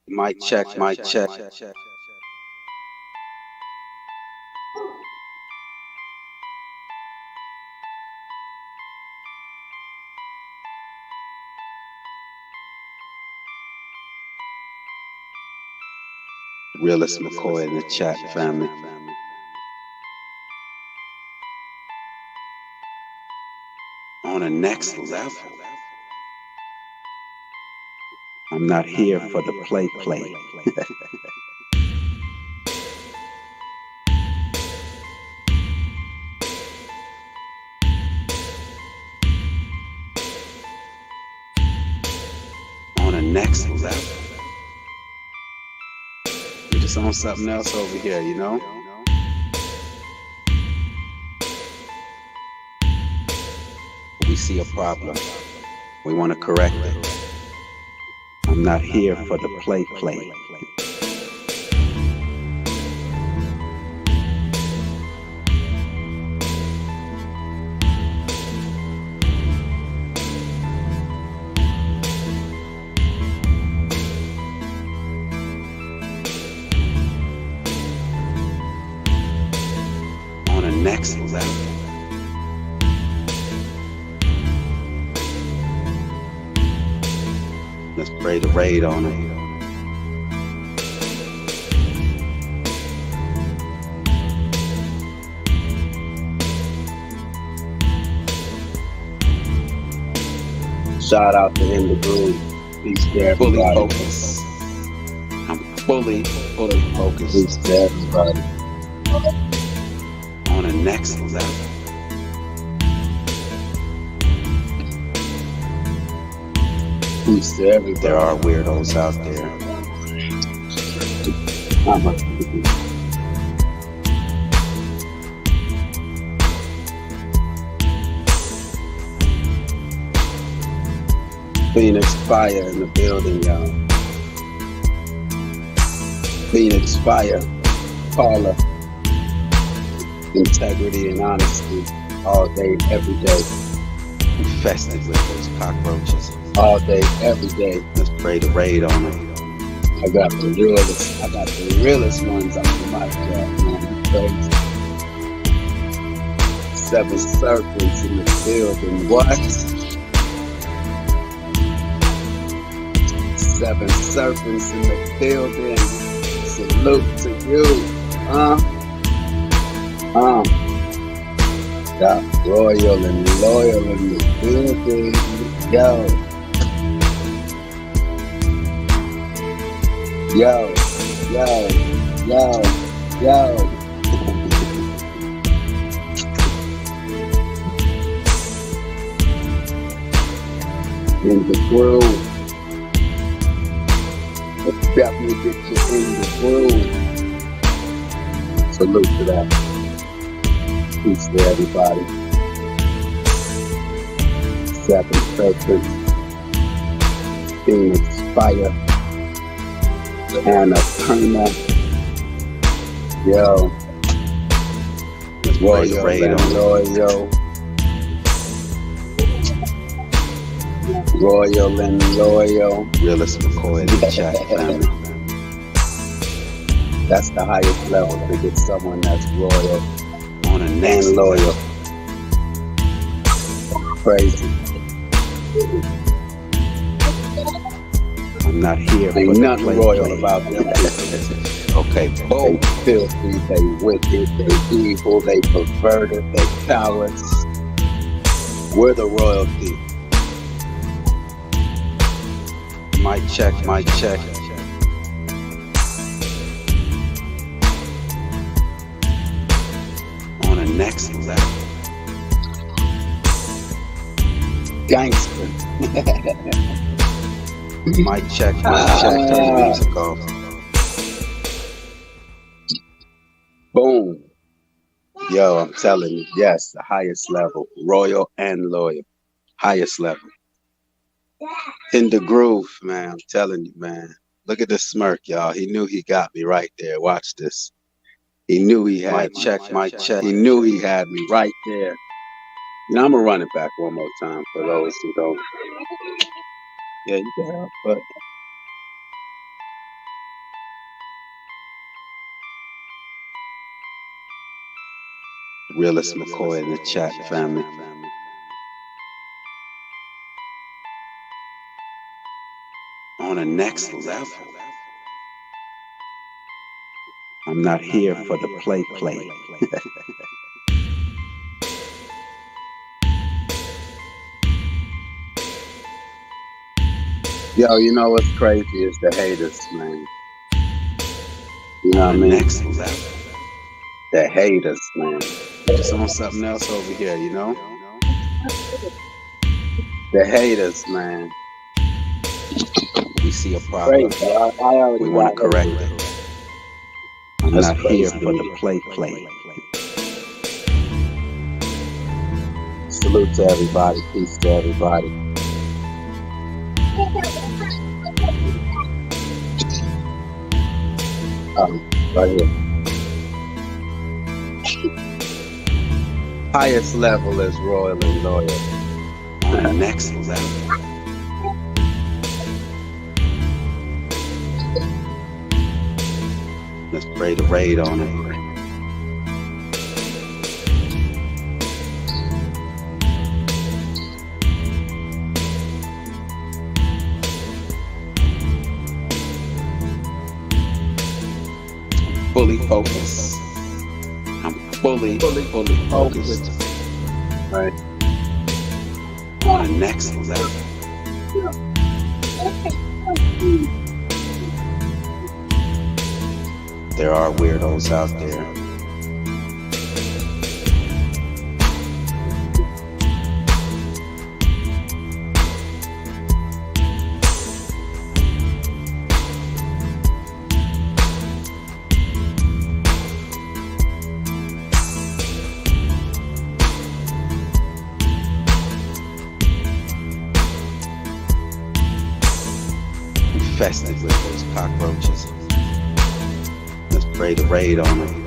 Mic check, mic check. Realist McCoy in the chat, family. On a next level. I'm not here for the play. On a next level. We're just on something else over here, you know? We see a problem. We want to correct it. I'm not here for the play. On a next level. Let's pray the raid on it. Shout out to indegruv. Peace to everybody. Fully focused. I'm fully focused. Peace to everybody. On a next level. Peace to everybody. There are weirdos out there. Phoenix Fire in the building, y'all. Phoenix Fire, Paula, integrity and honesty, all day, every day. Infested with those cockroaches. All day, every day. Let's pray the raid on it. I got the realest ones out of my job, man. Crazy. 7 serpents in the building. What? 7 serpents in the building. Salute to you. Got royal and loyal in the building. Yo. Indegruv. Let's definitely get you indegruv. Salute to that. Peace to everybody. 7 serpents. Phoenix Fire. Annapurna. Yo. Royal and loyal. Royal and loyal. Realist McCoy in the chat, family. That's the highest level, to get someone that's royal on a next and loyal. Crazy. I'm not here. Ain't nothing royal about them. Okay, boom. They filthy, they wicked, they evil, they perverted, they cowards. We're the royalty. Mic check, mic check. On a next level. Gangster. Mic check, turn the music off. Boom. Yo, I'm telling you, yes, the highest level. Royal and loyal. Highest level. Indegruv, man, I'm telling you, man. Look at this smirk, y'all. He knew he got me right there. Watch this. He knew he had mic check. He knew he had me right there. You know, I'm gonna run it back one more time for those who don't. Yeah, you can help, but Realist McCoy in the chat, family. On a next level. I'm not here for the play. Yo, you know what's crazy is the haters, man. You know what I mean? Next level. The haters, man. Just on something else over here, you know? The haters, man. We see a problem. We want to correct it. I'm not here for the play. Salute to everybody. Peace to everybody. Right here. Highest level is royal and loyal. On the next level. Let's pray the raid on it. Fully focused. I'm fully focused. Right. On the next level. There are weirdos out there. Infested with those cockroaches. Let's pray the raid on them.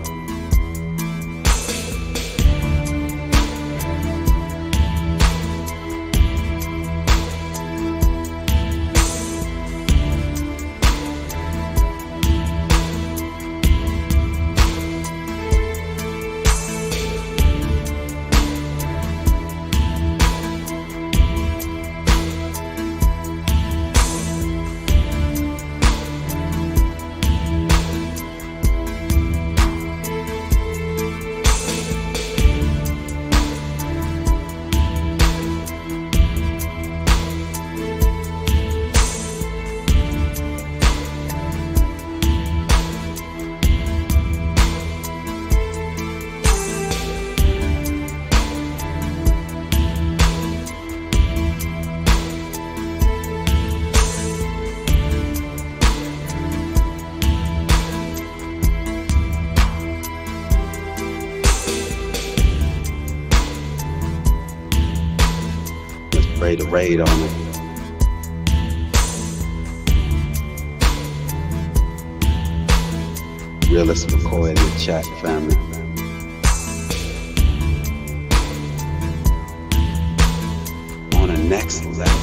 Pray the raid on it. Realist McCoy in the chat, family. On a next level.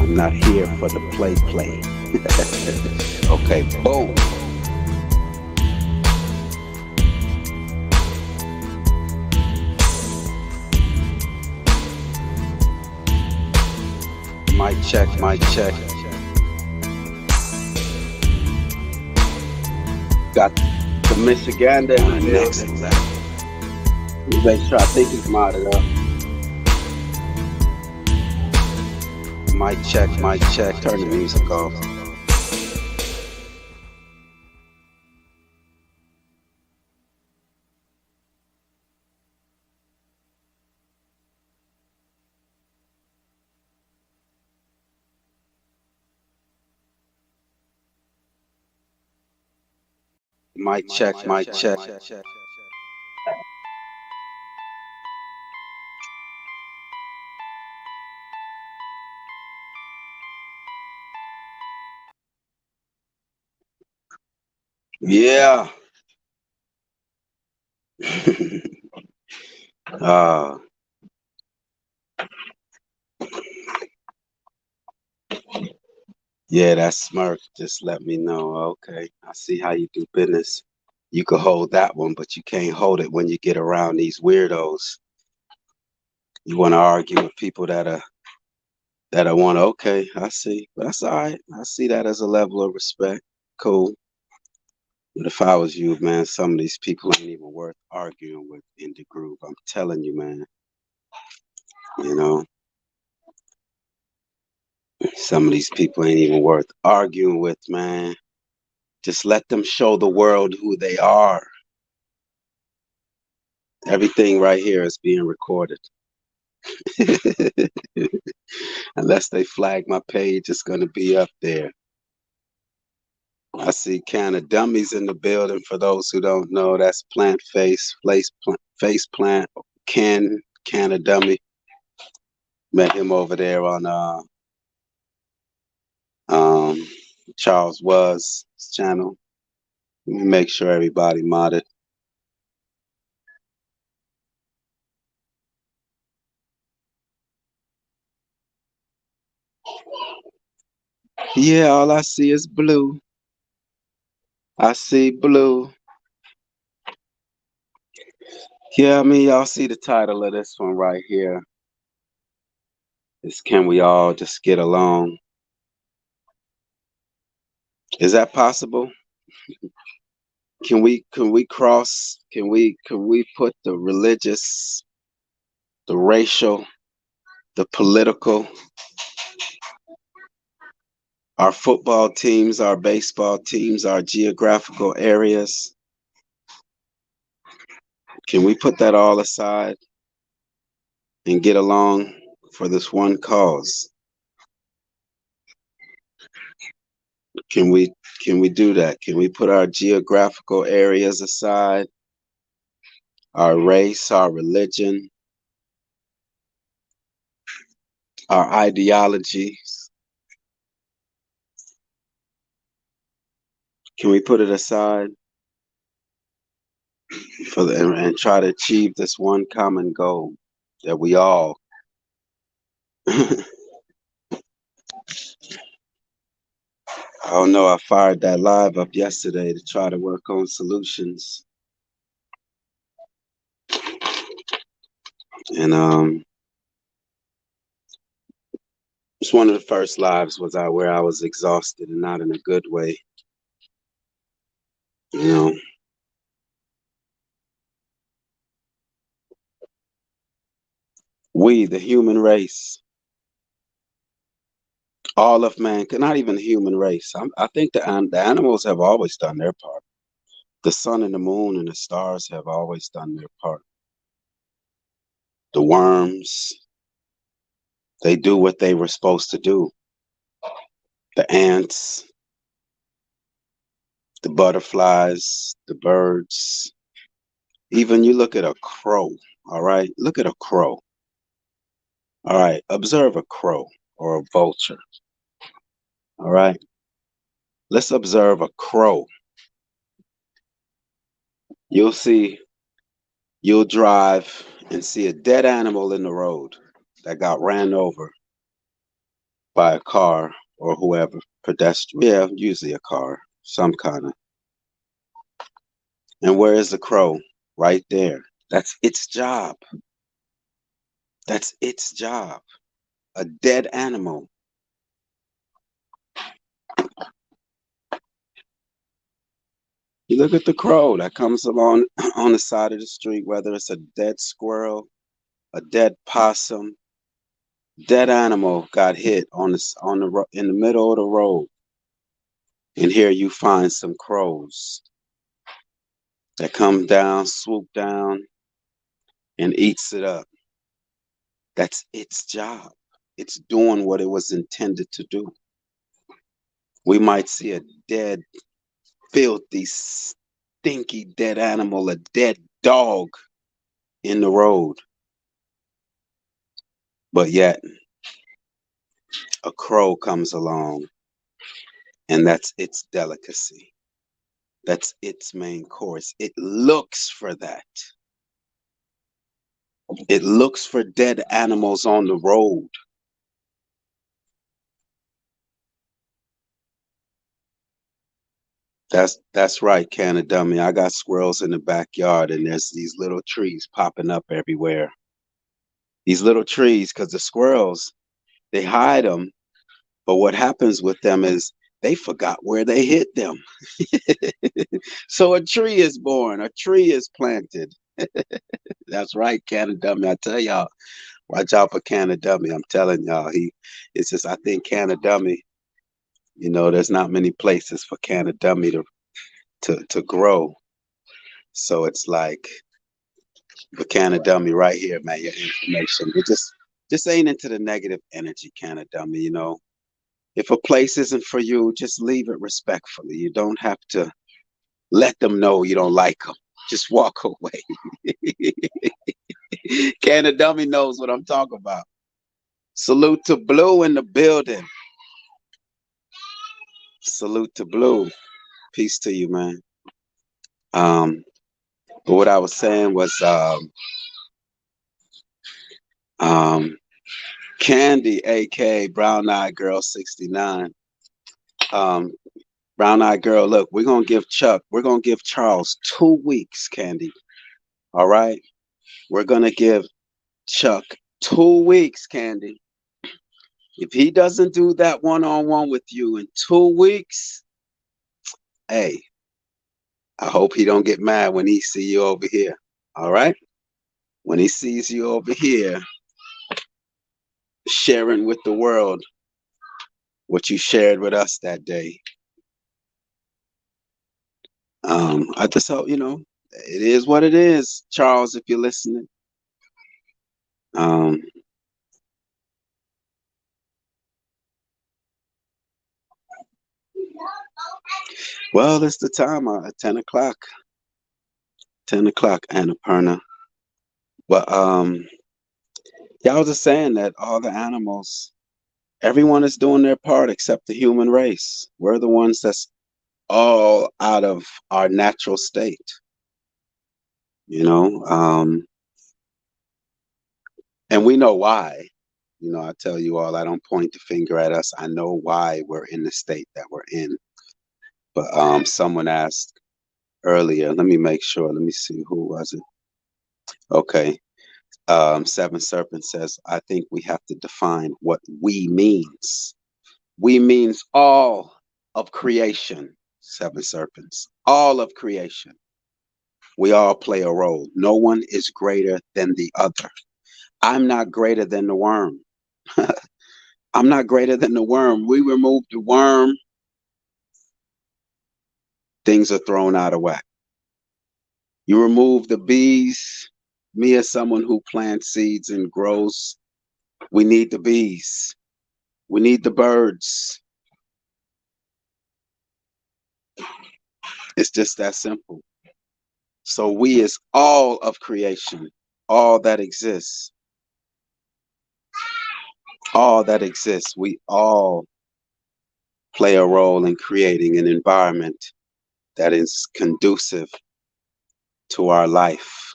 I'm not here for the play. Okay, boom. Mic check. Got the Michigander in the next level. Make sure I think he's modded up. Mic check. Turn the music off. Mic check. Yeah. Yeah, that smirk just let me know. Okay, I see how you do business. You could hold that one, but you can't hold it when you get around these weirdos. You want to argue with people that want to. Okay, I see. But that's all right. I see that as a level of respect. Cool. But if I was you, man, some of these people ain't even worth arguing with in the group. I'm telling you, man. You know, some of these people ain't even worth arguing with, man. Just let them show the world who they are. Everything right here is being recorded. Unless they flag my page, it's going to be up there. I see Can of Dummies in the building. For those who don't know, that's Plant Face Plant, Can of Dummy. Met him over there on um, Charles Was channel. Let me make sure everybody modded. Yeah, all I see is blue. I see blue. Yeah, I mean, y'all see the title of this one right here. Is Can We All Just Get Along? Is that possible? Can we put the religious, the racial, the political, our football teams, our baseball teams, our geographical areas, can we put that all aside and get along for this one cause? Can we do that? Can we put our geographical areas aside, our race, our religion, our ideologies? Can we put it aside and try to achieve this one common goal that we all I don't know, I fired that live up yesterday to try to work on solutions. And it's one of the first lives where I was exhausted and not in a good way. You know, we, the human race, all of mankind, not even the human race. I think the animals have always done their part. The sun and the moon and the stars have always done their part. The worms, they do what they were supposed to do. The ants, the butterflies, the birds. Even you look at a crow, all right? Look at a crow. All right, observe a crow or a vulture. All right, let's observe a crow. You'll drive and see a dead animal in the road that got ran over by a car or whoever, pedestrian. Yeah, usually a car, some kind of. And where is the crow? Right there. That's its job. That's its job. A dead animal. You look at the crow that comes along on the side of the street, whether it's a dead squirrel, a dead possum, dead animal got hit in the middle of the road. And here you find some crows that come down, swoop down, and eats it up. That's its job. It's doing what it was intended to do. We might see a dead, filthy, stinky dead animal, a dead dog in the road. But yet, a crow comes along, and that's its delicacy. That's its main course. It looks for that. It looks for dead animals on the road. That's right, Canna Dummy. I got squirrels in the backyard, and there's these little trees popping up everywhere. These little trees, because the squirrels, they hide them, but what happens with them is they forgot where they hid them. So a tree is born, a tree is planted. That's right, Canna Dummy. I tell y'all, watch out for Canna Dummy. I'm telling y'all, it's just I think Canna Dummy, there's not many places for Canna Dummy to grow. So it's like the Canna Dummy right here, man, your information. It just ain't into the negative energy, Canna Dummy. If a place isn't for you, just leave it respectfully. You don't have to let them know you don't like them. Just walk away. Canna Dummy knows what I'm talking about. Salute to Blue in the building. Salute to Blue. Peace to you, man. But what I was saying was Candy, aka Brown Eyed Girl 69. Brown Eyed Girl, look, we're gonna give Charles 2 weeks, Candy. All right? We're gonna give Chuck 2 weeks, Candy. If he doesn't do that one-on-one with you in 2 weeks, hey, I hope he don't get mad when he see you over here. All right? When he sees you over here sharing with the world what you shared with us that day. I just hope, it is what it is, Charles, if you're listening. Well, it's the time, 10 o'clock. 10 o'clock, Annapurna. But yeah, I was just saying that all the animals, everyone is doing their part except the human race. We're the ones that's all out of our natural state, and we know why. I tell you all, I don't point the finger at us. I know why we're in the state that we're in. But someone asked earlier, let me make sure, let me see, who was it? Okay. Seven Serpent says, I think we have to define what we means. We means all of creation, Seven Serpents, all of creation. We all play a role. No one is greater than the other. I'm not greater than the worm. I'm not greater than the worm. We remove the worm, things are thrown out of whack. You remove the bees, me as someone who plants seeds and grows, we need the bees. We need the birds. It's just that simple. So we is all of creation, all that exists. All that exists. We all play a role in creating an environment that is conducive to our life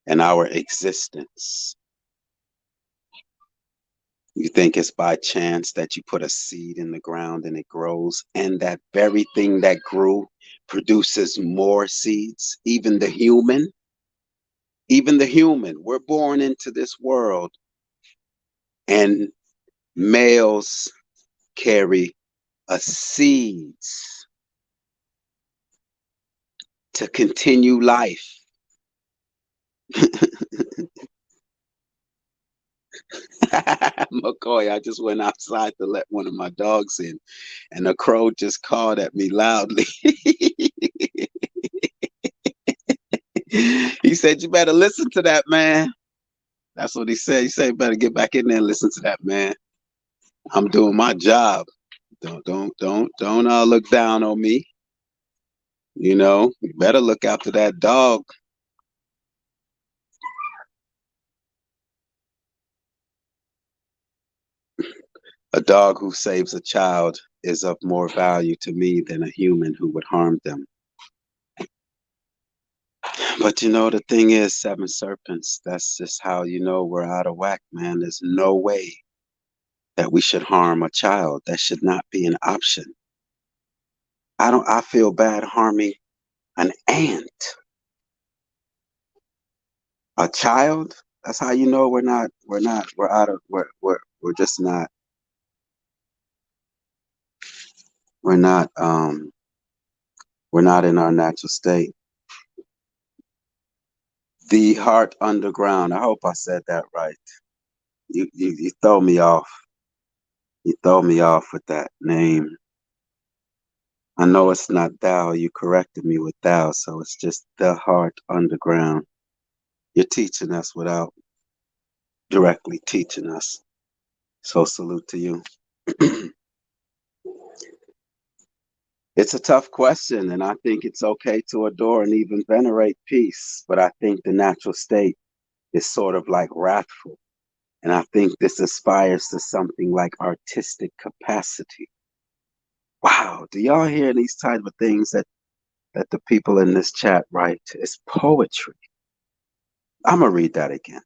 and our existence. You think it's by chance that you put a seed in the ground and it grows, and that very thing that grew produces more seeds? Even the human, we're born into this world, and males carry a seeds to continue life. McCoy, I just went outside to let one of my dogs in, and a crow just called at me loudly. He said, you better listen to that, man. That's what he said. He said, you better get back in there and listen to that, man. I'm doing my job. Don't look down on me. You better look after that dog. A dog who saves a child is of more value to me than a human who would harm them. But the thing is, Seven Serpents, that's just how we're out of whack, man. There's no way that we should harm a child. That should not be an option. I feel bad harming an ant, a child. That's how you know we're out of, we're just not, we're not, we're not in our natural state. The heart underground. I hope I said that right. You throw me off. You throw me off with that name. I know it's not thou. You corrected me with thou, so it's just the heart underground. You're teaching us without directly teaching us. So salute to you. It's a tough question, and I think it's okay to adore and even venerate peace, but I think the natural state is sort of like wrathful. And I think this aspires to something like artistic capacity. Wow, do y'all hear these type of things that the people in this chat write? It's poetry. I'm gonna read that again.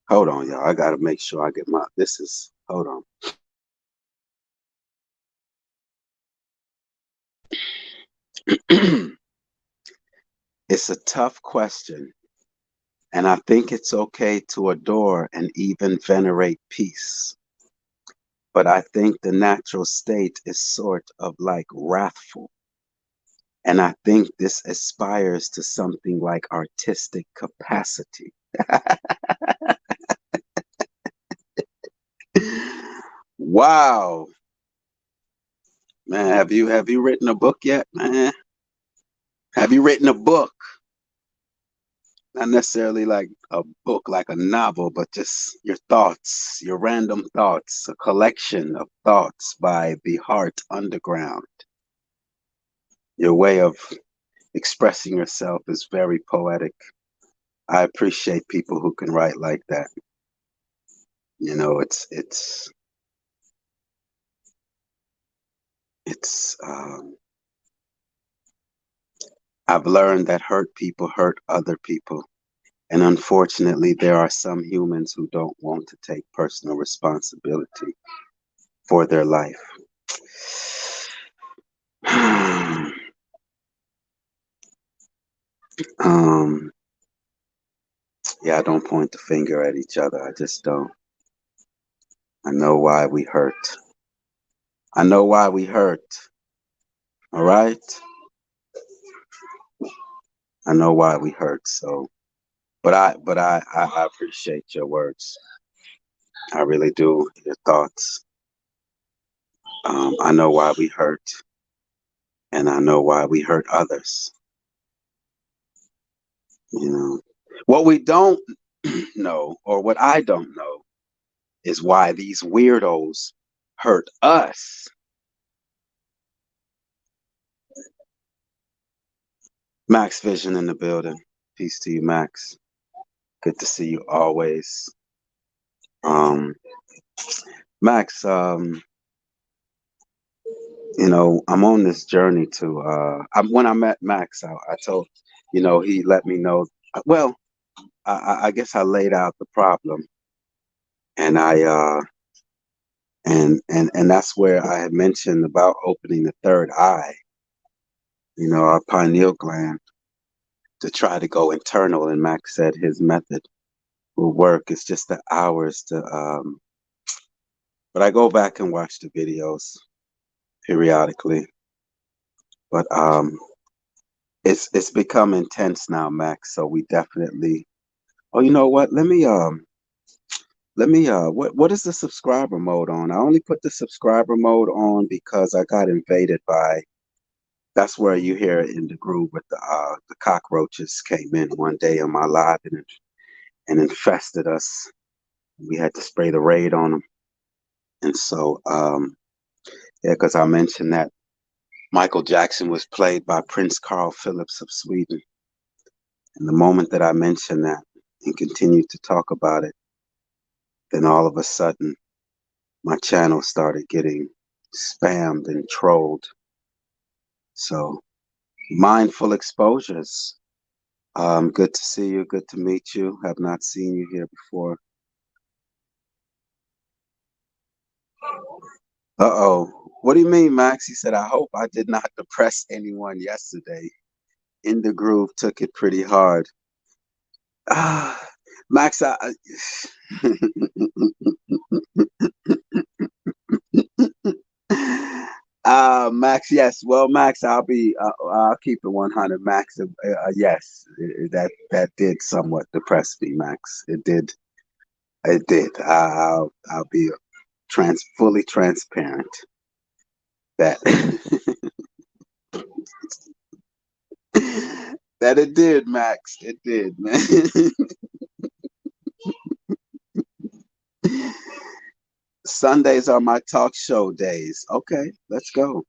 Hold on, y'all. I gotta make sure I get my. This is. Hold on. It's a tough question, and I think it's okay to adore and even venerate peace. But I think the natural state is sort of like wrathful. And I think this aspires to something like artistic capacity. Wow. Man, have you written a book yet, man? Have you written a book? Not necessarily like a book, like a novel, but just your thoughts, your random thoughts, a collection of thoughts by the heart underground. Your way of expressing yourself is very poetic. I appreciate people who can write like that. You know, it's I've learned that hurt people hurt other people. And unfortunately, there are some humans who don't want to take personal responsibility for their life. um, yeah, I don't point the finger at each other. I just don't. I know why we hurt. I know why we hurt. All right? I know why we hurt. So, but I appreciate your words. I really do. Your thoughts. I know why we hurt, and I know why we hurt others. You know, what we don't know, or what I don't know, is why these weirdos hurt us. Max Vision in the building. Peace to you, Max. Good to see you always. Um, Max, I'm on this journey to. When I met Max, I told, he let me know. Well, I guess I laid out the problem, and and that's where I had mentioned about opening the third eye. Our pineal gland, to try to go internal. And Max said his method will work. It's just the hours to. But I go back and watch the videos periodically. But it's become intense now, Max. So we definitely. Oh, you know what? Let me what is the subscriber mode on? I only put the subscriber mode on because I got invaded by. That's where you hear it in the groove with the cockroaches came in one day on my live and infested us. We had to spray the raid on them. And so yeah, because I mentioned that Michael Jackson was played by Prince Carl Phillips of Sweden. And the moment that I mentioned that and continued to talk about it, then all of a sudden my channel started getting spammed and trolled. So, Mindful Exposures. Good to see you. Good to meet you. Have not seen you here before. Uh-oh. What do you mean, Max? He said, I hope I did not depress anyone yesterday. Indegruv took it pretty hard. Ah, Max, Max, yes. Well, Max, I'll keep it 100. Max, yes, that did somewhat depress me, Max. It did. I'll be fully transparent that that it did, Max. It did, man. Sundays are my talk show days. Okay, let's go.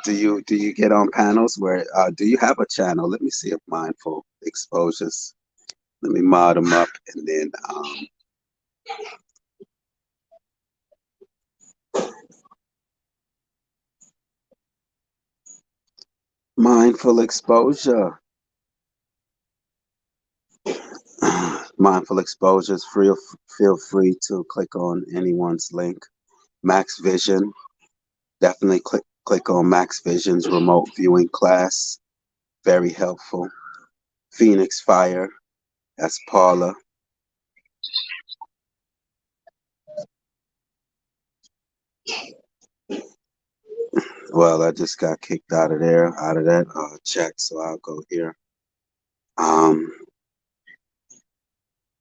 Do you get on panels where do you have a channel? Let me see if Mindful Exposures. Let me mod them up and then Mindful Exposure. Mindful Exposures. Feel free to click on anyone's link. Max Vision. Definitely click on Max Vision's remote viewing class. Very helpful. Phoenix Fire. That's Paula. Well, I just got kicked out of that chat, so I'll go here. Um,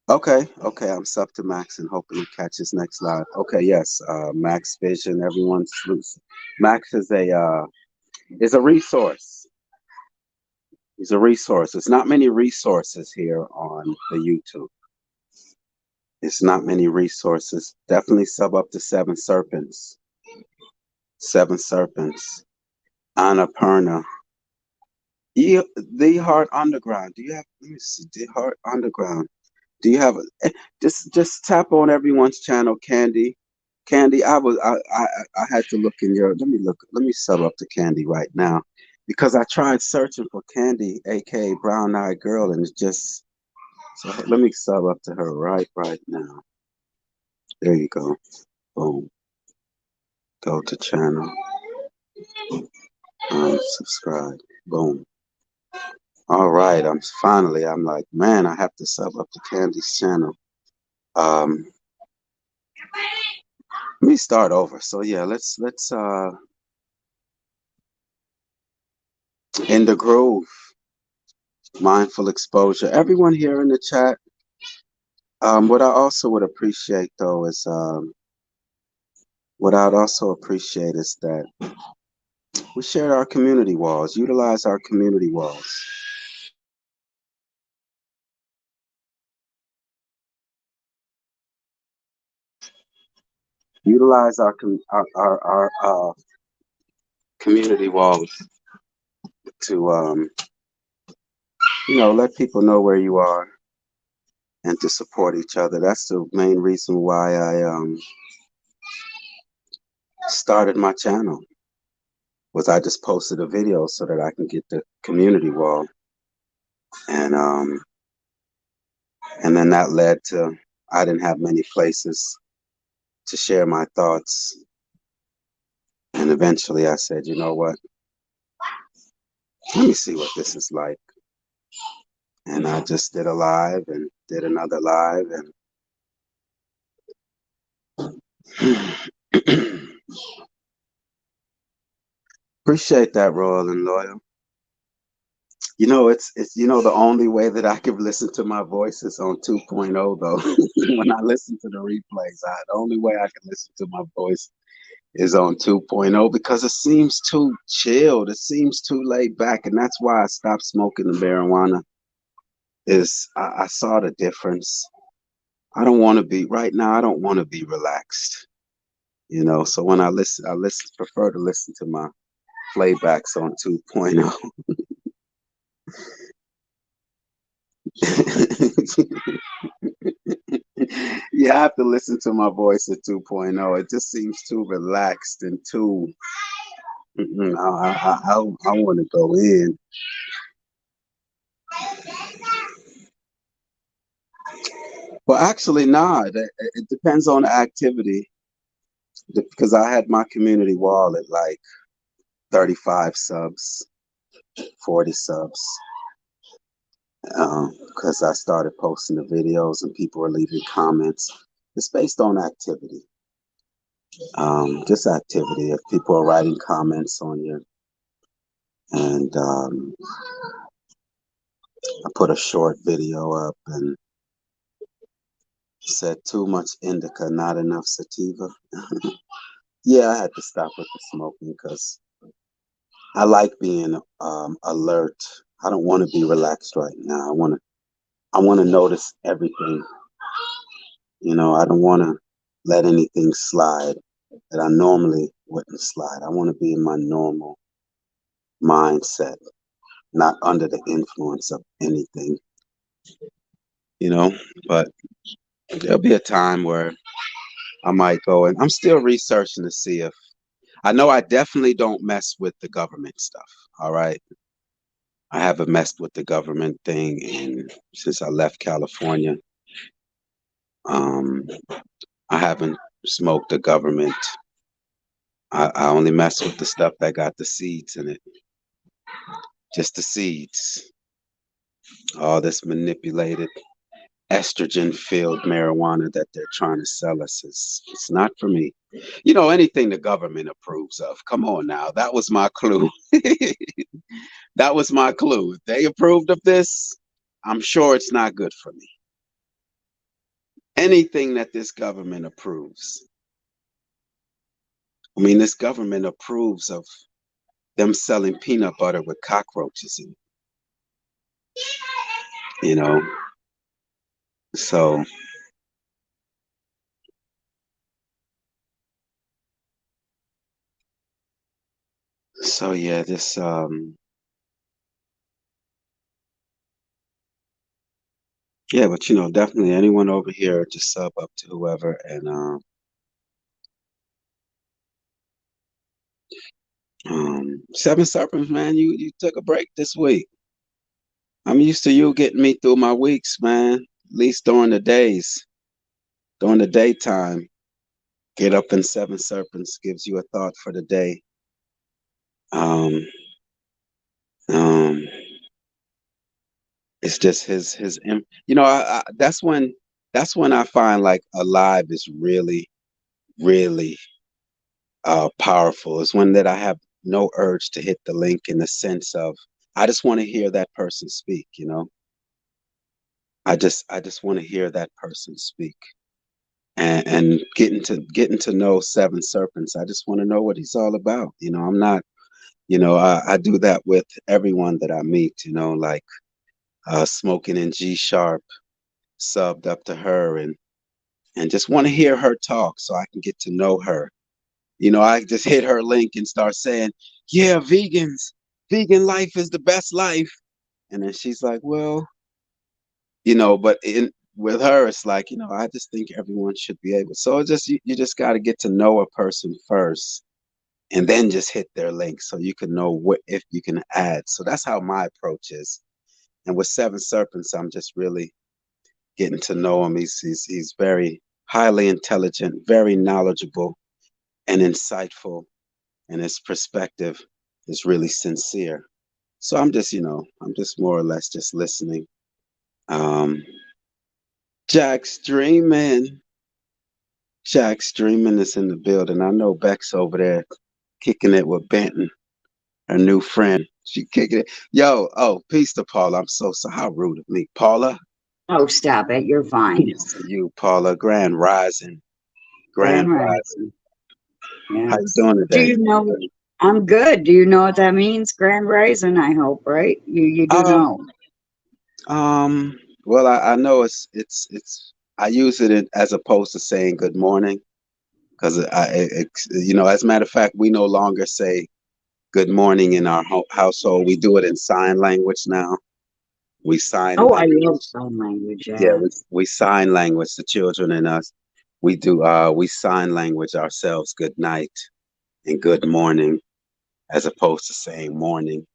okay, I'm sub to Max and hoping to catch his next live. Okay, yes, Max Vision, everyone's loose. Max is a resource. He's a resource. There's not many resources here on the YouTube. It's not many resources. Definitely sub up to Seven Serpents. Seven Serpents. Annapurna. The Heart Underground. Do you have? Let me see. The Heart Underground. Do you have just tap on everyone's channel, Candy? Candy, I had to look in your let me sub up to Candy right now because I tried searching for Candy, aka Brown Eyed Girl, and it's just so let me sub up to her right now. There you go. Boom. Go to channel. Subscribe. Boom. All right. I'm like, man, I have to sub up to Candy's channel. Um Let me start over. So yeah, let's in the groove, mindful exposure. Everyone here in the chat. What I also would appreciate though is what I'd also appreciate is that we share our community walls, utilize our community walls. Utilize our community walls to let people know where you are and to support each other. That's the main reason why I started my channel. Was I just posted a video so that I can get the community wall, and then that led to I didn't have many places to share my thoughts, and eventually I said, you know what, let me see what this is like, and I just did a live and did another live, and appreciate that, Royal and Loyal. It's the only way that I can listen to my voice is on 2.0 though. When I listen to the replays, the only way I can listen to my voice is on 2.0 because it seems too chilled. It seems too laid back, and that's why I stopped smoking the marijuana. I saw the difference. I don't want to be right now. I don't want to be relaxed, So when I prefer to listen to my playbacks on 2.0. You have to listen to my voice at 2.0. It just seems too relaxed and too. I want to go in. Well, actually, nah. It depends on the activity. because I had my community wall at like 35 subs, 40 subs, because I started posting the videos and people were leaving comments. It's based on activity, just activity. If people are writing comments on you, and I put a short video up and said too much indica, not enough sativa. Yeah, I had to stop with the smoking because I like being alert. I don't want to be relaxed right now. I want to notice everything. You know, I don't want to let anything slide that I normally wouldn't slide. I want to be in my normal mindset, not under the influence of anything. You know, but there'll be a time where I might go, and I'm still researching to see if I know I definitely don't mess with the government stuff. All right. I haven't messed with the government thing since I left California. Um, I haven't smoked the government. I only mess with the stuff that got the seeds in it. Just the seeds. All this manipulated estrogen filled marijuana that they're trying to sell us it's not for me. You know, anything the government approves of. Come on now. That was my clue. That was my clue. If they approved of this, I'm sure it's not good for me. Anything that this government approves. I mean, this government approves of them selling peanut butter with cockroaches in it, you know. So yeah, this yeah, but you know, definitely anyone over here, just sub up to whoever. And Seven Serpents, man, you took a break this week. I'm used to you getting me through my weeks, man. At least during the days, during the daytime. Get up in Seven Serpents gives you a thought for the day. Um, um, it's just his. You know, that's when I find like Alive is really, really powerful. Is when that I have no urge to hit the link in the sense of I just want to hear that person speak. You know, I just want to hear that person speak. And getting to know Seven Serpents, I just want to know what he's all about. You know, I'm not. You know, I do that with everyone that I meet. You know, like Smoking in G Sharp, subbed up to her, and just want to hear her talk so I can get to know her. You know, I just hit her link and start saying, "Yeah, vegan life is the best life," and then she's like, "Well, you know," but with her, it's like, you know, I just think everyone should be able. So it's just you just got to get to know a person first and then just hit their link so you can know what if you can add. So that's how my approach is. And with Seven Serpents, I'm just really getting to know him. He's very highly intelligent, very knowledgeable and insightful, and his perspective is really sincere. So I'm just, you know, I'm just more or less just listening. Um, Jack's dreaming. Jack's dreaming is in the building. I know Beck's over there kicking it with Benton, her new friend. She kicking it. Yo, oh, peace to Paula. I'm so how rude of me. Paula. Oh, stop it. You're fine. Peace to you, Paula. Grand Rising. Grand Grand Rising. Rising. How you Yes. doing Do today? you know? I'm good. Do you know what that means? Grand Rising, I hope, right? You do Um, know. well, I know it's I use it as opposed to saying good morning because you know, as a matter of fact, we no longer say good morning in our household. We do it in sign language now. We sign Oh, I love language. sign language. Yeah, Yeah. we sign language. The children and us, we do. We sign language ourselves. Good night and good morning, as opposed to saying morning.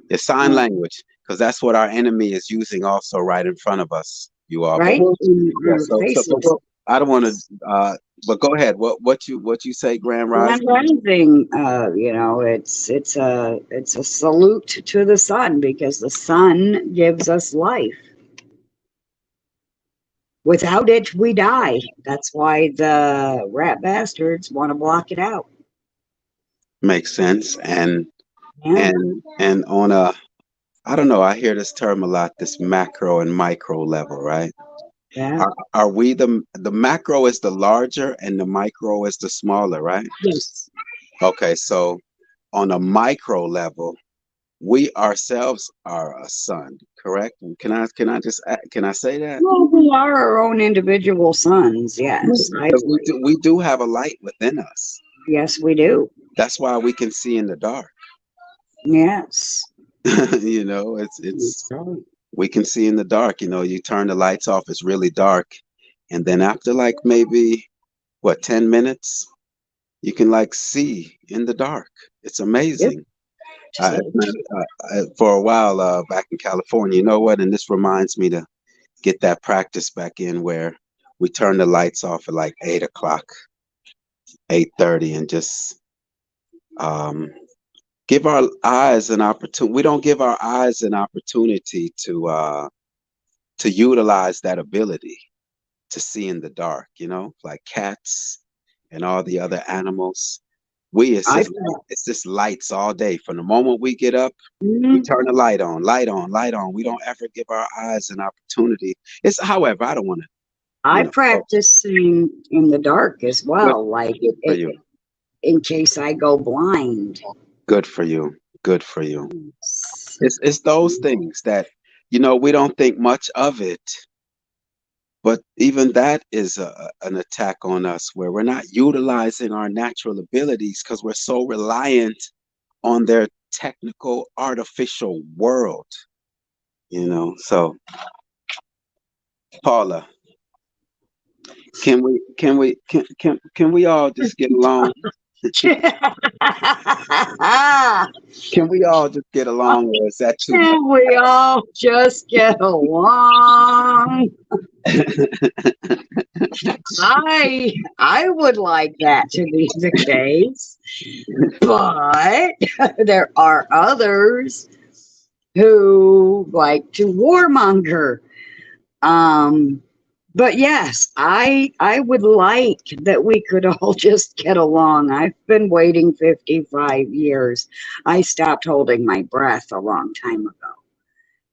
It's sign Oh, language because that's what our enemy is using also right in front of us. You all, but right in yeah. our So faces. I don't want to, but go ahead. What you say, Grand Grand Rising? rising, it's a salute to the sun because the sun gives us life. Without it, we die. That's why the rat bastards want to block it out. Makes sense. Yeah, And on a, I don't know. I hear this term a lot. This macro and micro level, right? yeah. Are we the macro is the larger and the micro is the smaller, right? Yes. Okay, so on a micro level, we ourselves are a sun, correct? And can I say that? Well, we are our own individual sons. Yes, I Because agree. we do have a light within us. Yes, we do. That's why we can see in the dark. Yes. You know, it's So, we can see in the dark. You know, you turn the lights off, it's really dark, and then after like maybe what 10 minutes, you can like see in the dark. It's yep. amazing. For a while back in California, you know what? And this reminds me to get that practice back in where we turn the lights off at like 8 o'clock, 8:30, and just um, give our eyes an opportunity. We don't give our eyes an opportunity to utilize that ability to see in the dark. You know, like cats and all the other animals. We I it's just lights all day. From the moment we get up, we mhm. turn the light on, light on, light on. We don't ever give our eyes an opportunity. It's however, I don't want to, I you know, oh, practice seeing in the dark as good, well, like good for you. in case I go blind. Good for you. Good for you. It's those things that, you know, we don't think much of it, but even that is an attack on us where we're not utilizing our natural abilities because we're so reliant on their technical artificial world, you know. So Paula, can we all just get along? Can we all just get along, or is that too Can we all just get along? I would like that to be the case, but there are others who like to warmonger. Um, but yes, I would like that we could all just get along. I've been waiting 55 years. I stopped holding my breath a long time ago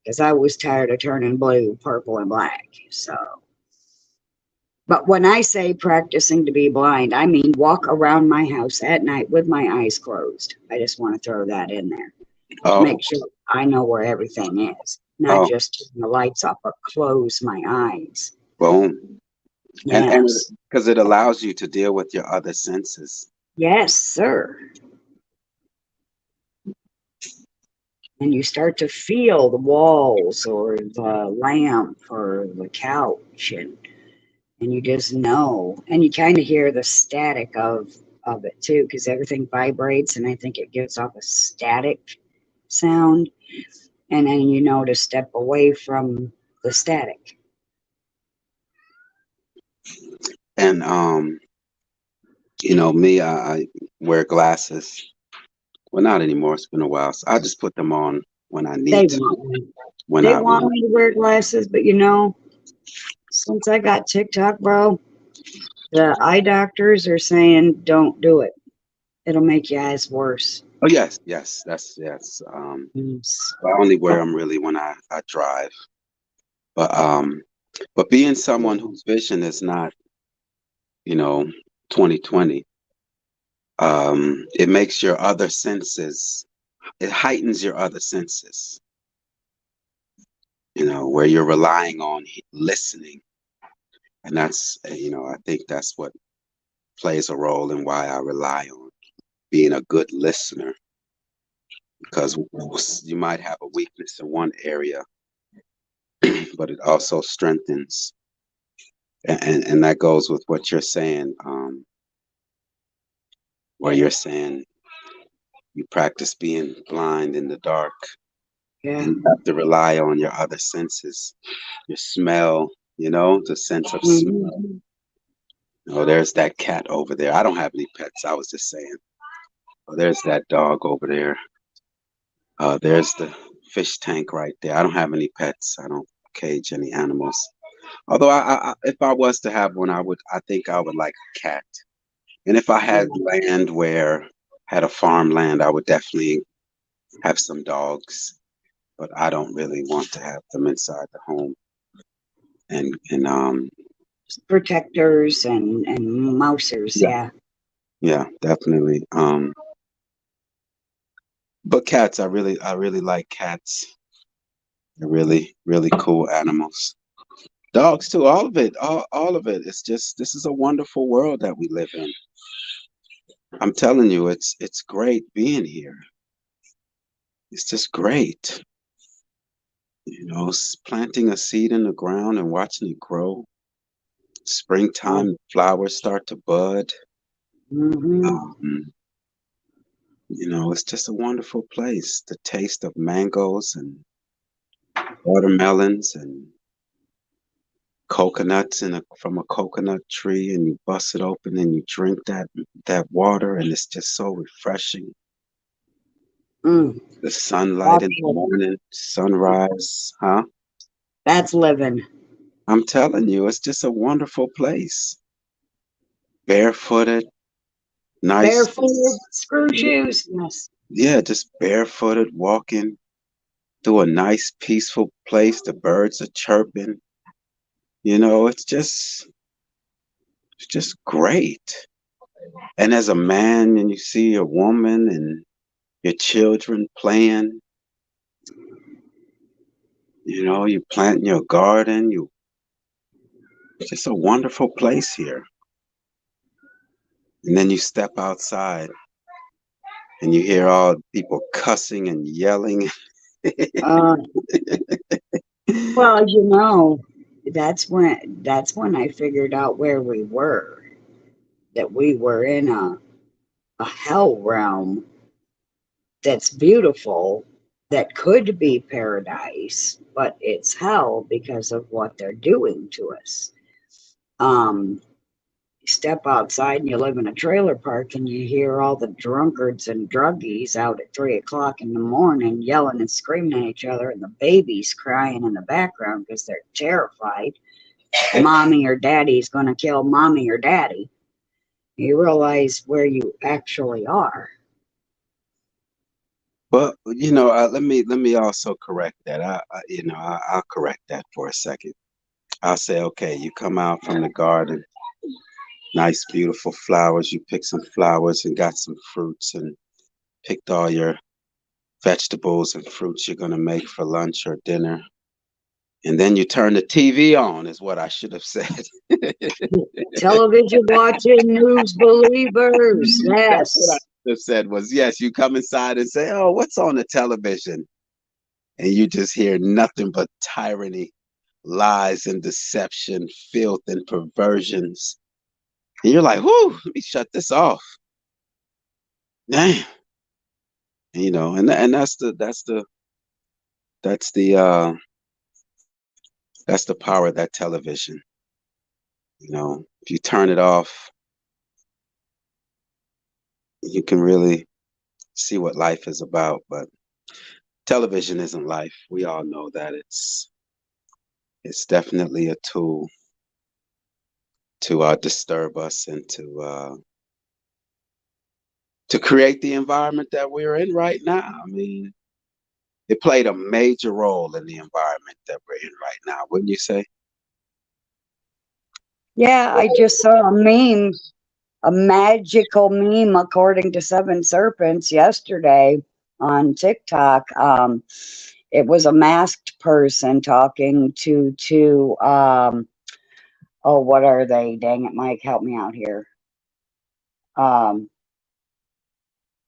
because I was tired of turning blue, purple, and black. So, but when I say practicing to be blind, I mean walk around my house at night with my eyes closed. I just want to throw that in there. oh Make sure I know where everything is, not oh just turn the lights off or close my eyes. boom. And Yes. because it allows you to deal with your other senses. Yes, sir. And you start to feel the walls or the lamp or the couch and you just know. And you kind of hear the static of it too, because everything vibrates and I think it gives off a static sound. And then you know to step away from the static. And you know, me, I wear glasses. Well, not anymore. It's been a while. So I just put them on when I They need to. want me. When They I want when me to wear glasses, but you know, since I got TikTok, bro, the eye doctors are saying don't do it. It'll make your eyes worse. oh yes, yes, that's yes. Yes. I only wear them really when I drive. But being someone whose vision is not, you know, 20/20, it makes your other senses, it heightens your other senses, you know, where you're relying on listening. And that's, you know, I think that's what plays a role in why I rely on being a good listener, because you might have a weakness in one area, but it also strengthens. And that goes with what you're saying, where you're saying you practice being blind in the dark Yeah. and you have to rely on your other senses, your smell, you know, the sense of smell. Mhm. Oh, there's that cat over there. I don't have any pets. I was just saying. Oh, there's that dog over there. There's the fish tank right there. I don't have any pets. I don't cage any animals. Although if I was to have one, I think I would like a cat. And if I had land where had a farmland, I would definitely have some dogs. But I don't really want to have them inside the home. And Protectors and mousers, yeah, yeah. yeah, definitely. But cats, I really like cats. They're really, really cool animals. Dogs too, all of it. It's just this is a wonderful world that we live in. I'm telling you, it's great being here. It's just great. Planting a seed in the ground and watching it grow. Springtime, flowers start to bud. Mm-hmm. Um, it's just a wonderful place. The taste of mangoes and watermelons and coconuts from a coconut tree, and you bust it open and you drink that water, and it's just so refreshing. Mm. The sunlight That's in the living. morning, sunrise, huh? That's living. I'm telling you, it's just a wonderful place. Barefooted, nice, Barefooted screw shoes. Yes. yeah, just barefooted walking through a nice, peaceful place. The birds are chirping. It's just great. And as a man, and you see a woman and your children playing, you planting your garden. It's just a wonderful place here. And then you step outside and you hear all people cussing and yelling. Uh, well, that's when I figured out where we were. That we were in a hell realm that's beautiful, that could be paradise, but it's hell because of what they're doing to us. Um, you step outside and you live in a trailer park and you hear all the drunkards and druggies out at 3 o'clock in the morning yelling and screaming at each other, and the babies crying in the background because they're terrified mommy or daddy's going to kill mommy or daddy. You realize where you actually are. But let me also correct that. I'll correct that for a second. I'll say, okay, you come out from the garden, nice, beautiful flowers. You pick some flowers and got some fruits and picked all your vegetables and fruits you're gonna make for lunch or dinner. And then you turn the TV on, is what I should have said. Television watching news believers. That's what I Yes. should have said was, yes, you come inside and say, oh, what's on the television? And you just hear nothing but tyranny, lies and deception, filth and perversions. And you're like, whoo, let me shut this off. Damn. And that's the that's the power of that television. If you turn it off, you can really see what life is about. But television isn't life. We all know that it's definitely a tool to disturb us and to create the environment that we're in right now. I mean, it played a major role in the environment that we're in right now, wouldn't you say? Yeah, I just saw a meme, a magical meme, according to Seven Serpents, yesterday on TikTok. It was a masked person talking to two. Oh, what are they? Dang it, Mike, help me out here. Um,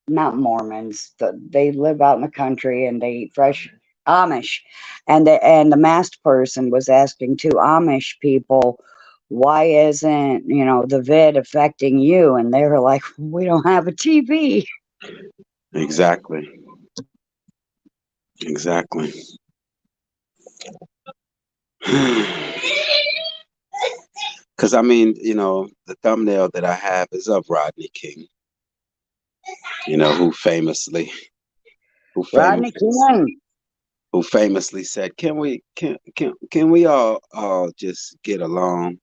Not Mormons. They live out in the country and they eat fresh Amish. And the masked person was asking two Amish people, why isn't the vid affecting you? And they were like, we don't have a TV. Exactly. Exactly. Because I mean, the thumbnail that I have is of Rodney King, who famously, who Rodney famously, King. who famously said, "Can we all just get along?"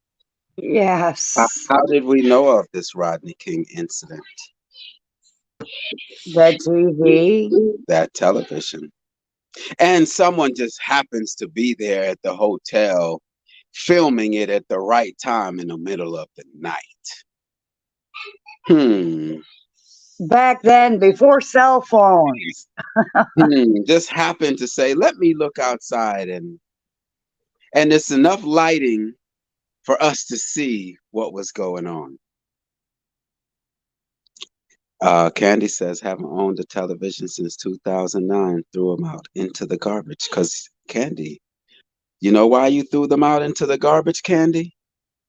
Yes. How did we know of this Rodney King incident? The TV. That television. And someone just happens to be there at the hotel filming it at the right time in the middle of the night. Back then, before cell phones. Just happened to say, let me look outside, and it's enough lighting for us to see what was going on. Candy says, haven't owned a television since 2009, threw them out into the garbage. Because, Candy, you know why you threw them out into the garbage, Candy?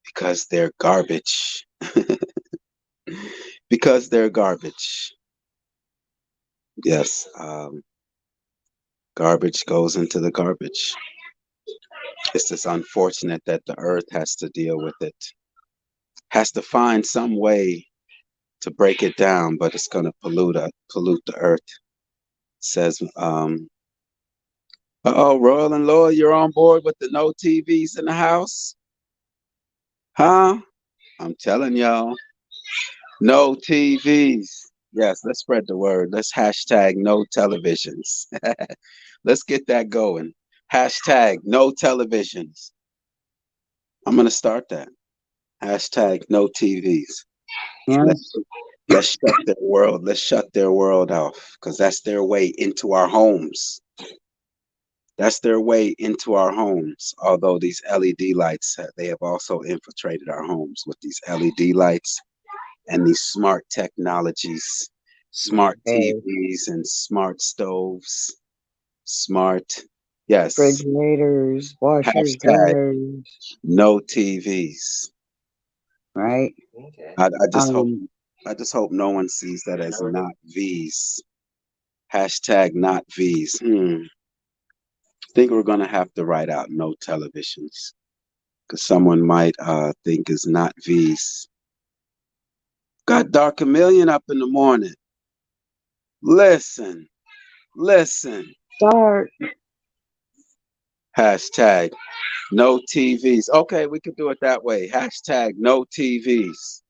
Because they're garbage. Because they're garbage. Yes, garbage goes into the garbage. It's just unfortunate that the earth has to deal with it, has to find some way to break it down, but it's going to pollute the earth. Says, Royal and Lloyd, you're on board with the no TVs in the house? Huh? I'm telling y'all, no TVs. Yes, let's spread the word. Let's hashtag no televisions. Let's get that going. Hashtag no televisions. I'm going to start that. Hashtag no TVs. Yes. Let's shut their world. Let's shut their world off, because that's their way into our homes. That's their way into our homes. Although these LED lights, they have also infiltrated our homes with these LED lights and these smart technologies, smart TVs and smart stoves, yes. Refrigerators, washers, Hashtag dryers. no TVs. Right. I just hope no one sees that as not V's. Hashtag not V's. I think we're gonna have to write out no televisions, because someone might think is not V's. Got Dark Chameleon up in the morning. Listen. Start. Hashtag no TVs. Okay, we could do it that way. Hashtag no TVs.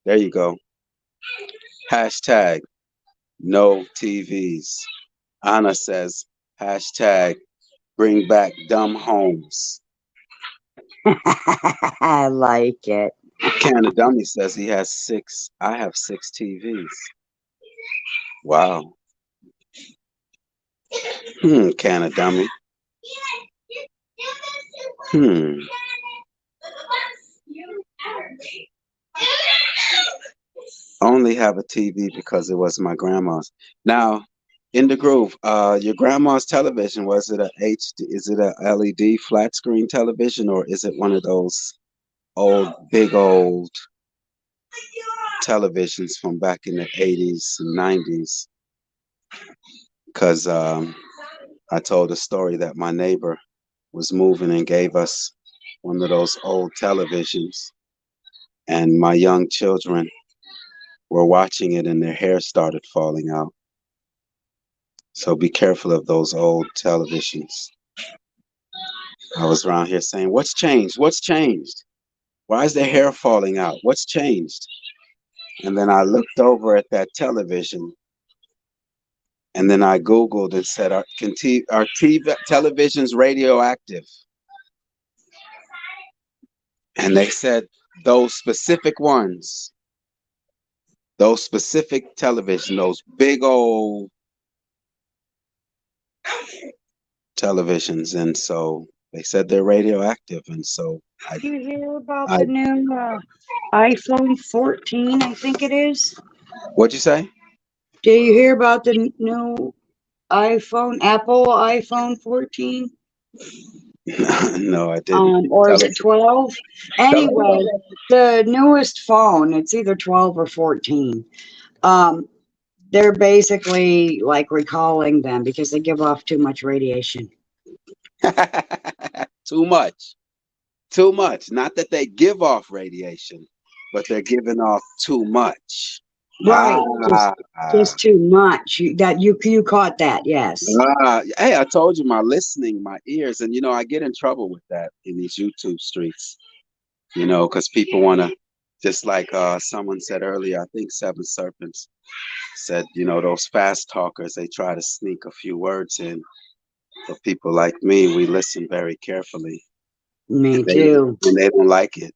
There you go. Hashtag no TVs. Anna says, hashtag bring back dumb homes. I like it. Canada Dummy says he has 6. I have 6 TVs. Wow. Canada Dummy. Only have a TV because it was my grandma's. Now, indegruv, your grandma's television, was it a HD? Is it a LED flat screen television, or is it one of those big old televisions from back in the 80s and 90s? Because I told a story that my neighbor was moving and gave us one of those old televisions, and my young children were watching it and their hair started falling out. So be careful of those old televisions. I was around here saying, what's changed? What's changed? Why is their hair falling out? What's changed? And then I looked over at that television, and then I Googled and said, are televisions radioactive? And they said, those specific ones, those specific television, those big old televisions. And so they said they're radioactive. And so Did you hear about the new iPhone 14, I think it is? What'd you say? Did you hear about the new Apple iPhone 14? No, I didn't. Or is it 12? Anyway, the newest phone, it's either 12 or 14. They're basically like recalling them because they give off too much radiation. Too much. Too much. Not that they give off radiation, but they're giving off too much. Right. Ah, Just too much. You caught that, yes. hey, I told you my listening, my ears, and I get in trouble with that in these YouTube streets. Because people want to, just like someone said earlier, I think Seven Serpents said, those fast talkers, they try to sneak a few words in. But people like me, we listen very carefully. Me And too. they don't like it.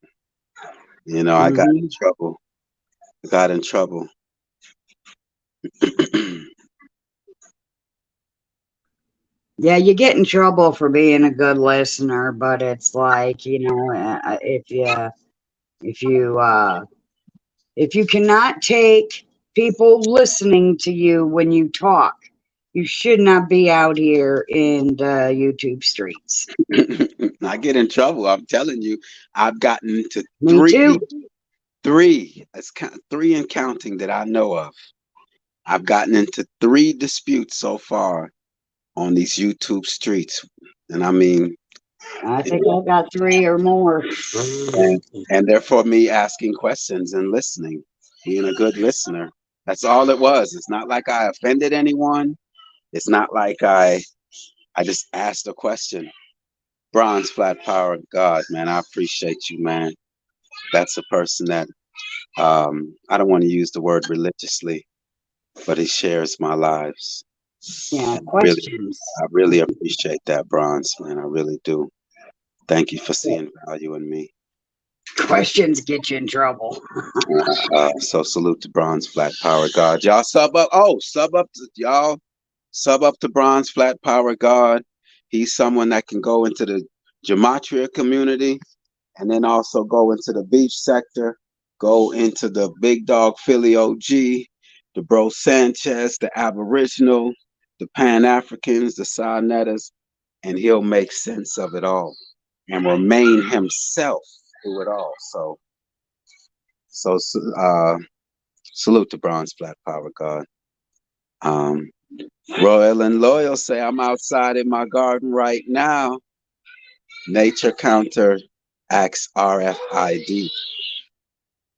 I got in Mhm. trouble. I got in trouble. Yeah, you get in trouble for being a good listener, but it's like, if you cannot take people listening to you when you talk, you should not be out here in the YouTube streets. I get in trouble. I'm telling you, I've gotten into Me too. three, three and counting that I know of. I've gotten into 3 disputes so far on these YouTube streets. And I mean, I think I've got 3 or more. and therefore me asking questions and listening, being a good listener. That's all it was. It's not like I offended anyone. It's not like I just asked a question. Bronze flat power God, man, I appreciate you, man. That's a person that I don't want to use the word religiously, but he shares my lives. Yeah, And questions. I really appreciate that, Bronze, man. I really do. Thank you for seeing value in me. Questions get you in trouble. So salute to Bronze Flat Power God. Y'all sub up. Oh, sub up to y'all. Sub up to Bronze Flat Power God. He's someone that can go into the gematria community and then also go into the beach sector, go into the big dog Philly OG, the Bro Sanchez, the Aboriginal, the Pan Africans, the Sarnettas, and he'll make sense of it all and remain himself through it all. So salute to Bronze Flat Power God. Um, Royal and Loyal say I'm outside in my garden right now. Nature counter acts RFID.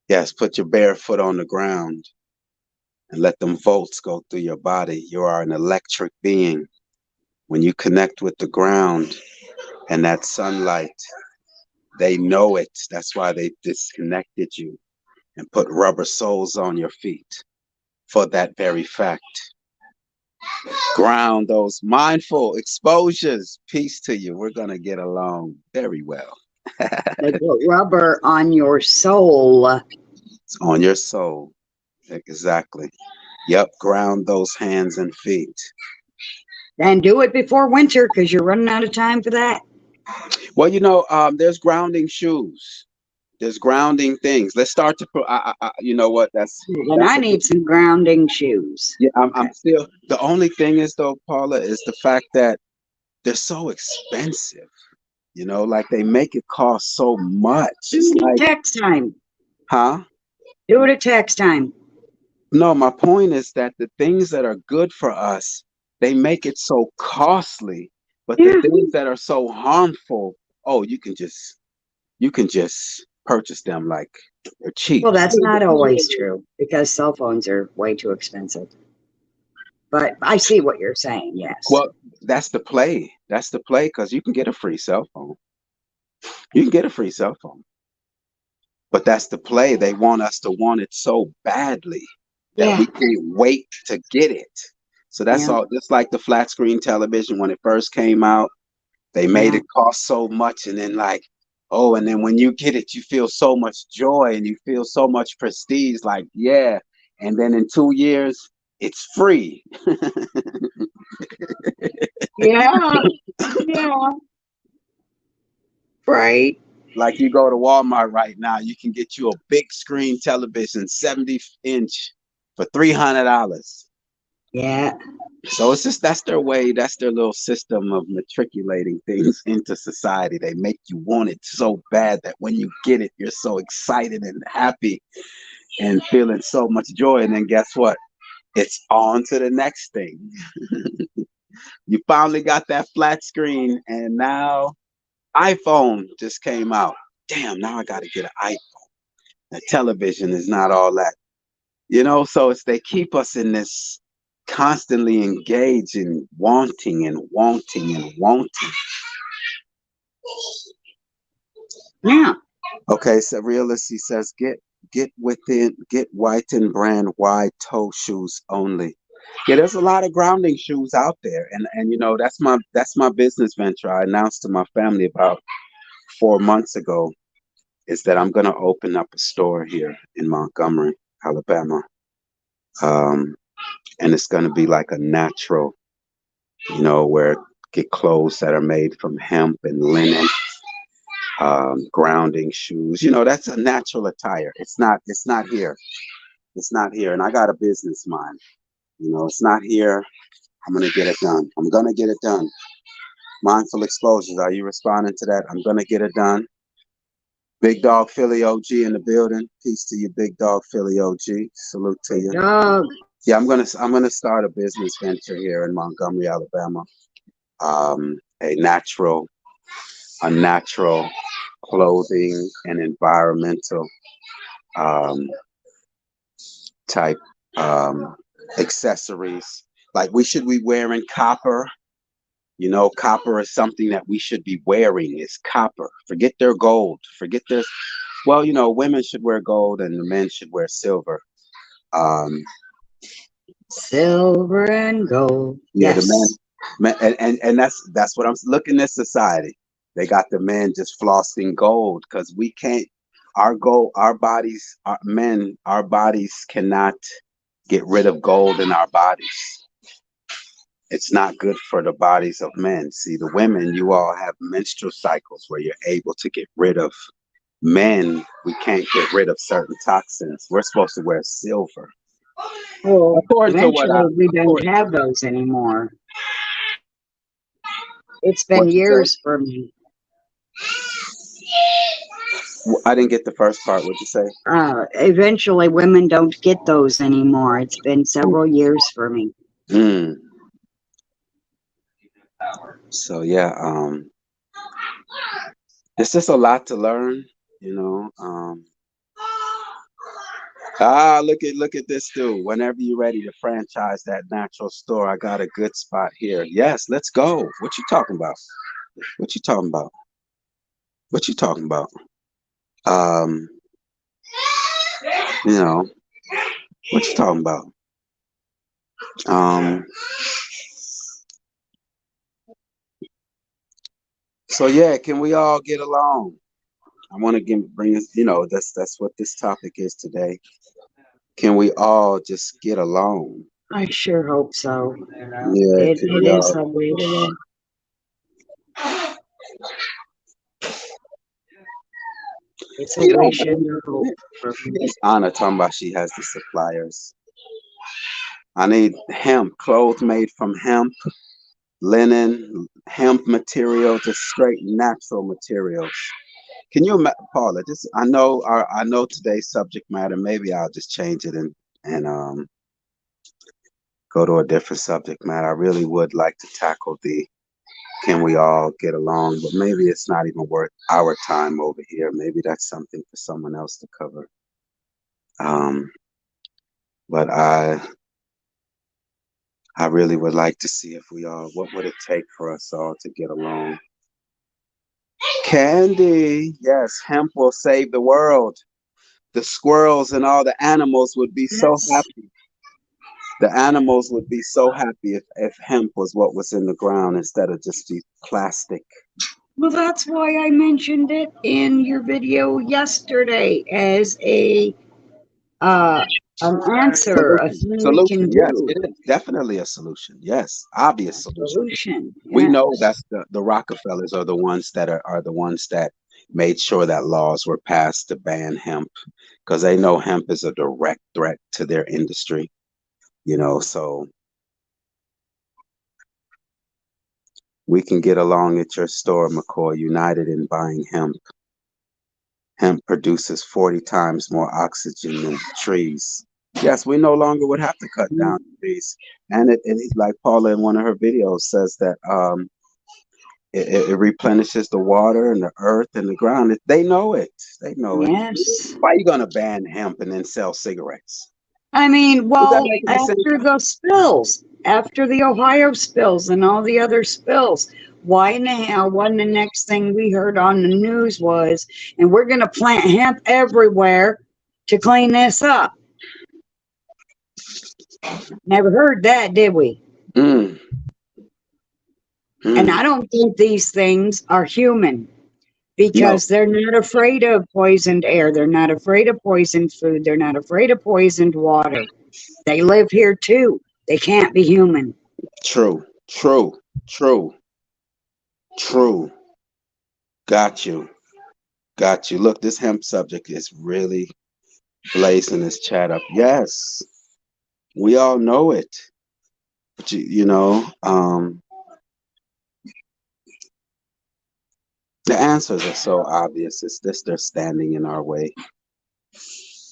Yes, put your bare foot on the ground and let them volts go through your body. You are an electric being. When you connect with the ground and that sunlight, they know it. That's why they disconnected you and put rubber soles on your feet for that very fact. Ground those mindful exposures. Peace to you. We're going to get along very well. They put rubber on your soul. It's on your soul. Exactly. Yep. Ground those hands and feet. And do it before winter because you're running out of time for that. Well, there's grounding shoes. There's grounding things. Let's start to. You know what? Then I need some grounding shoes. Yeah, I'm still. The only thing is though, Paula, is the fact that they're so expensive. Like they make it cost so much. It's like, tax time. huh? Do it at tax time. No, my point is that the things that are good for us, they make it so costly. But the things that are so harmful, oh, you can just purchase them like they're cheap. Well, that's not always true because cell phones are way too expensive. But I see what you're saying, yes. Well, that's the play. That's the play because you can get a free cell phone. You can get a free cell phone. But that's the play. They want us to want it so badly that we can't wait to get it. So that's all. Just like the flat screen television when it first came out, they made it cost so much, and then and then when you get it, you feel so much joy and you feel so much prestige. Like, yeah, and then in 2 years, it's free. Yeah. Right. Like you go to Walmart right now, you can get you a big screen television, 70-inch, for $300. Yeah. So it's just that's their way, that's their little system of matriculating things into society. They make you want it so bad that when you get it, you're so excited and happy and feeling so much joy. And then guess what? It's on to the next thing. You finally got that flat screen, and now iPhone just came out. Damn, now I got to get an iPhone. The television is not all that. So it's they keep us in this constantly engaged in wanting and wanting and wanting. Yeah. Okay, so Realisty says get white and brand wide toe shoes only. Yeah, there's a lot of grounding shoes out there, and that's my business venture. I announced to my family about 4 months ago is that I'm gonna open up a store here in Montgomery, Alabama. And it's gonna be like a natural, where get clothes that are made from hemp and linen, grounding shoes. That's a natural attire. It's not here. It's not here. And I got a business mind. It's not here. I'm gonna get it done. I'm gonna get it done. Mindful Exposures. Are you responding to that? I'm gonna get it done. Big Dog Philly OG in the building. Peace to you, Big Dog Philly OG. Salute to you. Dog. Yeah, I'm gonna start a business venture here in Montgomery, Alabama. A natural clothing and environmental type accessories. Like we should be wearing copper. Copper is something that we should be wearing. Is copper. Forget their gold. Forget this. Well, women should wear gold and the men should wear silver. Silver and gold. Yeah, Yes. the men and that's what I'm looking at society. They got the men just flossing gold because we can't. Our bodies, our bodies cannot get rid of gold in our bodies. It's not good for the bodies of men. See, the women, you all have menstrual cycles where you're able to get rid of. Men, we can't get rid of certain toxins. We're supposed to wear silver. Well, According to what eventually we don't have those anymore. It's been What'd you say? years for me. I didn't get the first part. What'd you say? Eventually women don't get those anymore. It's been several years for me. So yeah, it's just a lot to learn, look at this dude. Whenever you're ready to franchise that natural store, I got a good spot here. Yes, let's go. What you talking about? What you talking about? What you talking about? What you talking about? So yeah, can we all get along? I want to bring us, that's what this topic is today. Can we all just get along? I sure hope so. Yeah, It is a wish. It's a wish and a hope for me. Anna talking about she has the suppliers. I need hemp, clothes made from hemp, linen, hemp material, just straight natural materials. Can you, Paula? Just I know today's subject matter. Maybe I'll just change it and go to a different subject matter. I really would like to tackle the can we all get along, but maybe it's not even worth our time over here. Maybe that's something for someone else to cover. But I really would like to see if what would it take for us all to get along? Candy, yes, hemp will save the world. The squirrels and all the animals would be so happy. The animals would be so happy if hemp was what was in the ground instead of just the plastic. Well, that's why I mentioned it in your video yesterday as an answer, a thing we can do. Yes, it is definitely a solution. Yes, obvious solution. Yes. We know that's the Rockefellers are the ones that are the ones that made sure that laws were passed to ban hemp because they know hemp is a direct threat to their industry. So we can get along at your store, McCoy, united in buying hemp. Hemp produces 40 times more oxygen than trees. Yes, we no longer would have to cut down trees. And it like Paula in one of her videos says that It replenishes the water and the earth and the ground. They know it. They know it. Yes. Why are you gonna ban hemp and then sell cigarettes? I mean, Does that well, make any sense? after the spills, after the Ohio spills and all the other spills, why in the hell wasn't the next thing we heard on the news was, and we're going to plant hemp everywhere to clean this up? Never heard that, did we? Mm. And I don't think these things are human because they're not afraid of poisoned air. They're not afraid of poisoned food. They're not afraid of poisoned water. They live here too. They can't be human. True. True. True. True. Got you. Got you. Look, this hemp subject is really blazing this chat up. Yes, we all know it. But you know, the answers are so obvious. It's just they're standing in our way.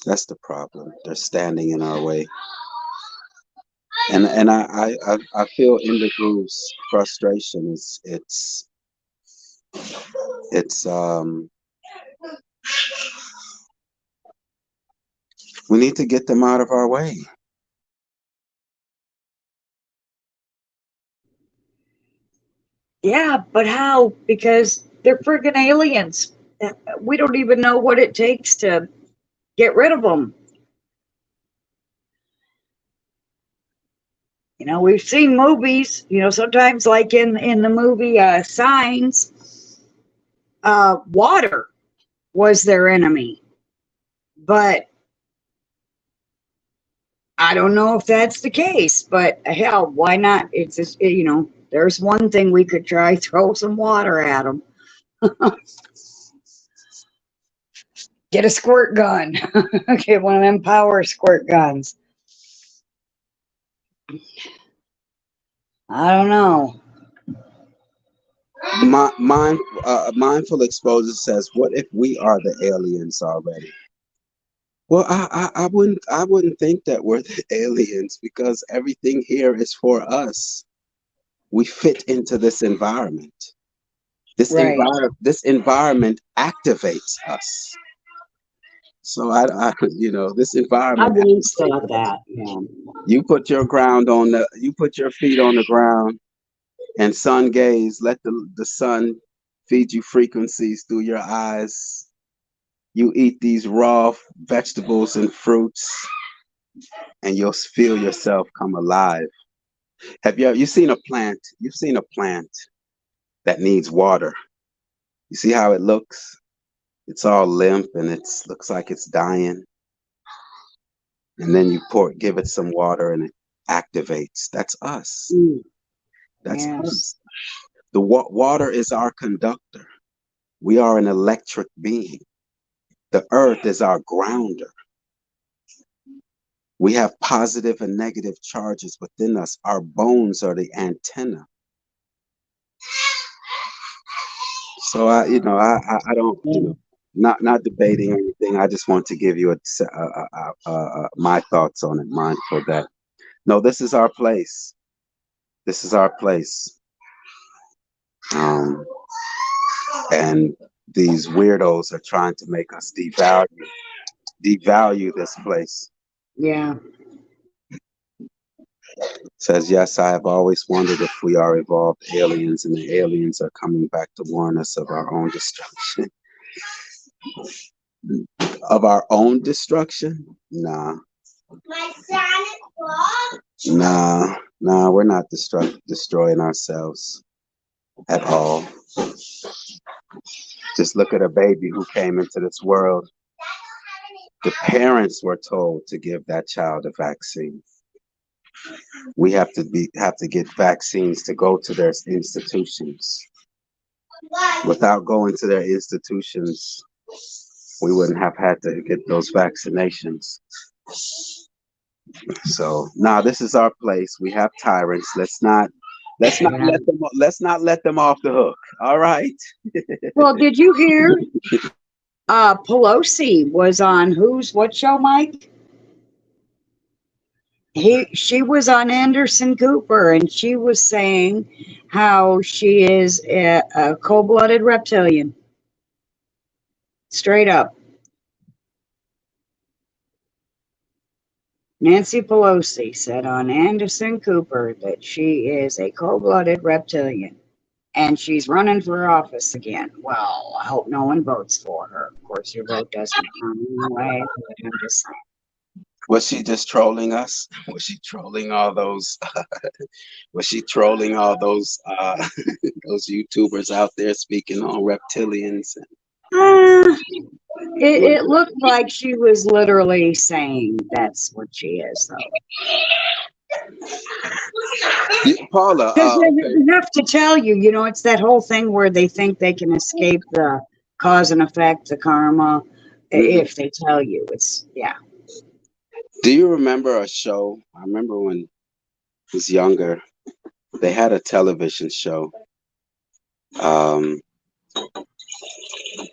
That's the problem. They're standing in our way. And I feel Indigruv's frustration. It's we need to get them out of our way. Yeah, but how? Because they're friggin' aliens. We don't even know what it takes to get rid of them. You know, we've seen movies, you know, sometimes like in the movie Signs, water was their enemy. But I don't know if that's the case, but hell, why not? It's just, you know, there's one thing we could try, throw some water at them. Get a squirt gun. Get one of them power squirt guns. I don't know. Mindful Exposure says, "What if we are the aliens already?" Well, I wouldn't think that we're the aliens because everything here is for us. We fit into this environment. This Right. this environment activates us. So you know, this environment. I've always thought that. Yeah. You put your you put your feet on the ground and sun gaze. Let the sun feed you frequencies through your eyes. You eat these raw vegetables and fruits, and you'll feel yourself come alive. Have you seen a plant? You've seen a plant that needs water. You see how it looks? It's all limp and it looks like it's dying. And then you give it some water and it activates. That's us. That's us. The water is our conductor. We are an electric being. The earth is our grounder. We have positive and negative charges within us. Our bones are the antenna. So I don't, not debating anything. I just want to give you my thoughts on it. Mindful that no, this is our place. This is our place. And these weirdos are trying to make us devalue this place. Yeah. Says, yes, I have always wondered if we are evolved aliens and the aliens are coming back to warn us of our own destruction. Of our own destruction? Nah. Nah, we're not destroying ourselves at all. Just look at a baby who came into this world. The parents were told to give that child a vaccine. We have to get vaccines to go to their institutions. Without going to their institutions, we wouldn't have had to get those vaccinations. So now this is our place. We have tyrants. Let's not let them off the hook. All right. Well, did you hear? Pelosi was on what show, Mike? She was on Anderson Cooper, and she was saying how she is a cold-blooded reptilian, straight up. Nancy Pelosi said on Anderson Cooper that she is a cold-blooded reptilian, and she's running for office again. Well, I hope no one votes for her. Of course, your vote doesn't count anyway, but I'm just saying. Was she just trolling us? Was she trolling all those? Was she trolling all those those YouTubers out there speaking on reptilians? Uh, it looked like she was literally saying that's what she is, though. Yeah, Paula, Because okay. they have to tell you, it's that whole thing where they think they can escape the cause and effect, the karma, if they tell you. Yeah. Do you remember a show? I remember when I was younger, they had a television show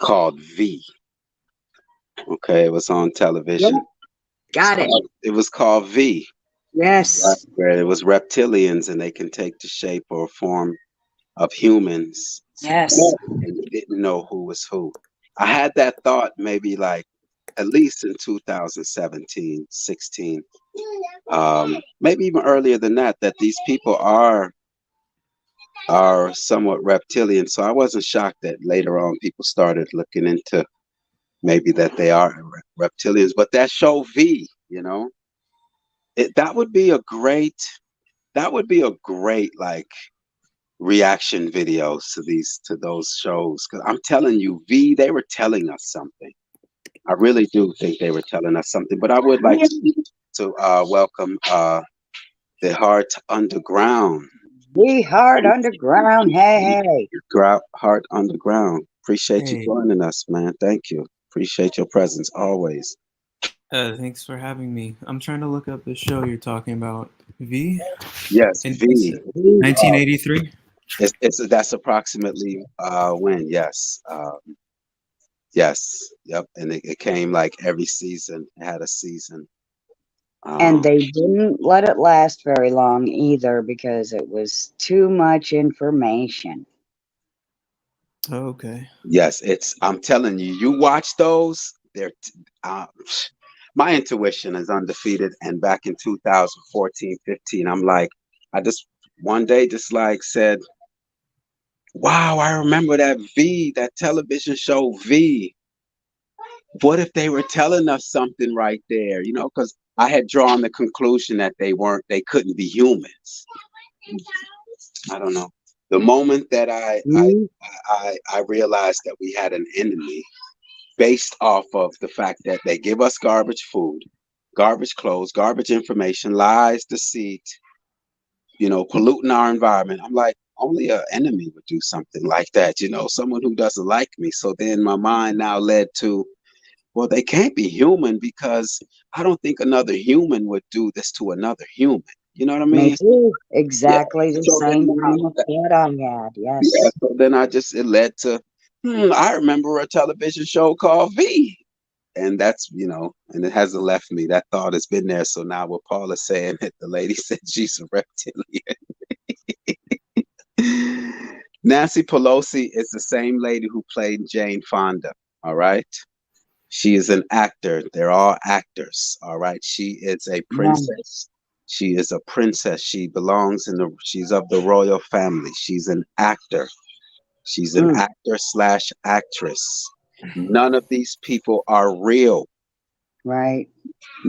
called V. Okay, it was on television. Yep. Got it. It was called V. Yes. Where it was reptilians and they can take the shape or form of humans. Yes. And you didn't know who was who. I had that thought maybe like at least in 2017, 16, maybe even earlier than that these people are somewhat reptilian. So I wasn't shocked that later on people started looking into maybe that they are reptilians. But that show V, that would be a great like reaction videos to those shows. Because I'm telling you, V, they were telling us something. I really do think they were telling us something. But I would like to welcome the Heart Underground. The Heart Underground. Hey. Heart Underground. Appreciate you Hey. joining us, man. Thank you. Appreciate your presence always. Thanks for having me. I'm trying to look up the show you're talking about. V? Yes, In V. 1983? That's approximately when, yes. Yes, yep. And it came like every season. It had a season. And they didn't let it last very long either because it was too much information. Oh, okay. Yes, I'm telling you, you watch those, my intuition is undefeated. And back in 2014, 15, I'm like, I just one day just like said, wow, I remember that V, that television show V. What if they were telling us something right there? Because I had drawn the conclusion that they couldn't be humans. I don't know. The moment that I realized that we had an enemy based off of the fact that they give us garbage food, garbage clothes, garbage information, lies, deceit, polluting our environment. I'm like, only an enemy would do something like that, someone who doesn't like me. So then my mind now led to, well, they can't be human because I don't think another human would do this to another human. You know what I mean? Me too. Exactly the same kind of thought I had. Yes. Yeah, so then it led to, I remember a television show called V. And that's, and it hasn't left me. That thought has been there. So now what Paul is saying, that the lady said she's a reptilian. Nancy Pelosi is the same lady who played Jane Fonda. All right. She is an actor. They're all actors. All right. She is a princess. She is a princess. She's of the royal family. She's an actor. She's an actor/actress. None of these people are real. Right.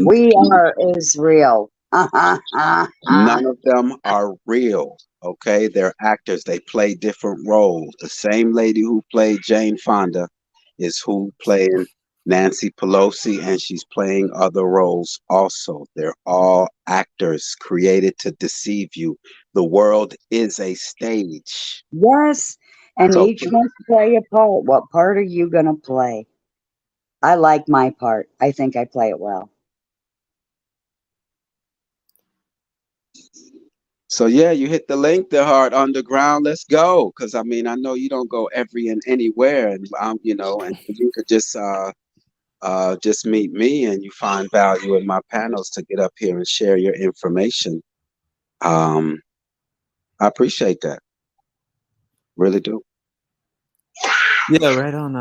We are is real. None of them are real. Okay. They're actors. They play different roles. The same lady who played Jane Fonda is who playing Nancy Pelosi, and she's playing other roles also. They're all actors created to deceive you. The world is a stage. Yes. And so, each must play a part. What part are you going to play? I like my part. I think I play it well. So yeah, you hit the link, the Heart Underground. Let's go. Because I know you don't go every and anywhere, and and you could just just meet me and you find value in my panels to get up here and share your information. I appreciate that. Really do. Yeah, right on.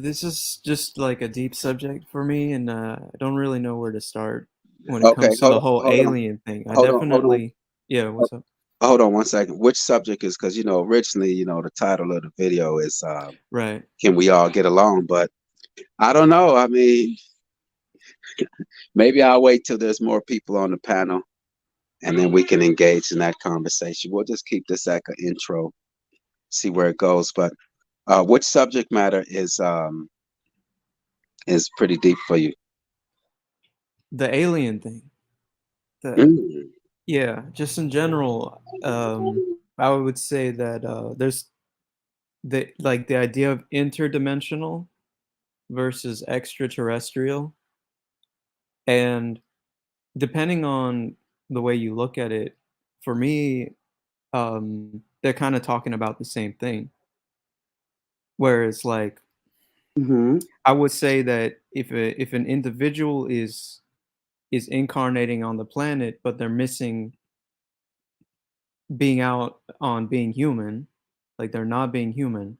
This is just like a deep subject for me, and I don't really know where to start when it Okay, comes to the whole alien thing. I hold on, hold on. definitely, yeah, what's up? Hold on one second. Which subject is, because originally, the title of the video is Right. "Can We All Get Along?" But I don't know. I mean, maybe I'll wait till there's more people on the panel, and then we can engage in that conversation. We'll just keep this like an intro, see where it goes. But which subject matter is pretty deep for you? The alien thing. The Mm. Yeah, just in general, I would say that there's the idea of interdimensional versus extraterrestrial, and depending on the way you look at it, for me, they're kind of talking about the same thing. Whereas, like, Mm-hmm. I would say that if an individual is incarnating on the planet, but they're missing being out on being human, like they're not being human,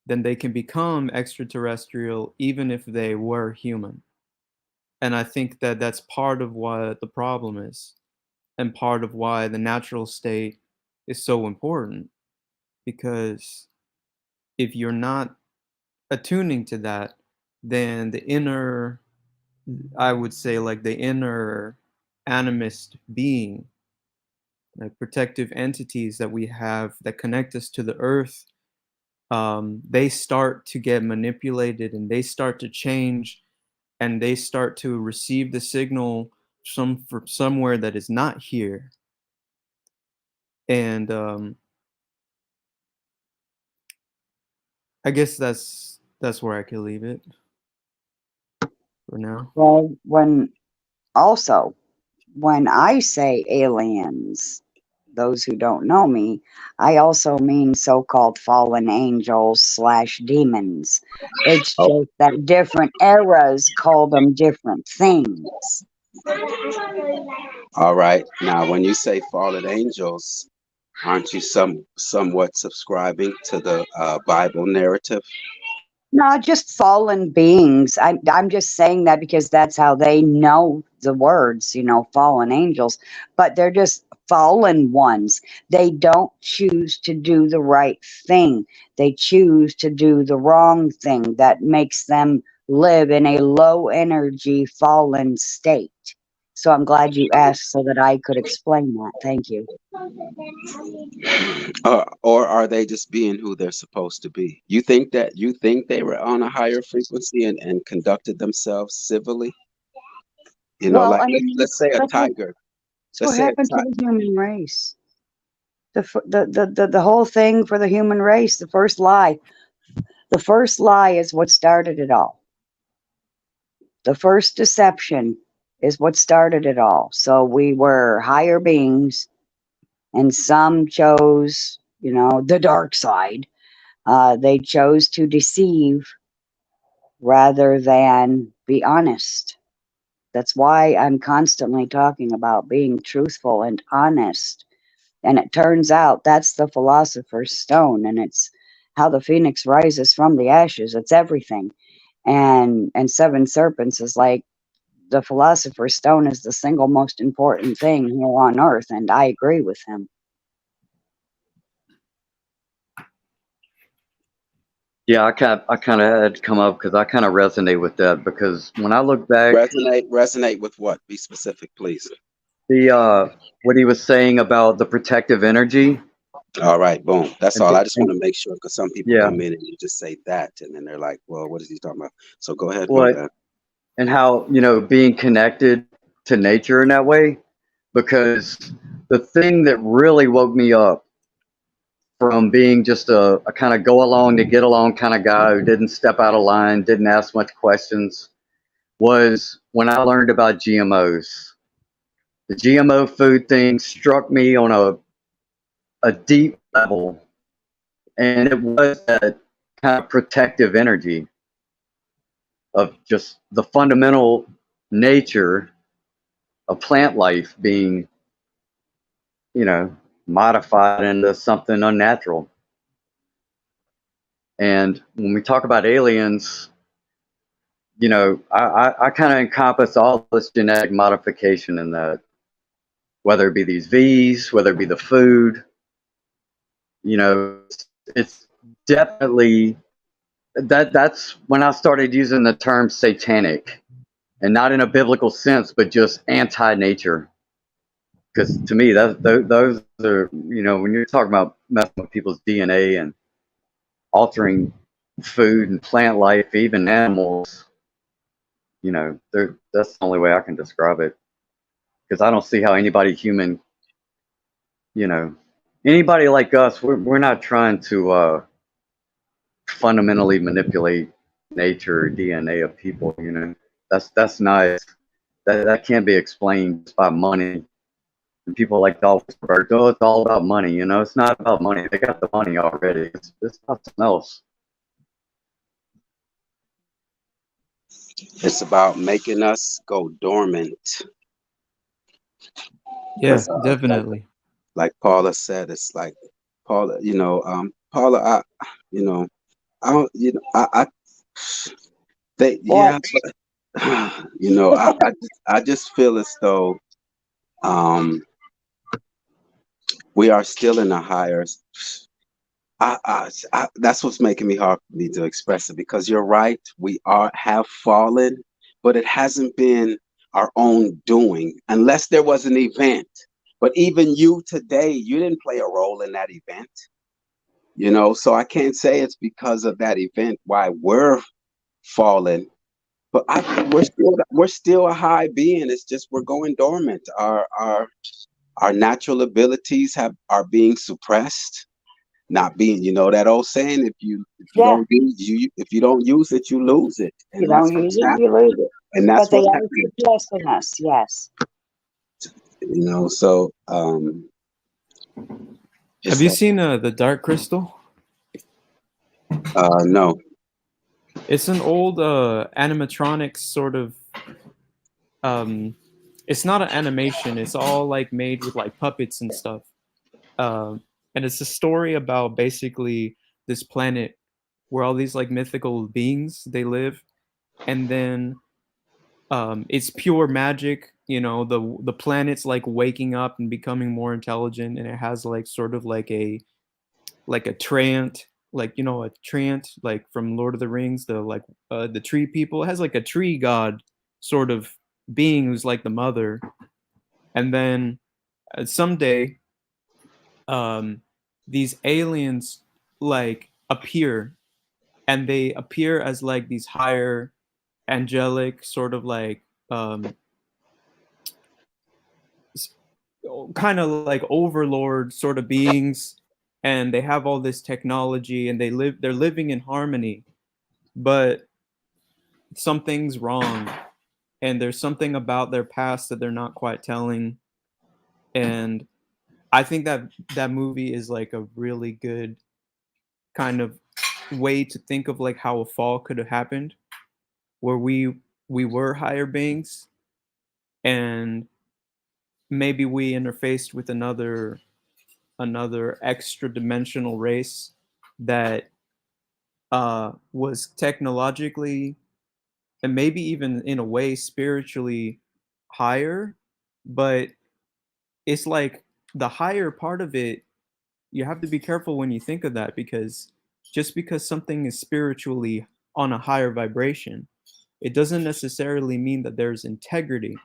then they can become extraterrestrial even if they were human. And I think that that's part of what the problem is, and part of why the natural state is so important. Because if you're not attuning to that, then the inner, I would say, like the inner animist being, like protective entities that we have that connect us to the earth, they start to get manipulated and they start to change and they start to receive the signal from somewhere that is not here. And I guess that's where I could leave it for now. Well, when I say aliens, those who don't know me, I also mean so-called fallen angels slash demons. It's Oh, just that different eras call them different things. all right. Now, when you say fallen angels, aren't you somewhat subscribing to the Bible narrative? Not just fallen beings. I'm just saying that because that's how they know the words, fallen angels. But they're just fallen ones. They don't choose to do the right thing. They choose to do the wrong thing that makes them live in a low energy fallen state. So I'm glad you asked so that I could explain that. Thank you. Or are they just being who they're supposed to be? You think they were on a higher frequency and conducted themselves civilly? Well, Like I mean, let's say a tiger. that's what Let's say a happened to tiger. the human race. The whole thing for the human race, the first lie is what started it all. The first deception is what started it all. So we were higher beings, and some chose, the dark side. They chose to deceive rather than be honest. That's why I'm constantly talking about being truthful and honest. And it turns out that's the philosopher's stone, and it's how the phoenix rises from the ashes. It's everything. And seven serpents is like the philosopher's stone is the single most important thing here on earth, and I agree with him. Yeah, I kind of had to come up because I kind of resonate with that because when I look back, Resonate with what? Be specific, please. the what he was saying about the protective energy All right, boom. That's and, all. I just want and to make sure because some people yeah, come in and you just say that, and then they're like, "Well, what is he talking about?" So go ahead. My what bad. and how being connected to nature in that way because the thing that really woke me up from being just a kind of go along to get along kind of guy who didn't step out of line, didn't ask much questions, was when I learned about GMOs. The GMO food thing struck me on a deep level, and it was that kind of protective energy. of just the fundamental nature of plant life being, you know, modified into something unnatural. And when we talk about aliens, you know, I kind of encompass all this genetic modification in that, whether it be these V's, whether it be the food, you know, it's definitely that's when I started using the term satanic, and not in a biblical sense, but just anti-nature. Because to me, those are, you know, when you're talking about messing with people's DNA and altering food and plant life, even animals, you know, that's the only way I can describe it. Because I don't see how anybody human, you know, anybody like us, we're not trying to fundamentally manipulate nature or DNA of people. You know, that's nice. That can't be explained just by money. And people like to always revert, oh, it's all about money. You know, it's not about money. They got the money already. It's something else. It's about making us go dormant. Yeah, 'Cause, definitely. like Paula said, it's like Paula, Paula, you know, I don't, they, What? yeah, I just feel as though, um, we are still in a higher. That's what's making me hard for me to express it, because you're right, we have fallen, but it hasn't been our own doing, unless there was an event. But even you today, you didn't play a role in that event, so I can't say it's because of that event why we're fallen. But we're still a high being. It's just we're going dormant. Our natural abilities are being suppressed, not being, that old saying, if you Yeah. don't use it, you lose it. You And don't that's use what's it, you happening. lose it. And that's But they what's are happening. suppressing us, yes. So Have just you that. seen The Dark Crystal? No. It's an old animatronics sort of. It's not an animation. It's all like made with like puppets and stuff. And it's a story about basically this planet where all these like mythical beings they live, and then it's pure magic. The planet's like waking up and becoming more intelligent, and it has like sort of like a treant, a treant like from Lord of the Rings, the tree people. It has like a tree god sort of being who's like the mother, and then someday these aliens like appear, and they appear as like these higher angelic sort of like kind of like overlord sort of beings, and they have all this technology, and they're living in harmony, but something's wrong, and there's something about their past that they're not quite telling. And I think that that movie is like a really good kind of way to think of like how a fall could have happened, where we were higher beings, and maybe we interfaced with another extra dimensional race that was technologically and maybe even in a way spiritually higher. But it's like the higher part of it, you have to be careful when you think of that, because just because something is spiritually on a higher vibration, it doesn't necessarily mean that there's integrity.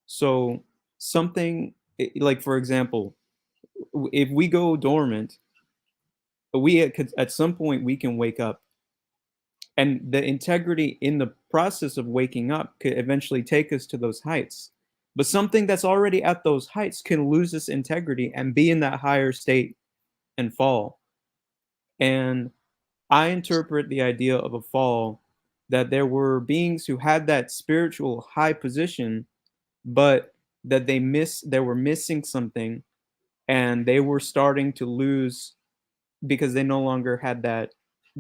So something like, for example, if we go dormant, we at some point we can wake up, and the integrity in the process of waking up could eventually take us to those heights. But something that's already at those heights can lose its integrity and be in that higher state and fall. And I interpret the idea of a fall that there were beings who had that spiritual high position, but that they were missing something, and they were starting to lose because they no longer had that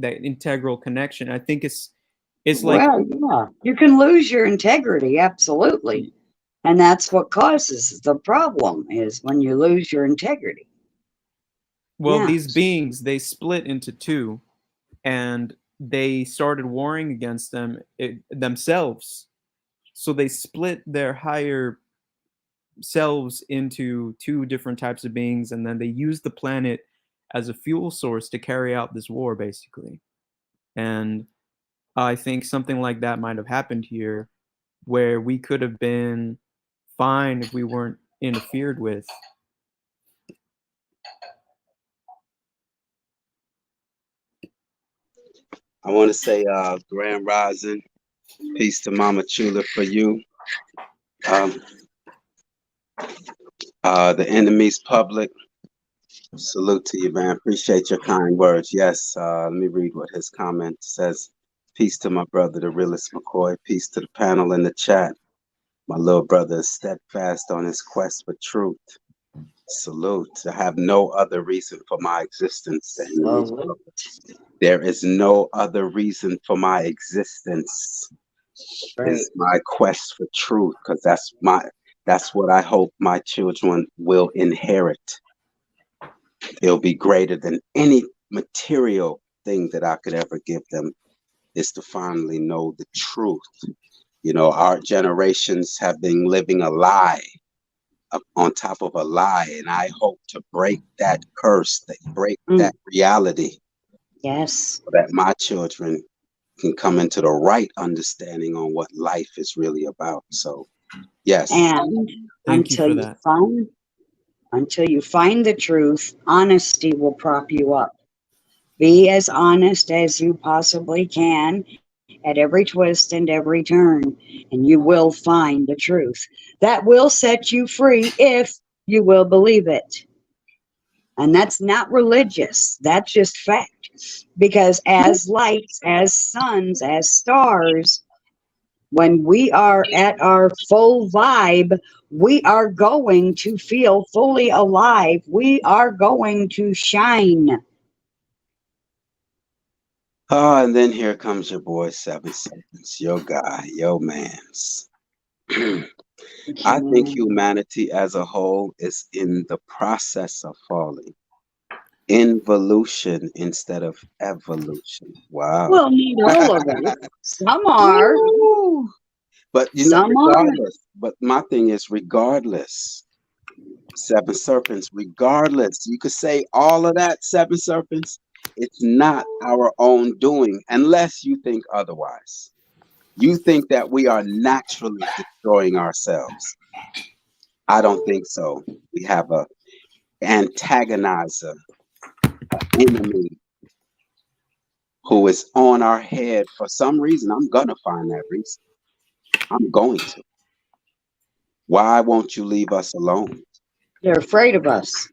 integral connection. I think It's like, well, yeah, you can lose your integrity, absolutely. And that's what causes the problem is when you lose your integrity. well, Yeah. these beings, they split into two, and they started warring against themselves. So they split their higher selves into two different types of beings, and then they used the planet as a fuel source to carry out this war, basically. And I think something like that might have happened here, where we could have been fine if we weren't interfered with. I want to say, Grand Rising, peace to Mama Chula for you. Um, the enemy's public. Salute to you, man. Appreciate your kind words. Yes, let me read what his comment says. Peace to my brother, the realist McCoy. Peace to the panel in the chat. My little brother is steadfast on his quest for truth. Salute. I have no other reason for my existence. There is no other reason for my existence. Right. Is my quest for truth, because that's what I hope my children will inherit. It'll be greater than any material thing that I could ever give them, is to finally know the truth. You know, our generations have been living a lie on top of a lie, and I hope to break that curse, break that reality, Yes. so that my children can come into the right understanding on what life is really about. So, yes. And Thank you for that. Until you find the truth, honesty will prop you up. Be as honest as you possibly can at every twist and every turn, and you will find the truth. That will set you free if you will believe it. And that's not religious, that's just fact. Because as lights, as suns, as stars, when we are at our full vibe, we are going to feel fully alive. We are going to shine. Oh, and then here comes your boy, Seven Serpents, your guy, your mans. I think humanity as a whole is in the process of falling. Involution instead of evolution. Wow. Well, need all of it. Some are. Woo! But you know, Some are. regardless, but my thing is, regardless, Seven Serpents, regardless, you could say all of that, Seven Serpents, it's not our own doing unless you think otherwise. You think that we are naturally destroying ourselves. I don't think so. We have a antagonizer, enemy who is on our head for some reason. I'm gonna find that reason. I'm going to. Why won't you leave us alone? They're afraid of us.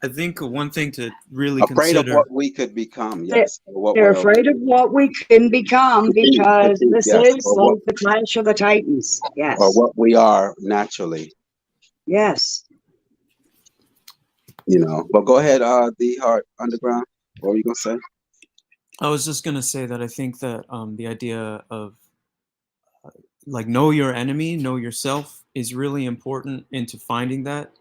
I think one thing to really Afraid consider. of what we could become. Yes. They're afraid of what we can become because this is like the Clash of the Titans. Yes. Or what we are naturally. Yes. You know. But go ahead, the Heart Underground. What were you gonna say? I was just gonna say that I think that the idea of like know your enemy, know yourself is really important into finding that.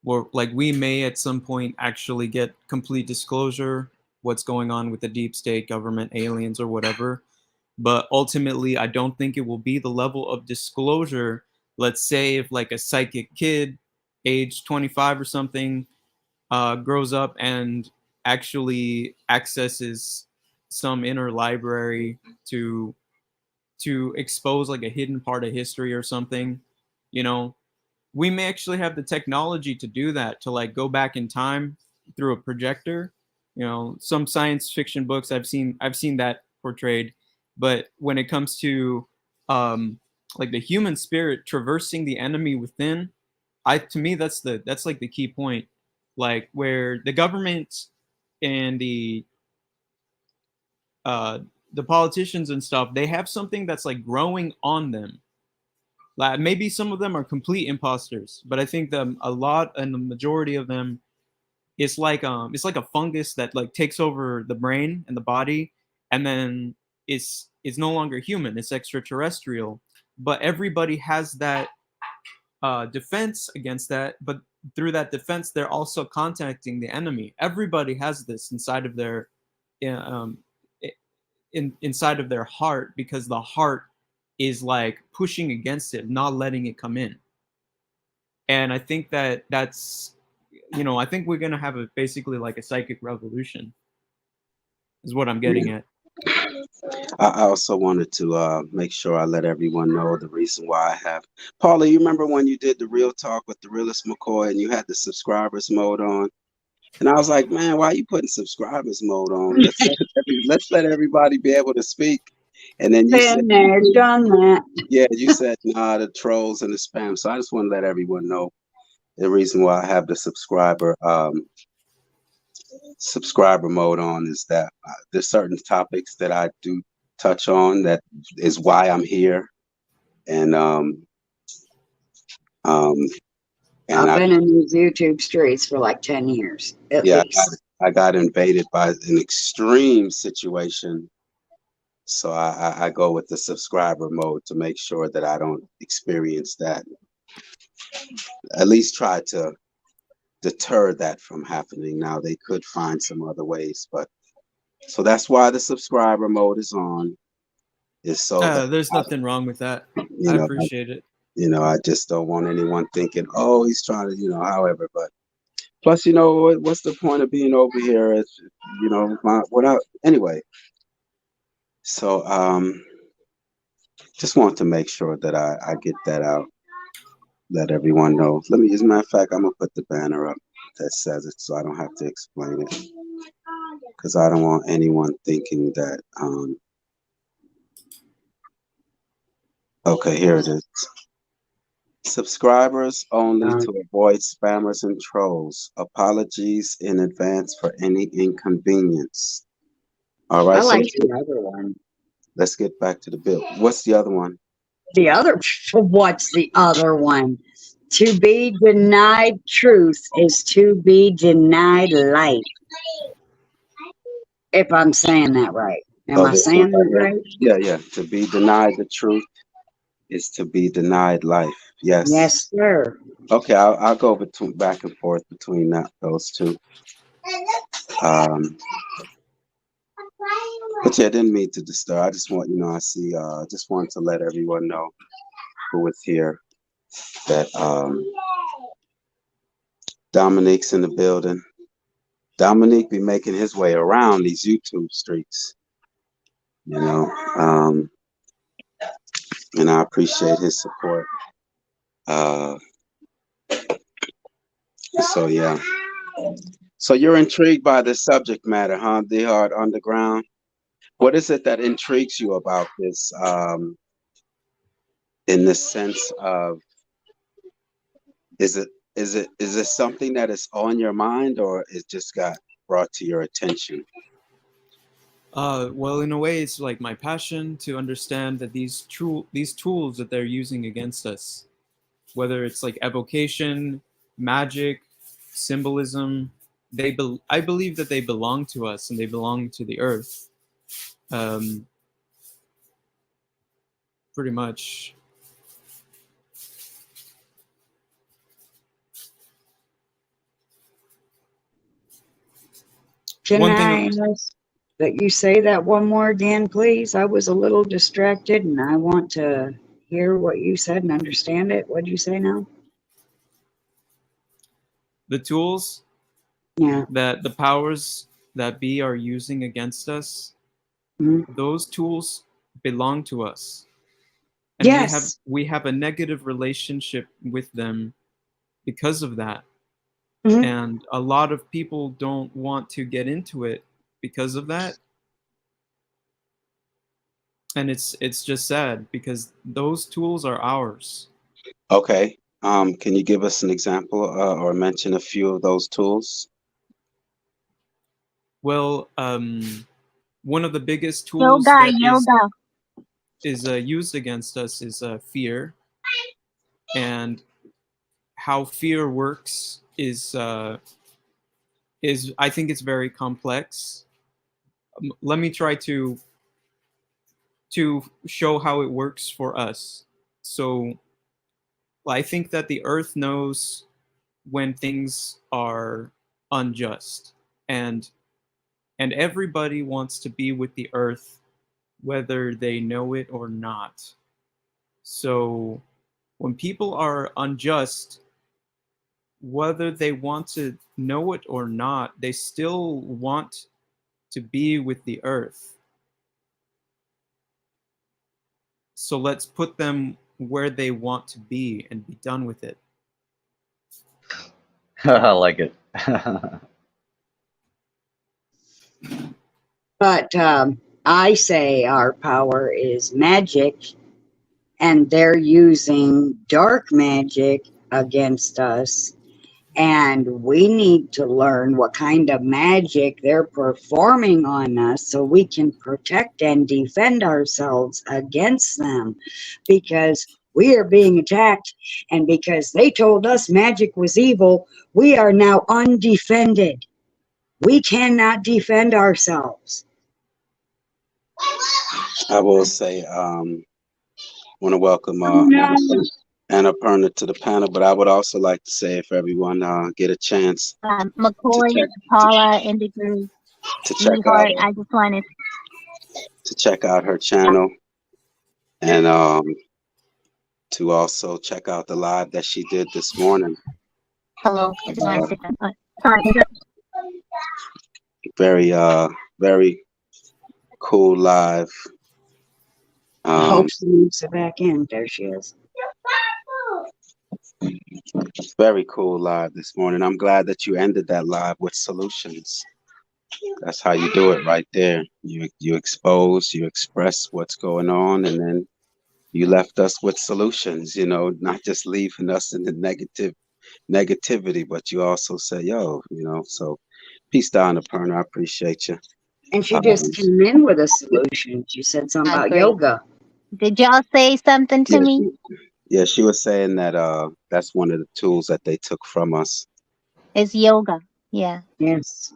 Or like we may at some point actually get complete disclosure what's going on with the deep state, government, aliens, or whatever. But ultimately, I don't think it will be the level of disclosure. Let's say if like a psychic kid, age 25 or something, grows up and actually accesses some inner library to expose like a hidden part of history or something, you know, we may actually have the technology to do that, to like go back in time through a projector. You know, some science fiction books I've seen that portrayed. But when it comes to like the human spirit traversing the enemy within, to me that's like the key point. Like where the government and the politicians and stuff, they have something that's like growing on them. Like maybe some of them are complete imposters, but I think a lot and the majority of them, it's like a fungus that like takes over the brain and the body, and then is no longer human, it's extraterrestrial. But everybody has that defense against that, but through that defense they're also contacting the enemy. Everybody has this inside of their um, inside of their heart, because the heart is like pushing against it, not letting it come in. And I think that's, you know, I think we're going to have basically like a psychic revolution is what I'm getting at. I also wanted to make sure I let everyone know the reason why I have. Paula, you remember when you did the real talk with the realist McCoy and you had the subscribers mode on? And I was like, man, why are you putting subscribers mode on? Let's let everybody be able to speak. And then you said, Been there, done that. yeah, you said, nah, the trolls and the spam. So I just want to let everyone know the reason why I have the subscriber mode on is that there's certain topics that I do touch on. That is why I'm here. And I've been in these YouTube streets for like 10 years, at least. I got invaded by an extreme situation. So I go with the subscriber mode to make sure that I don't experience that. At least try to deter that from happening. Now they could find some other ways, but so that's why the subscriber mode is on. Is so there's nothing wrong with that. I appreciate it. You know, I just don't want anyone thinking, oh, he's trying to, you know, however. But plus, you know, what's the point of being over here? It's, you know, anyway. So just want to make sure that I get that out. Let everyone know. Let me, as a matter of fact, I'm gonna put the banner up that says it, so I don't have to explain it, because I don't want anyone thinking that. Okay, here it is. Subscribers only to avoid spammers and trolls. Apologies in advance for any inconvenience. All right. I like the other one. Let's get back to the bill. What's the other one? What's the other one? To be denied truth is to be denied life. If I'm saying that right. Am I saying that right? Yeah. To be denied the truth is to be denied life. Yes. Yes, sir. Okay, I'll go back and forth between those two. But yeah, I didn't mean to disturb. I just want, you know, I see, just wanted to let everyone know who was here that Dominique's in the building. Dominique be making his way around these YouTube streets, you know, and I appreciate his support. So yeah. So you're intrigued by the subject matter, huh? The Hard Underground. What is it that intrigues you about this? In the sense of, is it something that is on your mind, or it just got brought to your attention? Well, in a way, it's like my passion to understand that these tools that they're using against us, whether it's like evocation, magic, symbolism, I believe that they belong to us and they belong to the earth. Pretty much. Can I ask that you say that one more again, please? I was a little distracted and I want to hear what you said and understand it. What did you say now? The tools that the powers that be are using against us, those tools belong to us. And we have a negative relationship with them because of that. And a lot of people don't want to get into it because of that. And it's just sad because those tools are ours. Okay. Can you give us an example or mention a few of those tools? Well, one of the biggest tools that is used against us is fear. And how fear works is I think it's very complex. let me try to show how it works for us. So I think that the earth knows when things are unjust, and everybody wants to be with the earth whether they know it or not. So when people are unjust, whether they want to know it or not, they still want to be with the earth. So let's put them where they want to be and be done with it. I like it. But I say our power is magic, and they're using dark magic against us. And we need to learn what kind of magic they're performing on us so we can protect and defend ourselves against them, because we are being attacked. And because they told us magic was evil, we are now undefended. We cannot defend ourselves. I will say, want to welcome Annapurna to the panel, but I would also like to say, if everyone get a chance McCoy, Paula, indegruv, to check out Sweetheart, I just wanted to check out her channel, and to also check out the live that she did this morning. hello. I just wanted to say that. Sorry. Very cool live. I hope she moves it back in. There she is. Very cool live this morning. I'm glad that you ended that live with solutions. That's how you do it right there. You expose, you express what's going on, and then you left us with solutions, you know, not just leaving us in the negativity, but you also say, yo, you know, so peace down to Perna. I appreciate you. And she just came in with a solution. She said something about Great. yoga. Did y'all say something to me? Yeah, she was saying that that's one of the tools that they took from us. It's yoga. Yeah. Yes.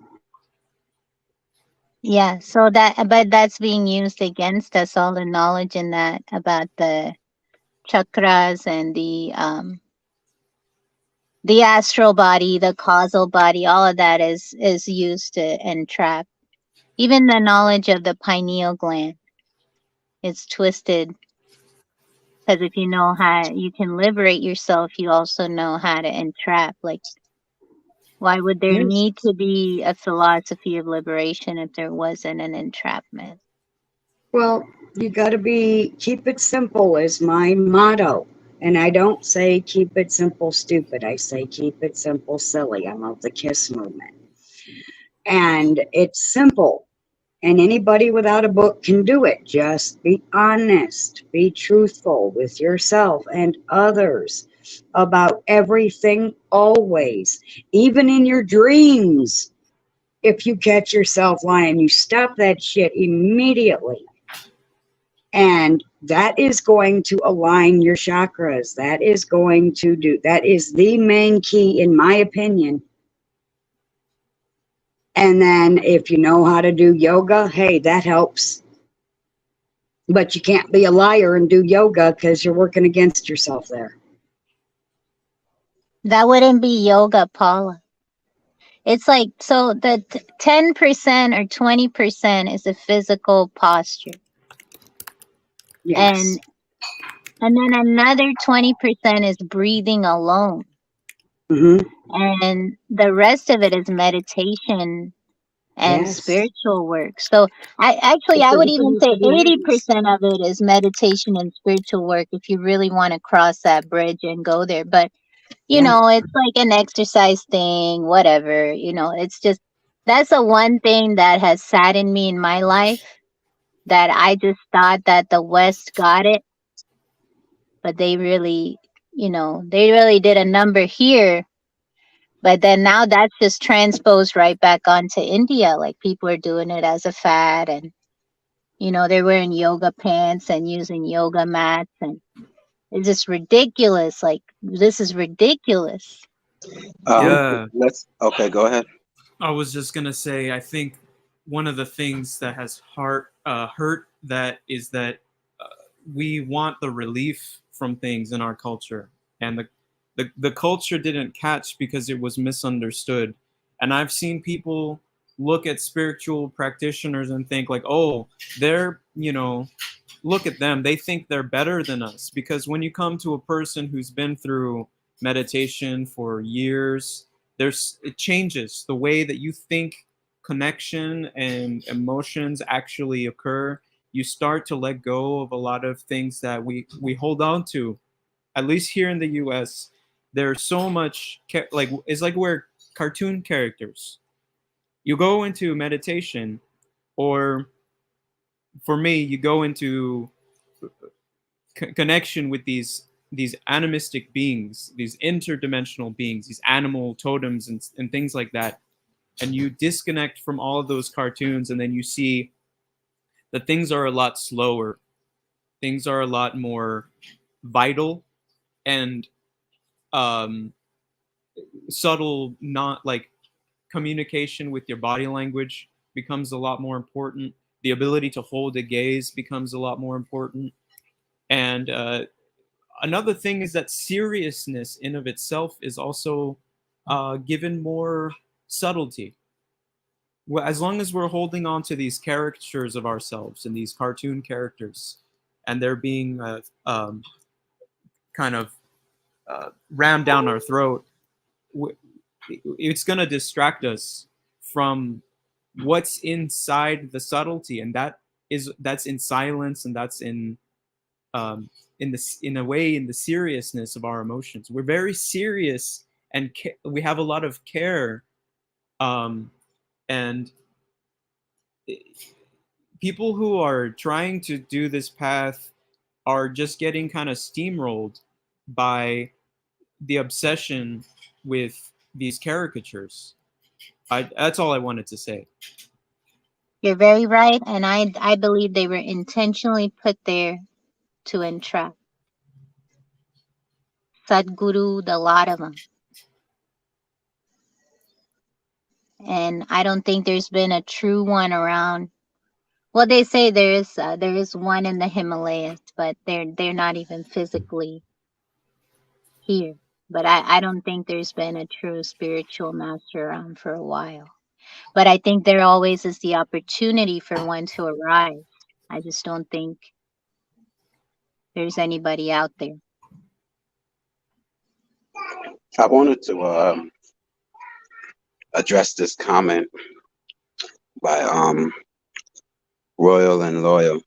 Yeah. So but that's being used against us, all the knowledge in that about the chakras and the astral body, the causal body, all of that is used to entrap. Even the knowledge of the pineal gland is twisted, because if you know how you can liberate yourself, you also know how to entrap. Like, why would there need to be a philosophy of liberation if there wasn't an entrapment? Well, you got to keep it simple is my motto. And I don't say keep it simple stupid. I say keep it simple silly. I'm of the KISS movement. And it's simple. And anybody without a book can do it. Just be honest. Be truthful with yourself and others about everything always. Even in your dreams. If you catch yourself lying, you stop that shit immediately. And that is going to align your chakras. That is the main key, in my opinion. And then if you know how to do yoga, hey, that helps. But you can't be a liar and do yoga because you're working against yourself there. That wouldn't be yoga, Paula. It's like, so the 10% or 20% is a physical posture. Yes. And then another 20% is breathing alone. Mm-hmm. And the rest of it is meditation and spiritual work. So I would even say 80% of it is meditation and spiritual work if you really want to cross that bridge and go there. But, you know, it's like an exercise thing, whatever, you know, it's just, that's the one thing that has saddened me in my life, that I just thought that the West got it. But they really, you know, they really did a number here. But then now that's just transposed right back onto India. Like, people are doing it as a fad, and, you know, they're wearing yoga pants and using yoga mats, and it's just ridiculous. Like, this is ridiculous. Yeah. Okay, go ahead. I was just gonna say, I think one of the things that has hurt that is that we want the relief from things in our culture, and the culture didn't catch because it was misunderstood. And I've seen people look at spiritual practitioners and think like, oh, they're, look at them, they think they're better than us. Because when you come to a person who's been through meditation for years, it changes the way that you think connection and emotions actually occur. You start to let go of a lot of things that we hold on to. At least here in the US, there's so much like, it's like we're cartoon characters. You go into meditation, or for me, you go into connection with these animistic beings, these interdimensional beings, these animal totems and things like that. And you disconnect from all of those cartoons, and then you see that things are a lot slower. Things are a lot more vital, and subtle, not like communication with your body language becomes a lot more important. The ability to hold a gaze becomes a lot more important. And another thing is that seriousness in of itself is also given more subtlety. As long as we're holding on to these caricatures of ourselves and these cartoon characters, and they're being kind of rammed down our throat, it's going to distract us from what's inside the subtlety, and that's in silence, and that's in a way in the seriousness of our emotions. We're very serious, and we have a lot of care, and people who are trying to do this path are just getting kind of steamrolled by the obsession with these caricatures. That's all I wanted to say. You're very right, and I believe they were intentionally put there to entrap. Sadhguru, the lot of them. And I don't think there's been a true one around. Well, they say there is one in the Himalayas, but they're not even physically here. But I don't think there's been a true spiritual master around for a while. But I think there always is the opportunity for one to arise. I just don't think there's anybody out there. I wanted to address this comment by Royal and Loyal.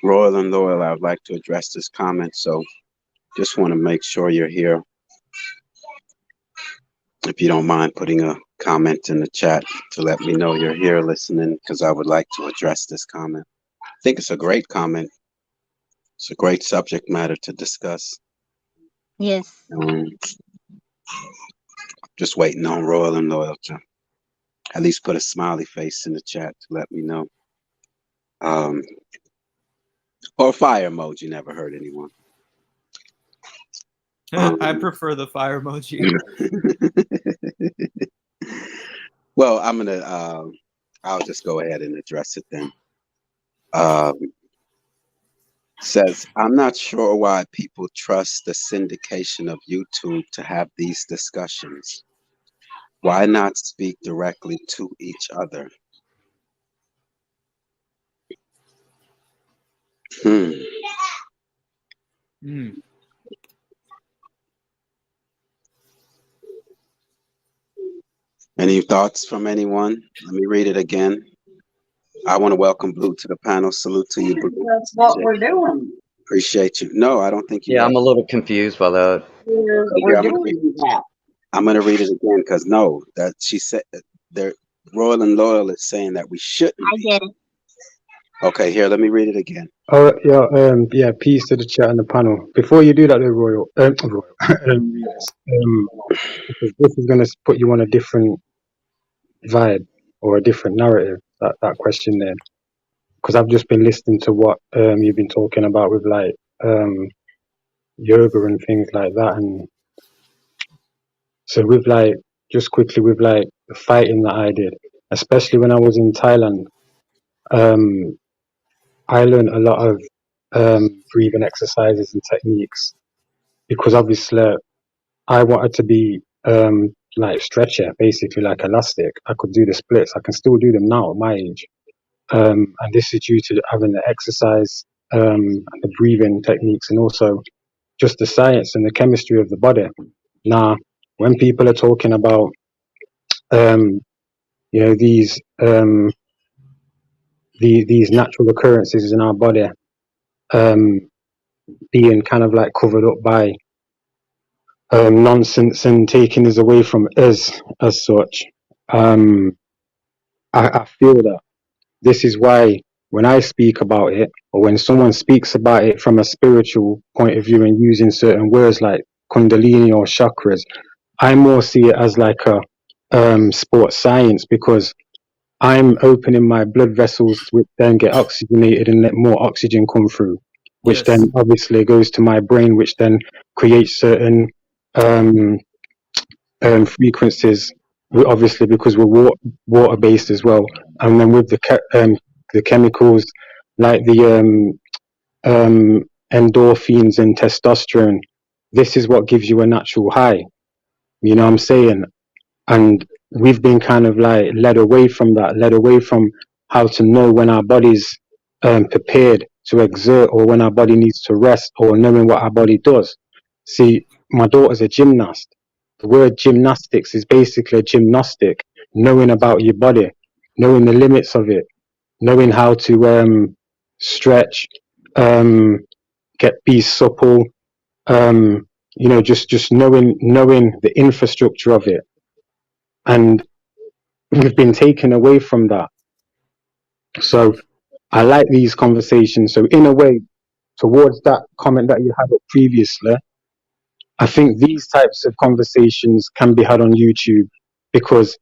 Royal and Loyal, I would like to address this comment, so just want to make sure you're here. If you don't mind putting a comment in the chat to let me know you're here listening, because I would like to address this comment. I think it's a great comment. It's a great subject matter to discuss. Yes. Just waiting on Royal and Loyal to at least put a smiley face in the chat to let me know. Or a fire emoji, never hurt anyone. I prefer the fire emoji. Well, I'm gonna I'll just go ahead and address it then. Says, I'm not sure why people trust the syndication of YouTube to have these discussions. Why not speak directly to each other? Any thoughts from anyone? Let me read it again. I want to welcome Blue to the panel. Salute to you, Blue. That's what we're doing. Appreciate you. No, I don't think you. Yeah, I'm a little confused by that. We're doing that. I'm going to read it again because no, that she said they're Royal and Loyal is saying that we shouldn't. I get it. Okay, here, let me read it again. Oh yeah, peace to the chat and the panel. Before you do that, Royal, because this is gonna put you on a different vibe or a different narrative. That question there, because I've just been listening to what you've been talking about with like yoga and things like that, and so with like just quickly with like the fighting that I did, especially when I was in Thailand. I learned a lot of breathing exercises and techniques because obviously I wanted to be like stretcher, basically like elastic. I could do the splits. I can still do them now at my age. And this is due to having the exercise and the breathing techniques, and also just the science and the chemistry of the body. Now, when people are talking about you know, these natural occurrences in our body being kind of like covered up by nonsense and taking us away from us as such, I feel that this is why when I speak about it, or when someone speaks about it from a spiritual point of view and using certain words like kundalini or chakras, I more see it as like a sports science, because I'm opening my blood vessels, which then get oxygenated and let more oxygen come through, which Yes. then obviously goes to my brain, which then creates certain frequencies, obviously because we're water based as well. And then with the chemicals like the endorphins and testosterone, this is what gives you a natural high. You know what I'm saying? And we've been kind of like led away from that, led away from how to know when our body's prepared to exert, or when our body needs to rest, or knowing what our body does. See, my daughter's a gymnast. The word gymnastics is basically a gymnastic, knowing about your body, knowing the limits of it, knowing how to stretch, be supple, you know, just knowing the infrastructure of it. And we've been taken away from that. So I like these conversations. So in a way, towards that comment that you had up previously, I think these types of conversations can be had on YouTube because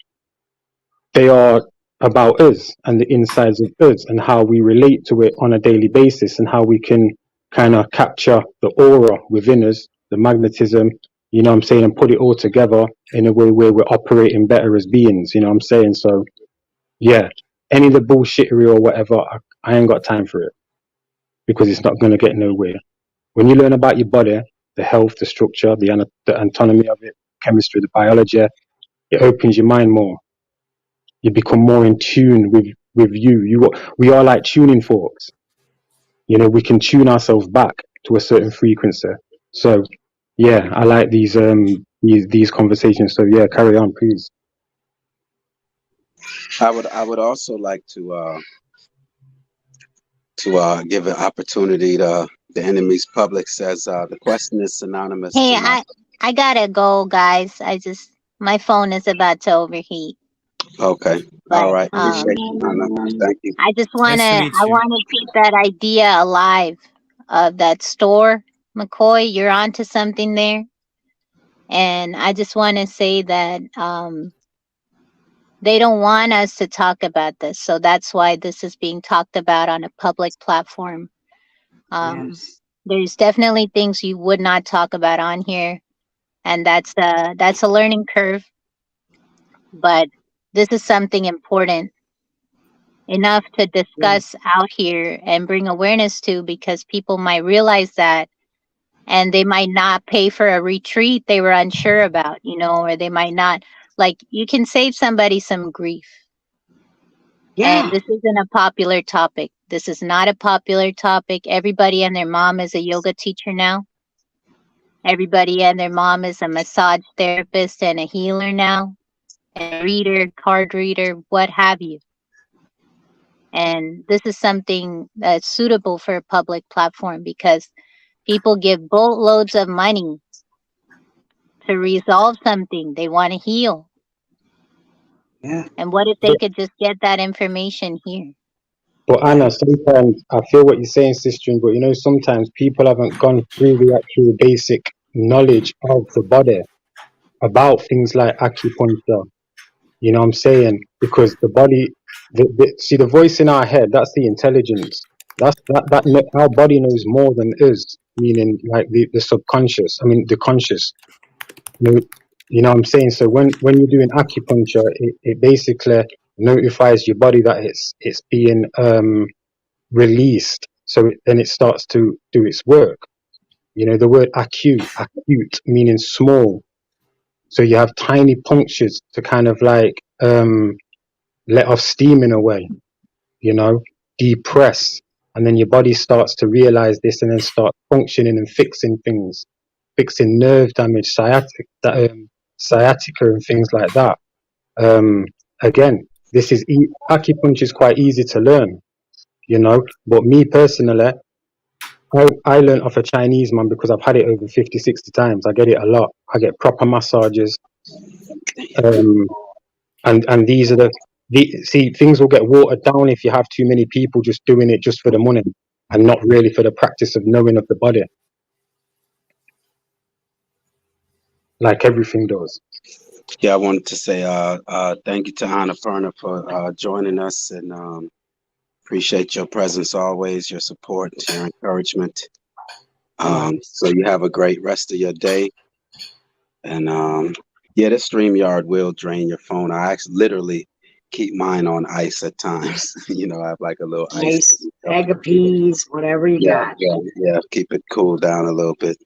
they are about us and the insides of us and how we relate to it on a daily basis, and how we can kind of capture the aura within us, the magnetism, you know what I'm saying, and put it all together in a way where we're operating better as beings, you know what I'm saying? So yeah, any of the bullshittery or whatever, I ain't got time for it, because it's not going to get nowhere. When you learn about your body, the health, the structure, the anatomy of it, chemistry, the biology, it opens your mind more. You become more in tune with you. We are like tuning forks. You know, we can tune ourselves back to a certain frequency. So yeah, I like these conversations. So yeah, carry on, please. I would also like to give an opportunity to the enemy's public. Says the question is synonymous Hey, to I gotta go, guys. My phone is about to overheat. Okay. But All right. Appreciate you, Anna. Thank you. I just Nice to wanna meet you. keep that idea alive of that store. McCoy, you're onto something there. And I just wanna say that they don't want us to talk about this. So that's why this is being talked about on a public platform. Yes. There's definitely things you would not talk about on here. And that's a learning curve. But this is something important enough to discuss out here and bring awareness to, because people might realize that, and they might not pay for a retreat they were unsure about, you know, or they might not, like, you can save somebody some grief. Yeah. And this isn't a popular topic. This is not a popular topic. Everybody and their mom is a yoga teacher now. Everybody and their mom is a massage therapist and a healer now, and a reader, card reader, what have you. And this is something that's suitable for a public platform, because people give boatloads of money to resolve something. They want to heal. Yeah. And what if they could just get that information here? But Anna, sometimes I feel what you're saying, sister, but you know, sometimes people haven't gone through the actual basic knowledge of the body about things like acupuncture. You know what I'm saying? Because the body, see the voice in our head, that's the intelligence. Our body knows more than us, meaning like the subconscious, I mean the conscious. You know, You know what I'm saying? So when you're doing acupuncture, it basically notifies your body that it's being released. So then it starts to do its work. You know, the word acute meaning small. So you have tiny punctures to kind of like let off steam in a way, you know, depress. And then your body starts to realize this and then start functioning and fixing things, fixing nerve damage, sciatica and things like that. Um, Again, acupuncture is quite easy to learn, you know, but me personally, I learned off a Chinese man because I've had it over 50, 60 times. I get it a lot. I get proper massages. Um, and these are see, things will get watered down if you have too many people just doing it just for the money and not really for the practice of knowing of the body, like everything does. Yeah, I wanted to say thank you to Anna Ferner for joining us, and appreciate your presence always, your support, your encouragement. So you have a great rest of your day. And yeah, the StreamYard will drain your phone. I actually literally keep mine on ice at times. You know, I have like a little ice bag of peas, whatever you got. Yeah, keep it cool down a little bit.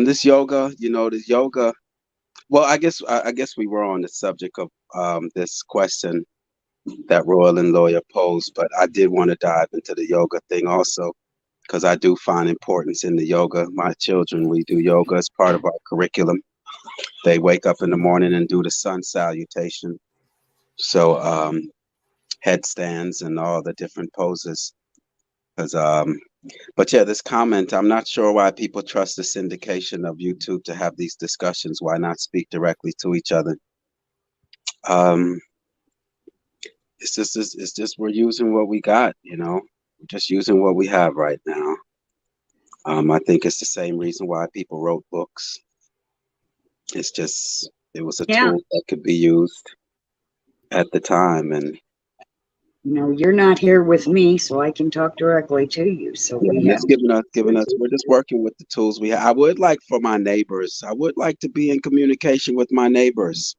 This yoga, this yoga. Well, I guess we were on the subject of this question that Royal and Lawyer posed, but I did want to dive into the yoga thing also, because I do find importance in the yoga. My children, we do yoga as part of our curriculum. They wake up in the morning and do the sun salutation. So headstands and all the different poses. But yeah, this comment, I'm not sure why people trust the syndication of YouTube to have these discussions. Why not speak directly to each other? It's just we're using what we got, We're just using what we have right now. I think it's the same reason why people wrote books. It's just it was a tool that could be used at the time, and you're not here with me, so I can talk directly to you. So it's giving us. We're just working with the tools we have. I would like for my neighbors. I would like to be in communication with my neighbors,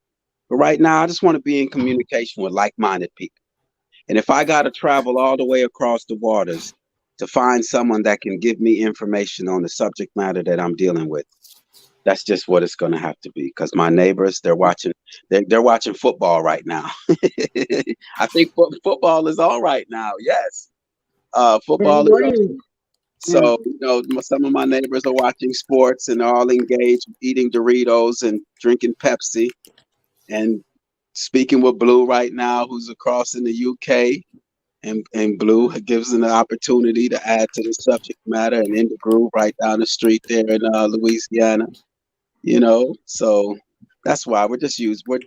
but right now I just want to be in communication with like-minded people. And if I got to travel all the way across the waters to find someone that can give me information on the subject matter that I'm dealing with, that's just what it's going to have to be. Because my neighbors, they're watching football right now. I think football is all right now. Yes, football is. So some of my neighbors are watching sports and all engaged, eating Doritos and drinking Pepsi, and speaking with Blue right now, who's across in the UK. And Blue gives them the opportunity to add to the subject matter, and indegruv right down the street there in Louisiana. So that's why we're just using what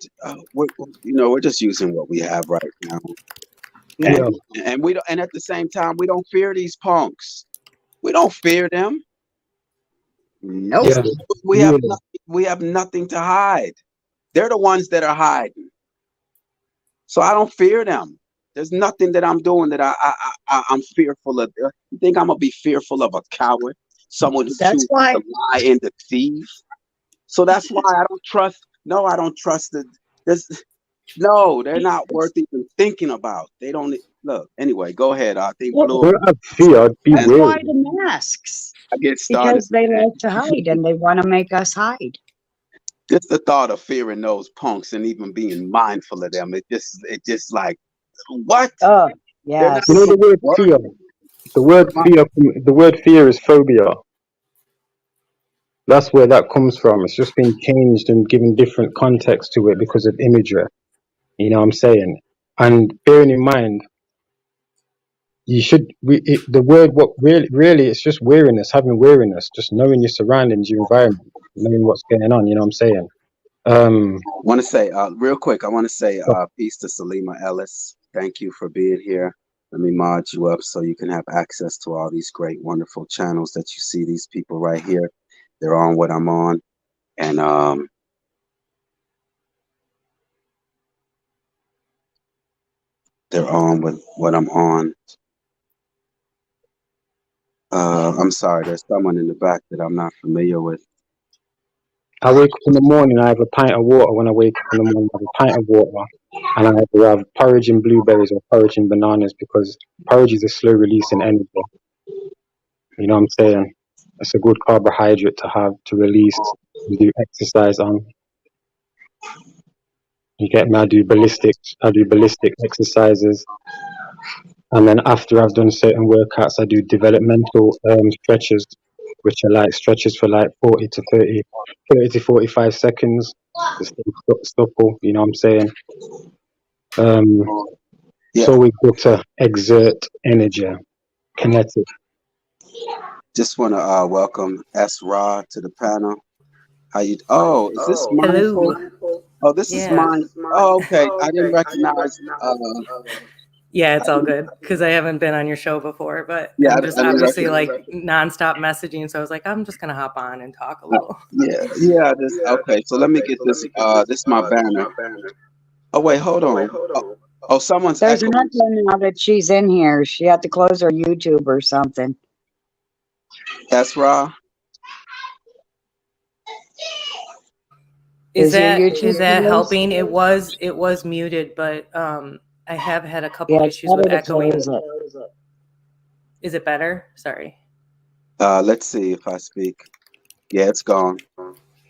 we have right now. And we don't, and at the same time, we don't fear these punks. We don't fear them. Nope. Yeah. We have nothing to hide. They're the ones that are hiding. So I don't fear them. There's nothing that I'm doing that I'm fearful of. You think I'm gonna be fearful of a coward, someone who chooses to lie and deceive? So that's why I don't trust. No, I don't trust it. No, they're not worth even thinking about. They don't look. Anyway, go ahead. I think Blue. That's why the masks. I get started because they like to hide and they want to make us hide. Just the thought of fearing those punks and even being mindful of them, it just like what? Oh, yeah. You know the word fear. The word fear is phobia. That's where that comes from. It's just been changed and given different context to it because of imagery. You know what I'm saying? And bearing in mind, the word, what really, it's just weariness, having weariness, just knowing your surroundings, your environment, knowing what's going on. You know what I'm saying? I want to say real quick. I want to say peace to Salima Ellis. Thank you for being here. Let me mod you up so you can have access to all these great, wonderful channels that you see. These people right here, they're on what I'm on, and they're on with what I'm on. I'm sorry, there's someone in the back that I'm not familiar with. I wake up in the morning, I have a pint of water. When I wake up in the morning, I have a pint of water, and I either have porridge and blueberries or porridge and bananas, because porridge is a slow releasing energy. You know what I'm saying? It's a good carbohydrate to have to release and do exercise on. You get me? I do ballistic exercises, and then after I've done certain workouts, I do developmental stretches, which are like stretches for like 30 to 45 seconds to stay supple. You know what I'm saying? Yeah. So we go to exert energy, kinetic. Just want to welcome S. Ra to the panel. How you? Oh, is this mindful? Hello. Oh, this is mine. Oh, okay. I didn't recognize. Yeah, it's all good because I haven't been on your show before, but Yeah, I'm just I didn't obviously recognize. like nonstop messaging. So I was like, I'm just gonna hop on and talk a little. Yeah. This okay. So let me get this. This is my banner. Oh wait, hold on. Oh, someone's There's echoing. nothing now that she's in here. She had to close her YouTube or something. S. Ra. Is your that YouTube closed? helping? It was muted, but I have had a couple Yeah, issues tell with her to echoing. close it. Is it better? Sorry. Let's see if I speak. Yeah, it's gone.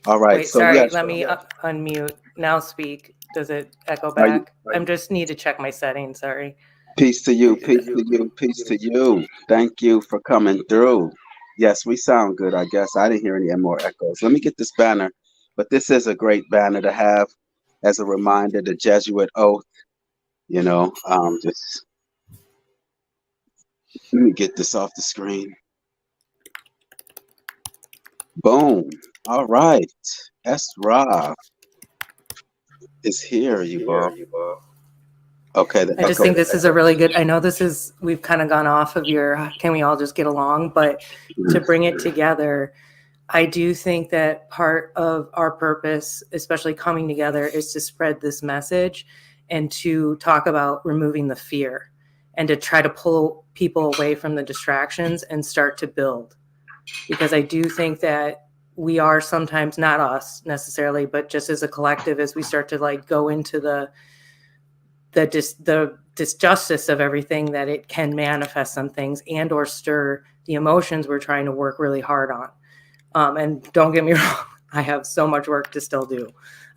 All right. Wait, So sorry. yes. Let me unmute. Now speak. Does it echo Are you? back? I just need to check my settings. Sorry. Peace to you. Peace to you. Peace to you. Thank you for coming through. Yes, we sound good. I guess I didn't hear any more echoes. Let me get this banner. But this is a great banner to have as a reminder. The Jesuit oath. You know, just let me get this off the screen. Boom. All right. S. Ra is here, you all. Okay. I just think this is a really good, I know we've kind of gone off of your, can we all just get along? But to bring it together, I do think that part of our purpose, especially coming together, is to spread this message and to talk about removing the fear and to try to pull people away from the distractions and start to build. Because I do think that we are sometimes, not us necessarily, but just as a collective, as we start to like go into the disjustice of everything, that it can manifest some things and or stir the emotions we're trying to work really hard on. And don't get me wrong, I have so much work to still do.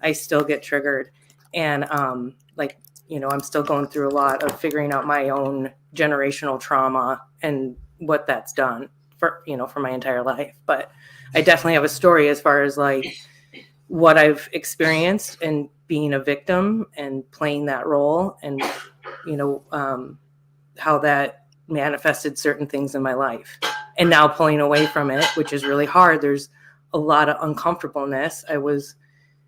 I still get triggered. And I'm still going through a lot of figuring out my own generational trauma and what that's done for my entire life. But I definitely have a story as far as like what I've experienced and being a victim and playing that role, and how that manifested certain things in my life, and now pulling away from it, which is really hard. There's a lot of uncomfortableness. I was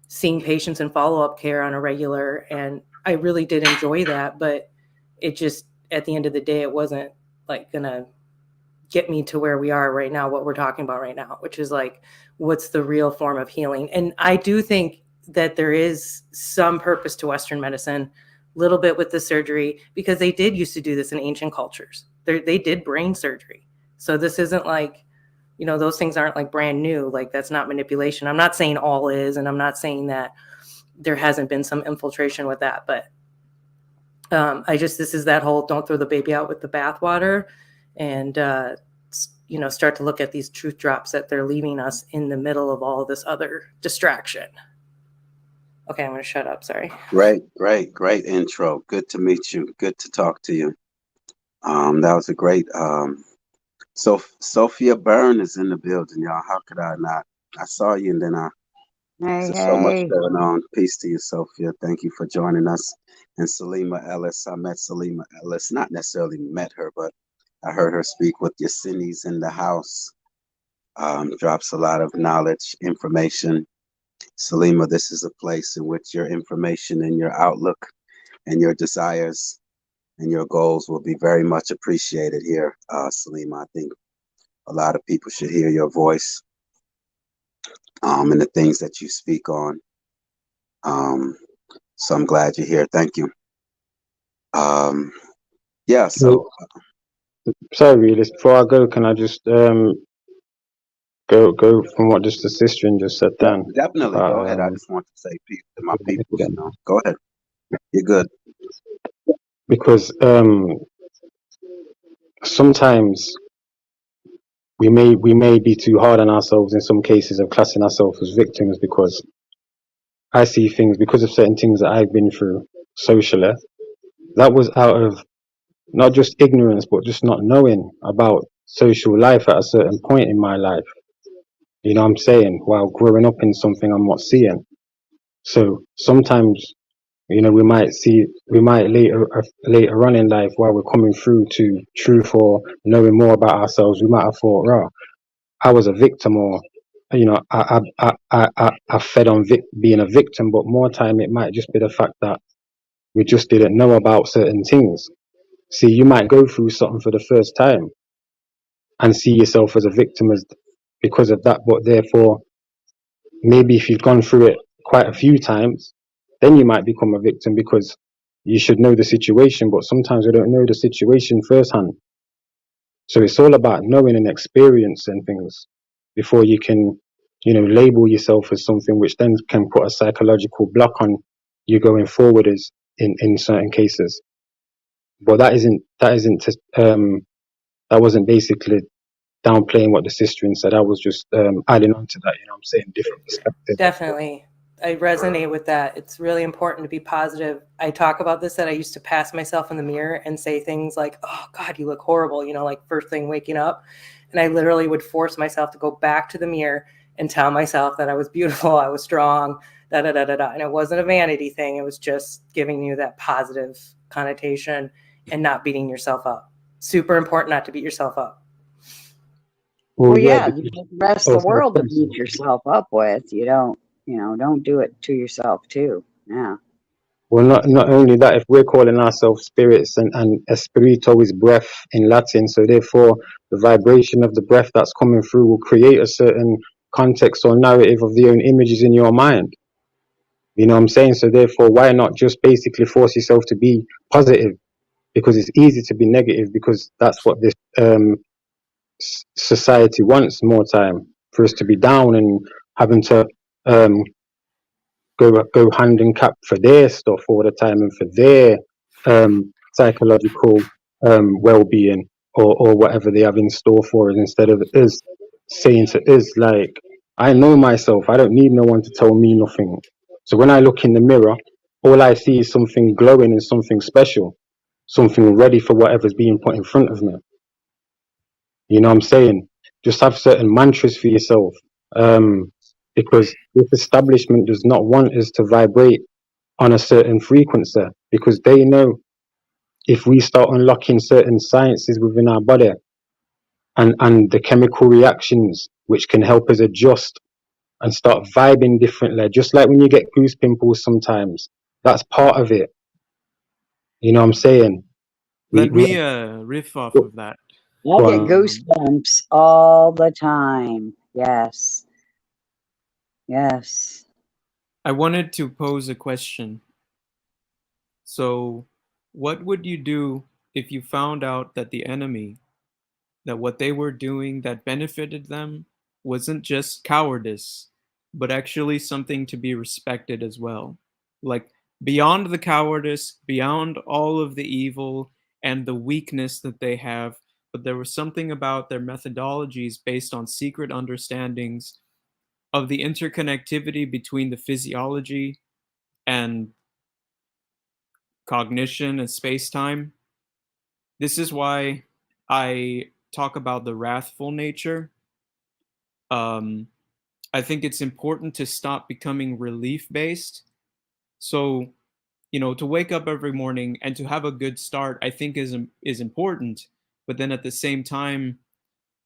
seeing patients in follow-up care on a regular, and I really did enjoy that, but it just, at the end of the day, it wasn't like gonna get me to where we are right now, what we're talking about right now, which is like, what's the real form of healing? And I do think that there is some purpose to Western medicine, a little bit with the surgery, because they did used to do this in ancient cultures. They did brain surgery. So this isn't like, those things aren't like brand new. Like, that's not manipulation. I'm not saying all is, and I'm not saying that there hasn't been some infiltration with that, but this is that whole don't throw the baby out with the bathwater, and start to look at these truth drops that they're leaving us in the middle of all this other distraction. Okay, I'm going to shut up. Sorry. Great intro. Good to meet you. Good to talk to you. That was a great. So Sophia Byrne is in the building, y'all. How could I not? I saw you, and then there's so much going on. Peace to you, Sophia. Thank you for joining us. And Salima Ellis. I met Salima Ellis. Not necessarily met her, but I heard her speak with Yasini's in the house. Drops a lot of knowledge, information. Salima, this is a place in which your information and your outlook and your desires and your goals will be very much appreciated here, Salima. I think a lot of people should hear your voice and the things that you speak on. So I'm glad you're here. Thank you. Yeah, so... Sorry, Realist, before I go, can I just go from what just the sister just said then. Definitely. Go ahead. I just want to say peace to my people. Go ahead. You're good. Because sometimes we may be too hard on ourselves in some cases of classing ourselves as victims, because I see things because of certain things that I've been through socially. That was out of not just ignorance, but just not knowing about social life at a certain point in my life. You know what I'm saying? While growing up in something I'm not seeing. So sometimes, you know, we might later on in life, while we're coming through to truth or knowing more about ourselves, we might have thought, "Oh, I was a victim," or, you know, I fed on being a victim. But more time, it might just be the fact that we just didn't know about certain things. See, you might go through something for the first time and see yourself as a victim because of that, but therefore, maybe if you've gone through it quite a few times, then you might become a victim because you should know the situation, but sometimes we don't know the situation firsthand. So it's all about knowing and experiencing things before you can, you know, label yourself as something, which then can put a psychological block on you going forward as in certain cases. But that wasn't basically downplaying what the sister said. I was just adding on to that, you know what I'm saying, different perspectives. Definitely. I resonate with that. It's really important to be positive. I talk about this, that I used to pass myself in the mirror and say things like, "Oh God, you look horrible," you know, like first thing waking up. And I literally would force myself to go back to the mirror and tell myself that I was beautiful, I was strong, da da da da da. And it wasn't a vanity thing. It was just giving you that positive connotation and not beating yourself up. Super important not to beat yourself up. Well, yeah, you get the rest of the world to beat yourself up with. You don't do it to yourself too. Yeah. Well, not only that, if we're calling ourselves spirits, and espirito is breath in Latin, so therefore the vibration of the breath that's coming through will create a certain context or narrative of the own images in your mind. You know what I'm saying? So therefore, why not just basically force yourself to be positive? Because it's easy to be negative, because that's what this society wants more time, for us to be down and having to go hand in cap for their stuff all the time and for their psychological well-being, or whatever they have in store for us, instead of us saying to us, like, I know myself, I don't need no one to tell me nothing. So when I look in the mirror, all I see is something glowing and something special, something ready for whatever's being put in front of me. You know what I'm saying? Just have certain mantras for yourself, because this establishment does not want us to vibrate on a certain frequency, because they know if we start unlocking certain sciences within our body, and the chemical reactions which can help us adjust and start vibing differently, just like when you get goose pimples sometimes, that's part of it. You know what I'm saying? Let me riff off of that. I get goosebumps all the time. Yes. Yes. I wanted to pose a question. So, what would you do if you found out that the enemy, that what they were doing that benefited them wasn't just cowardice, but actually something to be respected as well? Like, beyond the cowardice, beyond all of the evil and the weakness that they have, but there was something about their methodologies based on secret understandings of the interconnectivity between the physiology and cognition and space-time. This is why I talk about the wrathful nature. I think it's important to stop becoming relief-based. So, to wake up every morning and to have a good start, I think is important. But then at the same time,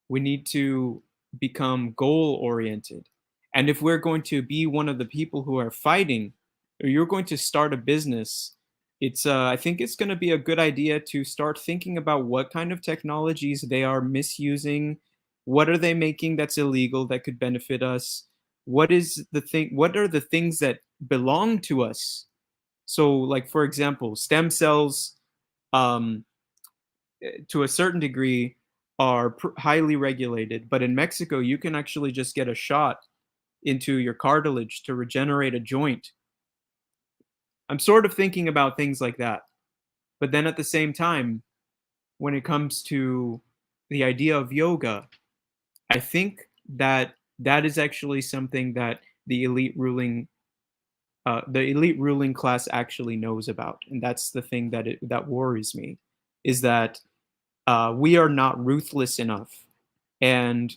we need to become goal-oriented. And if we're going to be one of the people who are fighting, or you're going to start a business, I think it's going to be a good idea to start thinking about what kind of technologies they are misusing. What are they making that's illegal that could benefit us? What are the things that belong to us? So, like, for example, stem cells, to a certain degree, are highly regulated. But in Mexico, you can actually just get a shot into your cartilage to regenerate a joint. I'm sort of thinking about things like that. But then at the same time, when it comes to the idea of yoga, I think that that is actually something that the elite ruling class actually knows about, and that's the thing that worries me, is that we are not ruthless enough, and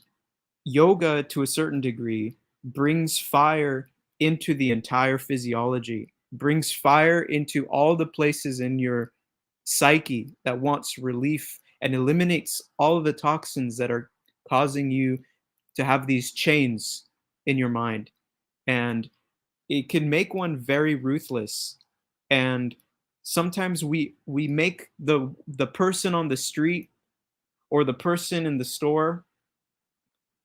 yoga, to a certain degree, brings fire into the entire physiology, brings fire into all the places in your psyche that wants relief, and eliminates all of the toxins that are causing you to have these chains in your mind. And it can make one very ruthless. And sometimes we make the person on the street or the person in the store,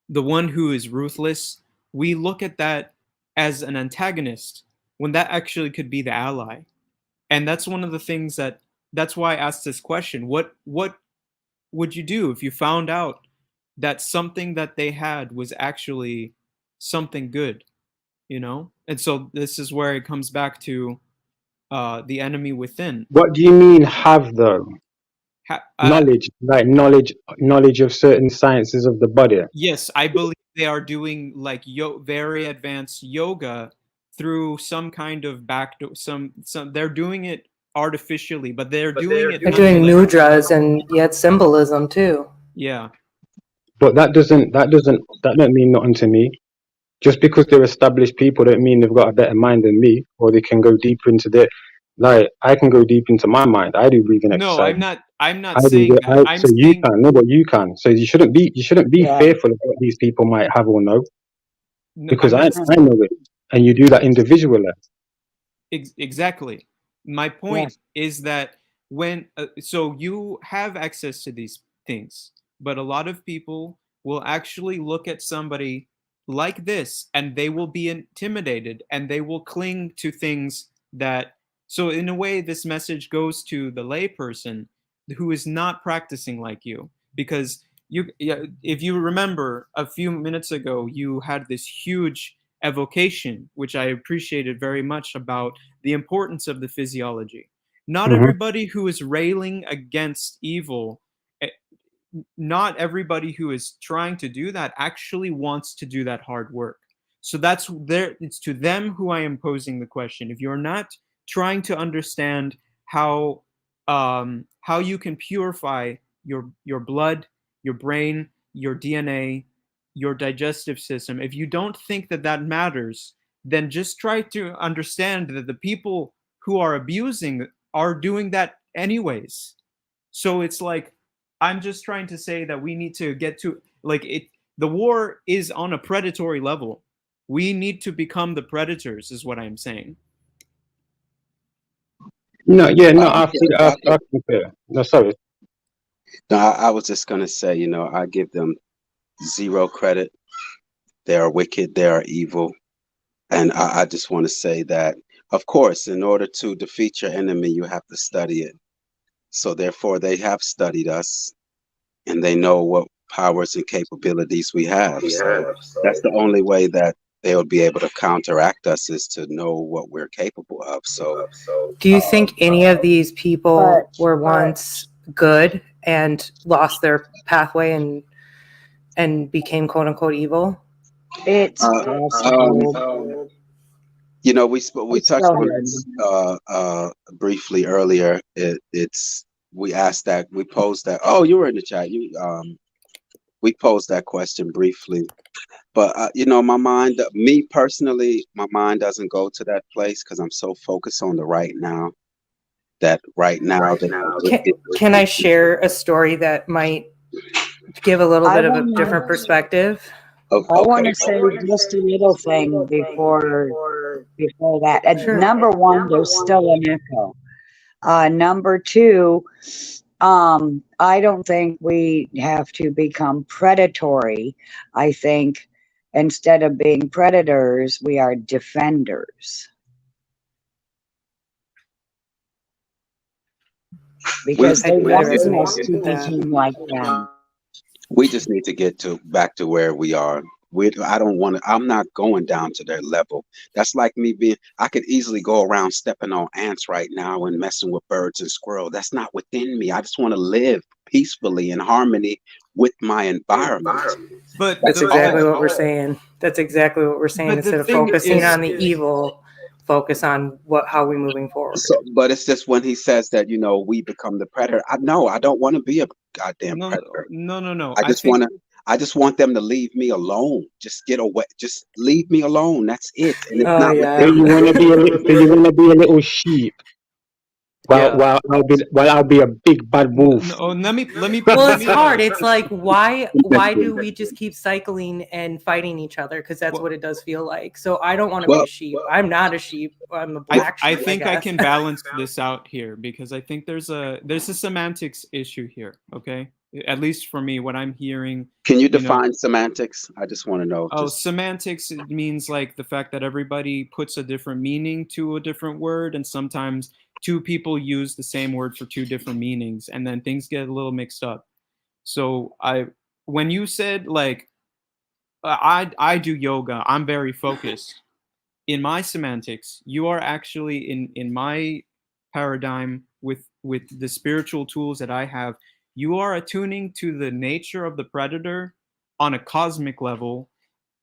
the one who is ruthless, we look at that as an antagonist when that actually could be the ally. And that's one of the things that's why I asked this question. What would you do if you found out that something that they had was actually something good, you know? And so this is where it comes back to the enemy within. What do you mean have though? Knowledge, like knowledge of certain sciences of the body. Yes, I believe they are doing like very advanced yoga through some kind of some they're doing it artificially, but they're doing it. They're doing mudras and yet symbolism too. Yeah. But that don't mean nothing to me. Just because they're established people don't mean they've got a better mind than me, or they can go deeper into their, like, I can go deep into my mind. I do breathing exercise. No, I'm not saying that. So you can, no, but you can. So you shouldn't be fearful of what these people might have or know. Because I know it. And you do that individually. Exactly. My point is that when so you have access to these things, but a lot of people will actually look at somebody like this and they will be intimidated and they will cling to things that, so in a way this message goes to the layperson who is not practicing like you, because if you remember a few minutes ago, you had this huge evocation, which I appreciated very much, about the importance of the physiology. Not everybody who is railing against evil, not everybody who is trying to do that actually wants to do that hard work. So that's there. It's to them who I am posing the question. If you're not trying to understand how you can purify your blood, your brain, your DNA, your digestive system, if you don't think that that matters, then just try to understand that the people who are abusing are doing that anyways. So it's like, I'm just trying to say that we need to get to, like, it. The war is on a predatory level. We need to become the predators, is what I'm saying. No, yeah, no, I compare. No, sorry. No, I was just gonna say, I give them zero credit. They are wicked. They are evil. And I just want to say that, of course, in order to defeat your enemy, you have to study it. So therefore, they have studied us, and they know what powers and capabilities we have. So that's the only way that they'll be able to counteract us, is to know what we're capable of. So, do you think any of these people were once good and lost their pathway and became quote unquote evil? It's possible. We touched on this briefly earlier. We asked that, we posed that. Oh, you were in the chat. We posed that question briefly, but my mind, me personally, my mind doesn't go to that place because I'm so focused on the right now. Can I share a story that might give a little bit of a different perspective? I want to say just a little thing before that. Sure. Number one, there's still an echo. Number two, I don't think we have to become predatory. I think instead of being predators, we are defenders. Because they want us to become like them. We just need to get to back to where we are. I don't want to. I'm not going down to their level. That's like me being. I could easily go around stepping on ants right now and messing with birds and squirrels. That's not within me. I just want to live peacefully in harmony with my environment. But That's the exactly but, what we're saying. That's exactly what we're saying. but the Instead of thing focusing is, on the evil, focus on how we're moving forward. So, but it's just when he says that, we become the predator. No, I don't want to be a goddamn no, predator. no. I I just think want to. I just want them to leave me alone. Just get away. Just leave me alone. That's it. And it's Oh not yeah. So within you me. want to be a little, so you want to be a little sheep, yeah. while I'll be a big bad wolf. No, let me Well, let it's me hard. It's like why do we just keep cycling and fighting each other? Because that's what it does feel like. So I don't want to be Well, a sheep. I'm not a sheep. I'm a black sheep. I think I guess. can balance this out here because I think there's a semantics issue here. Okay, at least for me, what I'm hearing, can you you know, define semantics? I just want to know. oh, Just semantics, it means like the fact that everybody puts a different meaning to a different word, and sometimes two people use the same word for two different meanings, and then things get a little mixed up. So when you said like I do yoga, I'm very focused. In my semantics, you are actually in my paradigm with the spiritual tools that I have, you are attuning to the nature of the predator on a cosmic level,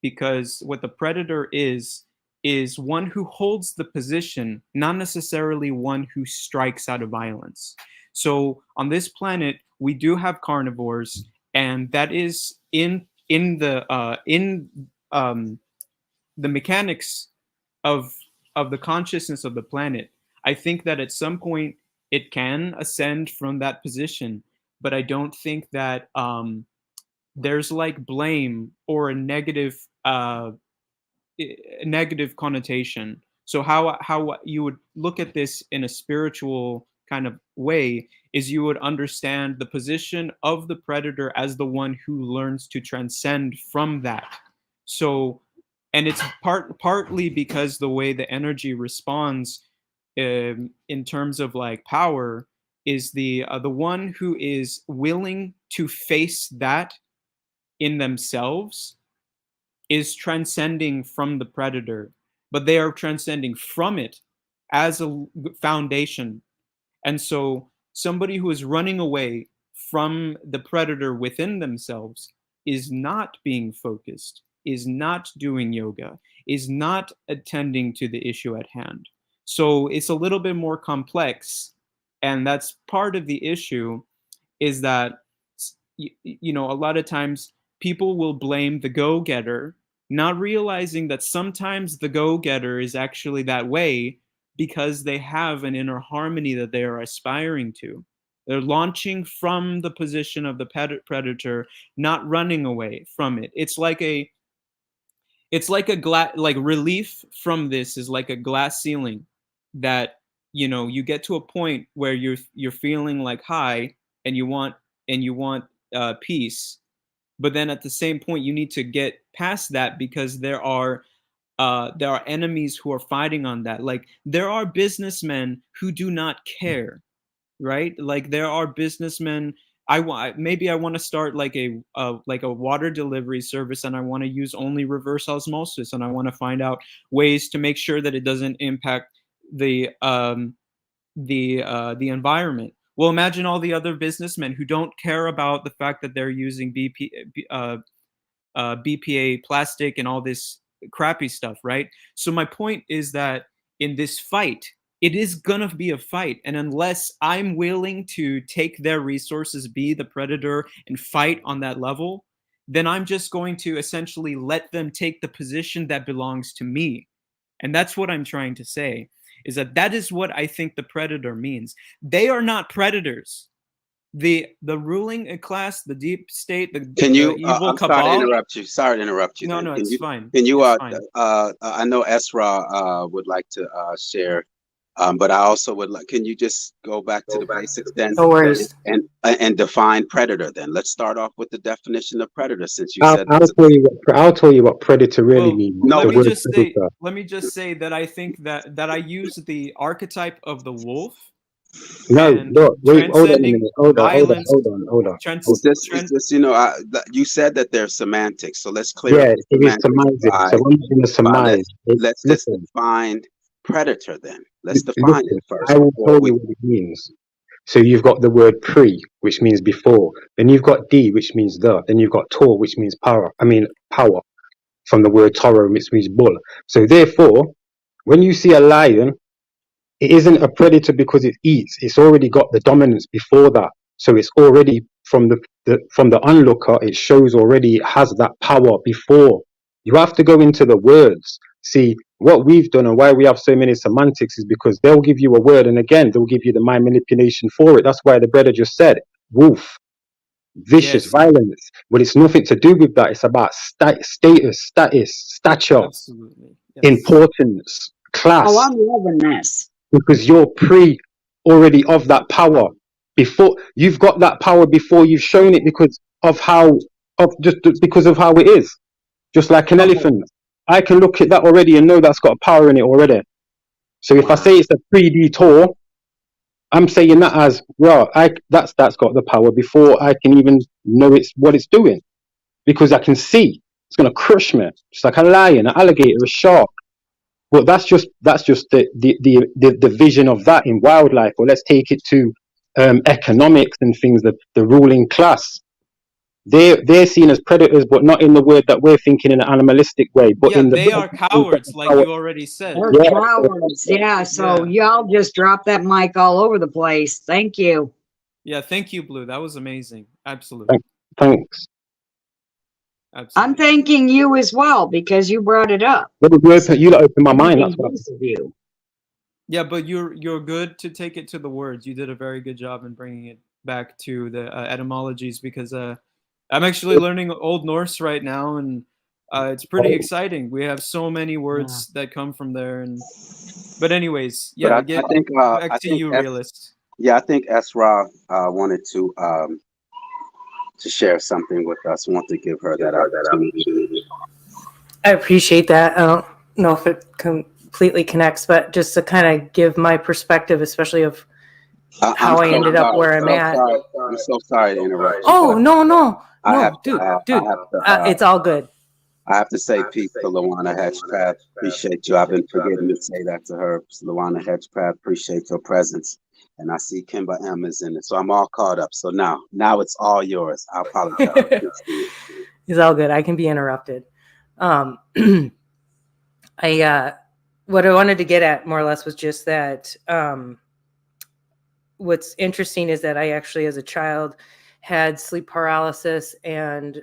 because what the predator is one who holds the position, not necessarily one who strikes out of violence. So on this planet, we do have carnivores, and that is in the mechanics of the consciousness of the planet. I think that at some point it can ascend from that position, but I don't think that there's like blame or a negative connotation. So how you would look at this in a spiritual kind of way is you would understand the position of the predator as the one who learns to transcend from that. So, and it's partly because the way the energy responds in terms of like power is the one who is willing to face that in themselves is transcending from the predator, but they are transcending from it as a foundation. And so somebody who is running away from the predator within themselves is not being focused, is not doing yoga, is not attending to the issue at hand. So it's a little bit more complex. And that's part of the issue, is that, a lot of times people will blame the go-getter, not realizing that sometimes the go-getter is actually that way because they have an inner harmony that they are aspiring to. They're launching from the position of the predator, not running away from it. It's like a glass, like relief from this is like a glass ceiling that you get to a point where you're feeling like high, and you want peace, but then at the same point you need to get past that because there are enemies who are fighting on that. Like there are businessmen who do not care, right? Like there are businessmen. Maybe I want to start like a water delivery service, and I want to use only reverse osmosis, and I want to find out ways to make sure that it doesn't impact the environment. Well, imagine all the other businessmen who don't care about the fact that they're using BPA plastic and all this crappy stuff, right? So my point is that in this fight, it is gonna be a fight, and unless I'm willing to take their resources, be the predator, and fight on that level, then I'm just going to essentially let them take the position that belongs to me. And that's what I'm trying to say, is that is what I think the predator means. They are not predators. The ruling class, the deep state, the evil I'm sorry to cabal. interrupt you. Sorry to interrupt you. No, Then no, can it's you? fine. Can you? It's fine. I know Esra would like to share, but I also would like. Can you just go back to the basics then, No worries. and define predator? Then let's start off with the definition of predator, since you I'll, said I'll tell you what I'll tell you what predator really Well, means. no. The But word predator. let me just say that I think that I use the archetype of the wolf No, and look, wait, hold on a transcending minute. Hold on, hold on, violence. hold on, hold on. Trans, It's trans, just, you said that there's semantics, so let's clear up Yeah, the it is semantics surmising. So I'm going to by surmise. let's just Listen, define predator then. Let's define listen, it first I will before tell we. you what it means. So you've got the word pre, which means before. Then you've got D, which means the. Then you've got tor, which means power. I mean, power, from the word toro, which means bull. So therefore, when you see a lion, it isn't a predator because it eats. It's already got the dominance before that. So it's already from the onlooker. It shows already it has that power before. You have to go into the words. See what we've done and why we have so many semantics is because they'll give you a word and again they'll give you the mind manipulation for it. That's why the brother just said wolf, vicious, yes, violence. But it's nothing to do with that. It's about status, stature, absolutely, yes. importance, Oh, class, I'm loving this. because you're pre already of that power before you've got that power before you've shown it because of how of just because of how it is, just like an Okay. elephant. I can look at that already and know that's got power in it already. So if I Wow. say it's a 3D tour, I'm saying that as well, that's got the power before I can even know it's what it's doing, because I can see it's going to crush me just like a lion, an alligator, a shark. But that's just the vision of that in wildlife. Or let's take it to economics and things. The ruling class, they're seen as predators, but not in the word that we're thinking in an animalistic way, but Yeah, in the they are cowards, like you already said. They're yeah. cowards. Yeah. So Yeah, y'all just dropped that mic all over the place. Thank you. yeah. Thank you, Blue. That was amazing. Absolutely, Thanks. I'm absolutely. thanking you as well because you brought it up. You lot open my mind. Thanking That's what. both of you. Yeah, but you're good to take it to the words. You did a very good job in bringing it back to the etymologies because I'm actually learning Old Norse right now, and it's pretty exciting. We have so many Yeah. words that come from there, and but anyways, But yeah, I get think back to you, realist. I think Esra wanted to share something with us. Want to give her that opportunity. I appreciate that. I don't know if it completely connects, but just to kind of give my perspective, especially of I'm how I so ended up sorry. where I'm at. I'm so sorry to interrupt you, Oh, but I have dude, to. it's all good. I have to say peace to Luana Hedgepath. Appreciate you. I've been forgetting to say that to her. Luana Hedgepath, appreciate your presence. And I see Kimba M is in it. So I'm all caught up. So now it's all yours. I apologize. It's all good. I can be interrupted. I what I wanted to get at more or less was just that what's interesting is that I actually, as a child, had sleep paralysis and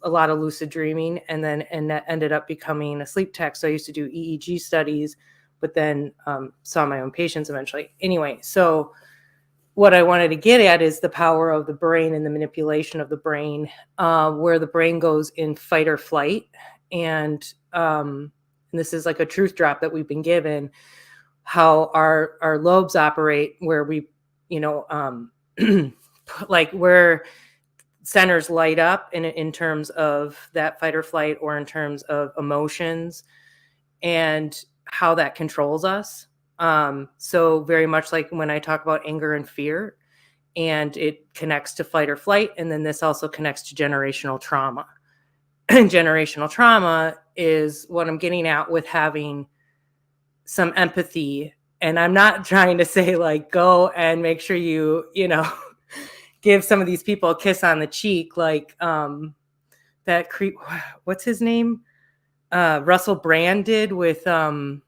a lot of lucid dreaming, and that ended up becoming a sleep tech. So I used to do EEG studies, but then saw my own patients eventually. Anyway, so what I wanted to get at is the power of the brain and the manipulation of the brain, where the brain goes in fight or flight. And this is like a truth drop that we've been given, how our lobes operate, where we, like where centers light up in terms of that fight or flight, or in terms of emotions and how that controls us. So very much like when I talk about anger and fear, and it connects to fight or flight. And then this also connects to generational trauma. Generational trauma is what I'm getting at with having some empathy. And I'm not trying to say like, go and make sure you give some of these people a kiss on the cheek. Like that creep, what's his name? Russell Brand did with, man,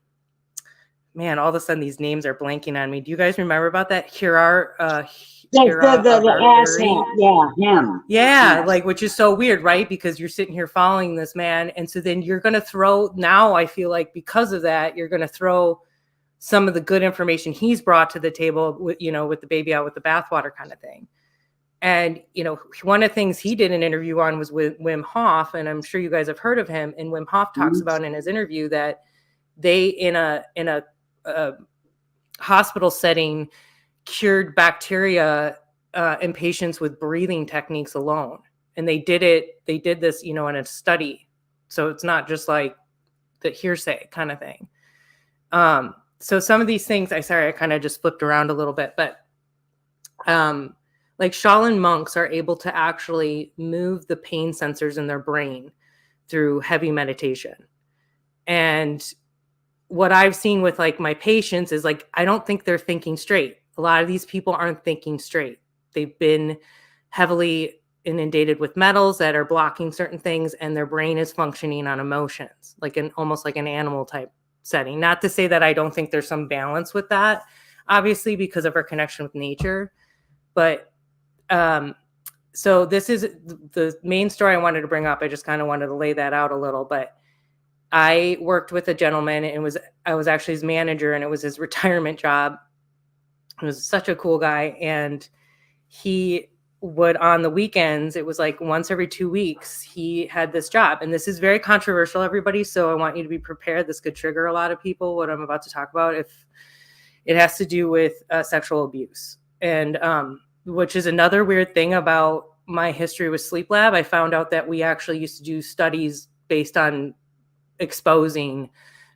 all of a sudden these names are blanking on me. Do you guys remember about that? The ass hat. Yeah, him. Yeah, Yes. like, which is so weird, right? Because you're sitting here following this man. And so then you're going to throw, now I feel like because of that, you're going to throw some of the good information he's brought to the table with, with the baby out with the bathwater kind of thing. And, one of the things he did an interview on was with Wim Hof. And I'm sure you guys have heard of him. And Wim Hof talks about in his interview that they, in a hospital setting, cured bacteria in patients with breathing techniques alone. And they did this, in a study. So it's not just like the hearsay kind of thing. so some of these things, I kind of just flipped around a little bit, but like Shaolin monks are able to actually move the pain sensors in their brain through heavy meditation. And what I've seen with like my patients is like, I don't think they're thinking straight. A lot of these people aren't thinking straight. They've been heavily inundated with metals that are blocking certain things, and their brain is functioning on emotions, like almost like an animal type setting. Not to say that I don't think there's some balance with that, obviously, because of our connection with nature. But so this is the main story I wanted to bring up. I just kind of wanted to lay that out a little, but I worked with a gentleman, and I was actually his manager, and it was his retirement job. He was such a cool guy. And he would, on the weekends, it was like once every 2 weeks, he had this job. And this is very controversial, everybody. So I want you to be prepared. This could trigger a lot of people, what I'm about to talk about, if it has to do with sexual abuse. And which is another weird thing about my history with Sleep Lab. I found out that we actually used to do studies based on exposing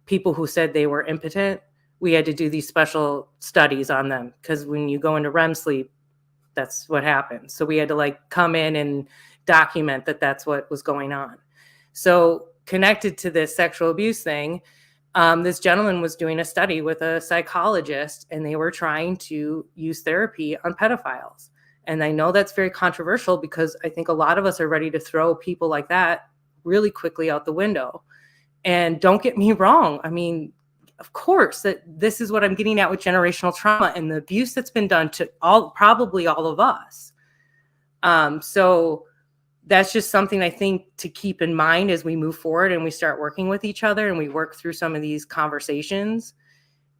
people who said they were impotent. We had to do these special studies on them, because when you go into REM sleep, that's what happens. So we had to like come in and document that that's what was going on. So connected to this sexual abuse thing, this gentleman was doing a study with a psychologist, and they were trying to use therapy on pedophiles. And I know that's very controversial, because I think a lot of us are ready to throw people like that really quickly out the window. And don't get me wrong. I mean, of course, that this is what I'm getting at with generational trauma and the abuse that's been done to probably all of us. So that's just something I think to keep in mind as we move forward and we start working with each other and we work through some of these conversations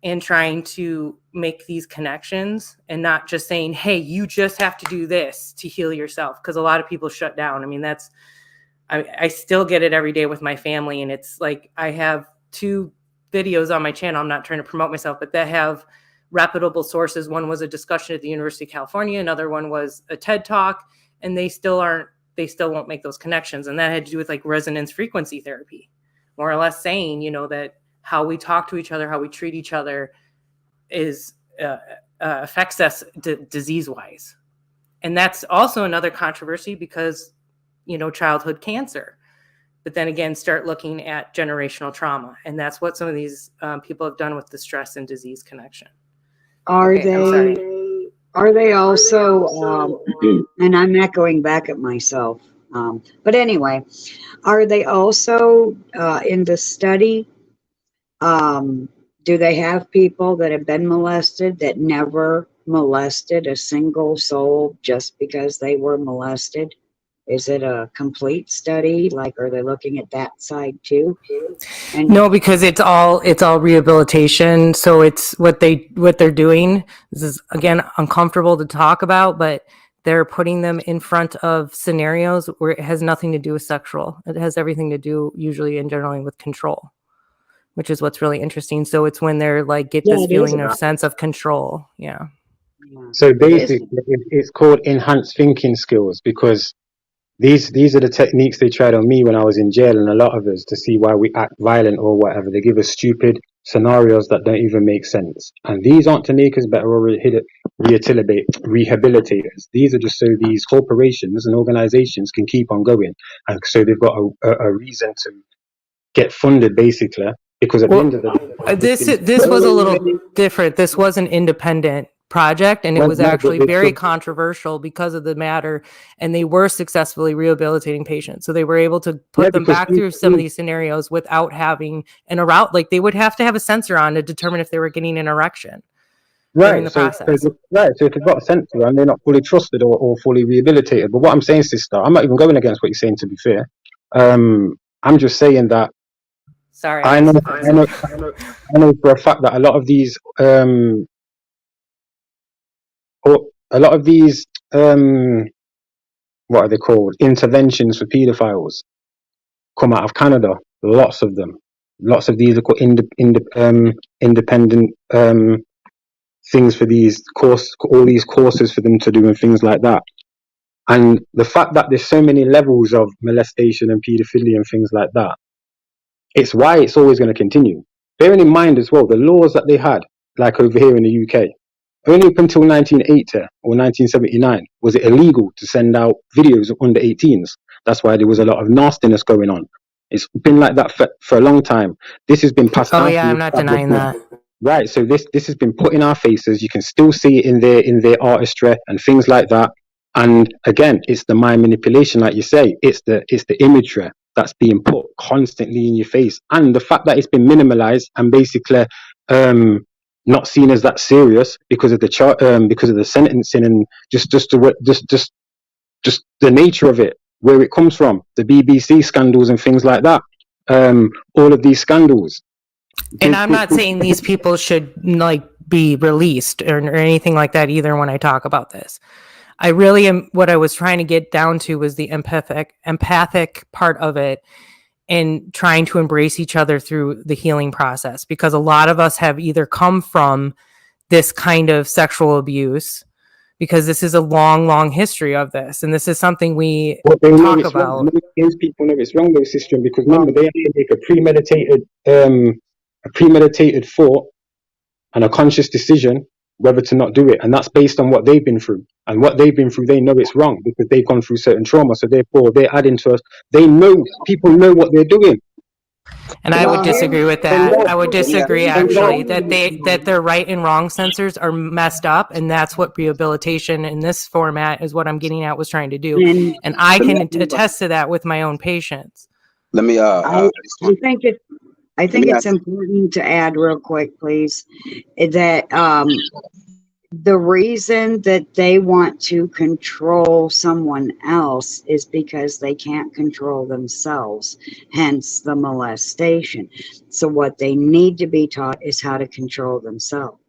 and trying to make these connections, and not just saying, hey, you just have to do this to heal yourself. Because a lot of people shut down. I mean, I still get it every day with my family. And it's like, I have 2 videos on my channel. I'm not trying to promote myself, but that have reputable sources. One was a discussion at the University of California. Another one was a TED Talk, and they still won't make those connections. And that had to do with like resonance frequency therapy, more or less saying, that how we talk to each other, how we treat each other affects us disease wise. And that's also another controversy, because, childhood cancer. But then again, start looking at generational trauma. And that's what some of these people have done with the stress and disease connection. Are they also, and I'm echoing back at myself, but anyway, are they also in the study, do they have people that have been molested that never molested a single soul just because they were molested? Is it a complete study? Like, are they looking at that side too? And no, because it's all rehabilitation. So it's what they're doing. This is, again, uncomfortable to talk about, but they're putting them in front of scenarios where it has nothing to do with sexual. It has everything to do usually and generally with control, which is what's really interesting. So it's when they're like, get this feeling of sense of control. Yeah. So basically it's called enhanced thinking skills, because these are the techniques they tried on me when I was in jail, and a lot of us, to see why we act violent or whatever. They give us stupid scenarios that don't even make sense. And these aren't to make us better or rehabilitators. These are just so these corporations and organizations can keep on going. And so they've got a reason to get funded, basically, because at the end of the day, this was a little different. This was an independent project, and it was actually very controversial because of the matter, and they were successfully rehabilitating patients. So they were able to put them back through some of these scenarios without having an erupt. Like, they would have to have a sensor on to determine if they were getting an erection during the process. So if they've got a sensor and they're not fully trusted or fully rehabilitated. But what I'm saying, sister, I'm not even going against what you're saying, to be fair. I'm just saying that sorry, I know for a fact that a lot of these what are they called, interventions for pedophiles, come out of Canada. Lots of them. Lots of these are called independent things for all these courses for them to do and things like that. And the fact that there's so many levels of molestation and pedophilia and things like that, it's why it's always going to continue. bearing in mind as well, the laws that they had, like over here in the UK, only up until 1980 or 1979 was it illegal to send out videos of under 18s. That's why there was a lot of nastiness going on. It's been like that for a long time. This has been passed Oh down yeah, from I'm the not denying that. right. So this has been put in our faces. You can still see it in their artistry and things like that. And again, it's the mind manipulation, like you say. It's the imagery that's being put constantly in your face, and the fact that it's been minimalized and basically not seen as that serious because of because of the sentencing and just the nature of it, where it comes from, the BBC scandals and things like that. All of these scandals. And I'm not saying these people should like be released or anything like that either when I talk about this. I really am, what I was trying to get down to was the empathic part of it, and trying to embrace each other through the healing process, because a lot of us have either come from this kind of sexual abuse, because this is a long history of this, and this is something we talk about. Most people know it's wrong, though, sister, because remember, they have to make a premeditated thought and a conscious decision whether to not do it, and that's based on what they've been through. And what they've been through, they know it's wrong because they've gone through certain trauma. So therefore, they're adding to us. They know, people know what they're doing. And I would disagree with that. I would disagree, actually, that their right and wrong sensors are messed up, and that's what rehabilitation in this format is what I'm getting at was trying to do. And I can attest to that with my own patients. Let me. I think it's important to add real quick, please, that the reason that they want to control someone else is because they can't control themselves, hence the molestation. So what they need to be taught is how to control themselves.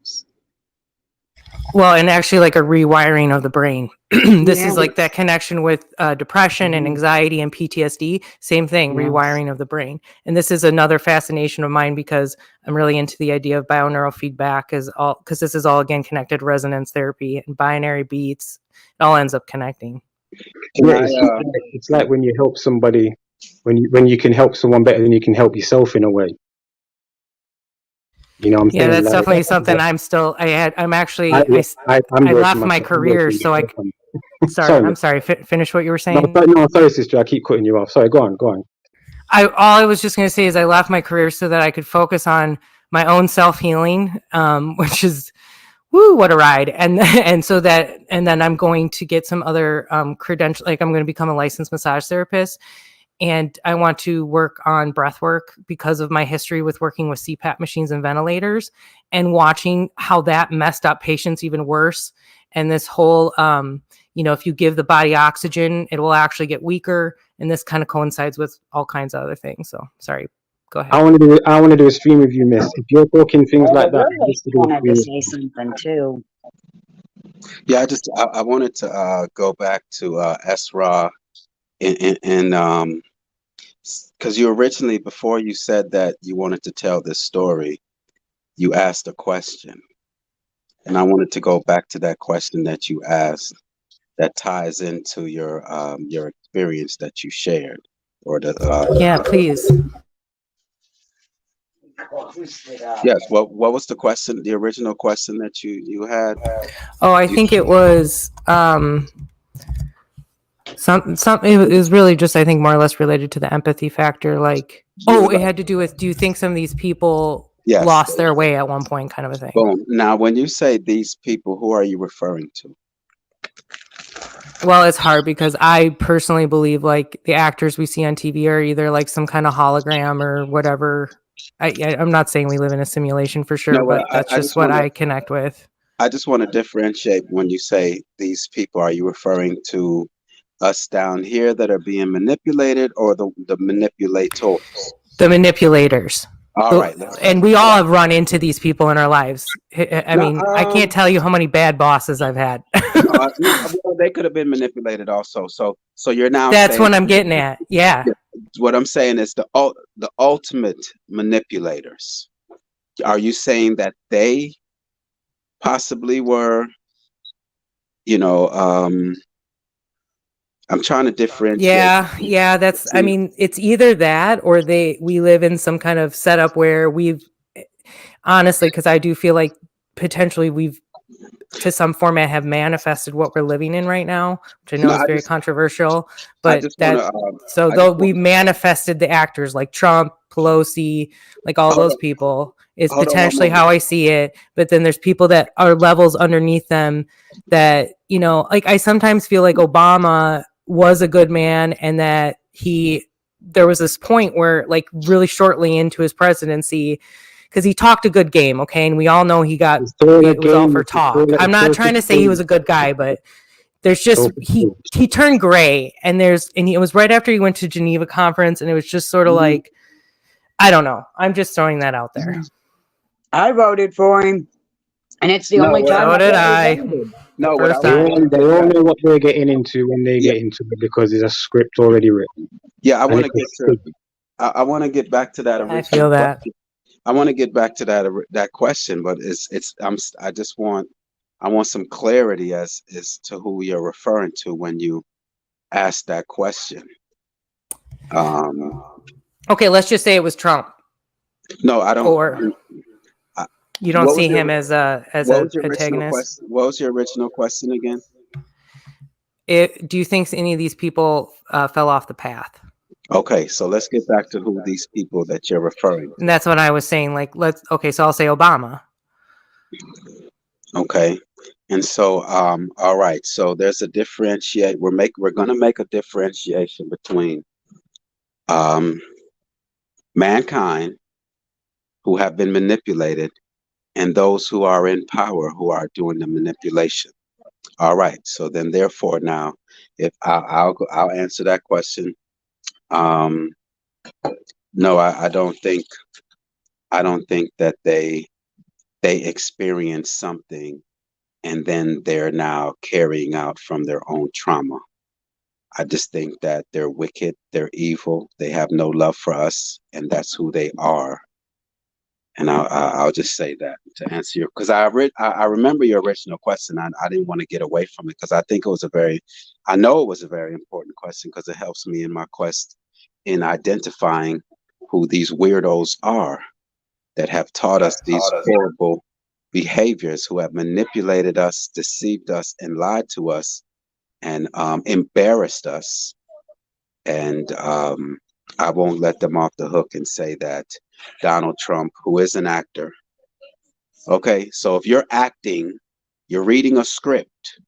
Well, and actually like a rewiring of the brain. This is like that connection with depression and anxiety and PTSD. Same thing, rewiring of the brain. And this is another fascination of mine because I'm really into the idea of bioneurofeedback, because this is all, again, connected resonance therapy and binary beats. It all ends up connecting. It's like when you help somebody, when you can help someone better than you can help yourself in a way. You know what I'm saying? Yeah, that's definitely something I'm still, I left my career, so I'm sorry, finish what you were saying. No, sorry, sister, I keep cutting you off. Sorry, go on. All I was just going to say is I left my career so that I could focus on my own self-healing, which is, what a ride. And then I'm going to get some other credential, like I'm going to become a licensed massage therapist. And I want to work on breath work because of my history with working with CPAP machines and ventilators and watching how that messed up patients even worse. And this whole, if you give the body oxygen, it will actually get weaker. And this kind of coincides with all kinds of other things. So sorry, go ahead. I want to do a stream with you, miss. If you're talking things like that, I wanted to say something too. Yeah, I wanted to go back to Esra. And because you originally, before you said that you wanted to tell this story, you asked a question, and I wanted to go back to that question that you asked that ties into your experience that you shared, or yeah, please. Yes. What was the question? The original question that you had? Oh, I think it was it was really just, I think, more or less related to the empathy factor. Like, it had to do with, do you think some of these people lost their way at one point, kind of a thing? Boom. Now, when you say these people, who are you referring to? Well, it's hard because I personally believe like the actors we see on TV are either like some kind of hologram or whatever. I'm not saying we live in a simulation for sure, but that's just what I connect with. I just want to differentiate when you say these people. Are you referring to us down here that are being manipulated, or the manipulators? The manipulators. All right. And we all have run into these people in our lives. I mean, I can't tell you how many bad bosses I've had. Well, they could have been manipulated also. So you're now that's what I'm getting at. Yeah. What I'm saying is the ultimate manipulators. Are you saying that they possibly were, I'm trying to differentiate. Yeah. That's, I mean, it's either that or we live in some kind of setup where we've honestly, because I do feel like potentially we've, to some format, have manifested what we're living in right now, which I know No, is very controversial, I but just that, want to. so though we manifested the actors like Trump, Pelosi, like all those people, is Hold on one potentially moment. how I see it. But then there's people that are levels underneath them that, you know, like I sometimes feel like Obama was a good man, and that there was this point where, like, really shortly into his presidency, because he talked a good game, okay, and we all know it was all for talk. I'm not trying to say he was a good guy, but there's just he turned gray, and it was right after he went to Geneva conference, and it was just sort of like, I don't know. I'm just throwing that out there. I voted for him, and it's the only time. So did I. No, First They time. all know what they're getting into when they get into it, because there's a script already written. Yeah, I And want to it's get to. I want to get back to that original. I feel that. question. I want to get back to that question, but I want some clarity as to who you're referring to when you ask that question. Okay, let's just say it was Trump. No, I don't. Or you don't see him as a antagonist. What was your original question again? Do you think any of these people fell off the path? Okay, so let's get back to who these people that you're referring to. And that's what I was saying. Like, so I'll say Obama. Okay. And so, all right. So there's a differentiate. We're going to make a differentiation between mankind who have been manipulated and those who are in power who are doing the manipulation. All right. So then, therefore, now, if I'll answer that question. No, I don't think that they experience something and then they're now carrying out from their own trauma. I just think that they're wicked, they're evil, they have no love for us, and that's who they are. And I'll just say that to answer your, because I remember your original question. I didn't want to get away from it because I think I know it was a very important question because it helps me in my quest in identifying who these weirdos are that have taught us these horrible behaviors, who have manipulated us, deceived us, and lied to us, and embarrassed us. And I won't let them off the hook and say that Donald Trump, who is an actor, okay, so if you're acting, you're reading a script,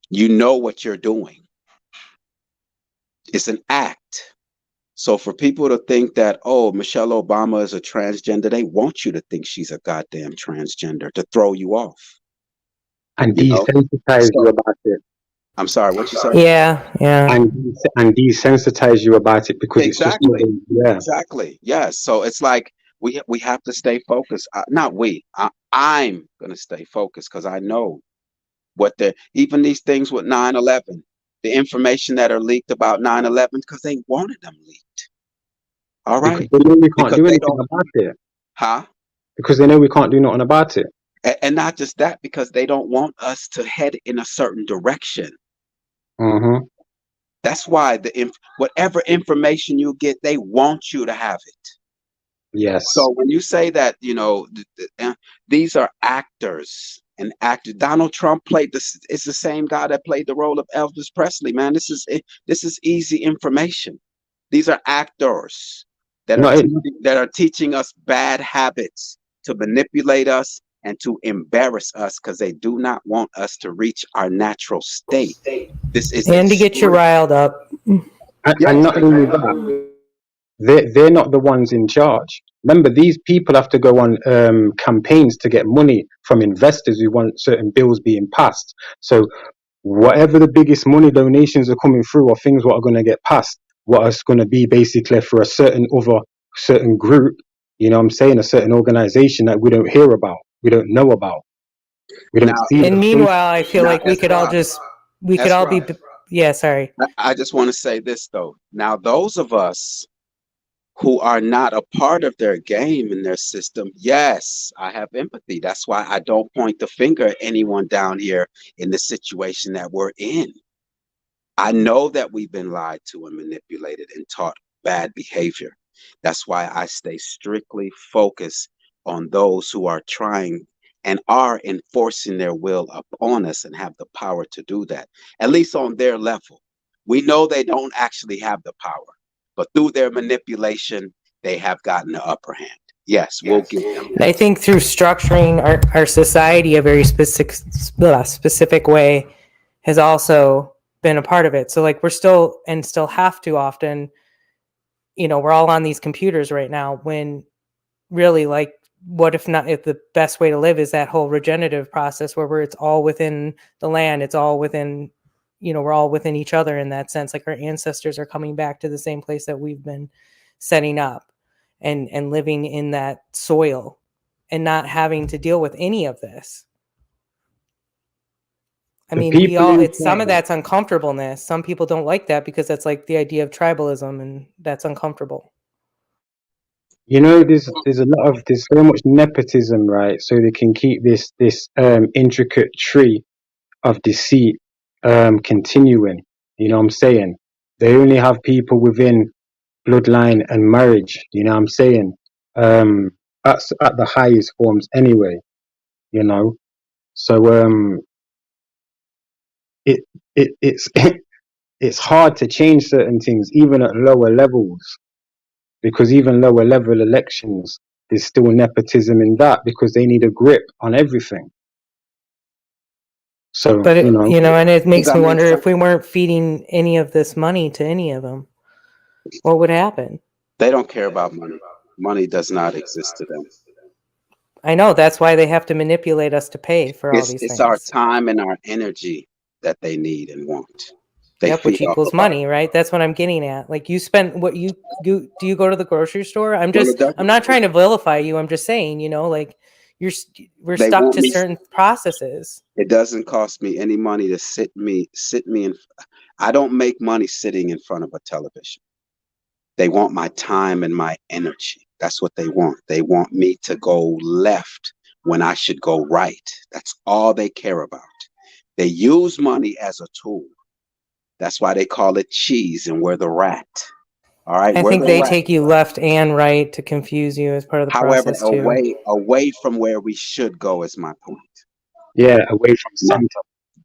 you know what you're doing. It's an act. So for people to think that, oh, Michelle Obama is a transgender, they want you to think she's a goddamn transgender to throw you off. And desensitize you about it. I'm sorry, what you said? Yeah. And desensitize you about it because Exactly. It's just Exactly. Yes. So it's like we have to stay focused. I'm going to stay focused because I know even these things with 9/11, the information that are leaked about 9/11 because they wanted them leaked. All right. Because they know we can't do anything about it. Huh? Because they know we can't do nothing about it. And not just that, because they don't want us to head in a certain direction. Mm-hmm. That's why whatever information you get, they want you to have it. Yes. So when you say that, these are actors and actors. Donald Trump it's the same guy that played the role of Elvis Presley, man. This is easy information. These are actors that are teaching us bad habits to manipulate us and to embarrass us because they do not want us to reach our natural state. And to get you riled up. And not only that, they're not the ones in charge. Remember, these people have to go on campaigns to get money from investors who want certain bills being passed. So whatever the biggest money donations are coming through, or things what are going to get passed, what is going to be basically for a certain group, you know what I'm saying, a certain organization that we don't hear about, we don't know about, we don't see. And meanwhile, I feel like we could all be. Yeah, sorry. I just want to say this though. Now, those of us who are not a part of their game and their system, yes, I have empathy. That's why I don't point the finger at anyone down here in the situation that we're in. I know that we've been lied to and manipulated and taught bad behavior. That's why I stay strictly focused on those who are trying and are enforcing their will upon us and have the power to do that, at least on their level. We know they don't actually have the power, but through their manipulation, they have gotten the upper hand. Yes, we'll give them that. I think through structuring our society a very specific way has also been a part of it. So like we're still have to often, we're all on these computers right now, when really, like, what if the best way to live is that whole regenerative process where it's all within the land, it's all within, we're all within each other in that sense. Like our ancestors are coming back to the same place that we've been setting up and living in that soil and not having to deal with any of this. I mean, some of that's uncomfortableness. Some people don't like that because that's like the idea of tribalism, and that's uncomfortable. There's so much nepotism, right? So they can keep this intricate tree of deceit continuing. You know what I'm saying? They only have people within bloodline and marriage. You know what I'm saying? At the highest forms anyway. So it's it's hard to change certain things even at lower levels, because even lower level elections, there's still nepotism in that, because they need a grip on everything. So, but and it makes me wonder, if we weren't feeding any of this money to any of them, what would happen? They don't care about money. Money does not exist to them. I know, that's why they have to manipulate us to pay for all these things. It's our time and our energy that they need and want. Which equals money, right? That's what I'm getting at. Like, you spend what you do. Do you go to the grocery store? I'm not trying to vilify you. I'm just saying, like, we're stuck to certain processes. It doesn't cost me any money to sit me in. I don't make money sitting in front of a television. They want my time and my energy. That's what they want. They want me to go left when I should go right. That's all they care about. They use money as a tool. That's why they call it cheese and we're the rat. All right. I think they take you left and right to confuse you as part of the process too. However, away from where we should go is my point. Yeah, away from center.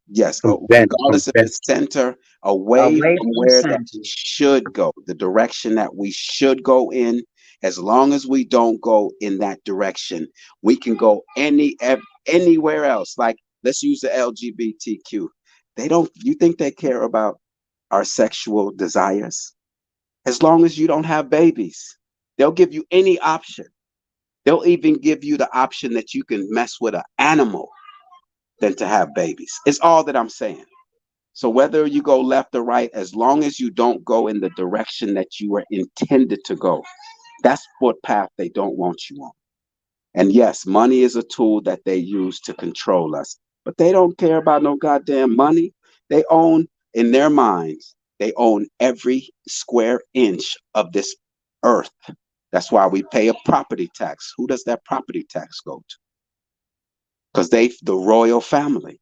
Yes, regardless of the center, away from where that should go, the direction that we should go in. As long as we don't go in that direction, we can go anywhere else. Like, let's use the LGBTQ. You think they care about our sexual desires? As long as you don't have babies, they'll give you any option. They'll even give you the option that you can mess with an animal than to have babies. It's all that I'm saying. So whether you go left or right, as long as you don't go in the direction that you were intended to go, that's what path they don't want you on. And yes, money is a tool that they use to control us, but they don't care about no goddamn money. They own, in their minds, they own every square inch of this earth. That's why we pay a property tax. Who does that property tax go to? Because the royal family.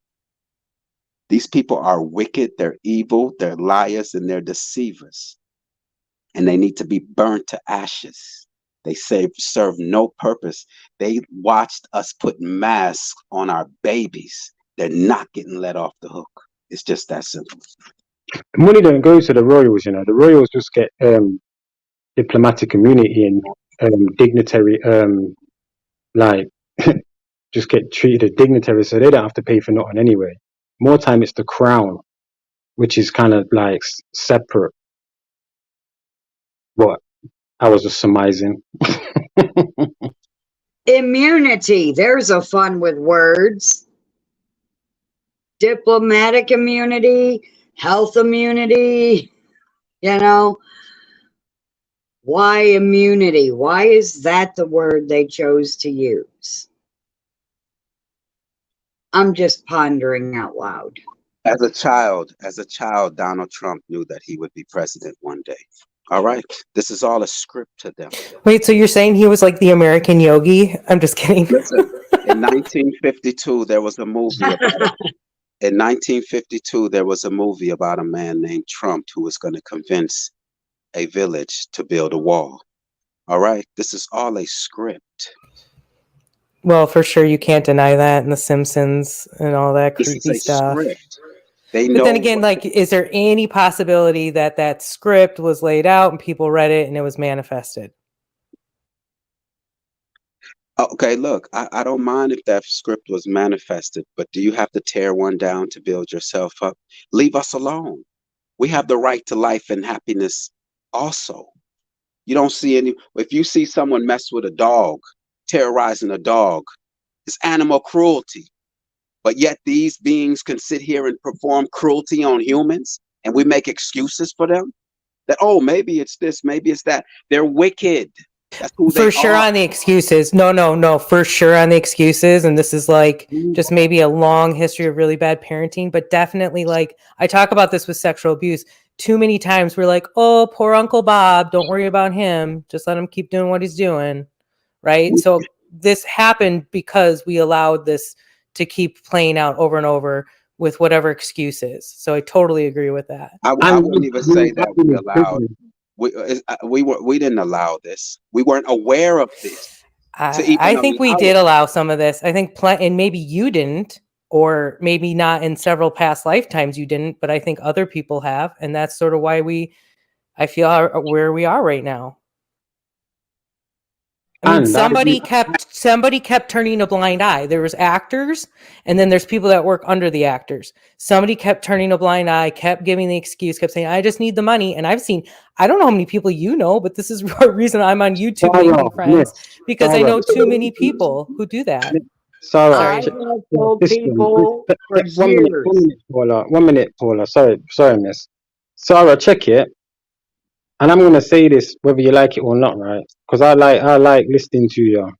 These people are wicked, they're evil, they're liars, and they're deceivers. And they need to be burnt to ashes. They serve no purpose. They watched us put masks on our babies. They're not getting let off the hook. It's just that simple. Money don't go to the royals, The royals just get diplomatic immunity and dignitary, just get treated as dignitaries, so they don't have to pay for nothing anyway. More time it's the crown, which is kind of like separate. But I was just surmising. Immunity. There's a fun with words. Diplomatic immunity, health immunity, Why immunity? Why is that the word they chose to use? I'm just pondering out loud. As a child, Donald Trump knew that he would be president one day. All right. This is all a script to them. Wait, so you're saying he was like the American Yogi? I'm just kidding. Listen, in 1952, there was a movie about a man named Trump who was going to convince a village to build a wall. All right. This is all a script. Well, for sure, you can't deny that in The Simpsons and all that This is creepy a stuff. script. They But know then again, like, is there any possibility that that script was laid out and people read it and it was manifested? Okay, look, I don't mind if that script was manifested, but do you have to tear one down to build yourself up? Leave us alone. We have the right to life and happiness also. You don't see any, if you see someone mess with a dog, terrorizing a dog, it's animal cruelty. But yet these beings can sit here and perform cruelty on humans, and we make excuses for them that, oh, maybe it's this, maybe it's that. They're wicked. That's who they For sure are. on the excuses. No, for sure on the excuses. And this is like just maybe a long history of really bad parenting, but definitely, like, I talk about this with sexual abuse. Too many times we're like, oh, poor Uncle Bob, don't worry about him. Just let him keep doing what he's doing. Right. So this happened because we allowed this to keep playing out over and over with whatever excuses. So I totally agree with that. I wouldn't even say that we allowed. We didn't allow this. We weren't aware of this. I think we did allow some of this. I think, and maybe you didn't, or maybe not in several past lifetimes you didn't, but I think other people have, and that's sort of why I feel where we are right now. I mean, somebody kept turning a blind eye. There was actors, and then there's people that work under the actors. Somebody kept turning a blind eye, kept giving the excuse, kept saying, I just need the money. And I don't know how many people you know, but this is the reason I'm on YouTube making friends, because I know too many people who do that. Sarah, I have told people for years. 1 minute, Paula. Sorry, miss. Sarah, check it. And I'm gonna say this whether you like it or not, right? Because I like listening to you.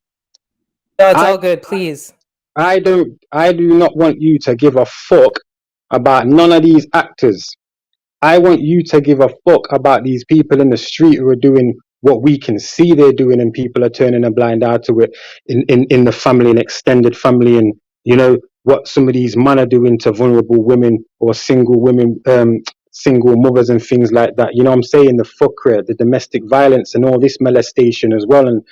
No, it's all good, please. I do not want you to give a fuck about none of these actors. I want you to give a fuck about these people in the street who are doing what we can see they're doing, and people are turning a blind eye to it in the family and extended family, and you know what some of these men are doing to vulnerable women or single women, single mothers and things like that. You know what I'm saying? The fuckery, the domestic violence, and all this molestation as well, and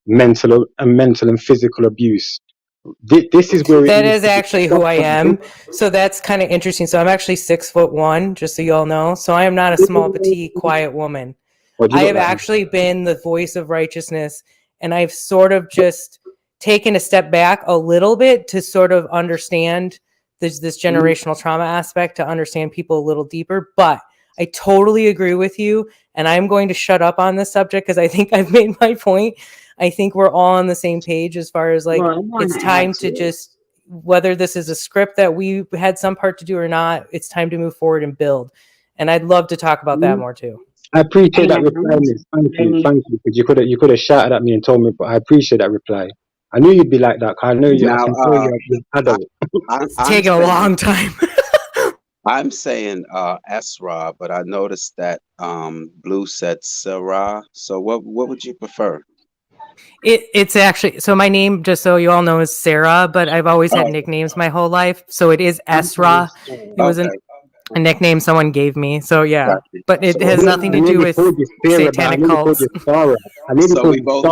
mental and physical abuse. This is where that is actually who I am. So that's kind of interesting. So I'm actually 6'1", just so you all know. So I am not a small, petite, quiet woman. I have actually been the voice of righteousness, and I've sort of just taken a step back a little bit to sort of understand this generational trauma aspect, to understand people a little deeper. But I totally agree with you, and I'm going to shut up on this subject because I think I've made my point. I think we're all on the same page as far as like, it's time to just, whether this is a script that we had some part to do or not, it's time to move forward and build. And I'd love to talk about that more too. I appreciate that reply, miss. Thank you. Because you could have shouted at me and told me, but I appreciate that reply. I knew you'd be like that. I know you. Now, I can tell you're adult. It's taking a long time. I'm saying Esra, but I noticed that Blue said Sarah. So what would you prefer? It's actually, so my name, just so you all know, is Sarah, but I've always had nicknames my whole life. So it is Esra. It was a nickname someone gave me. So yeah, but it has nothing to do with satanic cults. So we both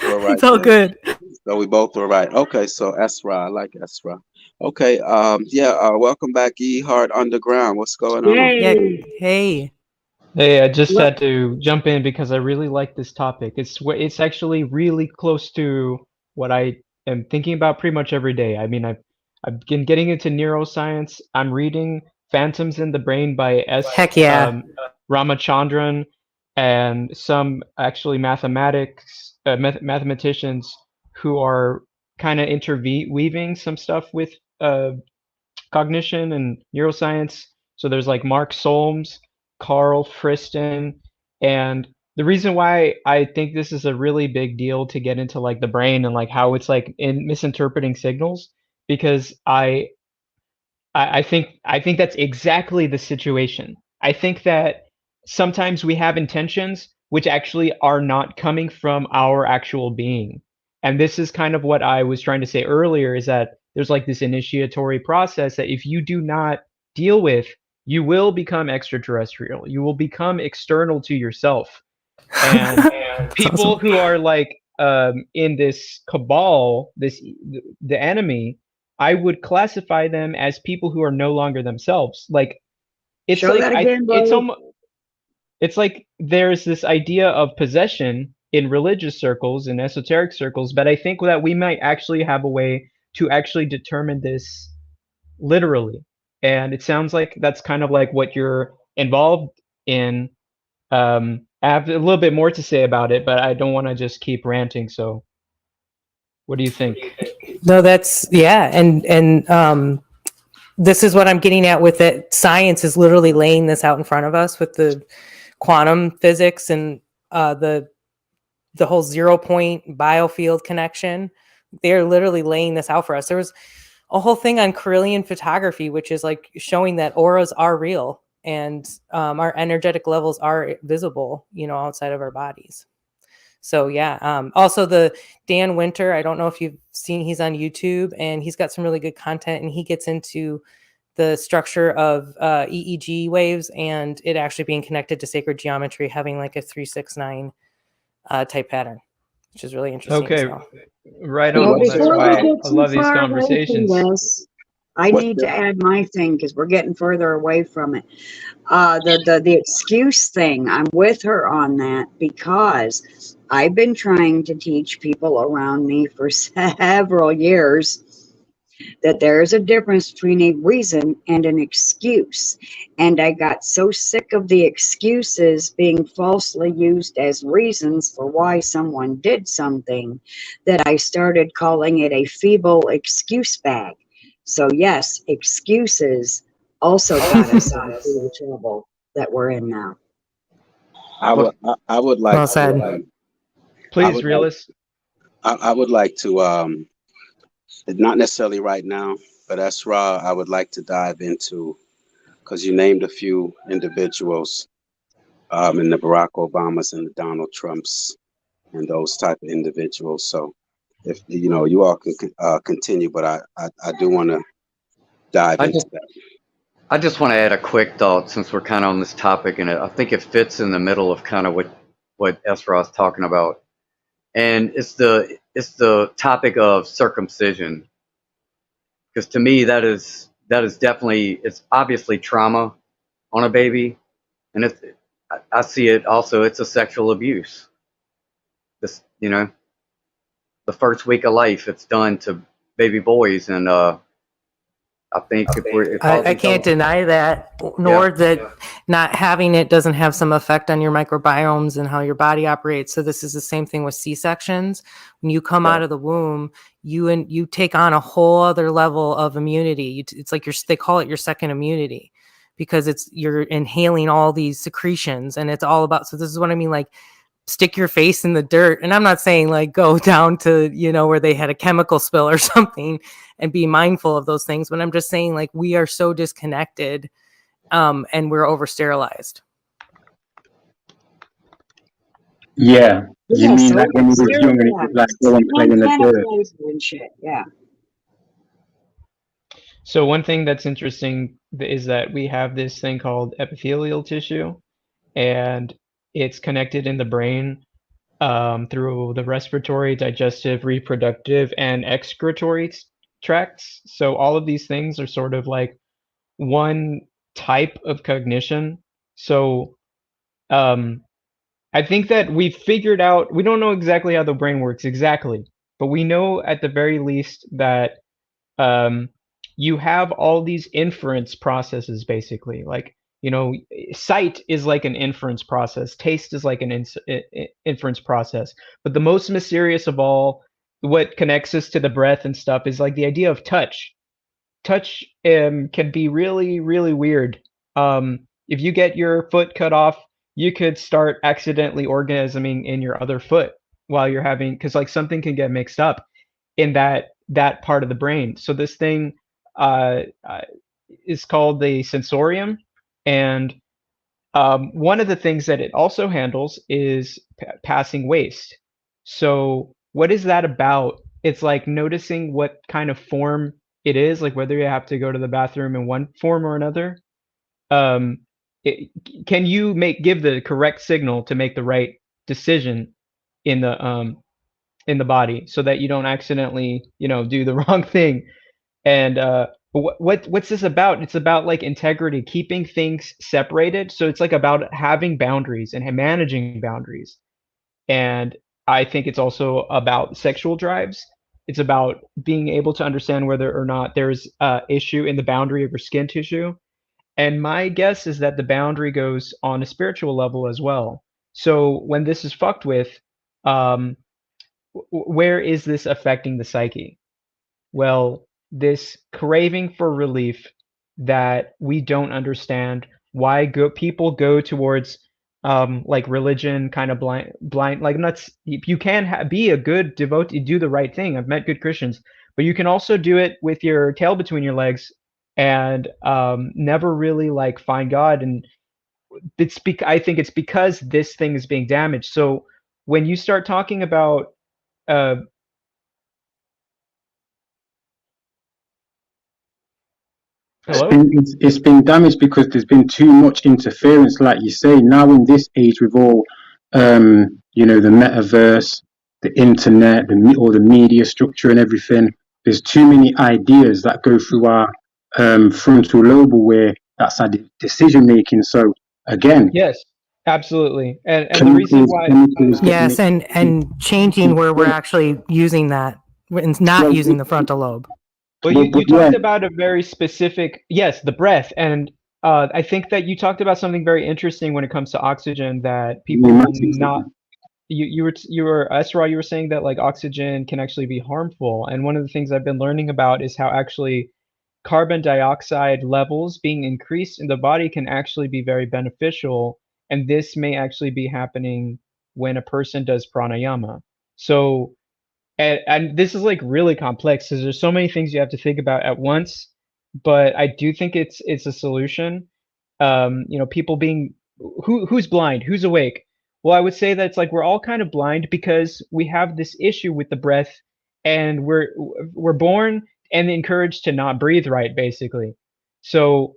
were right. It's all good. So we both were right. Okay, so Esra, I like Esra. Okay, welcome back, E Heart Underground. What's going on? Yeah, hey. Hey, I just had to jump in because I really like this topic. It's actually really close to what I am thinking about pretty much every day. I mean, I've been getting into neuroscience. I'm reading Phantoms in the Brain by Heck yeah. Ramachandran, and some actually mathematicians who are kind of interweaving some stuff with cognition and neuroscience. So there's like Mark Solms, Carl Friston, and the reason why I think this is a really big deal to get into like the brain and like how it's like in misinterpreting signals, because I think that's exactly the situation. I think that sometimes we have intentions which actually are not coming from our actual being. And this is kind of what I was trying to say earlier, is that there's like this initiatory process that if you do not deal with, you will become extraterrestrial. You will become external to yourself. And people who are like in this cabal, the enemy, I would classify them as people who are no longer themselves. Like it's Show like that again, it's Blake. almost, it's like there's this idea of possession in religious circles and esoteric circles, but I think that we might actually have a way to actually determine this literally. And it sounds like that's kind of like what you're involved in. I have a little bit more to say about it, but I don't want to just keep ranting. So what do you think? No, that's, yeah. And this is what I'm getting at with it. Science is literally laying this out in front of us with the quantum physics and the whole 0 point biofield connection. They're literally laying this out for us. There was a whole thing on Carillion photography, which is like showing that auras are real and our energetic levels are visible, you know, outside of our bodies. So yeah. Also the Dan Winter, I don't know if you've seen, he's on YouTube and he's got some really good content, and he gets into the structure of EEG waves and it actually being connected to sacred geometry, having like a 369 type pattern, which is really interesting. Okay, So. right Well, on. That's before why we get I too love these far away from conversations. this, I What's need the- to add my thing because we're getting further away from it. The excuse thing, I'm with her on that because I've been trying to teach people around me for several years that there is a difference between a reason and an excuse. And I got so sick of the excuses being falsely used as reasons for why someone did something that I started calling it a feeble excuse bag. So yes, excuses also got us into the trouble that we're in now. I would like Well to, said. I Please, would like, realist. I would like to, not necessarily right now, but Esra, I would like to dive into, because you named a few individuals, in the Barack Obamas and the Donald Trumps and those type of individuals. So if you know, you all can continue, but I do want to dive into that. I just want to add a quick thought since we're kind of on this topic, and I think it fits in the middle of kind of what Esra is talking about, and it's the topic of circumcision, because to me that is definitely, it's obviously trauma on a baby, and I see it also, it's a sexual abuse. This, you know, the first week of life it's done to baby boys, and I think I can't deny that, nor that not having it doesn't have some effect on your microbiomes and how your body operates. So this is the same thing with C-sections. When you come out of the womb, you take on a whole other level of immunity. It's like they call it your second immunity, because you're inhaling all these secretions, and it's all about. So this is what I mean, like, stick your face in the dirt. And I'm not saying like go down to, you know, where they had a chemical spill or something and be mindful of those things. But I'm just saying, like, we are so disconnected and we're over sterilized. Yeah. You Yeah, mean so like when you was young and it was like go and play in the dirt? And shit, yeah. So one thing that's interesting is that we have this thing called epithelial tissue, and it's connected in the brain through the respiratory, digestive, reproductive, and excretory tracts. So all of these things are sort of like one type of cognition. So I think that we've figured out, we don't know exactly how the brain works exactly, but we know at the very least that you have all these inference processes, basically. Like, you know, sight is like an inference process, taste is like an inference process, but the most mysterious of all, what connects us to the breath and stuff, is like the idea of touch. Touch can be really, really weird. If you get your foot cut off, you could start accidentally orgasming in your other foot while you're having, because like something can get mixed up in that part of the brain. So this thing is called the sensorium, and one of the things that it also handles is passing waste. So what is that about? It's like noticing what kind of form it is, like whether you have to go to the bathroom in one form or another. can you give the correct signal to make the right decision in the body, so that you don't accidentally, do the wrong thing. And what's this about? It's about like integrity, keeping things separated. So it's like about having boundaries and managing boundaries. And I think it's also about sexual drives. It's about being able to understand whether or not there's issue in the boundary of your skin tissue. And my guess is that the boundary goes on a spiritual level as well. So when this is fucked with, um, where is this affecting the psyche? Well, this craving for relief that we don't understand why people go towards, like religion, kind of blind, like nuts. You can be a good devotee, do the right thing. I've met good Christians, but you can also do it with your tail between your legs and never really like find God. And I think it's because this thing is being damaged. So when you start talking about uh, hello? It's been damaged because there's been too much interference, like you say. Now in this age, with all, the metaverse, the internet, all the media structure and everything, there's too many ideas that go through our frontal lobe, where that's our decision making. So again, Yes, absolutely. And the reason why Yes, and changing where we're actually using that and not using the frontal lobe. well, you talked about a very specific, yes, the breath. And I think that you talked about something very interesting when it comes to oxygen, that people will not, you were Esra, you were saying that like oxygen can actually be harmful. And one of the things I've been learning about is how actually carbon dioxide levels being increased in the body can actually be very beneficial. And this may actually be happening when a person does pranayama. So, and this is like really complex because there's so many things you have to think about at once. But I do think it's a solution. People being who's blind, who's awake. Well, I would say that it's like we're all kind of blind because we have this issue with the breath, and we're born and encouraged to not breathe right, basically. So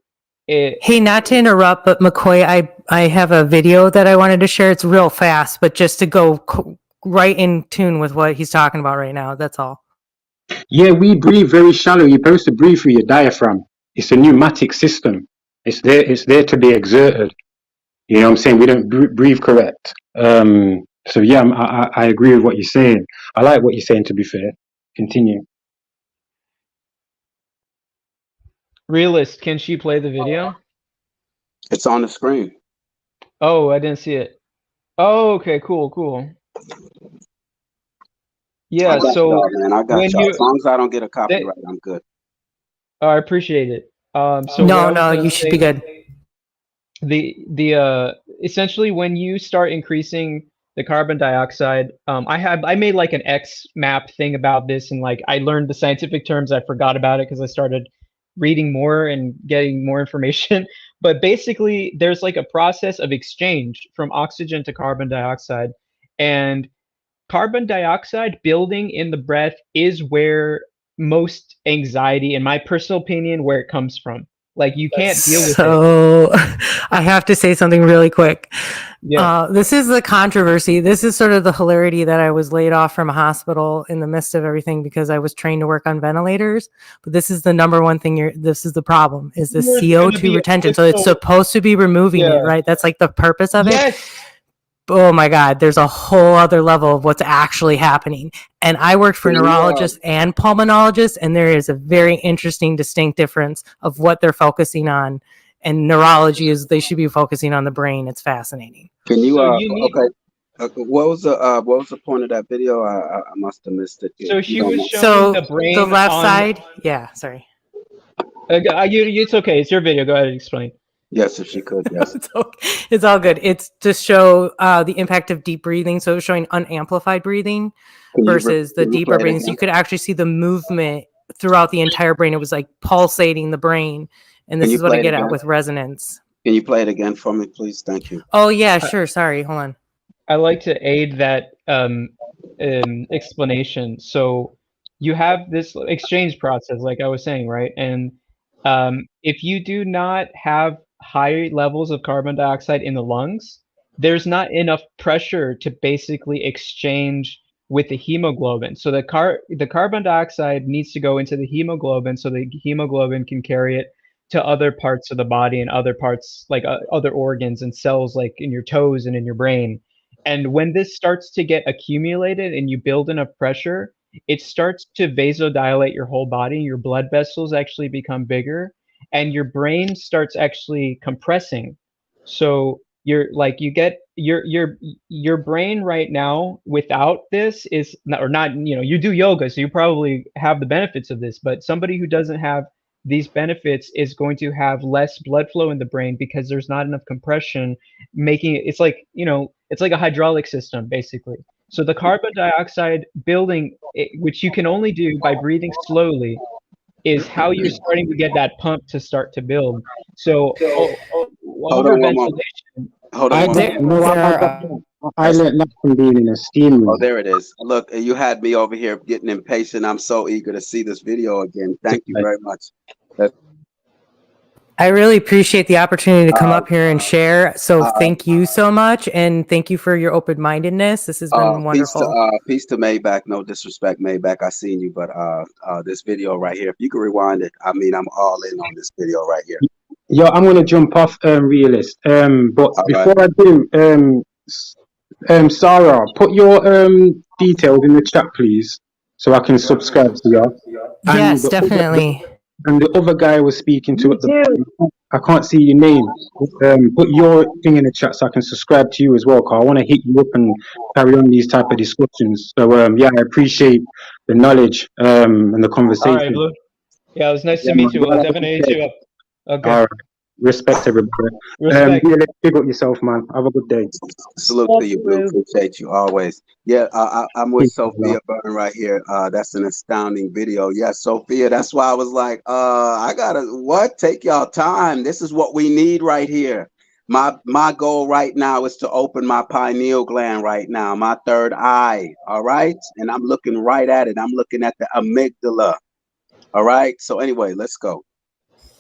Hey, not to interrupt, but McCoy, I have a video that I wanted to share. It's real fast, but just to go right in tune with what he's talking about right now. That's all. Yeah, we breathe very shallow. You're supposed to breathe through your diaphragm. It's a pneumatic system. It's there to be exerted. You know what I'm saying? We don't breathe correct. So yeah, I agree with what you're saying. I like what you're saying, to be fair. Continue. Realist, can she play the video? It's on the screen. Oh, I didn't see it. Oh, okay, cool. Yeah, I got so y'all, man. I got y'all. As long as I don't get a copyright, I'm good. Oh, I appreciate it. So no, you should be good. The essentially when you start increasing the carbon dioxide, I made like an X map thing about this, and like I learned the scientific terms. I forgot about it because I started reading more and getting more information. But basically, there's like a process of exchange from oxygen to carbon dioxide, and carbon dioxide building in the breath is where most anxiety, in my personal opinion, where it comes from. Like you can't deal with it. So I have to say something really quick. Yeah. This is the controversy. This is sort of the hilarity that I was laid off from a hospital in the midst of everything because I was trained to work on ventilators. But this is the number one thing this is the problem is the CO2 retention. So it's supposed to be removing it, right? That's like the purpose of it. Oh my God, there's a whole other level of what's actually happening. And I worked for neurologists and pulmonologists, and there is a very interesting, distinct difference of what they're focusing on. And neurology is they should be focusing on the brain. It's fascinating. Can you? What was the point of that video? I must have missed it. So she was showing the brain. The left side. Yeah, sorry. It's okay. It's your video. Go ahead and explain. Yes, if she could, yes. It's all good. It's to show the impact of deep breathing. So it's showing unamplified breathing versus the deeper breathing. So you could actually see the movement throughout the entire brain. It was like pulsating the brain. And this is what I get at with resonance. Can you play it again for me, please? Thank you. Oh, yeah, sure. Sorry. Hold on. I like to aid that explanation. So you have this exchange process, like I was saying, right? And if you do not have high levels of carbon dioxide in the lungs, there's not enough pressure to basically exchange with the hemoglobin. So the carbon dioxide needs to go into the hemoglobin so the hemoglobin can carry it to other parts of the body and other parts, like other organs and cells, like in your toes and in your brain. And when this starts to get accumulated and you build enough pressure, it starts to vasodilate your whole body. Your blood vessels actually become bigger, and your brain starts actually compressing. So you're like, you get your brain right now without this is not, or not, you know, you do yoga, so you probably have the benefits of this, but somebody who doesn't have these benefits is going to have less blood flow in the brain because there's not enough compression, making it, it's like, you know, it's like a hydraulic system basically. So the carbon dioxide building, which you can only do by breathing slowly, is how you're starting to get that pump to start to build. So overventilation. Hold on one moment. I learned that from being in a steam room. Oh, there it is. Look, you had me over here getting impatient. I'm so eager to see this video again. Thank you very much. I really appreciate the opportunity to come up here and share. So thank you so much. And thank you for your open-mindedness. This has been wonderful. Peace to Maybach. No disrespect, Maybach. I seen you, but this video right here, if you can rewind it, I mean, I'm all in on this video right here. Yo, I'm gonna jump off, Realist. But before I do, Sarah, put your details in the chat, please, so I can subscribe to you. Yes, definitely. And the other guy I was speaking to at the I can't see your name. Put your thing in the chat so I can subscribe to you as well, because I want to hit you up and carry on these type of discussions. So yeah, I appreciate the knowledge and the conversation. All right, Blue. Yeah, it was nice to meet you. We'll definitely hit you up. Okay. All right. Respect everybody. Respect. Yeah, big up yourself, man. Have a good day. Salute to you, Blue. Appreciate you always. Yeah, I'm with Sophia Burton right here. That's an astounding video. Yeah, Sophia, that's why I was like, I gotta take y'all time. This is what we need right here. My goal right now is to open my pineal gland right now, my third eye. All right, and I'm looking right at it. I'm looking at the amygdala. All right. So anyway, let's go.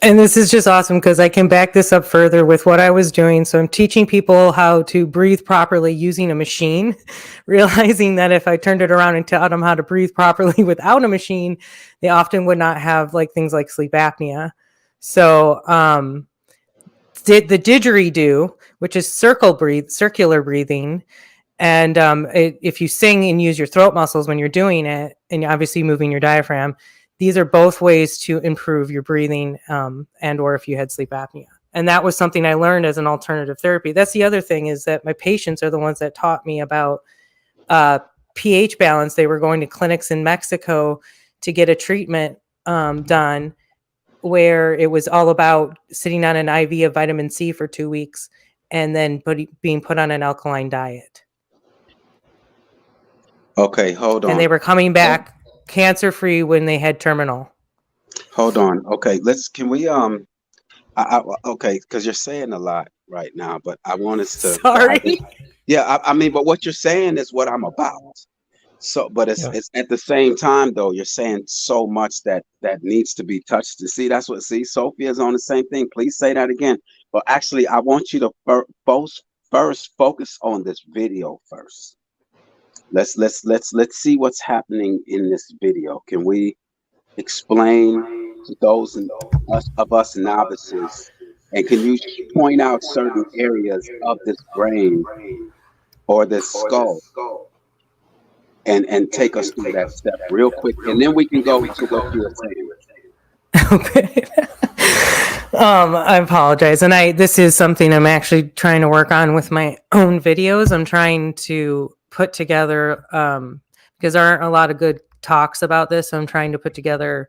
And this is just awesome because I can back this up further with what I was doing. So I'm teaching people how to breathe properly using a machine, realizing that if I turned it around and taught them how to breathe properly without a machine, they often would not have like things like sleep apnea. So the didgeridoo, which is circular breathing. And if you sing and use your throat muscles when you're doing it, and obviously moving your diaphragm, these are both ways to improve your breathing and or if you had sleep apnea. And that was something I learned as an alternative therapy. That's the other thing, is that my patients are the ones that taught me about pH balance. They were going to clinics in Mexico to get a treatment done where it was all about sitting on an IV of vitamin C for 2 weeks and then being put on an alkaline diet. Okay, hold on. And they were coming back cancer-free when they had terminal. Hold on. Okay, can we okay, because you're saying a lot right now, but I want us to. Sorry. Yeah, I mean, but what you're saying is what I'm about. So, but it's at the same time though, you're saying so much that needs to be touched. To see, that's what. See, Sophia's on the same thing. Please say that again. But actually, I want you to first focus on this video first. Let's see what's happening in this video. Can we explain to those of us novices, and can you point out certain areas of this brain or this skull and take us through that step real quick, and then we can go to what you were saying. Okay. I apologize. And this is something I'm actually trying to work on with my own videos. I'm trying to put together, because there aren't a lot of good talks about this. So I'm trying to put together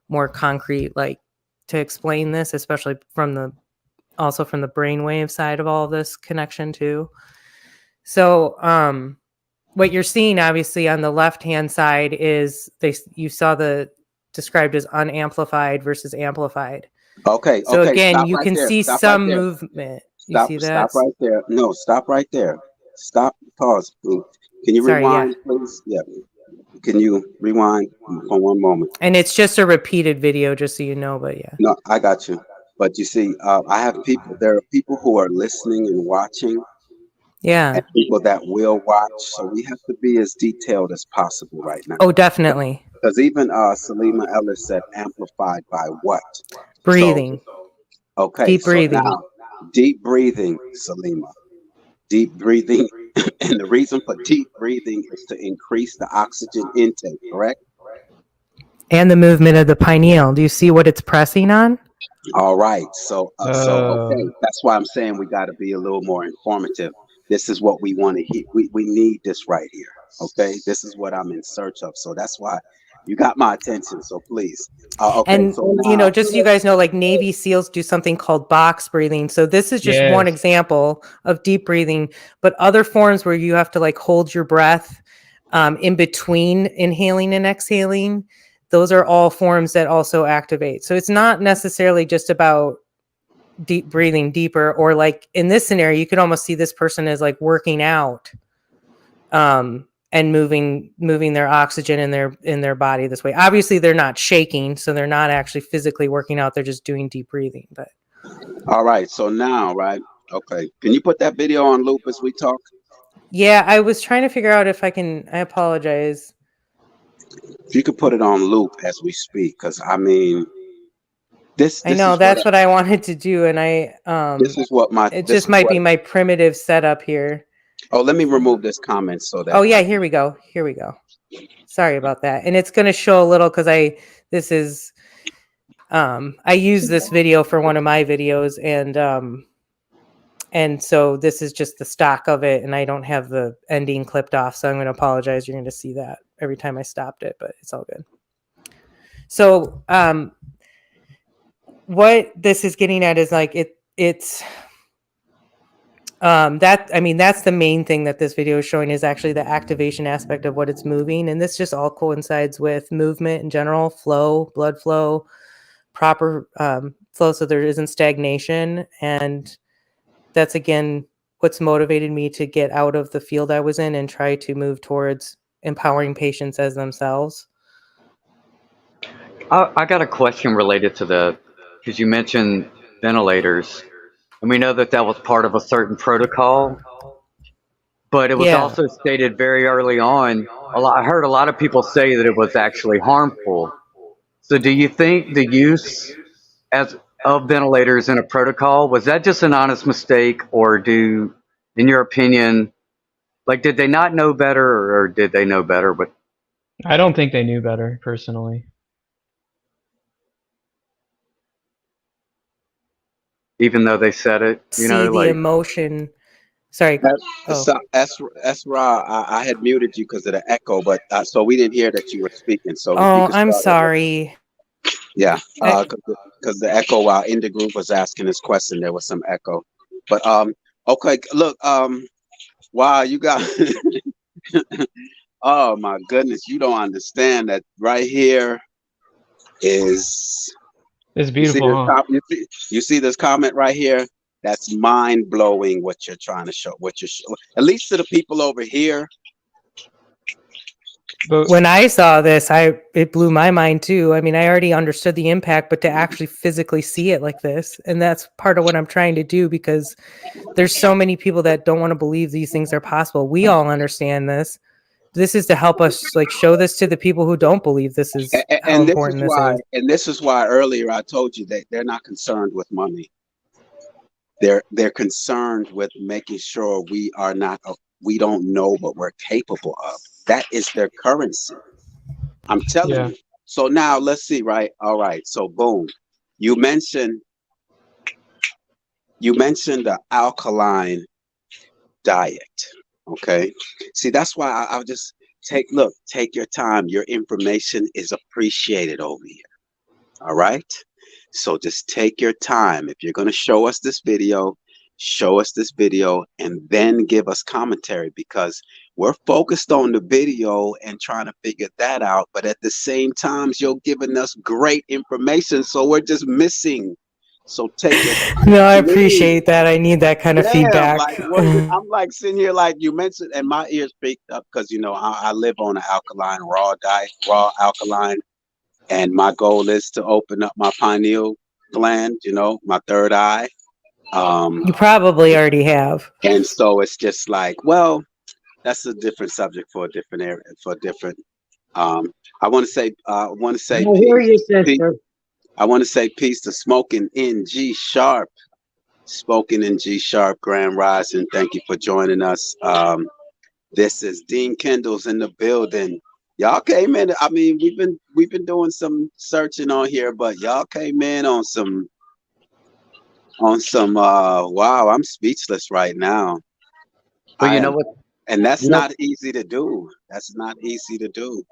more concrete, like to explain this, especially from the brainwave side of all of this connection too. So, what you're seeing obviously on the left-hand side is you saw the described as unamplified versus amplified. Okay. So okay, again, you right can there. see Stop some right movement. You see that? Stop right there. No, stop right there. Stop. Pause. Please. Can you rewind, please? Yeah. Can you rewind for one moment? And it's just a repeated video, just so you know. But yeah. No, I got you. But you see, I have people. There are people who are listening and watching, Yeah. and people that will watch. So we have to be as detailed as possible right now. Oh, definitely. Because even Salima Ellis said, amplified by what? Breathing. So, okay, Deep so breathing. now, deep breathing, Salima. Deep breathing. And the reason for deep breathing is to increase the oxygen intake, correct? And the movement of the pineal. Do you see what it's pressing on? All right. So okay. That's why I'm saying we got to be a little more informative. This is what we want to hear. We need this right here. Okay. This is what I'm in search of. So that's why you got my attention. So please. Okay. And, So you know, now, just so you guys know, like Navy SEALs do something called box breathing. So this is just one Yes. example of deep breathing, but other forms where you have to like hold your breath in between inhaling and exhaling. Those are all forms that also activate. So it's not necessarily just about deep breathing deeper, or like in this scenario, you could almost see this person as like working out and moving their oxygen in their body this way. Obviously they're not shaking, so they're not actually physically working out. They're just doing deep breathing. But all right. So now, right. Okay. Can you put that video on loop as we talk? yeah, I was trying to figure out if I can. I apologize. If you could put it on loop as we speak, because I mean, this I know is that's what I wanted to do, and I this is what my it this just is might what. be my primitive setup here. Oh, let me remove this comment so that Oh yeah, here we go. Here we go. Sorry about that. And it's going to show a little because I use this video for one of my videos, and so this is just the stock of it, and I don't have the ending clipped off, so I'm going to apologize. You're going to see that every time I stopped it, but it's all good. So what this is getting at is like it's that's the main thing that this video is showing, is actually the activation aspect of what it's moving. And this just all coincides with movement in general, flow, blood flow, proper flow, so there isn't stagnation. And that's, again, what's motivated me to get out of the field I was in and try to move towards empowering patients as themselves. I got a question related to the, because you mentioned ventilators, and we know that that was part of a certain protocol, but it was also stated very early on. I heard a lot of people say that it was actually harmful. So do you think the use of ventilators in a protocol, was that just an honest mistake, or in your opinion, like, did they not know better, or did they know better? But I don't think they knew better, personally. even though they said it, The emotion. Sorry. Esra, I had muted you because of the echo, but so we didn't hear that you were speaking. So I'm sorry. Yeah, because the echo while Indegruv was asking his question, there was some echo. But okay, look, wow, you got. Oh my goodness, you don't understand that right here is. It's beautiful, huh? You see this comment right here? That's mind blowing. What you're trying to show, what you're showing, at least to the people over here. But when I saw this, it blew my mind too. I mean, I already understood the impact, but to actually physically see it like this, and that's part of what I'm trying to do, because there's so many people that don't want to believe these things are possible. We all understand this. This is to help us like show this to the people who don't believe this is how important this is. And this is why earlier I told you that they're not concerned with money. They're concerned with making sure we don't know what we're capable of. That is their currency. I'm telling you. So now let's see, right? All right. So boom. You mentioned the alkaline diet. Okay. See, that's why I'll just take your time. Your information is appreciated over here. All right. So just take your time. If you're going to show us this video and then give us commentary, because we're focused on the video and trying to figure that out. But at the same time, you're giving us great information. So we're just missing. So take it. No, I appreciate that. I need that kind of feedback. I'm like sitting here, like you mentioned, and my ears picked up because, I live on an alkaline raw diet, raw alkaline. And my goal is to open up my pineal gland, you know, my third eye. You probably already have. And so it's just like, well, that's a different subject for a different area, for a different. I want to say, hear you, sister. I want to say peace to Smoking in G Sharp. Spoken in G Sharp, Grand Rising. Thank you for joining us. This is Dean Kendall's in the building. Y'all came in. I mean, we've been doing some searching on here, but y'all came in on some wow, I'm speechless right now. But you know what? And that's not easy to do. That's not easy to do.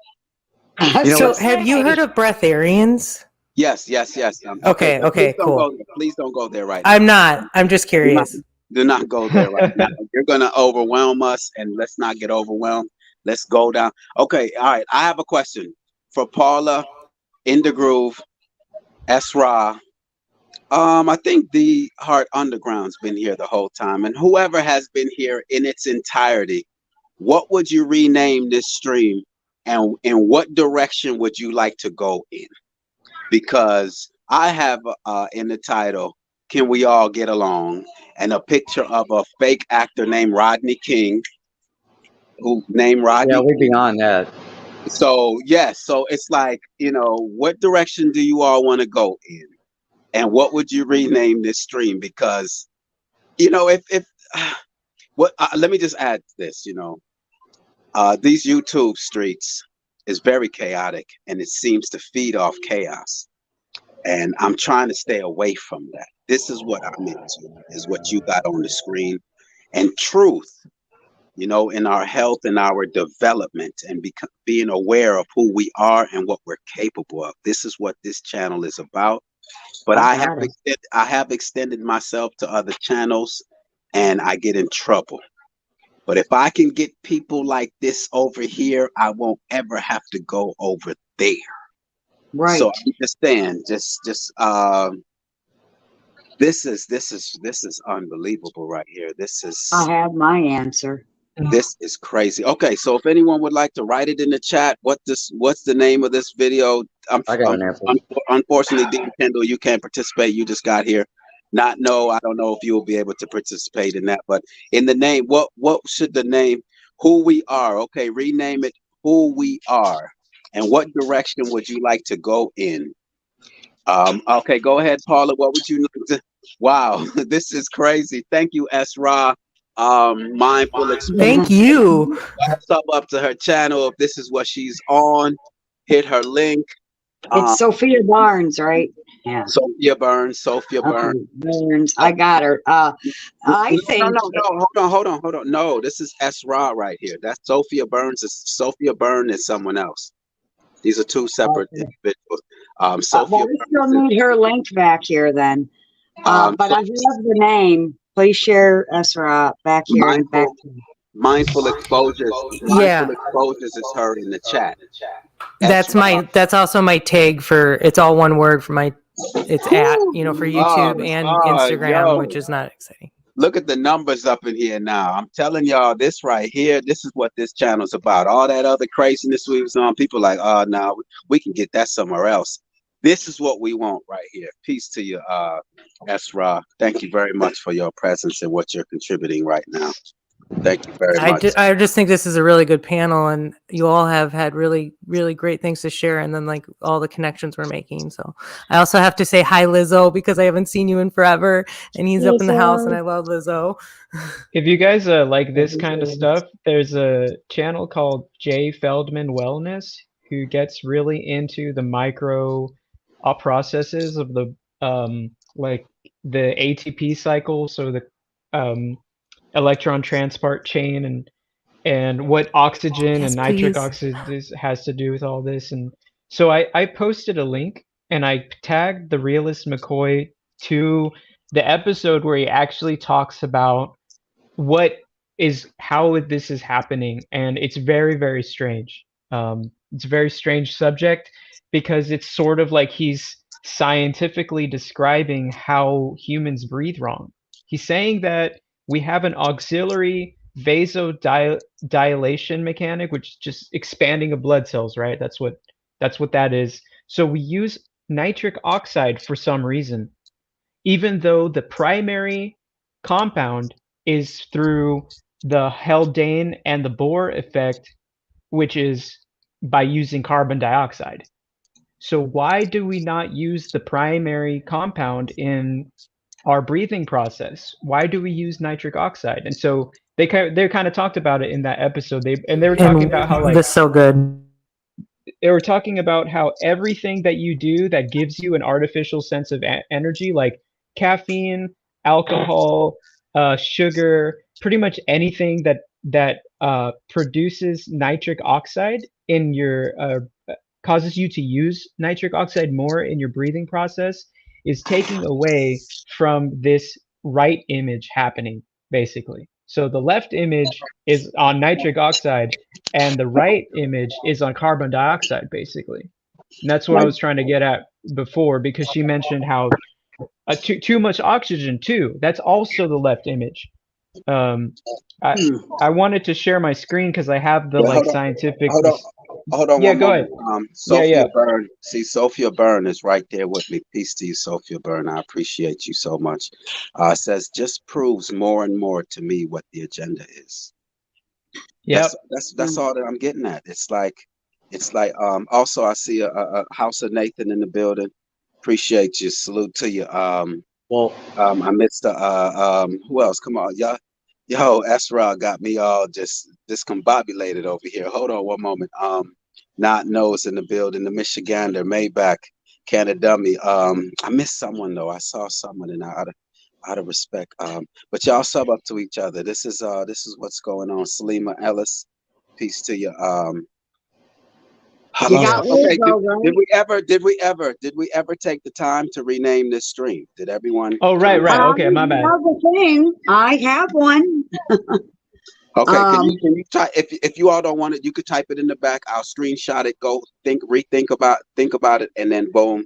So have you heard of breatharians? Yes. Okay, cool. Please don't go there right now. I'm not. I'm just curious. Do not go there right now. You're going to overwhelm us, and let's not get overwhelmed. Let's go down. Okay, all right. I have a question for Paula, Indegruv, Esra. I think the Heart Underground's been here the whole time, and whoever has been here in its entirety, what would you rename this stream, and in what direction would you like to go in? Because I have in the title, "Can We All Get Along?" and a picture of a fake actor named Rodney King, who named Rodney. Yeah, we're beyond that. So yes, so it's like, you know, what direction do you all want to go in, and what would you rename this stream? Because, you know, if what let me just add this, you know, these YouTube streets is very chaotic, and it seems to feed off chaos. And I'm trying to stay away from that. This is what I'm into, is what you got on the screen. And truth, you know, in our health and our development, and being aware of who we are and what we're capable of. This is what this channel is about. But I have extended myself to other channels, and I get in trouble. But if I can get people like this over here, I won't ever have to go over there. Right. So understand, this is unbelievable right here. I have my answer. This is crazy. Okay, so if anyone would like to write it in the chat, what's the name of this video? I got an answer. Unfortunately, Dean Kendall, you can't participate. You just got here. I don't know if you will be able to participate in that. But in the name, what should the name? Who We Are. Okay, rename it Who We Are. And what direction would you like to go in? Okay, go ahead, Paula. What would you like to? Wow, this is crazy. Thank you, Esra. MindfulExposures. Thank you. Sub up to her channel if this is what she's on. Hit her link. It's Sophia Barnes, right? Yeah. Sophia Burns. Burns. I got her. I think. No, hold on. No, this is Esra right here. That's Sophia Burns. Sophia Burns is someone else. These are two separate individuals. Sophia. We still need her link back here then. But I love the name. Please share Esra back here and back. MindfulExposures. Yeah. MindfulExposures is her in the chat. That's also my tag for, it's all one word for my, it's at, you know, for YouTube and Instagram, which is not exciting. Look at the numbers up in here now. I'm telling y'all, this right here, this is what this channel's about. All that other craziness we was on, people like, oh, no, we can get that somewhere else. This is what we want right here. Peace to you, Esra. Thank you very much for your presence and what you're contributing right now. Thank you very much. I just think this is a really good panel, and you all have had really, really great things to share, and then like all the connections we're making. So I also have to say hi, Lizzo, because I haven't seen you in forever, and he's up in the house, and I love Lizzo. If you guys like this kind of stuff, there's a channel called J. Feldman Wellness who gets really into the micro processes of the like the ATP cycle, so the electron transport chain and what oxygen and nitric oxide has to do with all this. And so I posted a link and I tagged the realist McCoy to the episode where he actually talks about how this is happening. And it's very, very strange. It's a very strange subject because it's sort of like he's scientifically describing how humans breathe wrong. He's saying that we have an auxiliary vasodilation mechanic, which is just expanding of blood cells, right? That's what that is. So we use nitric oxide for some reason, even though the primary compound is through the Haldane and the Bohr effect, which is by using carbon dioxide. So why do we not use the primary compound in our breathing process? Why do we use nitric oxide? And so they kind of talked about it in that episode. They were talking about how, like, this is so good. they were talking about how everything that you do that gives you an artificial sense of energy, like caffeine, alcohol, sugar, pretty much anything that produces nitric oxide in your causes you to use nitric oxide more in your breathing process, is taking away from this right image happening, basically. So the left image is on nitric oxide and the right image is on carbon dioxide, basically. And that's what I was trying to get at before, because she mentioned how too much oxygen too. That's also the left image. I wanted to share my screen because I have the scientific. Hold on. Yeah, one go moment. ahead. Sophia Byrne. See, Sophia Byrne is right there with me. Peace to you, Sophia Byrne. I appreciate you so much. Says just proves more and more to me what the agenda is. Yep. That's all that I'm getting at. It's like also I see a House of Nathan in the building. Appreciate you. Salute to you. I missed who else? Come on, y'all. Yo, Esra got me all just discombobulated over here. Hold on one moment. Not knows in the building, the Michigander, Maybach, Canada Dummy. I missed someone though. I saw someone and out of respect. But y'all sub up to each other. This is what's going on. Salima Ellis, peace to you. You got okay, right? did we ever take the time to rename this stream? Did everyone? Oh, right. Okay, my bad. I have one. Okay, can you type if you all don't want it, you could type it in the back. I'll screenshot it. Go think about it, and then boom,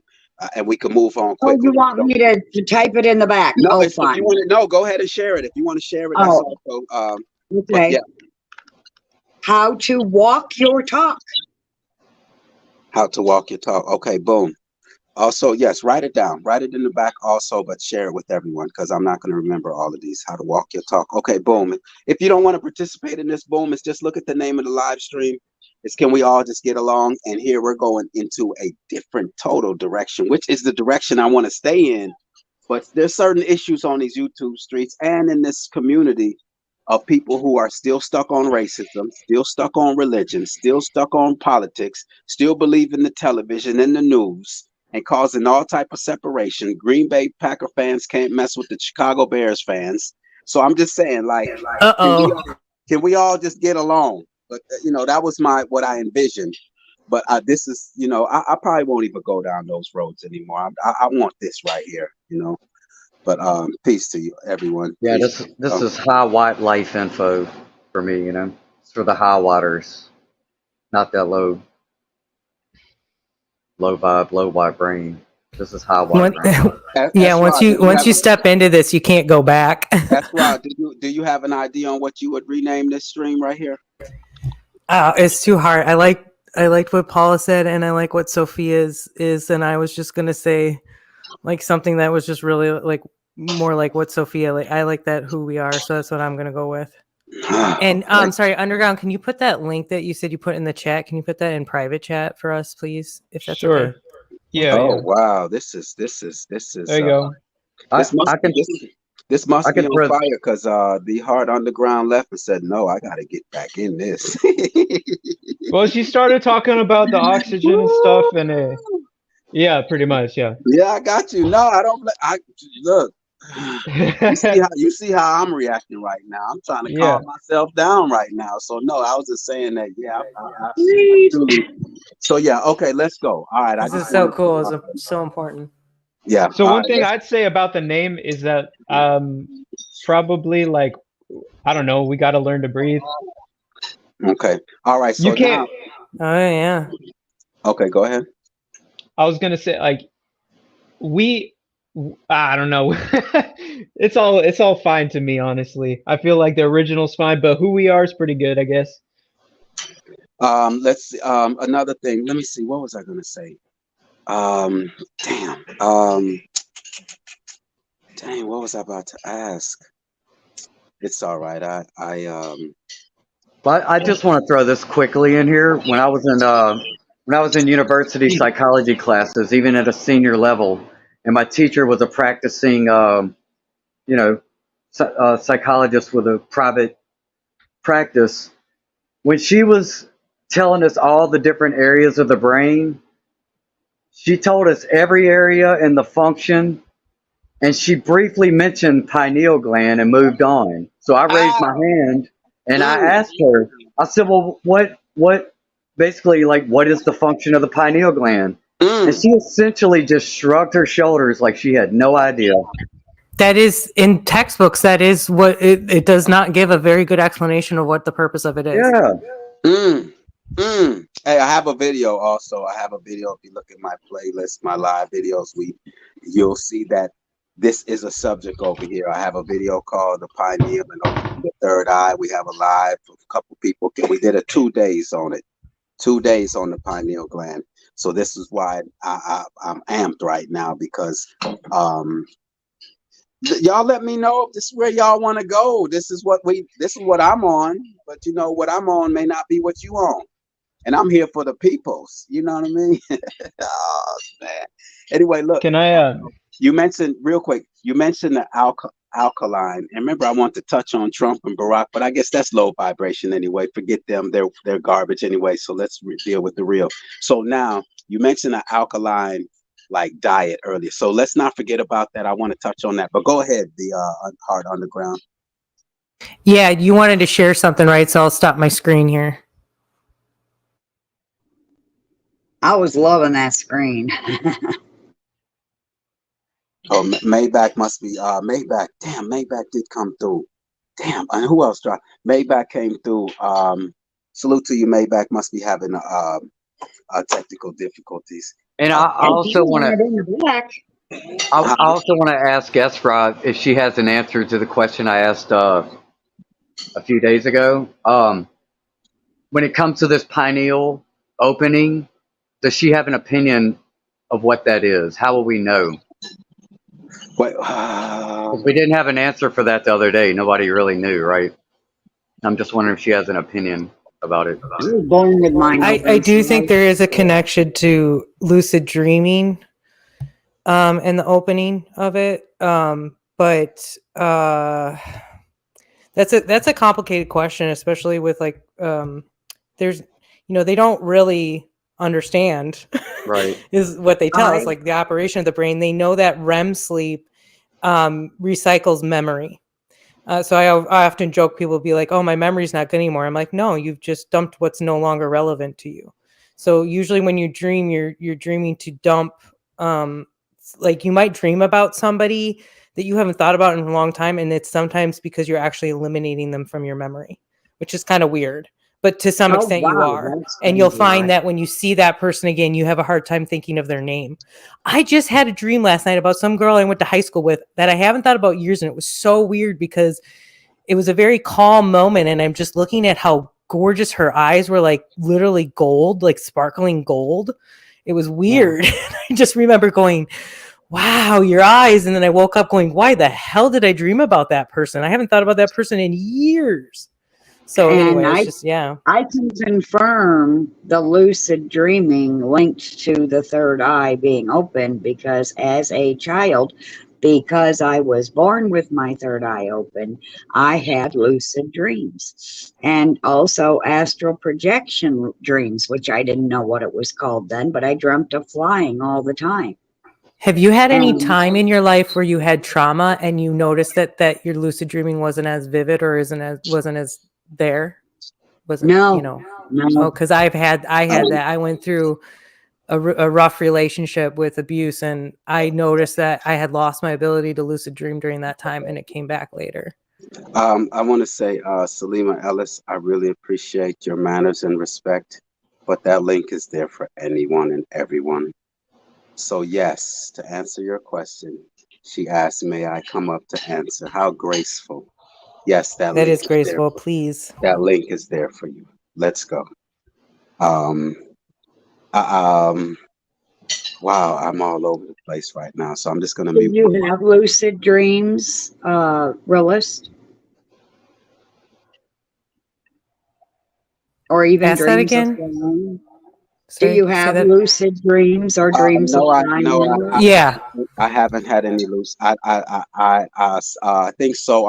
and we can move on quickly. Oh, you want me to type it in the back? No, if you want it, no, go ahead and share it. If you want to share it, that's also. Okay. Yeah. How to walk your talk. How to walk your talk. Okay, boom. Also, yes, write it down. Write it in the back also, but share it with everyone because I'm not going to remember all of these. How to walk your talk. Okay, boom. If you don't want to participate in this, boom, it's just look at the name of the live stream. It's can we all just get along? And here we're going into a different total direction, which is the direction I want to stay in. But there's certain issues on these YouTube streets and in this community of people who are still stuck on racism, still stuck on religion, still stuck on politics, still believe in the television and the news, and causing all type of separation. Green Bay Packer fans can't mess with the Chicago Bears fans. So I'm just saying, like, can we all just get along? But that was what I envisioned. But this is, I probably won't even go down those roads anymore. I want this right here, But peace to you, everyone. Yeah, Peace. this is high white life info for me. It's for the high waters, not that low vibe, low white brain. This is high white brain. Yeah, once you step into this, you can't go back. That's right. Do you have an idea on what you would rename this stream right here? It's too hard. I liked what Paula said, and I like what Sophia's is, and I was just gonna say, like something that was just really like more like what Sophia like. I like that who we are, so that's what I'm gonna go with. And sorry, Underground, can you put that link that you said you put in the chat? Can you put that in private chat for us, please? If that's sure. Okay. Yeah. Oh wow, this is. There you go. This must be on fire because the hard Underground left and said, no, I got to get back in this. Well, she started talking about the oxygen and stuff, and yeah, pretty much, yeah. Yeah, I got you. No, I don't. Look. You see how I'm reacting right now. I'm trying to calm myself down right now. So no, I was just saying that. Yeah. So yeah, okay, let's go. All right. This is so cool. It's so important. Yeah. So one thing I'd say about the name is that probably like, I don't know, we got to learn to breathe. Okay. All right. So you can't. Oh yeah. Okay, go ahead. I was gonna say like I don't know. It's all fine to me, honestly. I feel like the original's fine, but who we are is pretty good, I guess. Let's see. Another thing. Let me see. What was I gonna say? Damn. Dang, what was I about to ask? It's all right. But I just want to throw this quickly in here. When I was in university psychology classes, even at a senior level, and my teacher was a practicing, psychologist with a private practice. When she was telling us all the different areas of the brain, she told us every area and the function, and she briefly mentioned pineal gland and moved on. So I raised my hand and I asked her, I said, well, what basically, like, what is the function of the pineal gland? And she essentially just shrugged her shoulders like she had no idea. That is in textbooks. That is what it does not give a very good explanation of what the purpose of it is. Yeah. Hey, I have a video also. I have a video. If you look at my playlist, my live videos, you'll see that this is a subject over here. I have a video called The Pineal and Opening the Third Eye. We have a live of a couple people. We did a 2 days on it. 2 days on the pineal gland. So this is why I'm amped right now, because y'all let me know if this is where y'all want to go. This is what I'm on, but what I'm on may not be what you on. And I'm here for the peoples. You know what I mean? Oh man. Anyway, look. Can I you mentioned real quick, the alkaline. And remember, I want to touch on Trump and Barack, but I guess that's low vibration anyway. Forget them. They're garbage anyway. So let's deal with the real. So now you mentioned the alkaline like diet earlier. So let's not forget about that. I want to touch on that. But go ahead, the Hard Underground. Yeah, you wanted to share something, right? So I'll stop my screen here. I was loving that screen. Oh, Maybach must be Maybach. Damn, Maybach did come through. Damn, and who else dropped? Maybach came through. Salute to you, Maybach. Must be having technical difficulties. And I also want to ask Esra if she has an answer to the question I asked a few days ago. When it comes to this pineal opening, does she have an opinion of what that is? How will we know? Wait, we didn't have an answer for that the other day. Nobody really knew, right? I'm just wondering if she has an opinion about it. I do think there is a connection to lucid dreaming and the opening of it. But that's a complicated question, especially with like there's they don't really understand, right? Is what they tell us, like the operation of the brain. They know that REM sleep recycles memory. So I often joke, people be like, oh, my memory's not good anymore. I'm like, no, you've just dumped what's no longer relevant to you. So usually when you dream, you're dreaming to dump, like you might dream about somebody that you haven't thought about in a long time. And it's sometimes because you're actually eliminating them from your memory, which is kind of weird. But to some extent you are. And you'll find that when you see that person again, you have a hard time thinking of their name. I just had a dream last night about some girl I went to high school with that I haven't thought about years. And it was so weird because it was a very calm moment. And I'm just looking at how gorgeous her eyes were, like literally gold, like sparkling gold. It was weird. Yeah. I just remember going, wow, your eyes. And then I woke up going, why the hell did I dream about that person? I haven't thought about that person in years. So anyway, I can confirm the lucid dreaming linked to the third eye being open, because as a child, because I was born with my third eye open, I had lucid dreams and also astral projection dreams, which I didn't know what it was called then, but I dreamt of flying all the time. Have you had any time in your life where you had trauma and you noticed that your lucid dreaming wasn't as vivid or wasn't as there? No. Oh, because I had that. I went through a rough relationship with abuse, and I noticed that I had lost my ability to lucid dream during that time, and it came back later. I want to say, Salima Ellis, I really appreciate your manners and respect, but that link is there for anyone and everyone. So yes, to answer your question, she asked, may I come up to answer? How graceful. Yes, that is graceful. Please. That link is there for you. Let's go. Wow, I'm all over the place right now, so I'm just gonna Do mute. you have lucid dreams, realist? Or even Ask that dreams of again. flying? Do Sorry, you say have that. lucid dreams or dreams of No, flying? Yeah. I haven't had any loose. I think so.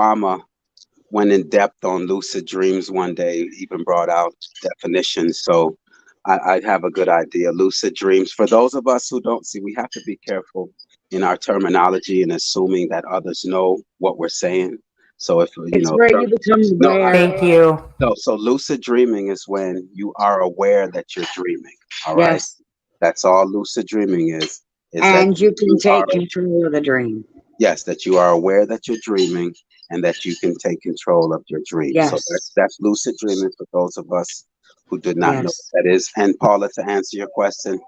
Went in depth on lucid dreams one day, even brought out definitions. So I have a good idea. Lucid dreams, for those of us who don't see, we have to be careful in our terminology and assuming that others know what we're saying. So if you It's know, where you become no, aware. Thank you. so lucid dreaming is when you are aware that you're dreaming. All right, Yes. that's all lucid dreaming is that And you can you are, take control of the dream. yes, that you are aware that you're dreaming and that you can take control of your dream. So Yes. that's lucid dreaming for those of us who did not know Yes. what that is. And Paula, to answer your question,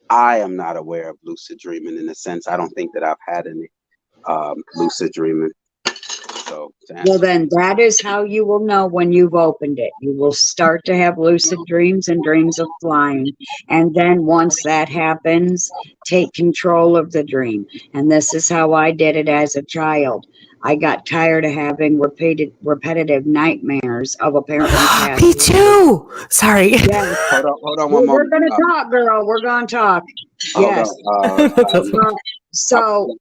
I am not aware of lucid dreaming in the sense I don't think that I've had any lucid dreaming. So to Well, answer, then that is how you will know when you've opened it. You will start to have lucid dreams and dreams of flying. And then once that happens, take control of the dream. And this is how I did it as a child. I got tired of having repetitive nightmares of apparently past Me lives. too. Sorry. Yes. hold on one We're moment. going to talk, girl. We're going to talk. Hold Yes. on. So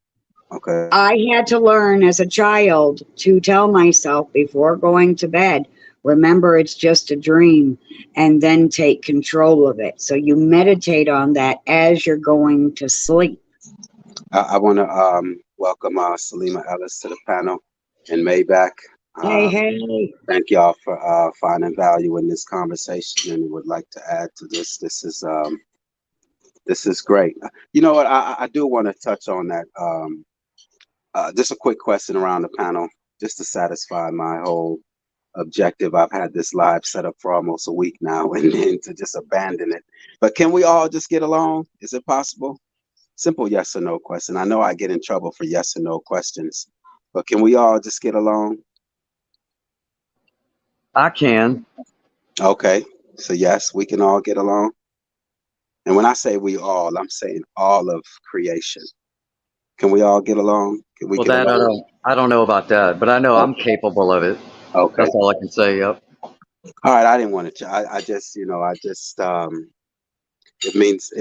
Okay. I had to learn as a child to tell myself before going to bed, remember it's just a dream, and then take control of it. So you meditate on that as you're going to sleep. I want to welcome Salima Ellis to the panel and Maybach. Hey, hey. Thank y'all for finding value in this conversation and would like to add to this. This is great. You know what? I do want to touch on that. Just a quick question around the panel, just to satisfy my whole objective. I've had this live set up for almost a week now, and then to just abandon it. But can we all just get along? Is it possible? Simple yes or no question. I know I get in trouble for yes or no questions, but can we all just get along? I can. Okay, so yes, we can all get along. And when I say we all, I'm saying all of creation. Can we all get along? Can we Well, get that along? I don't know about that, but I know I'm Okay. capable of it. Okay. That's all I can say. Yep. All right. I didn't want to. I just, it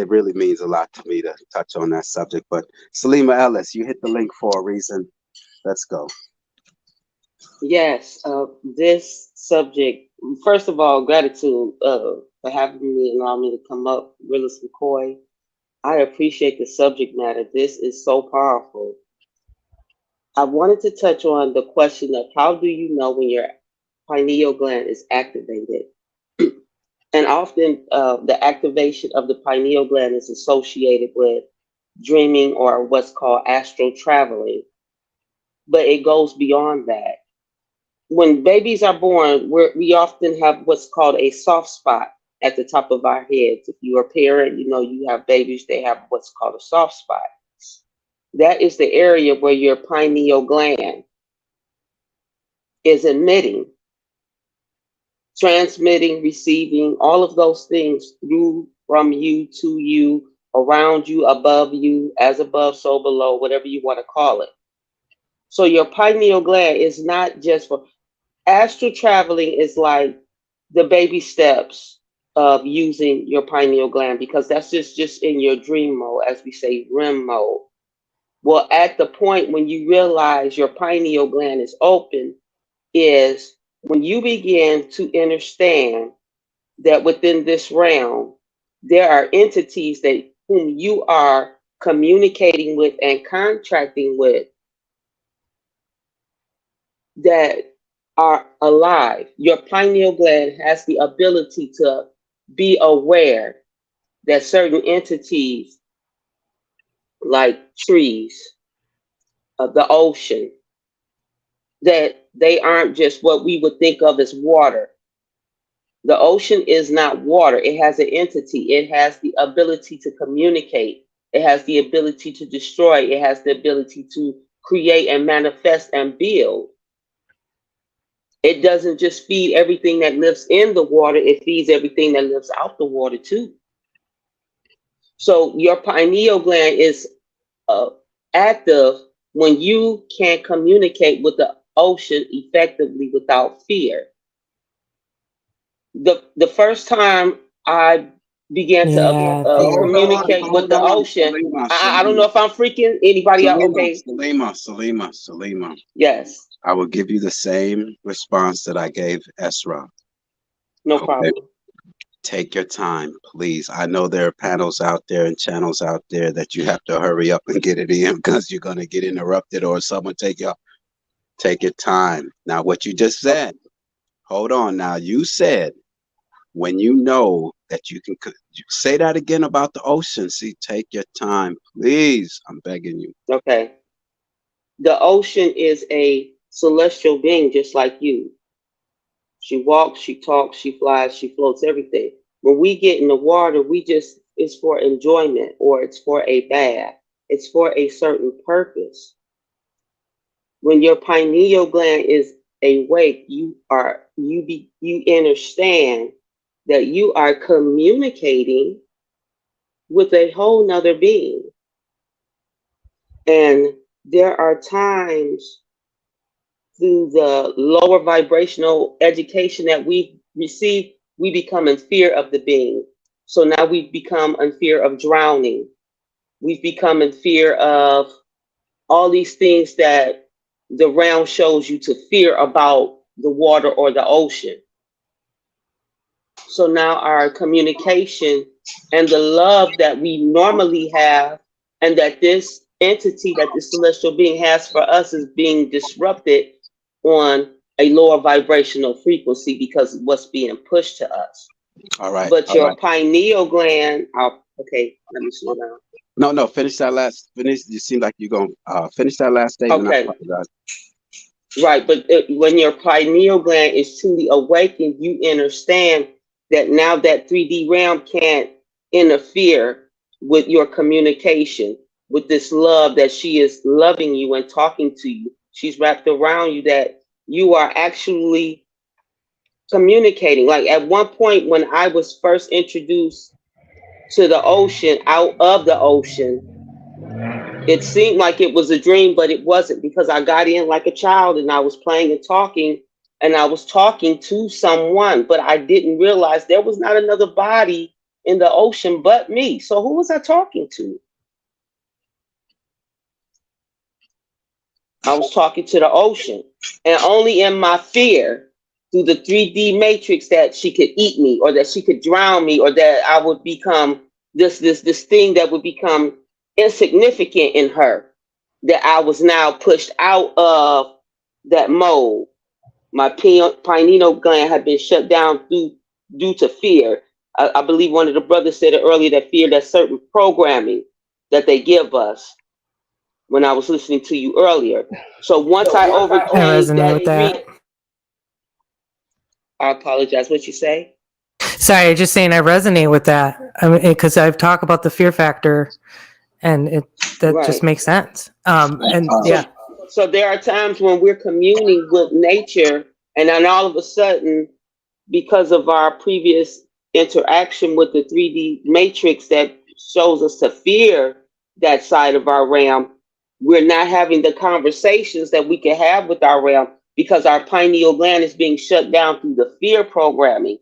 really means a lot to me to touch on that subject. But Salima Ellis, you hit the link for a reason. Let's go. Yes, this subject, first of all, gratitude for having me and allowing me to come up, Willis McCoy. I appreciate the subject matter. This is so powerful. I wanted to touch on the question of how do you know when your pineal gland is activated? And often the activation of the pineal gland is associated with dreaming or what's called astral traveling, but it goes beyond that. When babies are born, we often have what's called a soft spot at the top of our heads. If you're a parent, you know you have babies, they have what's called a soft spot. That is the area where your pineal gland is emitting, transmitting, receiving, all of those things through, from you, to you, around you, above you, as above, so below, whatever you want to call it. So your pineal gland is not just for astral traveling, is like the baby steps of using your pineal gland, because that's just in your dream mode, as we say, REM mode. Well, at the point when you realize your pineal gland is open is when you begin to understand that within this realm, there are entities that whom you are communicating with and contracting with that are alive. Your pineal gland has the ability to be aware that certain entities like trees, the ocean, that they aren't just what we would think of as water. The ocean is not water. It has an entity. It has the ability to communicate. It has the ability to destroy. It has the ability to create and manifest and build. It doesn't just feed everything that lives in the water, it feeds everything that lives out the water too. So your pineal gland is active when you can communicate with the ocean effectively without fear. The first time I began to communicate with the ocean, I don't know if I'm freaking anybody out. Okay, Salima. Yes. I will give you the same response that I gave Esra. No problem. Take your time, please. I know there are panels out there and channels out there that you have to hurry up and get it in because you're going to get interrupted or someone take your time. Now, what you just said, hold on. Now, you said when you know that you can say that again about the ocean. See, take your time, please. I'm begging you. Okay. The ocean is a celestial being just like you. She walks, she talks, she flies, she floats, everything. When we get in the water, it's for enjoyment or it's for a bath. It's for a certain purpose. When your pineal gland is awake, you understand that you are communicating with a whole nother being. And there are times through the lower vibrational education that we receive, we become in fear of the being. So now we've become in fear of drowning. We've become in fear of all these things that the realm shows you to fear about the water or the ocean. So now our communication and the love that we normally have and that this entity, that this celestial being has for us is being disrupted on a lower vibrational frequency because of what's being pushed to us. All right. But your pineal gland, okay, let me slow down. No, finish that last. Finish. You seem like you're going to finish that last statement. Okay. Right, but when your pineal gland is truly awakened, you understand that now that 3D realm can't interfere with your communication, with this love that she is loving you and talking to you. She's wrapped around you that you are actually communicating. Like at one point when I was first introduced to the ocean, out of the ocean, it seemed like it was a dream, but it wasn't, because I got in like a child and I was playing and talking, and I was talking to someone, but I didn't realize there was not another body in the ocean but me. So who was I talking to? I was talking to the ocean, and only in my fear through the 3D matrix that she could eat me, or that she could drown me, or that I would become this thing that would become insignificant in her, that I was now pushed out of that mode. My pineal gland had been shut down due to fear. I believe one of the brothers said it earlier, that fear, that certain programming that they give us, when I was listening to you earlier. So once I overcame that. I apologize. What you say? Sorry, just saying I resonate with that. I mean, because I've talked about the fear factor, and that just makes sense. So there are times when we're communing with nature, and then all of a sudden, because of our previous interaction with the 3D matrix that shows us to fear that side of our realm, we're not having the conversations that we can have with our realm because our pineal gland is being shut down through the fear programming.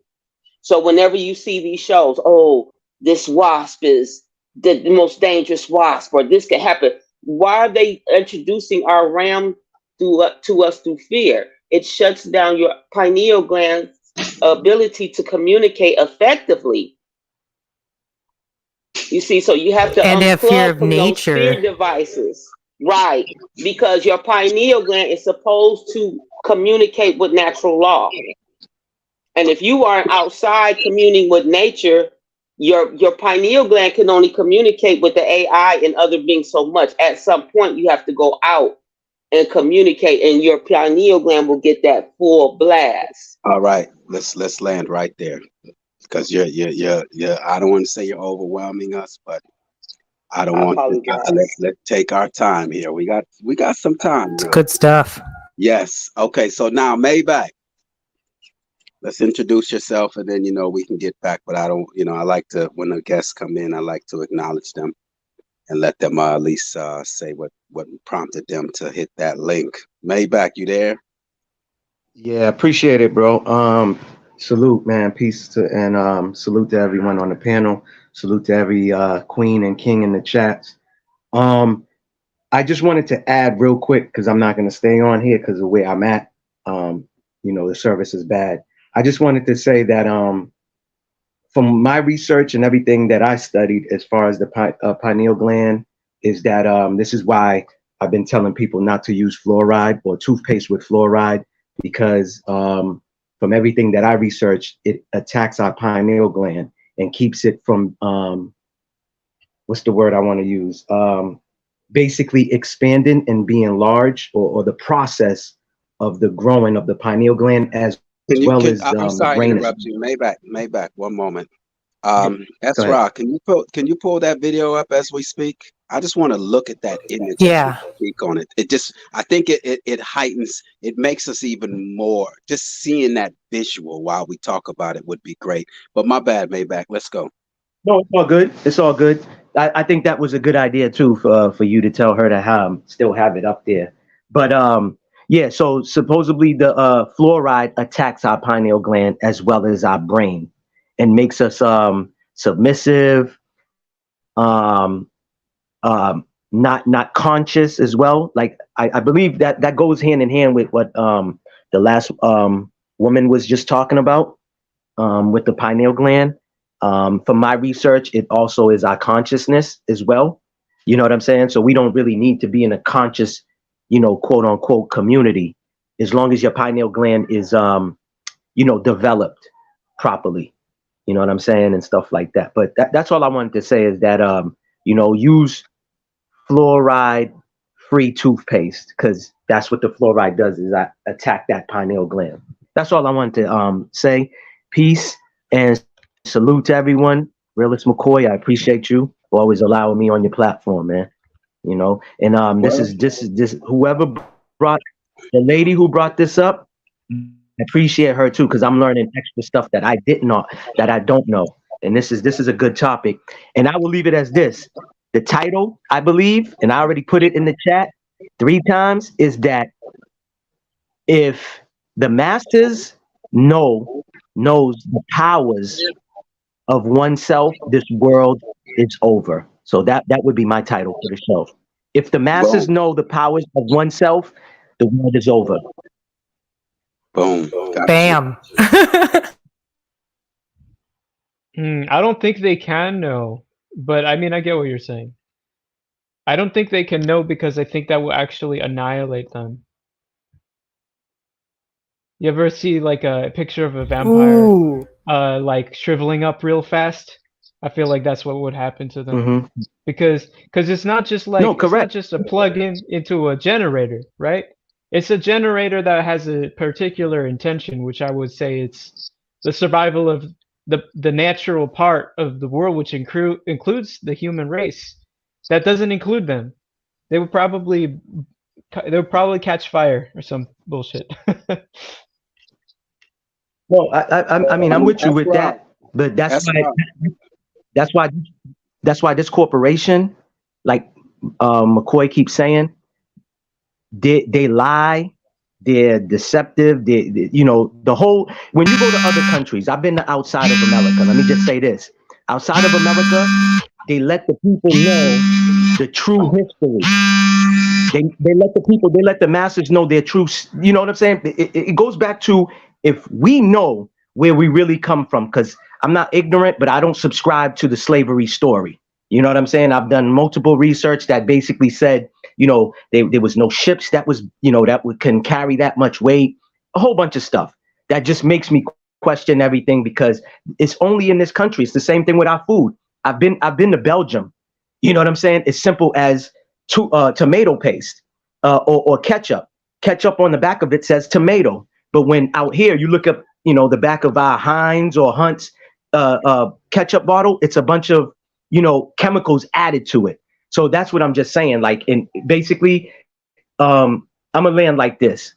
So whenever you see these shows, oh, this wasp is the most dangerous wasp, or this can happen, why are they introducing our realm to us through fear? It shuts down your pineal gland's ability to communicate effectively. You see, so you have to unplug from those fear devices. Right, because your pineal gland is supposed to communicate with natural law. And if you are outside communing with nature, your pineal gland can only communicate with the AI and other beings so much. At some point, you have to go out and communicate, and your pineal gland will get that full blast. All right, let's land right there, because you're I don't want to say you're overwhelming us, but I don't want to. Let's take our time here. We got some time. It's good stuff. Yes. Okay. So now, Maybach, let's introduce yourself, and then we can get back. But I don't, I like to, when the guests come in, I like to acknowledge them and let them at least say what prompted them to hit that link. Maybach, you there? Yeah, appreciate it, bro. Salute, man. Peace to and salute to everyone on the panel. Salute to every queen and king in the chats. I just wanted to add real quick because I'm not going to stay on here because of where I'm at. The service is bad. I just wanted to say that from my research and everything that I studied as far as the pineal gland is that this is why I've been telling people not to use fluoride or toothpaste with fluoride, because from everything that I researched, it attacks our pineal gland and keeps it from, what's the word I want to use? Basically expanding and being large, or the process of the growing of the pineal gland as well as I'm sorry the brain. to interrupt you. Maybach, one moment. Esra, can you pull that video up as we speak? I just want to look at that image. Yeah. Speak on it. I think it heightens, it makes us even more. Just seeing that visual while we talk about it would be great. But my bad, Maybach. Let's go. No, it's all good. It's all good. I think that was a good idea too for you to tell her to still have it up there. But yeah, so supposedly the fluoride attacks our pineal gland as well as our brain and makes us submissive, not conscious as well. Like I believe that goes hand in hand with what the last woman was just talking about with the pineal gland. From my research, it also is our consciousness as well. You know what I'm saying? So we don't really need to be in a conscious, quote unquote community, as long as your pineal gland is, developed properly. You know what I'm saying? And stuff like that. But that's all I wanted to say is that, use fluoride-free toothpaste, because that's what the fluoride does, is attack that pineal gland. That's all I wanted to say. Peace and salute to everyone. Realist McCoy, I appreciate you for always allowing me on your platform, man. And this is whoever brought, the lady who brought this up, I appreciate her too, because I'm learning extra stuff that I don't know. And this is a good topic. And I will leave it as this. The title, I believe, and I already put it in the chat 3 times, is that if the masters knows the powers of oneself, this world is over. So that would be my title for the show. If the masses know the powers of oneself, the world is over. Boom. Bam. I don't think they can know, but I mean, I get what you're saying. I don't think they can know because I think that will actually annihilate them. You ever see like a picture of a vampire like shriveling up real fast? I feel like that's what would happen to them. Because it's not just like it's not just a plug-in into a generator, right? It's a generator that has a particular intention, which I would say it's the survival of the natural part of the world, which includes the human race. That doesn't include them. They would probably catch fire or some bullshit. Well, I mean, I'm with you with that, but that's why this corporation, like McCoy keeps saying, they lie, they're deceptive. The whole, when you go to other countries, I've been to outside of America. Let me just say this: outside of America, they let the people know the true history. They let the masses know their true. You know what I'm saying? It goes back to, if we know where we really come from, because I'm not ignorant, but I don't subscribe to the slavery story. You know what I'm saying? I've done multiple research that basically said, there was no ships that was, can carry that much weight, a whole bunch of stuff that just makes me question everything, because it's only in this country. It's the same thing with our food. I've been to Belgium. You know what I'm saying? It's simple as tomato paste or ketchup. Ketchup on the back of it says tomato. But when out here, you look up, the back of our Heinz or Hunt's ketchup bottle, it's a bunch of, chemicals added to it. So that's what I'm just saying. Like, basically, I'm a land like this.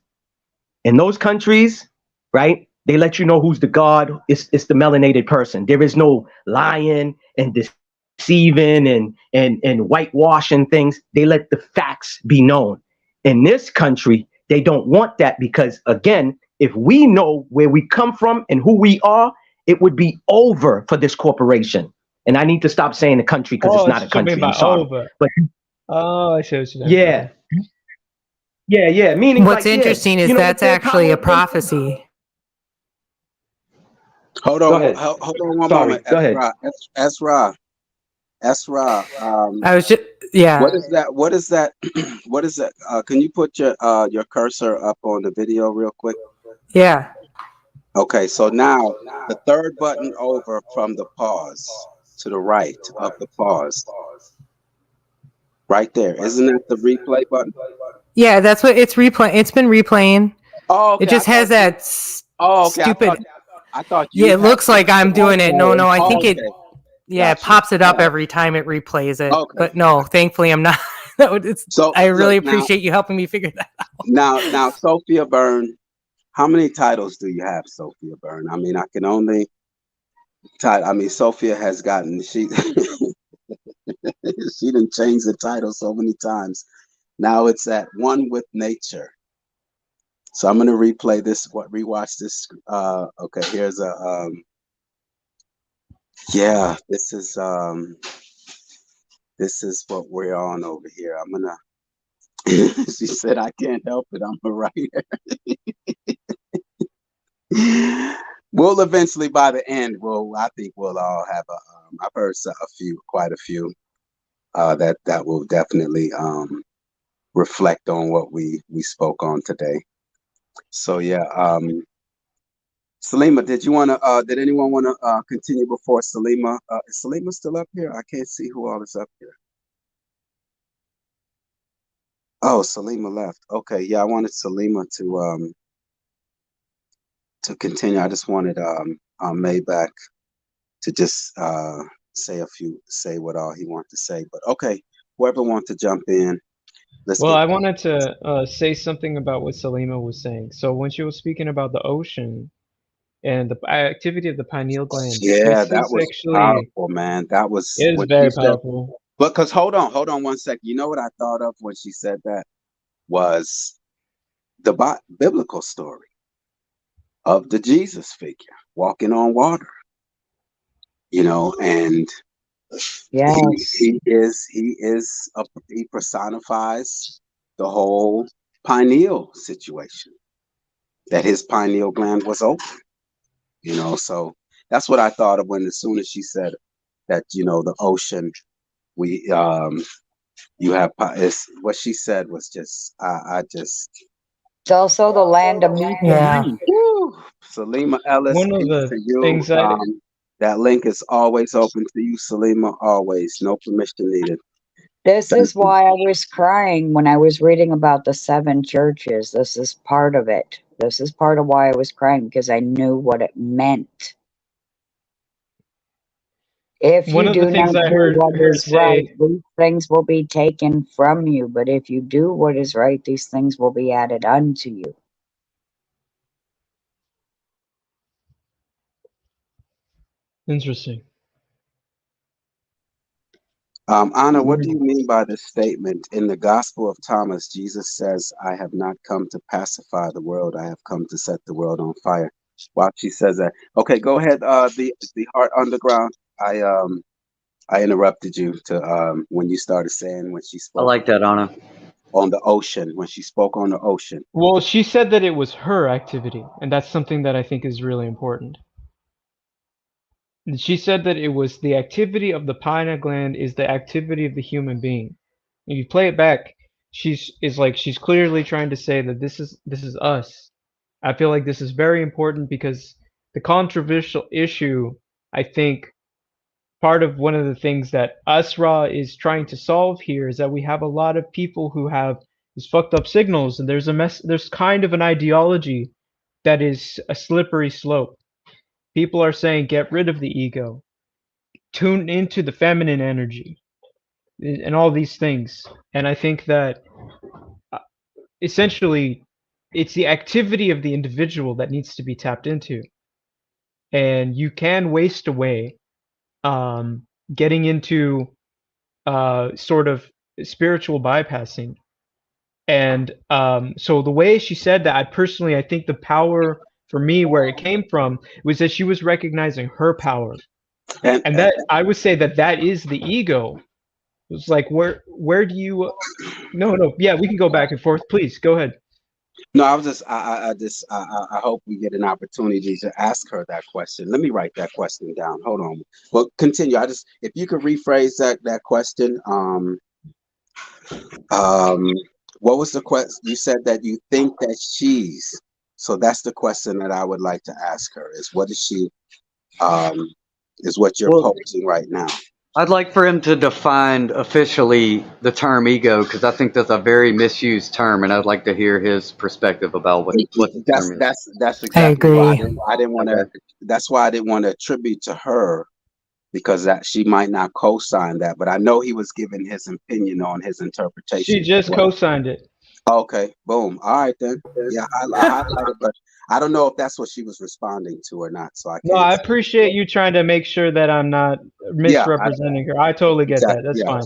In those countries, right, They let you know who's the god. It's the melanated person. There is no lying and deceiving and whitewashing things. They let the facts be known. In this country, they don't want that because, again, if we know where we come from and who we are, it would be over for this corporation. And I need to stop saying the country because it's not a country. I'm sorry. Over. But I see what you're saying. yeah. Yeah. Meaning, What's like, interesting yeah, is you know, that's actually a prophecy. Hold on one moment. Go ahead. Ezra. I was just, yeah. What is that? What is that? What is that? Can you put your cursor up on the video real quick? Yeah. Okay, so now the third button over from the pause to the right of the pause. Right there. Isn't that the replay button? Yeah, that's what it's replaying. It's been replaying. Oh, okay. It just has that stupid. I thought you. Yeah, it looks like I'm doing it. No, I think it. Okay. Yeah, Gotcha. it pops it up every time it replays it. Okay. But no, thankfully I'm not. I really appreciate you helping me figure that out. Now, Sophia Byrne, how many titles do you have, Sophia Byrne? I mean, I can only. Sophia has gotten she didn't change the title so many times. Now it's at One with Nature. So I'm gonna rewatch this. Okay, here's a yeah, this is what we're on over here. I'm gonna she said I can't help it, I'm a writer. We'll eventually, by the end, I think we'll all have I've heard quite a few that will definitely reflect on what we spoke on today. So yeah, Salima, did anyone want to continue before Salima? Is Salima still up here? I can't see who all is up here. Oh, Salima left. Okay, yeah, I wanted Salima to continue. I just wanted Maybach to just say what all he wanted to say. But okay, whoever wants to jump in. I wanted to say something about what Salima was saying. So when she was speaking about the ocean and the activity of the pineal gland, yeah, that was actually powerful, man. That was very powerful. Because hold on 1 second. You know what I thought of when she said that was the biblical story of the Jesus figure walking on water. You know, and yes, he personifies the whole pineal situation, that his pineal gland was open. You know, so that's what I thought of as soon as she said that, you know, the ocean, you have, what she said was just, it's also the land of meat and honey. Salima Ellis, one of the things that link is always open to you, Salima, always. No permission needed. This is why I was crying when I was reading about the 7 churches. This is part of it. This is part of why I was crying, because I knew what it meant. If you do not do what is right, these things will be taken from you. But if you do what is right, these things will be added unto you. Interesting. Anna, what do you mean by this statement? In the Gospel of Thomas, Jesus says, I have not come to pacify the world. I have come to set the world on fire. While she says that. Okay, go ahead. The Heart Underground. I interrupted you to when you started saying when she spoke. I like that, Anna. On the ocean, when she spoke on the ocean. Well, she said that it was her activity, and that's something that I think is really important. She said that it was the activity of the pineal gland is the activity of the human being. If you play it back, she's clearly trying to say that this is us. I feel like this is very important because the controversial issue, I think, part of one of the things that Asra is trying to solve here is that we have a lot of people who have these fucked up signals, and there's kind of an ideology that is a slippery slope. People are saying get rid of the ego, tune into the feminine energy, and all these things. And I think that essentially it's the activity of the individual that needs to be tapped into. And you can waste away getting into sort of spiritual bypassing. And so the way she said that, I think the power for me, where it came from, was that she was recognizing her power. And that I would say that is the ego. It's like, where do you, no, yeah, we can go back and forth. Please, go ahead. No, I was just, I hope we get an opportunity to ask her that question. Let me write that question down. Hold on. Well, continue. If you could rephrase that question. What was the question? You said that you think that she's. So that's the question that I would like to ask her. Is what is she? Is what you're posing right now. I'd like for him to define officially the term ego, because I think that's a very misused term, and I'd like to hear his perspective about what the term is. That's exactly why I didn't want to. That's why I didn't want to attribute to her, because that she might not co-sign that. But I know he was giving his opinion on his interpretation. She just co-signed it. Okay, boom. All right then. Yeah, I highlighted, but I don't know if that's what she was responding to or not. So I can't. No, I appreciate you trying to make sure that I'm not misrepresenting her. I totally get that. That's fine.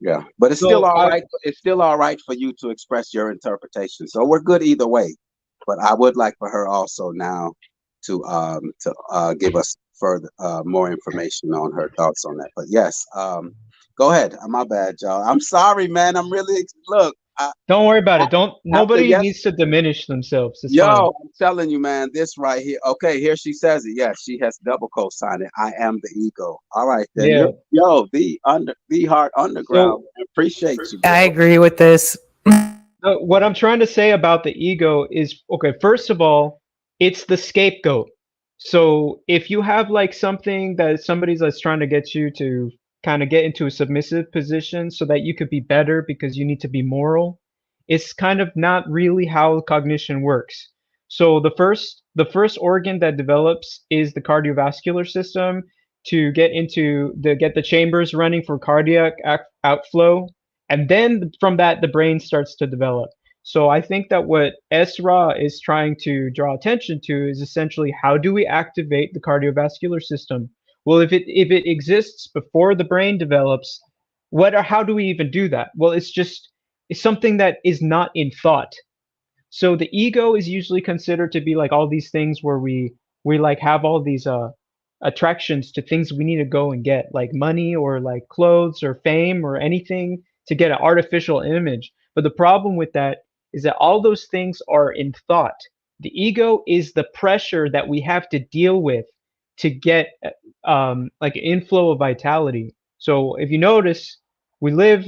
Yeah, but it's still all right. It's still all right for you to express your interpretation. So we're good either way. But I would like for her also now to give us further more information on her thoughts on that. But yes, go ahead. My bad, y'all. I'm sorry, man. I'm really don't worry about it. Nobody needs to diminish themselves. It's fine. I'm telling you, man, this right here. Okay, here she says it. Yeah, she has double co-signed it. I am the ego. All right, then. Yeah. The heart underground. I appreciate you, bro. I agree with this. What I'm trying to say about the ego is, okay, first of all, it's the scapegoat. So if you have like something that somebody's that's trying to get you to kind of get into a submissive position so that you could be better because you need to be moral, it's kind of not really how cognition works. So the first organ that develops is the cardiovascular system to get the chambers running for cardiac outflow, and then from that the brain starts to develop. So I think that what Esra is trying to draw attention to is essentially, how do we activate the cardiovascular system? Well, if it exists before the brain develops, how do we even do that? Well, it's something that is not in thought. So the ego is usually considered to be like all these things where we like have all these attractions to things we need to go and get, like money or like clothes or fame or anything to get an artificial image. But the problem with that is that all those things are in thought. The ego is the pressure that we have to deal with to get like an inflow of vitality. So if you notice, we live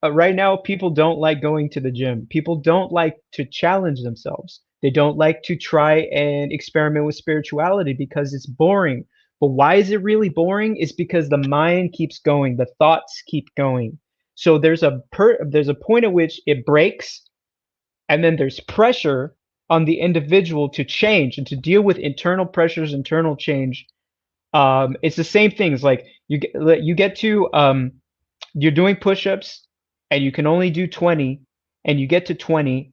right now, people don't like going to the gym. People don't like to challenge themselves. They don't like to try and experiment with spirituality because it's boring. But why is it really boring? It's because the mind keeps going, the thoughts keep going. So there's a point at which it breaks, and then there's pressure on the individual to change and to deal with internal pressures, internal change. It's the same things. Like you get to you're doing push-ups and you can only do 20, and you get to 20,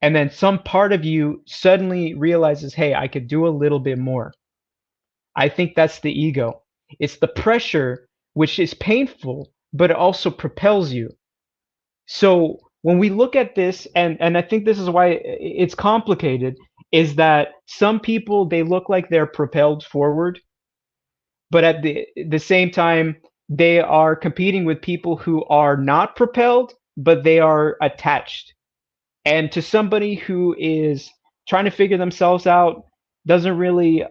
and then some part of you suddenly realizes, hey, I could do a little bit more. I think that's the ego. It's the pressure, which is painful, but it also propels you. So when we look at this, and I think this is why it's complicated, is that some people, they look like they're propelled forward, but at the same time, they are competing with people who are not propelled, but they are attached. And to somebody who is trying to figure themselves out, doesn't really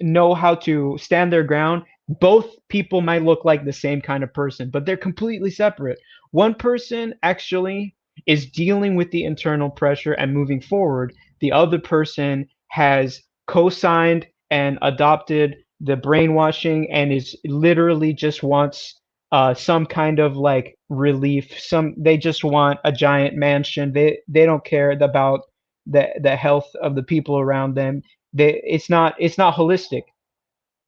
know how to stand their ground, both people might look like the same kind of person, but they're completely separate. One person actually is dealing with the internal pressure and moving forward. The other person has co-signed and adopted the brainwashing and is literally just wants some kind of like relief. They just want a giant mansion. They don't care about the health of the people around them. It's not holistic.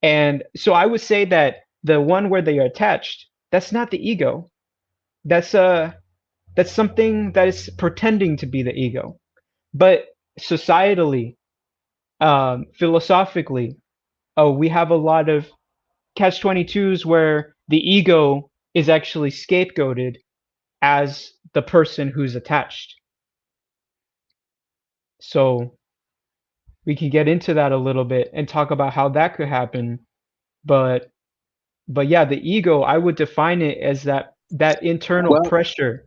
And so I would say that the one where they are attached, that's not the ego. That's something that is pretending to be the ego. But societally, philosophically, we have a lot of catch-22s where the ego is actually scapegoated as the person who's attached. So we can get into that a little bit and talk about how that could happen. But yeah, the ego, I would define it as that internal Well, pressure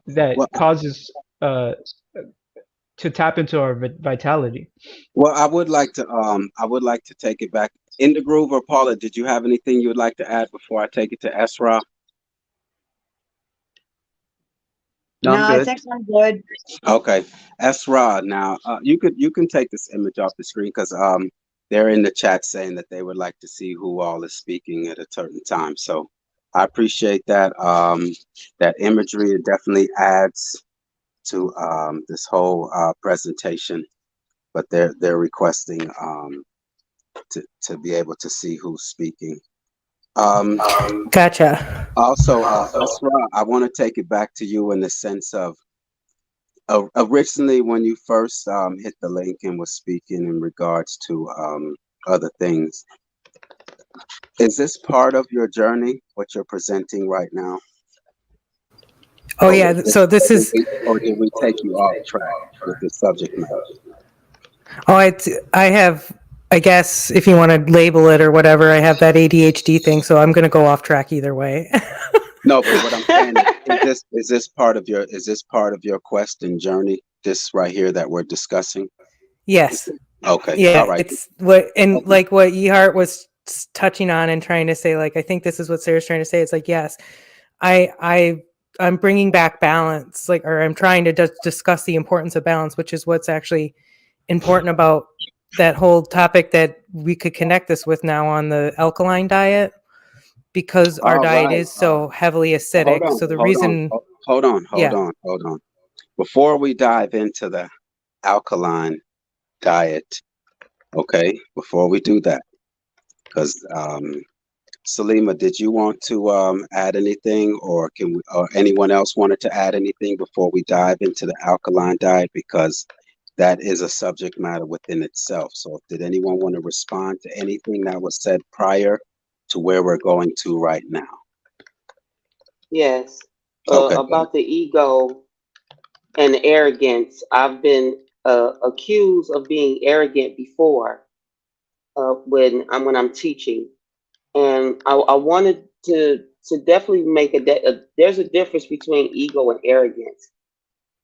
that well, causes to tap into our vitality. well. I would like to take it back. Indegruv or Paula, did you have anything you would like to add before I take it to Esra? No, I'm No, I good. think I'm good. Okay, Esra. Now, you can take this image off the screen because they're in the chat saying that they would like to see who all is speaking at a certain time. So I appreciate that. That imagery, it definitely adds to this whole presentation. But they're requesting to be able to see who's speaking. Gotcha. Also, Esra, I want to take it back to you in the sense of originally when you first hit the link and was speaking in regards to other things. Is this part of your journey, what you're presenting right now? Oh yeah, so this is. Or did we take you off track with the subject matter? Oh, I have. I guess if you want to label it or whatever, I have that ADHD thing, so I'm going to go off track either way. No, but what I'm saying is this part of your quest and journey? This right here that we're discussing. Yes. Okay. Yeah. All right. It's what and like what Yehart was touching on and trying to say. Like I think this is what Sarah's trying to say. It's like yes, I'm bringing back balance. Like or I'm trying to discuss the importance of balance, which is what's actually important about that whole topic that we could connect this with now on the alkaline diet. Because our diet is so heavily acidic. Hold on. Before we dive into the alkaline diet, okay, before we do that, because Salima, did you want to add anything, or anyone else wanted to add anything before we dive into the alkaline diet? Because that is a subject matter within itself. So did anyone want to respond to anything that was said prior to where we're going to right now? Yes. Okay. About the ego and arrogance. I've been accused of being arrogant before when I'm teaching, and I wanted to definitely make there's a difference between ego and arrogance.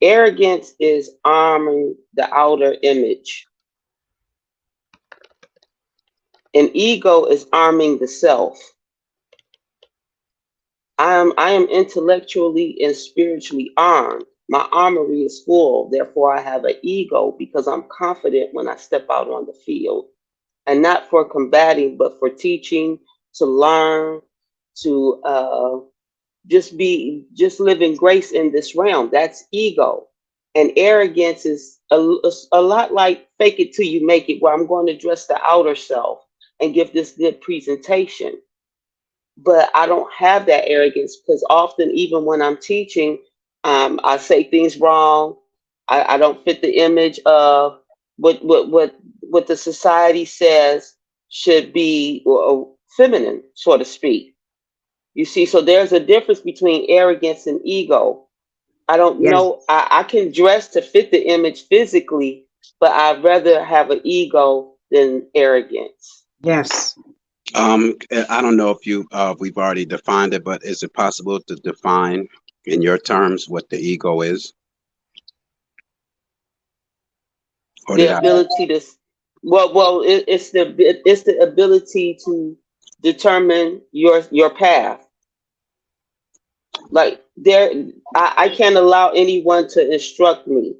Arrogance is arming the outer image, and ego is arming the self. I am intellectually and spiritually armed. My armory is full, therefore I have an ego because I'm confident when I step out on the field. And not for combating, but for teaching, to learn, to just live in grace in this realm. That's ego. And arrogance is a lot like fake it till you make it, where I'm going to dress the outer self and give this good presentation. But I don't have that arrogance because often, even when I'm teaching, I say things wrong. I don't fit the image of what the society says should be feminine, so to speak. You see, so there's a difference between arrogance and ego. I don't know. I can dress to fit the image physically, but I'd rather have an ego than arrogance. Yes. I don't know if we've already defined it, but is it possible to define in your terms what the ego is? Or the ability to, it's the ability to determine your path. Like I can't allow anyone to instruct me.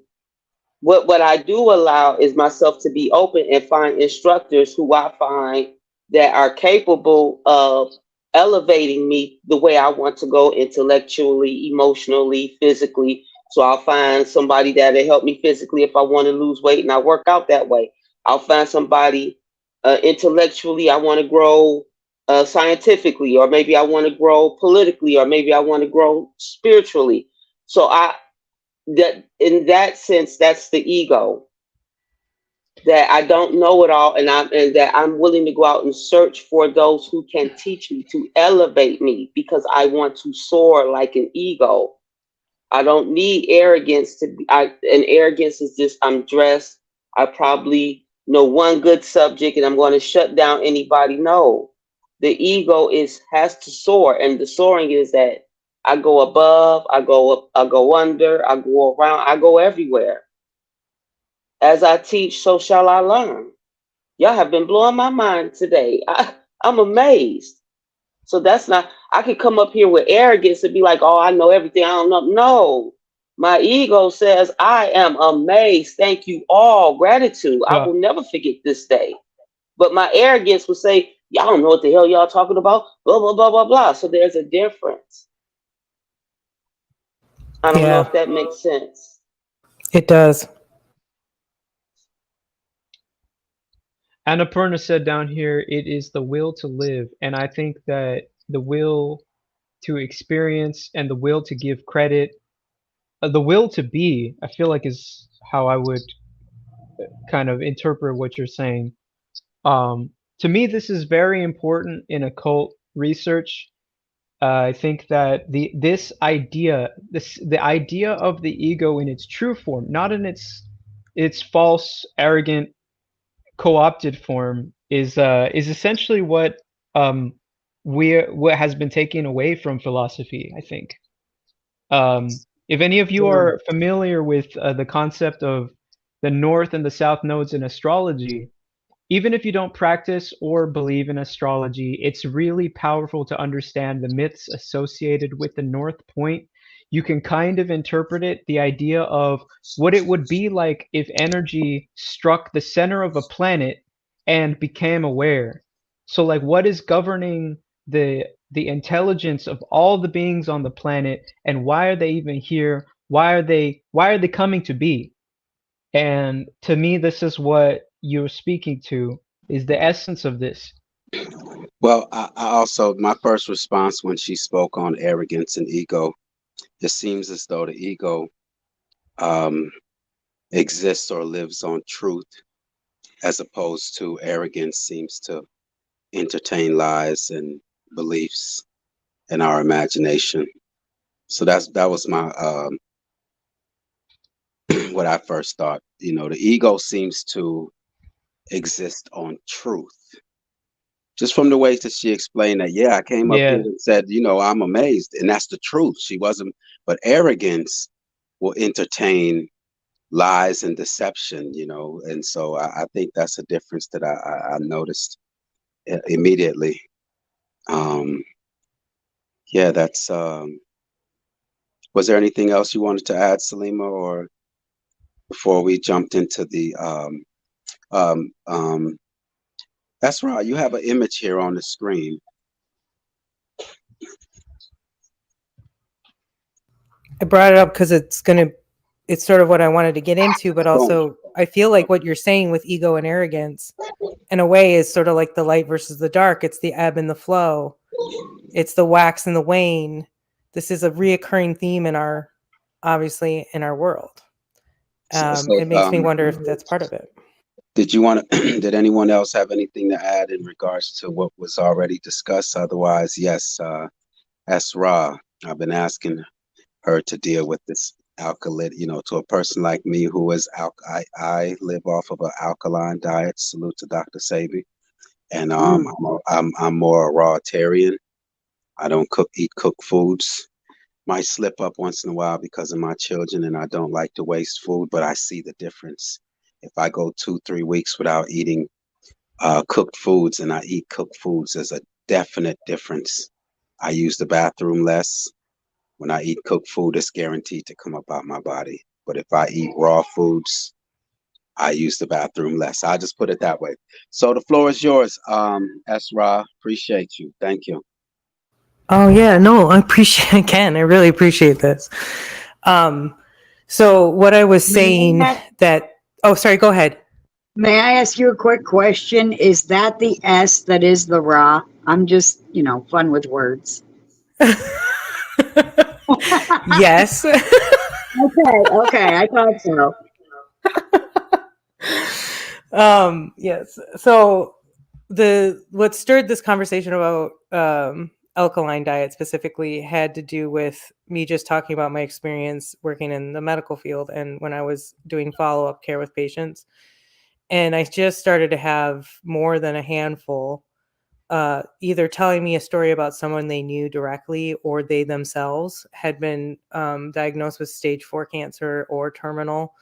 What I do allow is myself to be open and find instructors who I find that are capable of elevating me the way I want to go intellectually, emotionally, physically. So I'll find somebody that'll help me physically if I want to lose weight, and I work out that way. I'll find somebody intellectually, I want to grow scientifically, or maybe I want to grow politically, or maybe I want to grow spiritually. So that in that sense, that's the ego. That I don't know it all, and that I'm willing to go out and search for those who can teach me, to elevate me, because I want to soar like an ego. I don't need arrogance to be. And arrogance is just, I'm dressed. I probably know one good subject, and I'm going to shut down anybody. No, the ego has to soar, and the soaring is that I go above, I go up, I go under, I go around, I go everywhere. As I teach, so shall I learn. Y'all have been blowing my mind today. I'm amazed. So that's not, I could come up here with arrogance and be like, oh, I know everything. I don't know. No, my ego says, I am amazed. Thank you all. Gratitude. I will never forget this day. But my arrogance will say, y'all don't know what the hell y'all talking about. Blah, blah, blah, blah, blah. So there's a difference. I don't know if that makes sense. It does. Annapurna said down here, it is the will to live. And I think that the will to experience and the will to give credit, the will to be, I feel like is how I would kind of interpret what you're saying. To me, this is very important in occult research. I think that the idea of the ego in its true form, not in its false, arrogant, co-opted form, is essentially what has been taken away from philosophy, I think. If any of you are familiar with the concept of the north and the south nodes in astrology, even if you don't practice or believe in astrology, it's really powerful to understand the myths associated with the North Point. You can kind of interpret it, the idea of what it would be like if energy struck the center of a planet and became aware. So like, what is governing the intelligence of all the beings on the planet, and why are they even here? Why are they coming to be? And to me, this is what you're speaking to, is the essence of this. Well, I also, my first response when she spoke on arrogance and ego, it seems as though the ego exists or lives on truth, as opposed to arrogance seems to entertain lies and beliefs in our imagination. So that was my what I first thought. You know, the ego seems to exist on truth. Just from the way that she explained that, I came up here and said, I'm amazed, and that's the truth. She wasn't, but arrogance will entertain lies and deception, and so I think that's a difference that I noticed immediately. That's. Was there anything else you wanted to add, Salima, or before we jumped into the that's right. You have an image here on the screen. I brought it up because it's sort of what I wanted to get into, but also I feel like what you're saying with ego and arrogance in a way is sort of like the light versus the dark. It's the ebb and the flow. It's the wax and the wane. This is a reoccurring theme in our world. It makes me wonder if that's part of it. Did anyone else have anything to add in regards to what was already discussed? Otherwise, yes, Esra, I've been asking her to deal with this alkaline, to a person like me who is I live off of an alkaline diet. Salute to Dr. Sabi. And I'm more a rawtarian. I don't eat cooked foods. Might slip up once in a while because of my children, and I don't like to waste food, but I see the difference. If I go 2-3 weeks without eating cooked foods and I eat cooked foods, there's a definite difference. I use the bathroom less. When I eat cooked food, it's guaranteed to come up out my body. But if I eat raw foods, I use the bathroom less. I'll just put it that way. So the floor is yours, Esra. Appreciate you. Thank you. Oh yeah, no, I really appreciate this. So what I was saying sorry, go ahead. May I ask you a quick question? Is that the S that is the Ra? I'm just, fun with words. Yes. Okay, I thought so. Yes. So what stirred this conversation about alkaline diet specifically had to do with me just talking about my experience working in the medical field and when I was doing follow-up care with patients. And I just started to have more than a handful either telling me a story about someone they knew directly or they themselves had been diagnosed with stage 4 cancer or terminal,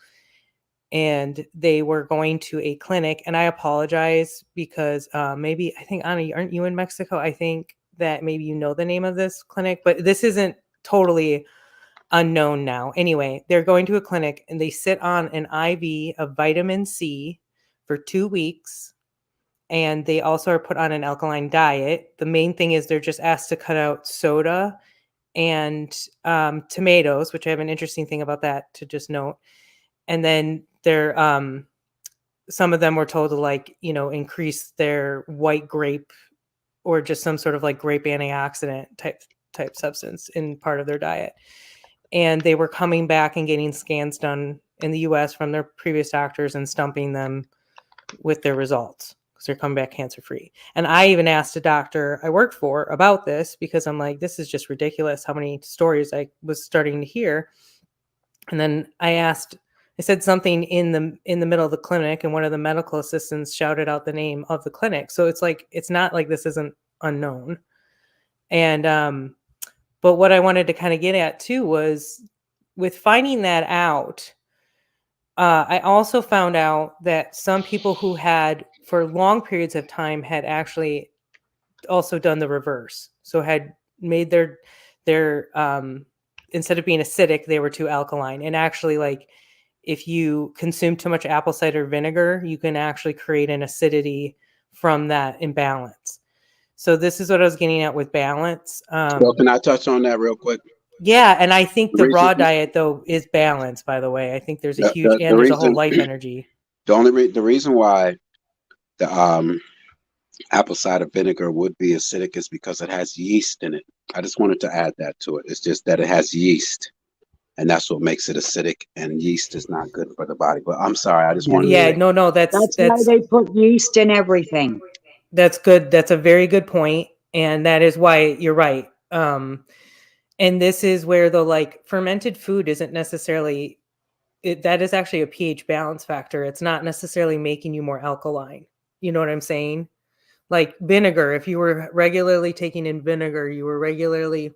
and they were going to a clinic. And I apologize because maybe, I think, Anna, aren't you in Mexico? I think that maybe you know the name of this clinic, but this isn't totally unknown now. Anyway, they're going to a clinic and they sit on an IV of vitamin C for 2 weeks. And they also are put on an alkaline diet. The main thing is they're just asked to cut out soda and tomatoes, which I have an interesting thing about that to just note. And then they're some of them were told to, like, increase their white grape or just some sort of like grape antioxidant type substance in part of their diet. And they were coming back and getting scans done in the US from their previous doctors and stumping them with their results because they're coming back cancer free. And I even asked a doctor I worked for about this because I'm like, this is just ridiculous how many stories I was starting to hear. And then I said something in the middle of the clinic, and one of the medical assistants shouted out the name of the clinic. So it's like, it's not like this isn't unknown. And but what I wanted to kind of get at too was with finding that out, I also found out that some people who had for long periods of time had actually also done the reverse. So had made their instead of being acidic, they were too alkaline. And actually, like, if you consume too much apple cider vinegar, you can actually create an acidity from that imbalance. So this is what I was getting at with balance. Well, can I touch on that real quick? Yeah, and I think the raw Reason- diet though is balanced. By the way, I think there's a huge the and there's a whole reason- life energy. The reason why the apple cider vinegar would be acidic is because it has yeast in it. I just wanted to add that to it. It's just that it has yeast, and that's what makes it acidic. And yeast is not good for the body. But I'm sorry, I just wanted. Yeah, to no, that's why they put yeast in everything. That's good. That's a very good point, and that is why you're right. And this is where the, like, fermented food isn't necessarily that is actually a pH balance factor. It's not necessarily making you more alkaline. You know what I'm saying? Like vinegar, if you were regularly taking in vinegar, you were regularly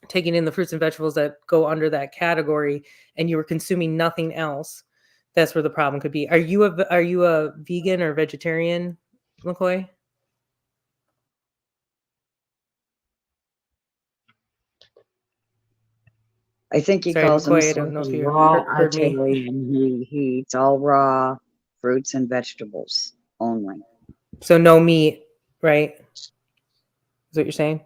taking in the fruits and vegetables that go under that category, and you were consuming nothing else. That's where the problem could be. Are you a vegan or vegetarian, McCoy? I think he calls McCoy, I himself don't know if a you raw heard me. Italian. He eats all raw fruits and vegetables only. So no meat, right? Is what you're saying?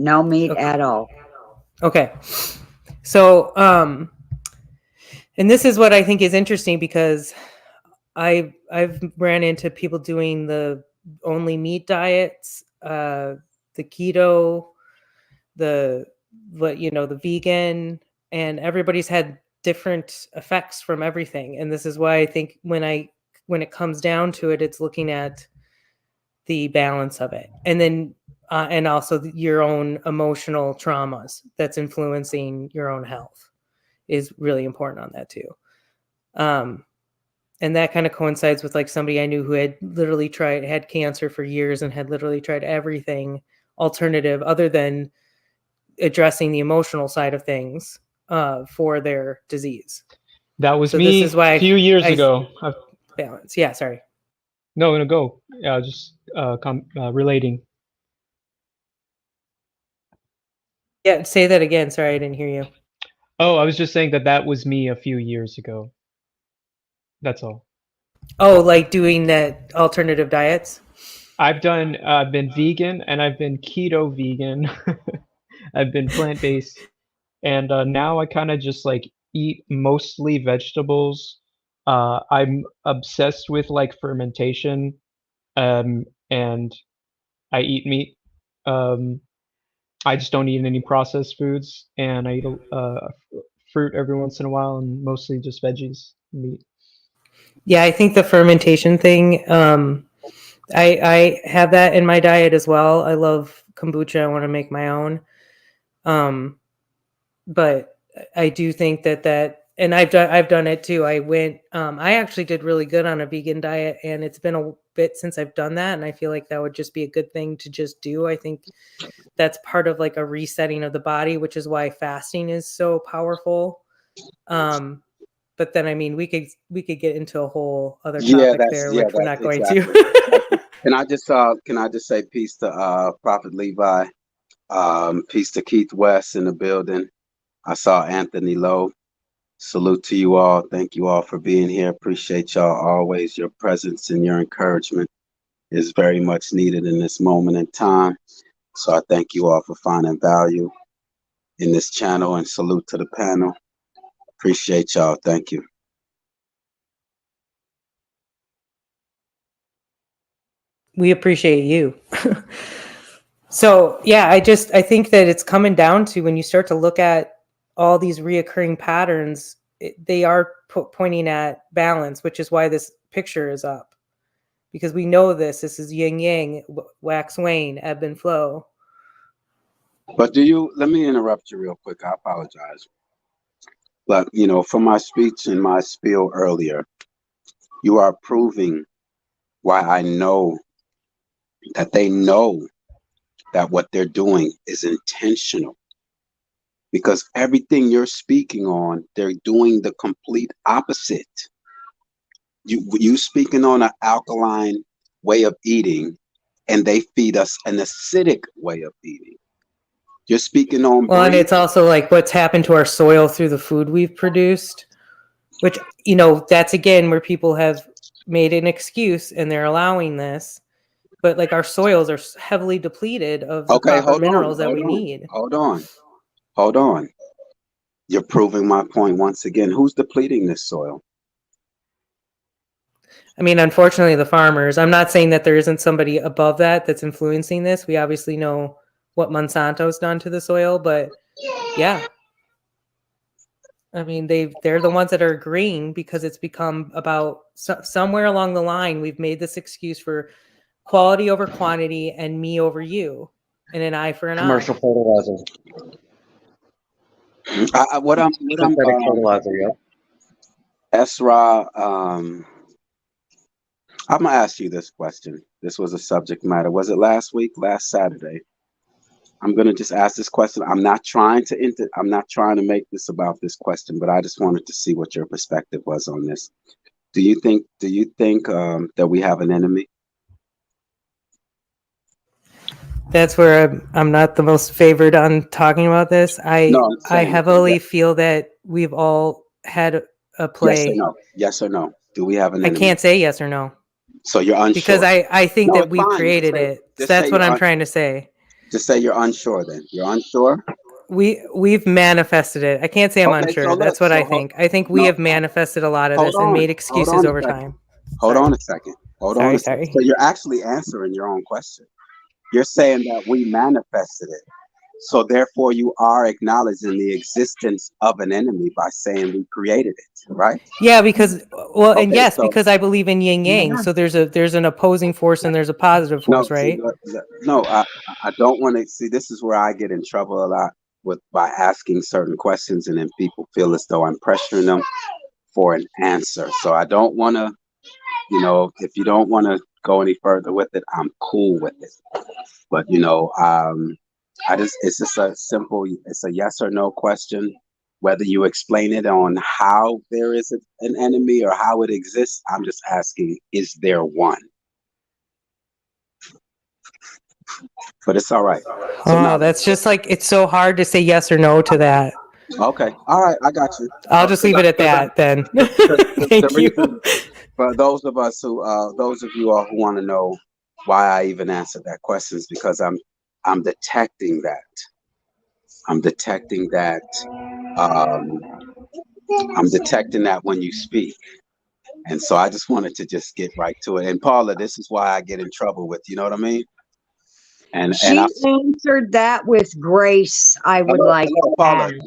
No meat at all. Okay. So, and this is what I think is interesting because I've ran into people doing the only meat diets, the keto, the vegan, and everybody's had different effects from everything. And this is why I think when it comes down to it, it's looking at the balance of it, and then and also your own emotional traumas that's influencing your own health is really important on that too. And that kind of coincides with, like, somebody I knew who had literally had cancer for years and had literally tried everything alternative other than addressing the emotional side of things for their disease. That was So me this is why a few years ago. Balance. Yeah, sorry. No, go. Just relating. Yeah, say that again. Sorry, I didn't hear you. Oh, I was just saying that was me a few years ago. That's all. Oh, like doing that alternative diets? I've been vegan and I've been keto vegan. I've been plant-based, and now I kind of just like eat mostly vegetables. I'm obsessed with like fermentation, and I eat meat. I just don't eat any processed foods, and I eat fruit every once in a while, and mostly just veggies, meat. Yeah, I think the fermentation thing, I have that in my diet as well. I love kombucha. I want to make my own. But I do think that, and I've done it too. I actually did really good on a vegan diet, and it's been a bit since I've done that. And I feel like that would just be a good thing to just do. I think that's part of like a resetting of the body, which is why fasting is so powerful. But then, I mean, we could get into a whole other topic there, which we're not going to. Can I just say peace to Prophet Levi, peace to Keith West in the building. I saw Anthony Lowe. Salute to you all. Thank you all for being here. Appreciate y'all always. Your presence and your encouragement is very much needed in this moment in time. So I thank you all for finding value in this channel, and salute to the panel. Appreciate y'all. Thank you. We appreciate you. So yeah, I think that it's coming down to, when you start to look at all these reoccurring patterns, they are pointing at balance, which is why this picture is up, because we know this is yin yang, wax wane, ebb and flow. But let me interrupt you real quick. I apologize. But, from my speech and my spiel earlier, you are proving why I know that they know that what they're doing is intentional. Because everything you're speaking on, they're doing the complete opposite. You speaking on an alkaline way of eating, and they feed us an acidic way of eating. You're speaking on and it's also like what's happened to our soil through the food we've produced, which, that's again where people have made an excuse and they're allowing this. But like our soils are heavily depleted of the proper minerals that we need. Hold on. You're proving my point once again. Who's depleting this soil? I mean, unfortunately, the farmers. I'm not saying that there isn't somebody above that's influencing this. We obviously know what Monsanto's done to the soil, but yeah. I mean, they're the ones that are agreeing, because it's become about somewhere along the line, we've made this excuse for quality over quantity and me over you, and an eye for an Commercial eye. fertilizer. Synthetic fertilizer, yeah. Esra, I'm gonna ask you this question. This was a subject matter. Was it last Saturday? I'm gonna just ask this question. I'm not trying to make this about this question, but I just wanted to see what your perspective was on this. Do you think that we have an enemy? That's where I'm not the most favored on talking about this. I heavily feel that we've all had a play. Yes or no? Do we have an enemy? I can't say yes or no. So you're unsure. Because I think that we've created it. So that's what I'm trying to say. Just say you're unsure then. You're unsure? We've manifested it. I can't say I'm unsure. That's what I think. I think we have manifested a lot of this and made excuses over time. Hold on a second. Sorry. So you're actually answering your own question. You're saying that we manifested it. So therefore you are acknowledging the existence of an enemy by saying we created it, right? Yeah, because because I believe in yin yang. So there's an opposing force and there's a positive force, right? I don't want to see. This is where I get in trouble a lot by asking certain questions, and then people feel as though I'm pressuring them for an answer. So I don't want to, if you don't want to go any further with it, I'm cool with it. But it's just it's a yes or no question. Whether you explain it on how there is an enemy or how it exists, I'm just asking, is there one? But it's all right. So that's just like, it's so hard to say yes or no to that. Okay. All right. I got you. I'll just leave it at that then. Thank you. For those of you all who want to know why I even answered that question, is because I'm detecting that. I'm detecting that when you speak. And so I just wanted to just get right to it. And Paula, this is why I get in trouble with, you know what I mean? And She I answered that with grace, I would like to Paula. add.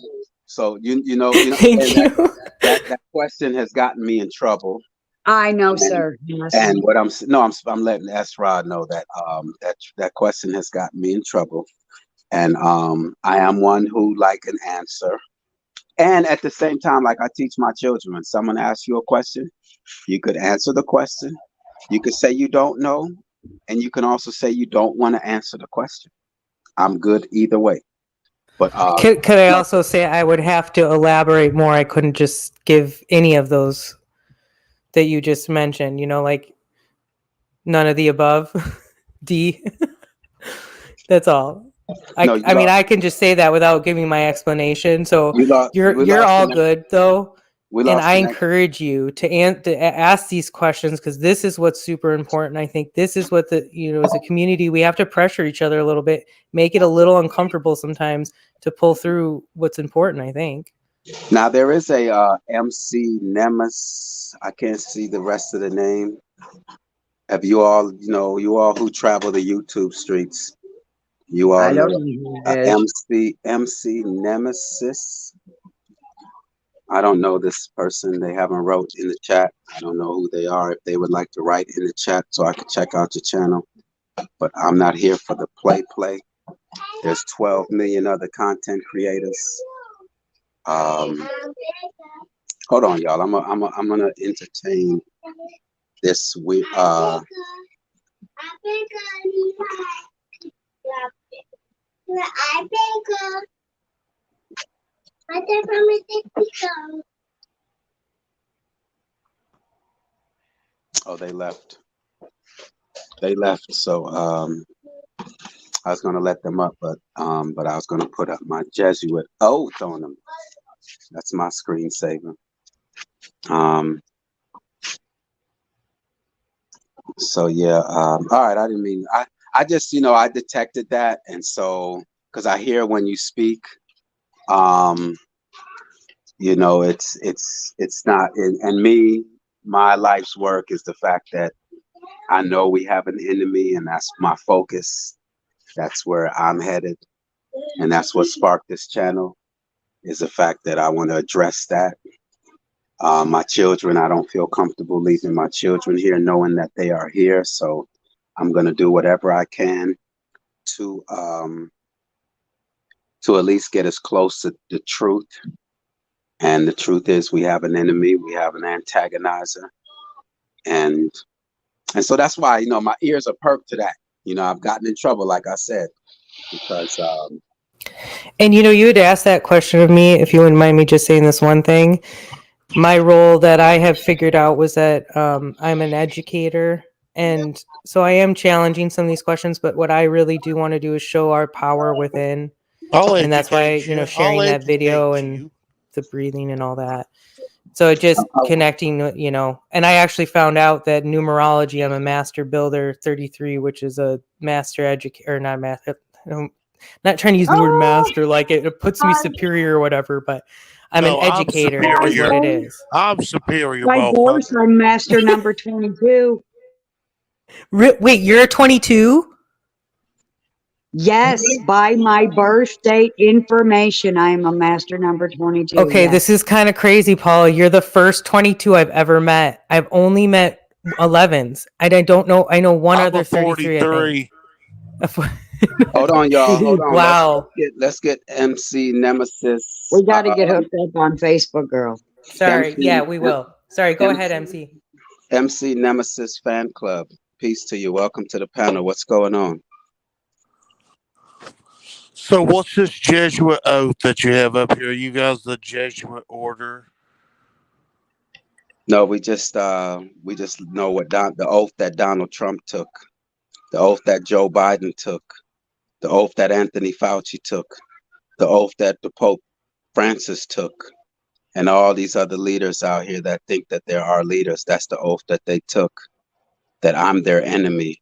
So you know, Thank and you. that question has gotten me in trouble. I know, And, sir. Yes. and what I'm letting Rod know that that question has gotten me in trouble. And I am one who like an answer. And at the same time, like I teach my children, when someone asks you a question, you could answer the question. You could say you don't know, and you can also say you don't want to answer the question. I'm good either way. But Could I also say I would have to elaborate more? I couldn't just give any of those that you just mentioned, you know, like none of the above. D. That's all. I mean, I can just say that without giving my explanation. So you're all good though. And I encourage you to ask these questions, because this is what's super important. I think this is what as a community, we have to pressure each other a little bit, make it a little uncomfortable sometimes to pull through what's important, I think. Now there is a MC Nemes. I can't see the rest of the name. Have you all who travel the YouTube streets, you all I don't know know who it is. MC Nemesis. I don't know this person. They haven't wrote in the chat. I don't know who they are. If they would like to write in the chat so I could check out your channel. But I'm not here for the play. There's 12 million other content creators. Hold on, y'all. I'm gonna entertain this week. Oh, they left. So I was gonna let them up, but I was gonna put up my Jesuit oath on them. That's my screensaver. So yeah. All right. I didn't mean. I just I detected that, and so because I hear when you speak, it's not. And me, my life's work is the fact that I know we have an enemy, and that's my focus. That's where I'm headed, and that's what sparked this channel. Is the fact that I want to address that. My children, I don't feel comfortable leaving my children here knowing that they are here. So I'm going to do whatever I can to at least get as close to the truth. And the truth is we have an enemy, we have an antagonizer. And so that's why, my ears are perked to that. I've gotten in trouble, like I said, because and you had asked that question of me, if you wouldn't mind me just saying this one thing. My role that I have figured out was that I'm an educator, and so I am challenging some of these questions, but what I really do want to do is show our power within. And that's why, sharing that video and the breathing and all that. So just connecting, and I actually found out that numerology, I'm a master builder 33, which is a master educator, or not master. Not trying to use the word master like it puts me superior or whatever, but I'm an educator is what it is. I'm superior. By course, I'm master number 22. Wait, you're 22? Yes, by my birth date information, I am a master number 22. Okay, yes. This is kind of crazy, Paula. You're the first 22 I've ever met. I've only met 11s. I don't know. I know one other 33. 43. Hold on, y'all. Hold on. Wow. Let's get MC Nemesis. We got to get hooked up on Facebook, girl. Sorry. Yeah, we will. Sorry. Go ahead, MC. MC Nemesis Fan Club. Peace to you. Welcome to the panel. What's going on? So what's this Jesuit oath that you have up here? You guys the Jesuit order? No, we just know what the oath that Donald Trump took, the oath that Joe Biden took, the oath that Anthony Fauci took, the oath that the Pope Francis took, and all these other leaders out here that think that they're our leaders. That's the oath that they took, that I'm their enemy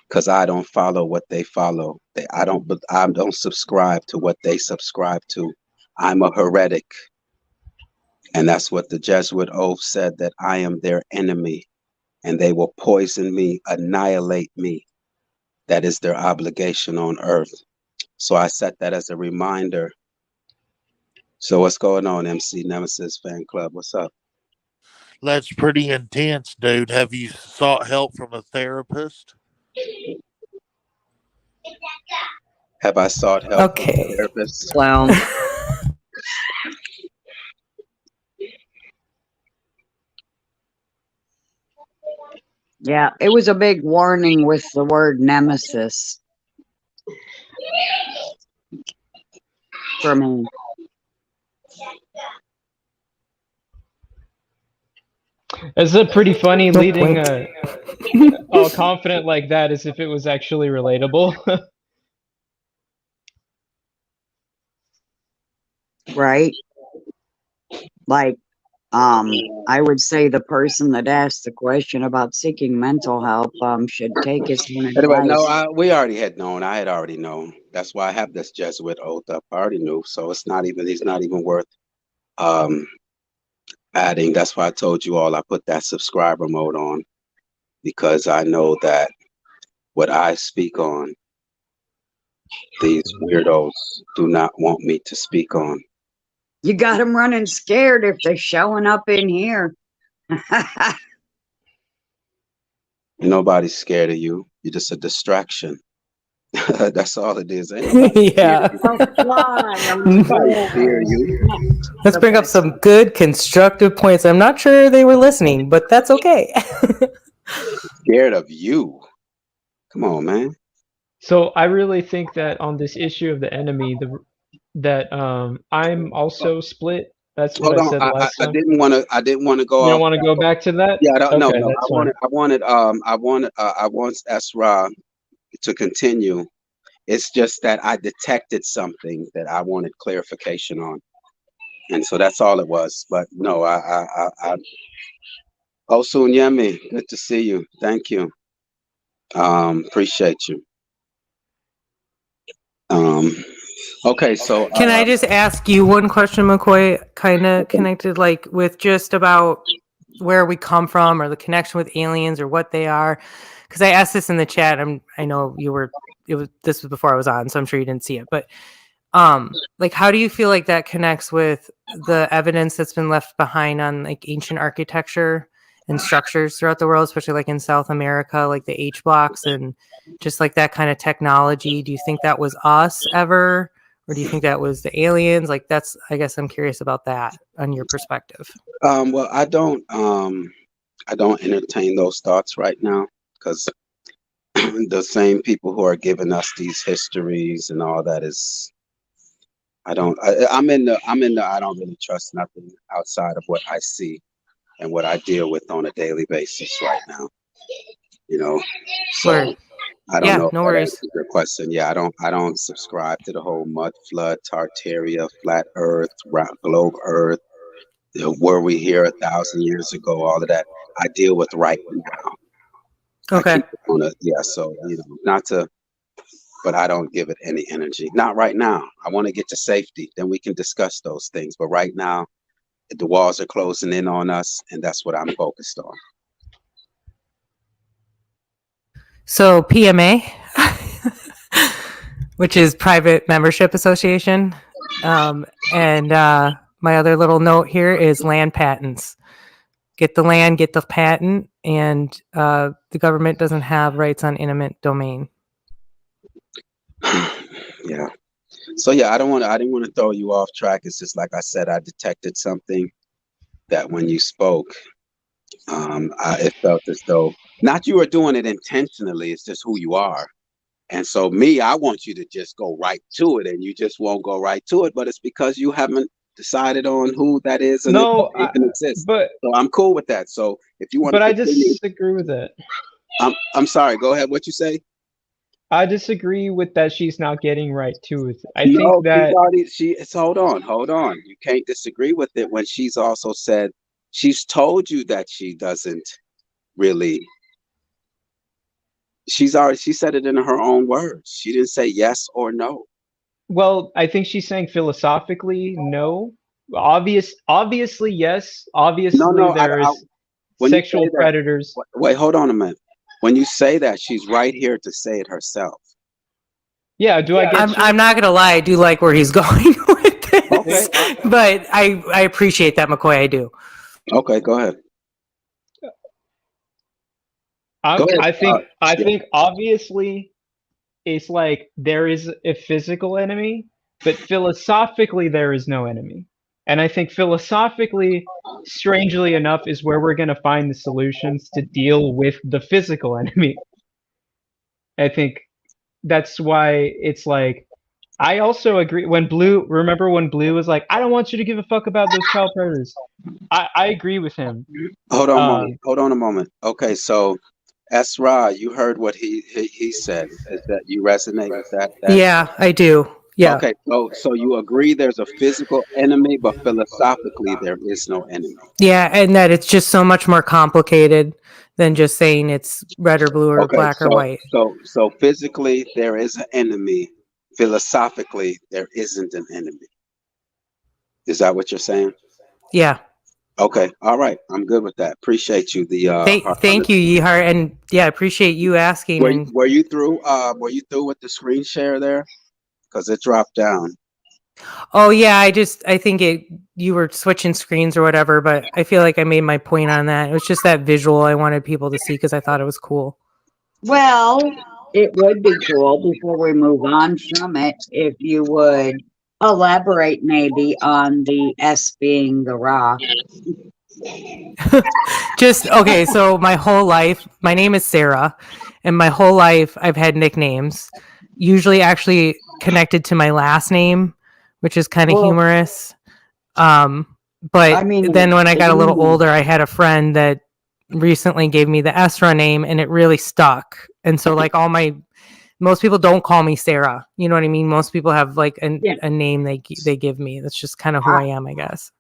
because I don't follow what they follow. I don't subscribe to what they subscribe to. I'm a heretic. And that's what the Jesuit oath said, that I am their enemy and they will poison me, annihilate me. that is their obligation on earth. So I set that as a reminder. So what's going on, MC Nemesis Fan Club? What's up? That's pretty intense, dude. Have you sought help from a therapist? Have I sought help from a therapist? Clown. Yeah, it was a big warning with the word nemesis for me. It's a pretty funny leading all confident like that as if it was actually relatable. Right? Like, I would say the person that asked the question about seeking mental help should take his own Anyway, advice. no, we already had known. I had already known. That's why I have this Jesuit oath up. I already knew. So it's not even, he's not even worth adding. That's why I told you all I put that subscriber mode on, because I know that what I speak on, these weirdos do not want me to speak on. You got them running scared if they're showing up in here. Nobody's scared of you. You're just a distraction. That's all it is. Yeah. Let's bring up some good constructive points. I'm not sure they were listening, but that's okay. Scared of you. Come on, man. So I really think that on this issue of the enemy, that I'm also split. That's what I said last time. I didn't want to go. You don't want to go back to that? Yeah, no. Okay, I want Esra to continue. It's just that I detected something that I wanted clarification on, and so that's all it was. But no, Osunyemi, good to see you. Thank you. Appreciate you. Okay, so can I just ask you one question, McCoy, kind of connected like with just about where we come from or the connection with aliens or what they are? Because I asked this in the chat. I know this was before I was on, so I'm sure you didn't see it. But like, how do you feel like that connects with the evidence that's been left behind on like ancient architecture and structures throughout the world, especially like in South America, like the H blocks and just like that kind of technology? Do you think that was us ever? Or do you think that was the aliens? Like I guess I'm curious about that on your perspective. Well, I don't entertain those thoughts right now, because the same people who are giving us these histories and all that is, I'm in the I don't really trust nothing outside of what I see and what I deal with on a daily basis right now. You know, so I don't know. No worries. Your question. Yeah, I don't subscribe to the whole mud flood, Tartaria, flat Earth, globe Earth. Were we here 1,000 years ago? All of that. I deal with right now. Okay. So not to, but I don't give it any energy. Not right now. I want to get to safety. Then we can discuss those things. But right now, the walls are closing in on us, and that's what I'm focused on. So PMA, which is Private Membership Association. And my other little note here is land patents. Get the land, get the patent, and the government doesn't have rights on intimate domain. Yeah. So yeah, I didn't want to throw you off track. It's just like I said, I detected something that when you spoke, it felt as though not you were doing it intentionally. It's just who you are. And so I want you to just go right to it, and you just won't go right to it. But it's because you haven't decided on who that is, and it even exists. So I'm cool with that. So if you want, but I disagree with it. I'm sorry. Go ahead. What you say? I disagree with that. She's not getting right to it. I think that hold on. You can't disagree with it when she's also said she's told you that she doesn't really. She said it in her own words. She didn't say yes or no. Well, I think she's saying philosophically no. Obviously yes. Obviously there's sexual predators. Wait, hold on a minute. when you say that, she's right here to say it herself. Yeah, do I get you? I'm not gonna lie, I do like where he's going with this. Okay. But I appreciate that, McCoy. I do. Okay, go ahead. I think obviously it's like there is a physical enemy, but philosophically there is no enemy. And I think philosophically, strangely enough, is where we're going to find the solutions to deal with the physical enemy. I think that's why it's like, I also agree remember when Blue was like, I don't want you to give a fuck about those child predators. I agree with him. Hold on a moment. Okay, so Esra, you heard what he said. Is that you resonate with that? Yeah, I do. Yeah. Okay, so you agree there's a physical enemy, but philosophically there is no enemy. Yeah, and that it's just so much more complicated than just saying it's red or blue or black or white. So physically there is an enemy. Philosophically, there isn't an enemy. Is that what you're saying? Yeah. Okay. All right. I'm good with that. Appreciate you. Thank you, Yehar, and yeah, I appreciate you asking. Were you through? Were you through with the screen share there? Because it dropped down. Oh yeah, I think you were switching screens or whatever, but I feel like I made my point on that. It was just that visual I wanted people to see because I thought it was cool. Well, it would be cool before we move on from it if you would elaborate maybe on the S being the Ra. Okay, so my whole life, my name is Sarah, and my whole life I've had nicknames, usually actually connected to my last name, which is kind of humorous. But I mean, then when I got a little older, I had a friend that recently gave me the Esra name, and it really stuck. And so like most people don't call me Sarah. You know what I mean? Most people have like a name they give me. That's just kind of who I am, I guess.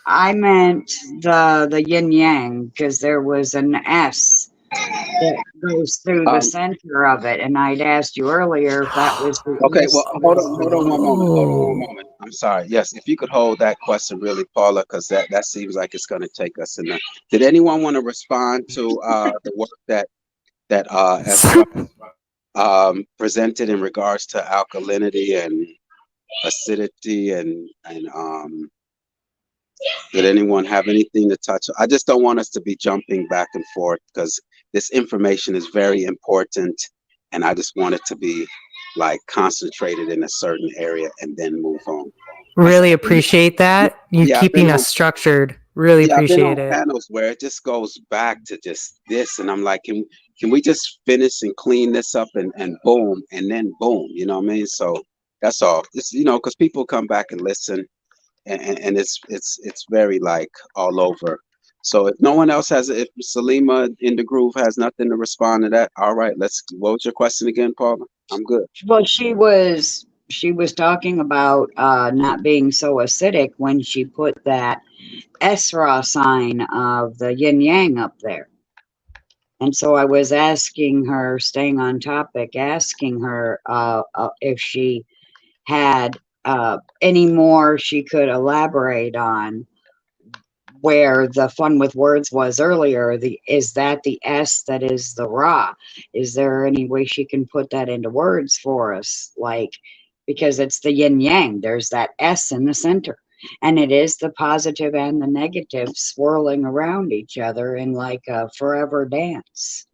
I meant the yin yang because there was an S that goes through the center of it, and I'd asked you earlier if that was the okay. Well, hold on one moment. I'm sorry. Yes, if you could hold that question really, Paula, because that seems like it's going to take us in there. Did anyone want to respond to the work that Esra presented in regards to alkalinity and acidity and did anyone have anything to touch? I just don't want us to be jumping back and forth because this information is very important, and I just want it to be like concentrated in a certain area and then move on. Really appreciate that. You keeping us structured. Really appreciate it. Panels where it just goes back to just this, and I'm like, can we just finish and clean this up and boom, and then boom, you know what I mean? So that's all. It's because people come back and listen. And it's very like all over. So if no one else if Salima indegruv has nothing to respond to that, all right, what was your question again, Paula? I'm good. Well, she was talking about not being so acidic when she put that Esra sign of the yin yang up there. And so I was asking her, staying on topic, asking her if she had any more she could elaborate on where the fun with words was earlier. Is that the S that is the Ra? Is there any way she can put that into words for us? Like, because it's the yin yang, there's that S in the center, and it is the positive and the negative swirling around each other in like a forever dance.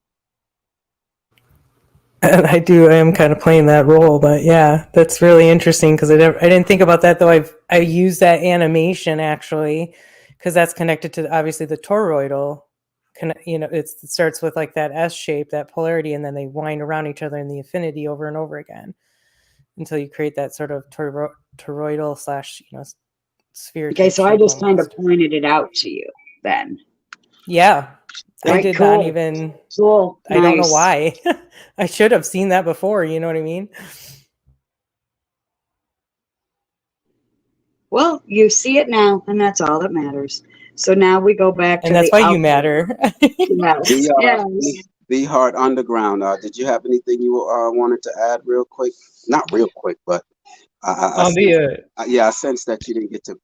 And I am kind of playing that role, but yeah, that's really interesting because I didn't think about that though. I use that animation actually because that's connected to obviously the toroidal. It starts with like that S shape, that polarity, and then they wind around each other in the infinity over and over again until you create that sort of toroidal / sphere. Okay, so I just kind of pointed it out to you then. Yeah. Right, I did cool. not even. Cool. I don't know why. I should have seen that before. You know what I mean? Well, you see it now, and that's all that matters. So now we go back to and that's why you matter. The Heart Underground. Did you have anything you wanted to add real quick? Not real quick, but I On sense, the yeah, I sense that you didn't get to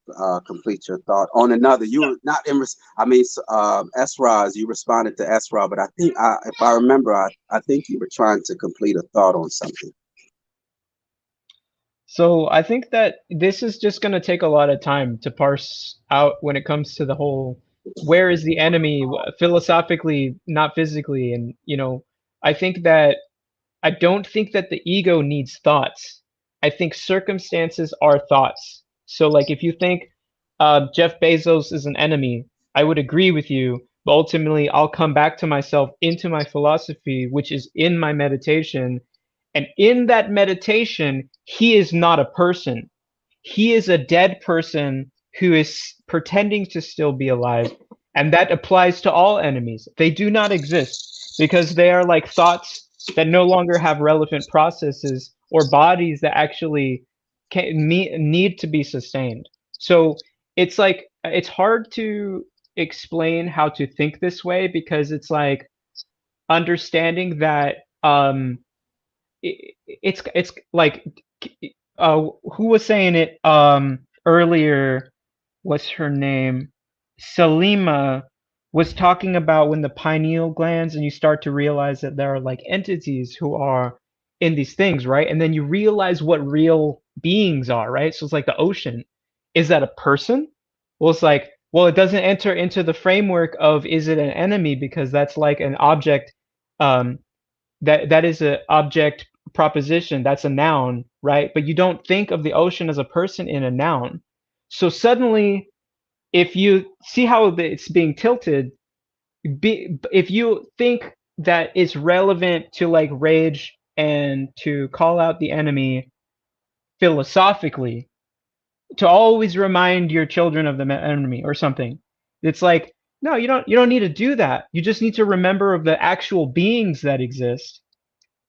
complete your thought on another. You were not in. Esra, you responded to Esra, but I think, if I remember, I think you were trying to complete a thought on something. So I think that this is just going to take a lot of time to parse out when it comes to the whole where is the enemy philosophically, not physically. And, I think that I don't think that the ego needs thoughts. I think circumstances are thoughts. So, like, if you think Jeff Bezos is an enemy, I would agree with you. But ultimately, I'll come back to myself into my philosophy, which is in my meditation. And in that meditation, he is not a person. He is a dead person who is pretending to still be alive. And that applies to all enemies. They do not exist because they are like thoughts that no longer have relevant processes or bodies that actually need to be sustained. So it's like, it's hard to explain how to think this way because it's like understanding that it's like who was saying it earlier, what's her name, Salima, was talking about when the pineal glands and you start to realize that there are like entities who are in these things, right? And then you realize what real beings are, right? So it's like the ocean. Is that a person? Well, it's like, well, it doesn't enter into the framework of is it an enemy because that's like an object, um that is an object proposition, that's a noun, right? But you don't think of the ocean as a person in a noun. So suddenly, if you see how it's being tilted, if you think that it's relevant to like rage and to call out the enemy philosophically, to always remind your children of the enemy or something, it's like, no, you don't need to do that. You just need to remember of the actual beings that exist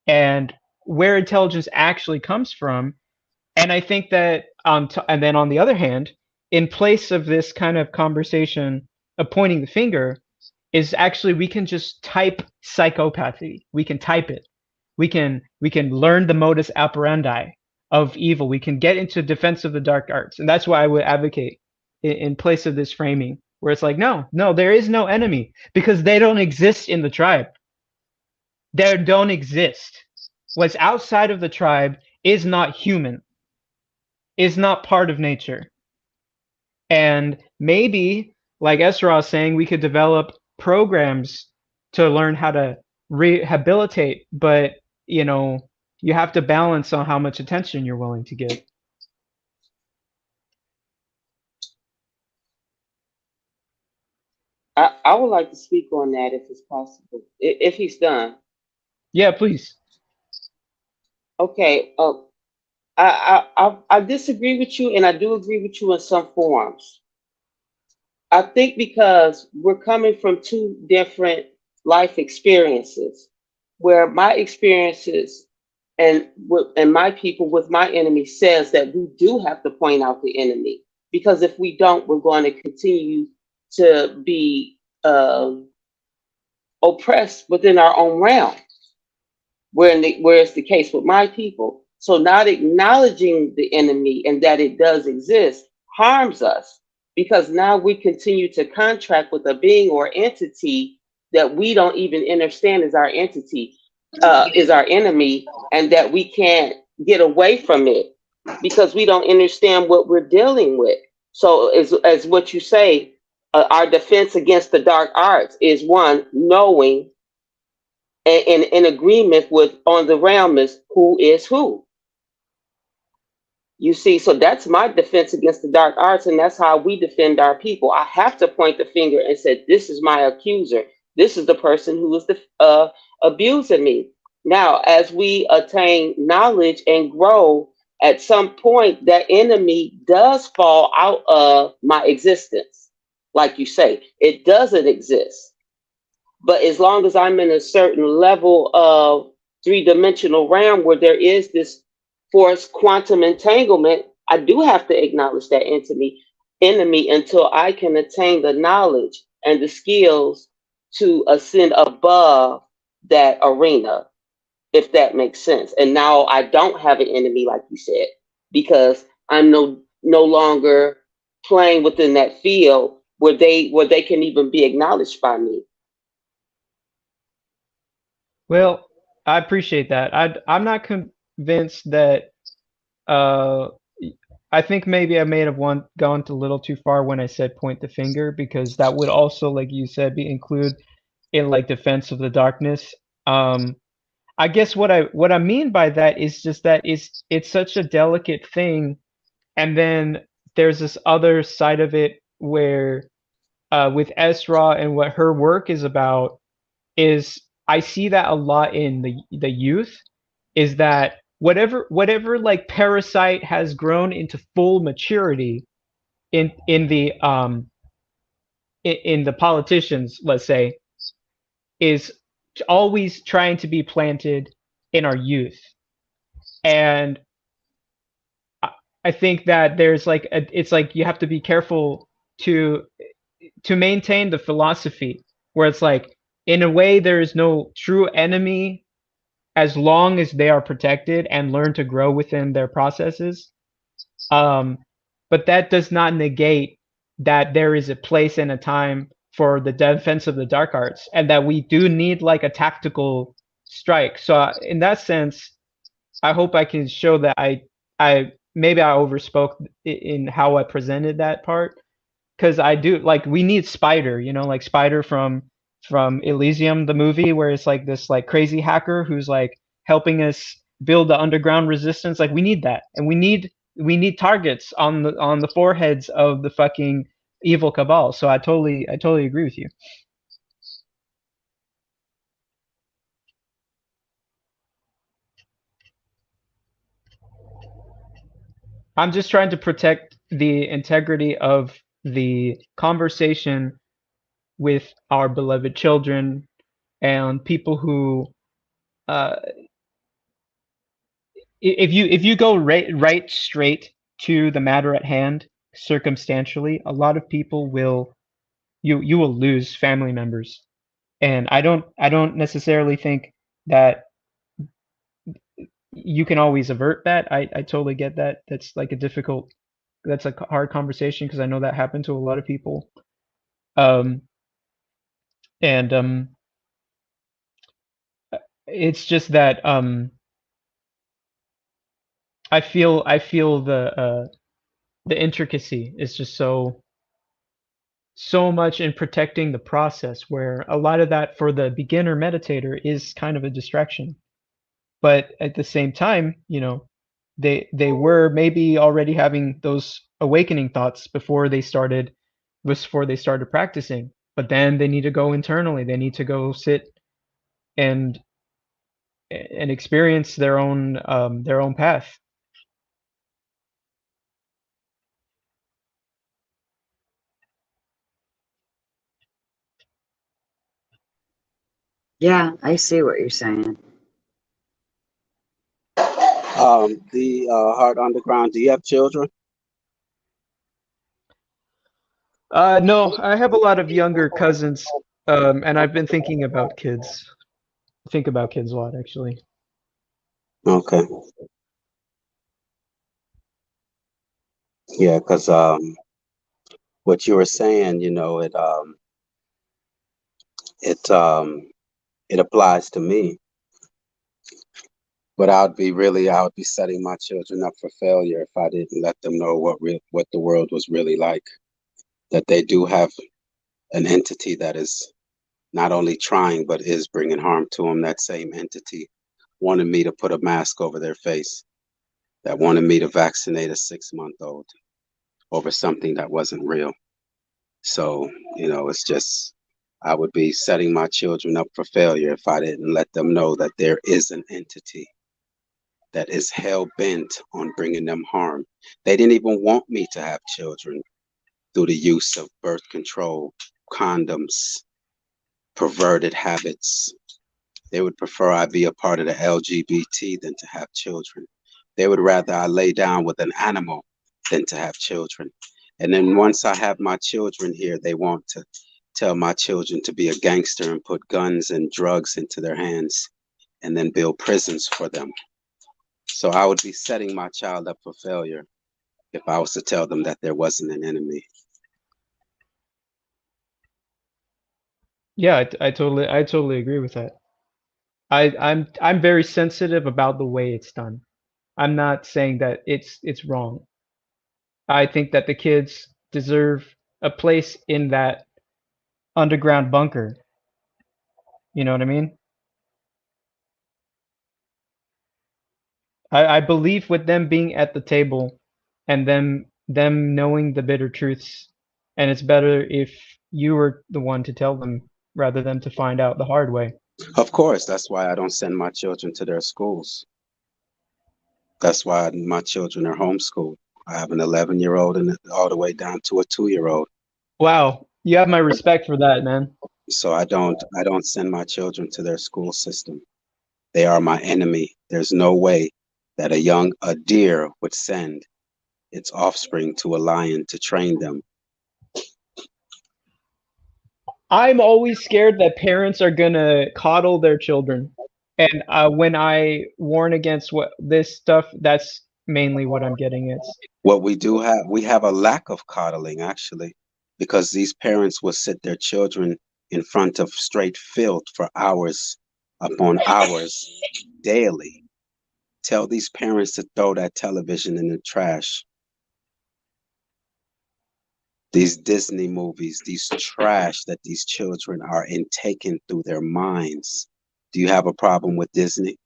and where intelligence actually comes from. And I think that, and then on the other hand, in place of this kind of conversation of pointing the finger, is actually we can just type psychopathy. We can type it. We can learn the modus operandi of evil. We can get into defense of the dark arts, and that's why I would advocate in place of this framing, where it's like, no, there is no enemy because they don't exist in the tribe. They don't exist. What's outside of the tribe is not human, is not part of nature. And maybe, like Esra was saying, we could develop programs to learn how to rehabilitate, but you have to balance on how much attention you're willing to give. I would like to speak on that if it's possible, if he's done. Yeah, please. Okay. I disagree with you, and I do agree with you in some forms. I think because we're coming from two different life experiences, where my experiences and my people with my enemy says that we do have to point out the enemy, because if we don't, we're going to continue to be oppressed within our own realm. Whereas the case with my people. So not acknowledging the enemy and that it does exist harms us, because now we continue to contract with a being or entity that we don't even understand is our entity, is our enemy, and that we can't get away from it because we don't understand what we're dealing with. So as what you say, our defense against the dark arts is one, knowing and in agreement with on the realm is who is who. You see, so that's my defense against the dark arts, and that's how we defend our people. I have to point the finger and say, this is my accuser. This is the person who is abusing me. Now, as we attain knowledge and grow, at some point, that enemy does fall out of my existence. Like you say, it doesn't exist. But as long as I'm in a certain level of three-dimensional realm where there is this force quantum entanglement, I do have to acknowledge that enemy until I can attain the knowledge and the skills to ascend above that arena, if that makes sense. And now I don't have an enemy, like you said. because I'm no longer playing within that field where they can even be acknowledged by me. Well, I appreciate that. I'm not convinced that. Uh, I think maybe I may have gone a little too far when I said point the finger, because that would also, like you said, be include in like defense of the darkness. I guess what I mean by that is just that it's such a delicate thing, and then there's this other side of it where with Esra and what her work is about is I see that a lot in the youth, is that whatever like parasite has grown into full maturity in the politicians, let's say, is always trying to be planted in our youth. And I think that there's like it's like you have to be careful to maintain the philosophy where it's like, in a way, there is no true enemy as long as they are protected and learn to grow within their processes. But that does not negate that there is a place and a time for the defense of the dark arts, and that we do need like a tactical strike. So in that sense, I hope I can show that I maybe I overspoke in how I presented that part, because I do like, we need Spider, like Spider from Elysium, the movie, where it's like this like crazy hacker who's like helping us build the underground resistance. Like we need that, and we need targets on the foreheads of the fucking evil cabal. So I totally agree with you. I'm just trying to protect the integrity of the conversation with our beloved children and people who, if you go right straight to the matter at hand circumstantially, a lot of people will you will lose family members, and I don't necessarily think that you can always avert that. I totally get that. That's like that's a hard conversation, because I know that happened to a lot of people. And it's just that I feel the intricacy is just so much in protecting the process, where a lot of that for the beginner meditator is kind of a distraction. But at the same time, they were maybe already having those awakening thoughts before they started practicing. But then they need to go internally. They need to go sit and experience their own path. Yeah, I see what you're saying. The Heart Underground, do you have children? No, I have a lot of younger cousins, and I've been thinking about kids. I think about kids a lot, actually. Okay. Yeah, because what you were saying, it applies to me. But I would be setting my children up for failure if I didn't let them know what the world was really like. That they do have an entity that is not only trying, but is bringing harm to them. That same entity wanted me to put a mask over their face, that wanted me to vaccinate a 6-month-old over something that wasn't real. So, it's just, I would be setting my children up for failure if I didn't let them know that there is an entity that is hell-bent on bringing them harm. They didn't even want me to have children through the use of birth control, condoms, perverted habits. They would prefer I be a part of the LGBT than to have children. They would rather I lay down with an animal than to have children. And then once I have my children here, they want to tell my children to be a gangster and put guns and drugs into their hands and then build prisons for them. So I would be setting my child up for failure if I was to tell them that there wasn't an enemy. Yeah, I totally agree with that. I'm very sensitive about the way it's done. I'm not saying that it's wrong. I think that the kids deserve a place in that underground bunker. You know what I mean? I believe with them being at the table and them knowing the bitter truths, and it's better if you were the one to tell them rather than to find out the hard way. Of course, that's why I don't send my children to their schools. That's why my children are homeschooled. I have an 11-year-old and all the way down to a 2-year-old. Wow, you have my respect for that, man. So I don't send my children to their school system. They are my enemy. There's no way that a deer would send its offspring to a lion to train them. I'm always scared that parents are gonna coddle their children. And when I warn against this stuff, that's mainly what I'm getting at. What we have a lack of coddling, actually, because these parents will sit their children in front of straight filth for hours upon hours daily. Tell these parents to throw that television in the trash. These Disney movies, these trash that these children are intaking through their minds. Do you have a problem with Disney?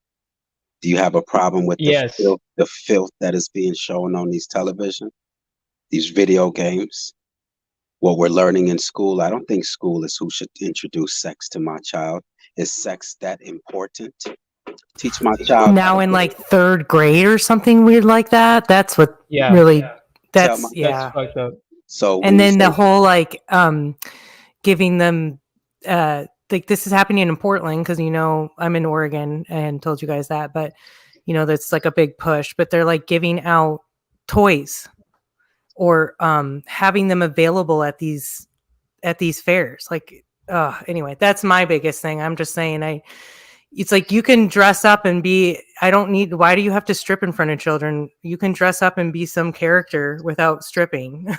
Do you have a problem with Yes. the filth that is being shown on these television, these video games? What we're learning in school, I don't think school is who should introduce sex to my child. Is sex that important? Teach my child now in like third grade or something weird like that. That's what really. That's that's fucked up. So and then the whole like giving them like this is happening in Portland because I'm in Oregon and told you guys that, but that's like a big push. But they're like giving out toys or having them available at these fairs. Like anyway, that's my biggest thing. I'm just saying it's like you can dress up and be. Why do you have to strip in front of children? You can dress up and be some character without stripping.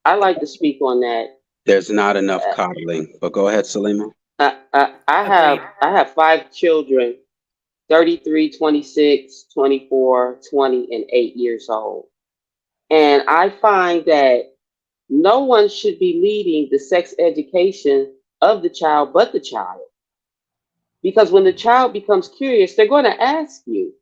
I like to speak on that. There's not enough coddling, but go ahead, Salima. I have 5 children, 33, 26, 24, 20, and 8 years old. And I find that no one should be leading the sex education of the child but the child. Because when the child becomes curious, they're going to ask you.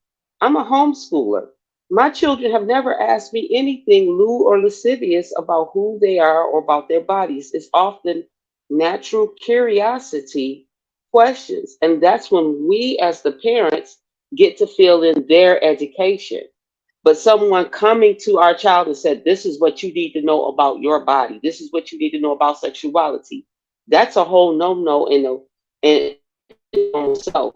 I'm a homeschooler. My children have never asked me anything lewd or lascivious about who they are or about their bodies. It's often natural curiosity questions. And that's when we, as the parents, get to fill in their education. But someone coming to our child and said, this is what you need to know about your body. This is what you need to know about sexuality. That's a whole no-no in itself,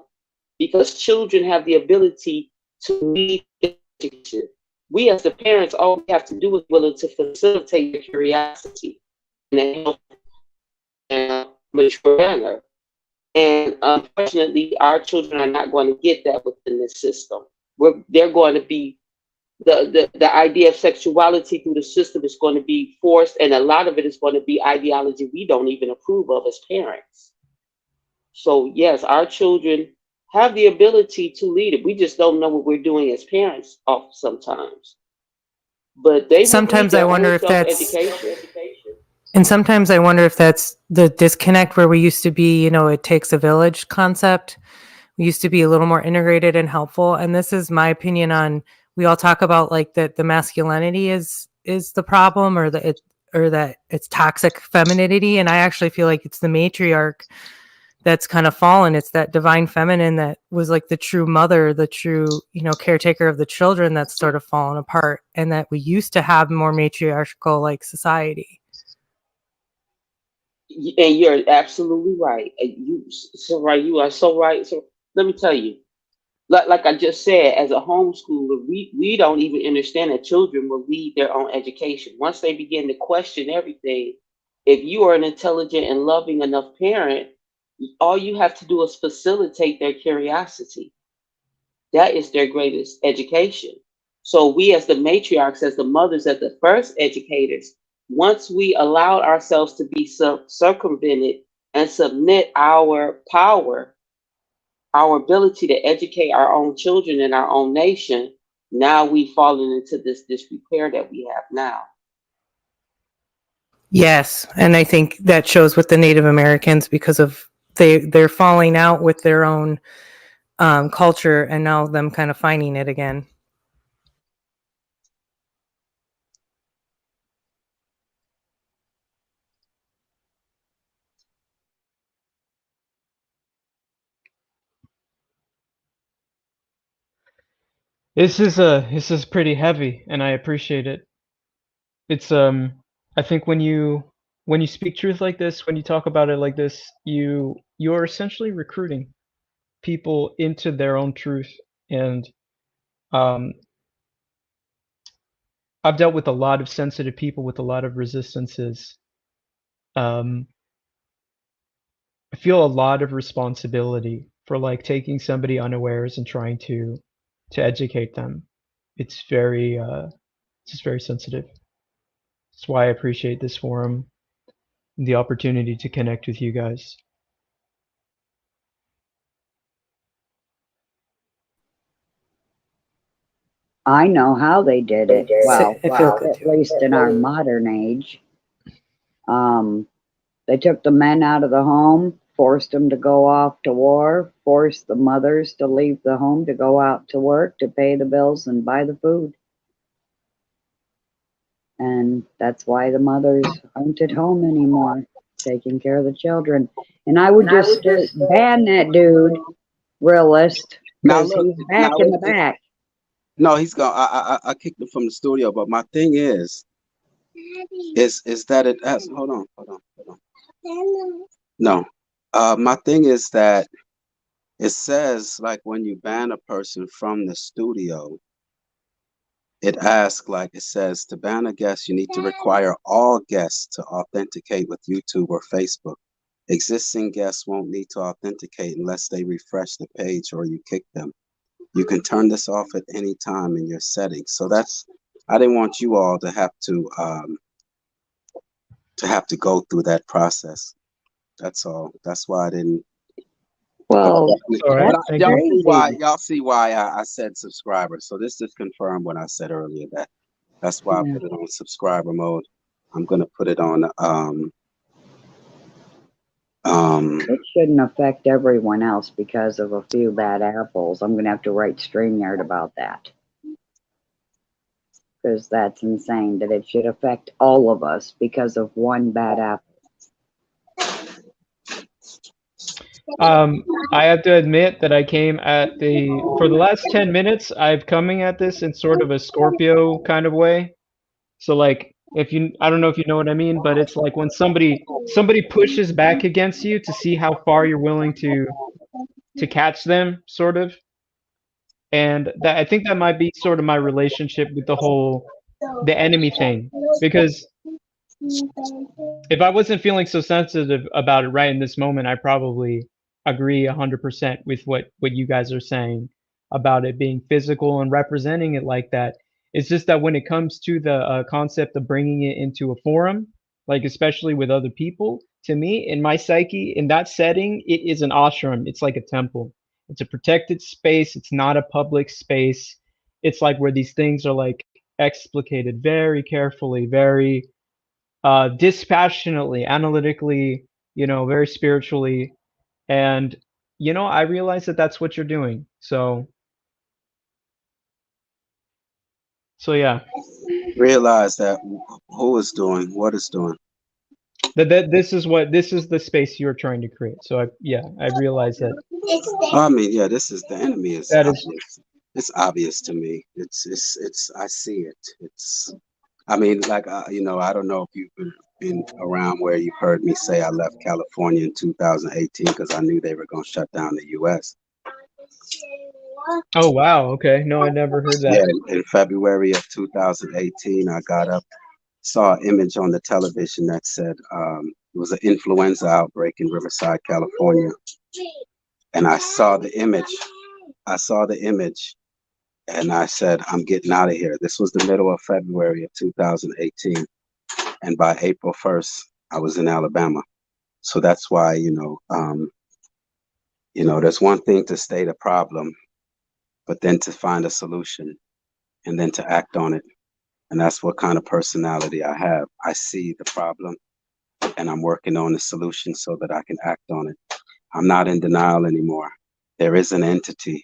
because children have the ability to lead education. We as the parents, all we have to do is willing to facilitate their curiosity in a healthy and mature manner. And unfortunately, our children are not going to get that within this system. They're going to be the idea of sexuality through the system is going to be forced, and a lot of it is going to be ideology we don't even approve of as parents. So yes, our children have the ability to lead it. We just don't know what we're doing as parents sometimes. But sometimes I wonder if that's and sometimes I wonder if that's the disconnect where we used to be, it takes a village concept. We used to be a little more integrated and helpful. And this is my opinion on, we all talk about like that the masculinity is the problem or that it's toxic femininity. And I actually feel like it's the matriarch that's kind of fallen. It's that divine feminine that was like the true mother, the true, caretaker of the children that's sort of fallen apart, and that we used to have more matriarchal like society. And you're absolutely right. You are so right. So let me tell you, like I just said, as a homeschooler, we don't even understand that children will lead their own education. Once they begin to question everything, if you are an intelligent and loving enough parent, all you have to do is facilitate their curiosity. that is their greatest education. So we as the matriarchs, as the mothers, as the first educators, once we allowed ourselves to be circumvented and submit our power, our ability to educate our own children and our own nation, now we've fallen into this disrepair that we have now. Yes, and I think that shows with the Native Americans because of they're falling out with their own culture, and now them kind of finding it again. This is pretty heavy, and I appreciate it. It's I think when you speak truth like this, when you talk about it like this, you're essentially recruiting people into their own truth. And I've dealt with a lot of sensitive people with a lot of resistances. I feel a lot of responsibility for like taking somebody unawares and trying to educate them. It's very it's just very sensitive. That's why I appreciate this forum, the opportunity to connect with you guys. I know how they did it. Well, at least in our modern age. They took the men out of the home, forced them to go off to war, forced the mothers to leave the home to go out to work, to pay the bills and buy the food. And that's why the mothers aren't at home anymore, taking care of the children. And I would just ban that dude, realist, because he's back in the back. No, he's gone. I kicked him from the studio, but my thing is that it has. Hold on. No, my thing is that it says like when you ban a person from the studio, it asks like it says to ban a guest, you need to require all guests to authenticate with YouTube or Facebook. Existing guests won't need to authenticate unless they refresh the page or you kick them. You can turn this off at any time in your settings. So I didn't want you all to have to go through that process. That's all. That's why I didn't. Well, y'all see why I said subscriber. So this just confirmed what I said earlier. That's why I put it on subscriber mode. I'm gonna put it on. It shouldn't affect everyone else because of a few bad apples. I'm gonna have to write StreamYard about that, because that's insane that it should affect all of us because of one bad apple. I have to admit that I came for the last 10 minutes, I'm coming at this in sort of a Scorpio kind of way. So like, I don't know if you know what I mean, but it's like when somebody pushes back against you to see how far you're willing to catch them, sort of. And I think that might be sort of my relationship with the enemy thing, because if I wasn't feeling so sensitive about it right in this moment, I probably agree 100% with what you guys are saying about it being physical and representing it like that. It's just that when it comes to the concept of bringing it into a forum, like especially with other people, to me, in my psyche, in that setting, it is an ashram. It's like a temple. It's a protected space. It's not a public space. It's like where these things are like explicated very carefully, very dispassionately, analytically, very spiritually. And, I realize that that's what you're doing. So yeah. Realize that who is doing, what is doing. This is the space you're trying to create. So I realize that. I mean, yeah, the enemy is that obvious. It's obvious to me. It's I see it. I mean, like, I don't know if you've been around where you've heard me say I left California in 2018 because I knew they were going to shut down the U.S. Oh, wow. Okay. No, I never heard that. Yeah, in February of 2018, I got up, saw an image on the television that said it was an influenza outbreak in Riverside, California. And I saw the image I saw the image, and I said, I'm getting out of here. This was the middle of February of 2018. And by April 1st, I was in Alabama. So that's why, there's one thing to state a problem, but then to find a solution and then to act on it. And that's what kind of personality I have. I see the problem and I'm working on the solution so that I can act on it. I'm not in denial anymore. There is an entity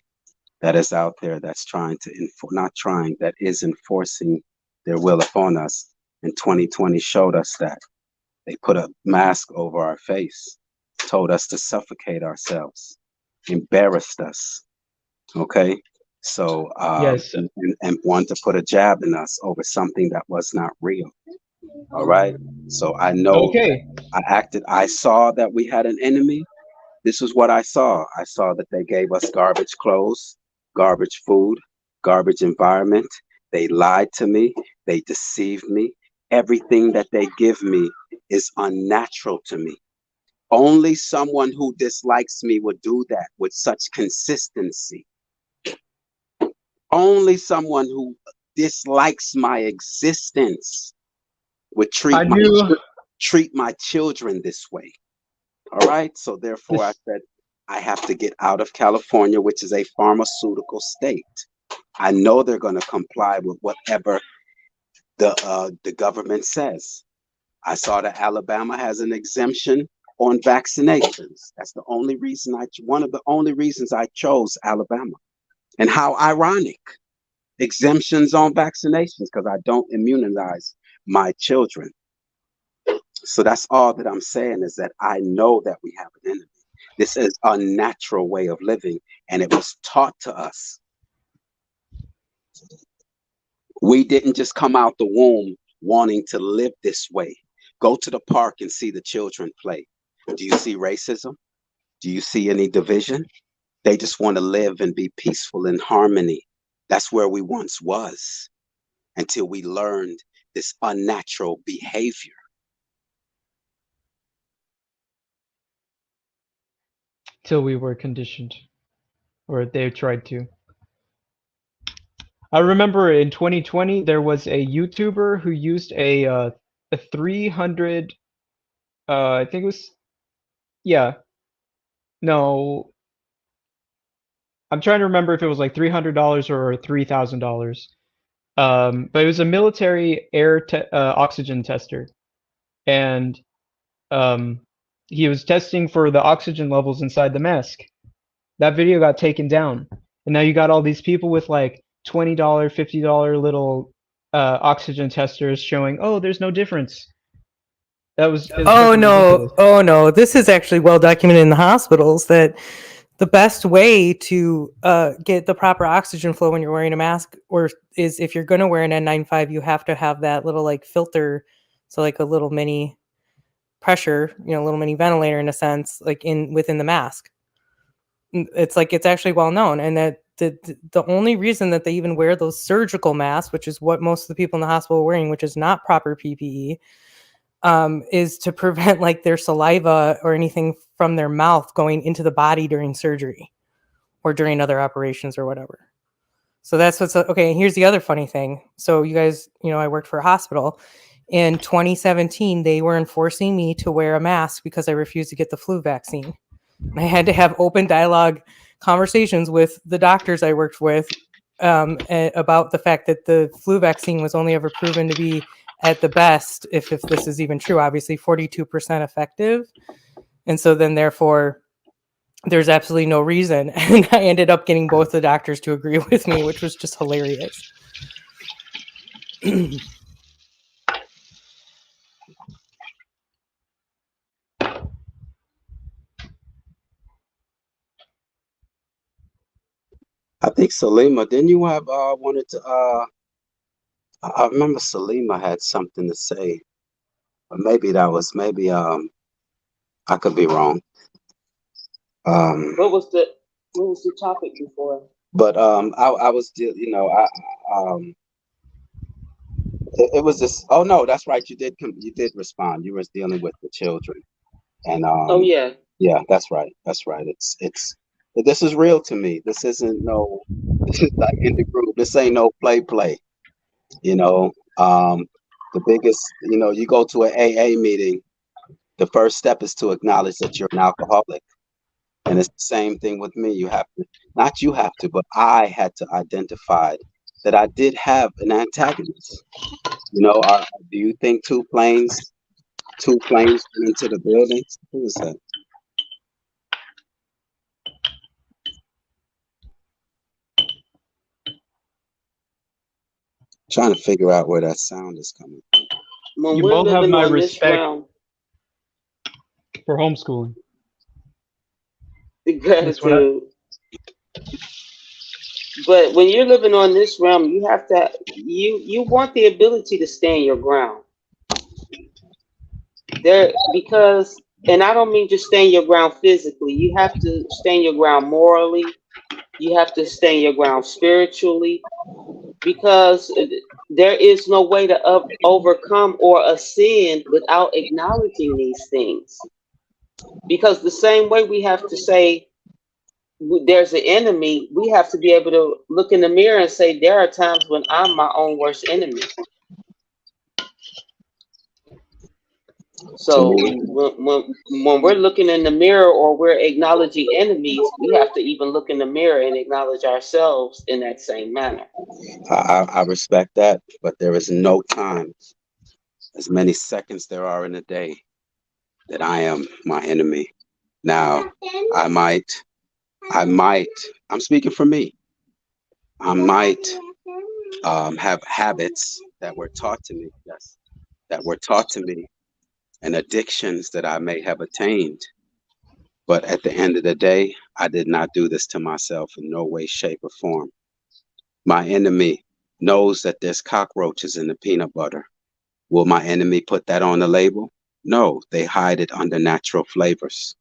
that is out there that's trying to that is enforcing their will upon us. And 2020 showed us that. They put a mask over our face, told us to suffocate ourselves, embarrassed us. Okay? So, Yes. and want to put a jab in us over something that was not real. All right? So I know Okay. I saw that we had an enemy. This is what I saw. I saw that they gave us garbage clothes, garbage food, garbage environment. They lied to me. They deceived me. Everything that they give me is unnatural to me. Only someone who dislikes me would do that with such consistency. Only someone who dislikes my existence would treat my children this way. All right. So therefore, I said, I have to get out of California, which is a pharmaceutical state. I know they're going to comply with whatever the government says. I saw that Alabama has an exemption on vaccinations. That's the only reason one of the only reasons I chose Alabama. And how ironic, exemptions on vaccinations, because I don't immunize my children. So that's all that I'm saying, is that I know that we have an enemy. This is a natural way of living, and it was taught to us. We didn't just come out the womb wanting to live this way. Go to the park and see the children play. Do you see racism? Do you see any division? They just want to live and be peaceful in harmony. That's where we once was, until we learned this unnatural behavior. Till we were conditioned, or they tried to. I remember in 2020 there was a YouTuber who used a 300, I think it was, yeah, no, I'm trying to remember if it was like $300 or $3,000. But it was a military oxygen tester, and he was testing for the oxygen levels inside the mask. That video got taken down, and now you got all these people with like $20, $50 little oxygen testers showing, oh, there's no difference. Oh no, this is actually well documented in the hospitals that the best way to get the proper oxygen flow when you're wearing a mask is if you're going to wear an N95, you have to have that little like filter, so like a little mini pressure, little mini ventilator in a sense, like within the mask. It's actually well known, and that the only reason that they even wear those surgical masks, which is what most of the people in the hospital are wearing, which is not proper PPE, is to prevent like their saliva or anything from their mouth going into the body during surgery or during other operations or whatever. So that's what's okay. Here's the other funny thing. So you guys, I worked for a hospital. In 2017, they were enforcing me to wear a mask because I refused to get the flu vaccine. I had to have open dialogue conversations with the doctors I worked with about the fact that the flu vaccine was only ever proven to be at the best, if this is even true, obviously 42% effective. And so then therefore there's absolutely no reason. And I ended up getting both the doctors to agree with me, which was just hilarious. I think Salima, didn't you have wanted to I remember Salima had something to say. But maybe I could be wrong. What was the topic before? But I was it was this. Oh no, that's right. You did respond. You were dealing with the children, and oh yeah, yeah, that's right. That's right. It's This is real to me. This isn't no. This is like indegruv. This ain't no play. You know, the biggest. You know, you go to an AA meeting. The first step is to acknowledge that you're an alcoholic, and it's the same thing with me. You have to, not you have to, but I had to identify that I did have an antagonist. You know, do you think two planes went into the building? Who was that? Trying to figure out where that sound is coming from. When You we're both have living my on this respect realm, for homeschooling. That's what I, gratitude. But when you're living on this realm, you have to you want the ability to stand your ground. Because and I don't mean just stand your ground physically. You have to stand your ground morally. You have to stand your ground spiritually because there is no way to overcome or ascend without acknowledging these things. Because the same way we have to say there's an enemy, we have to be able to look in the mirror and say there are times when I'm my own worst enemy. So when we're looking in the mirror or we're acknowledging enemies, we have to even look in the mirror and acknowledge ourselves in that same manner. I respect that, but there is no time, as many seconds there are in a day, that I am my enemy. Now, I might, I'm speaking for me. I might have habits that were taught to me, yes, that were taught to me, and addictions that I may have attained. But at the end of the day, I did not do this to myself in no way, shape, or form. My enemy knows that there's cockroaches in the peanut butter. Will my enemy put that on the label? No, they hide it under natural flavors.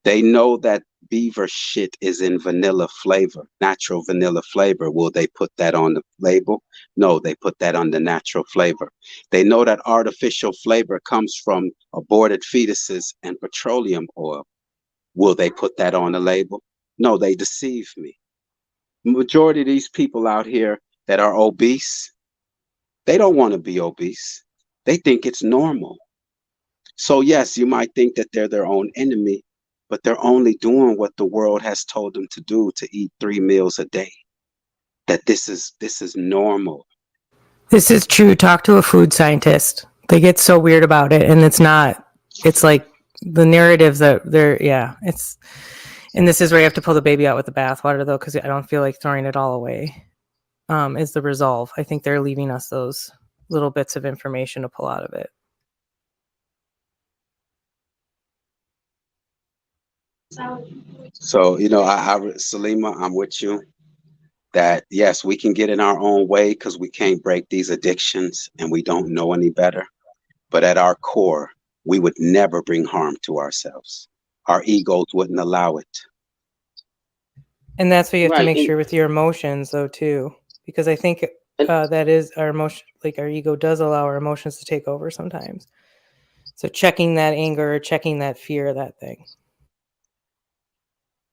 They know that beaver shit is in vanilla flavor, natural vanilla flavor. Will they put that on the label? No, they put that on the natural flavor. They know that artificial flavor comes from aborted fetuses and petroleum oil. Will they put that on the label? No, they deceive me. Majority of these people out here that are obese, they don't want to be obese. They think it's normal. So yes, you might think that they're their own enemy, but they're only doing what the world has told them to do, to eat 3 meals a day. That this is normal. This is true. Talk to a food scientist. They get so weird about it, and it's not. It's like the narratives that they're. Yeah, it's. And this is where you have to pull the baby out with the bathwater, though, because I don't feel like throwing it all away. Is the resolve? I think they're leaving us those little bits of information to pull out of it. So Salima, I'm with you. That yes, we can get in our own way because we can't break these addictions and we don't know any better. But at our core, we would never bring harm to ourselves. Our egos wouldn't allow it. And that's what you have to Right. make sure with your emotions, though, too, because I think that is our emotion. Like our ego does allow our emotions to take over sometimes. So checking that anger, checking that fear, that thing.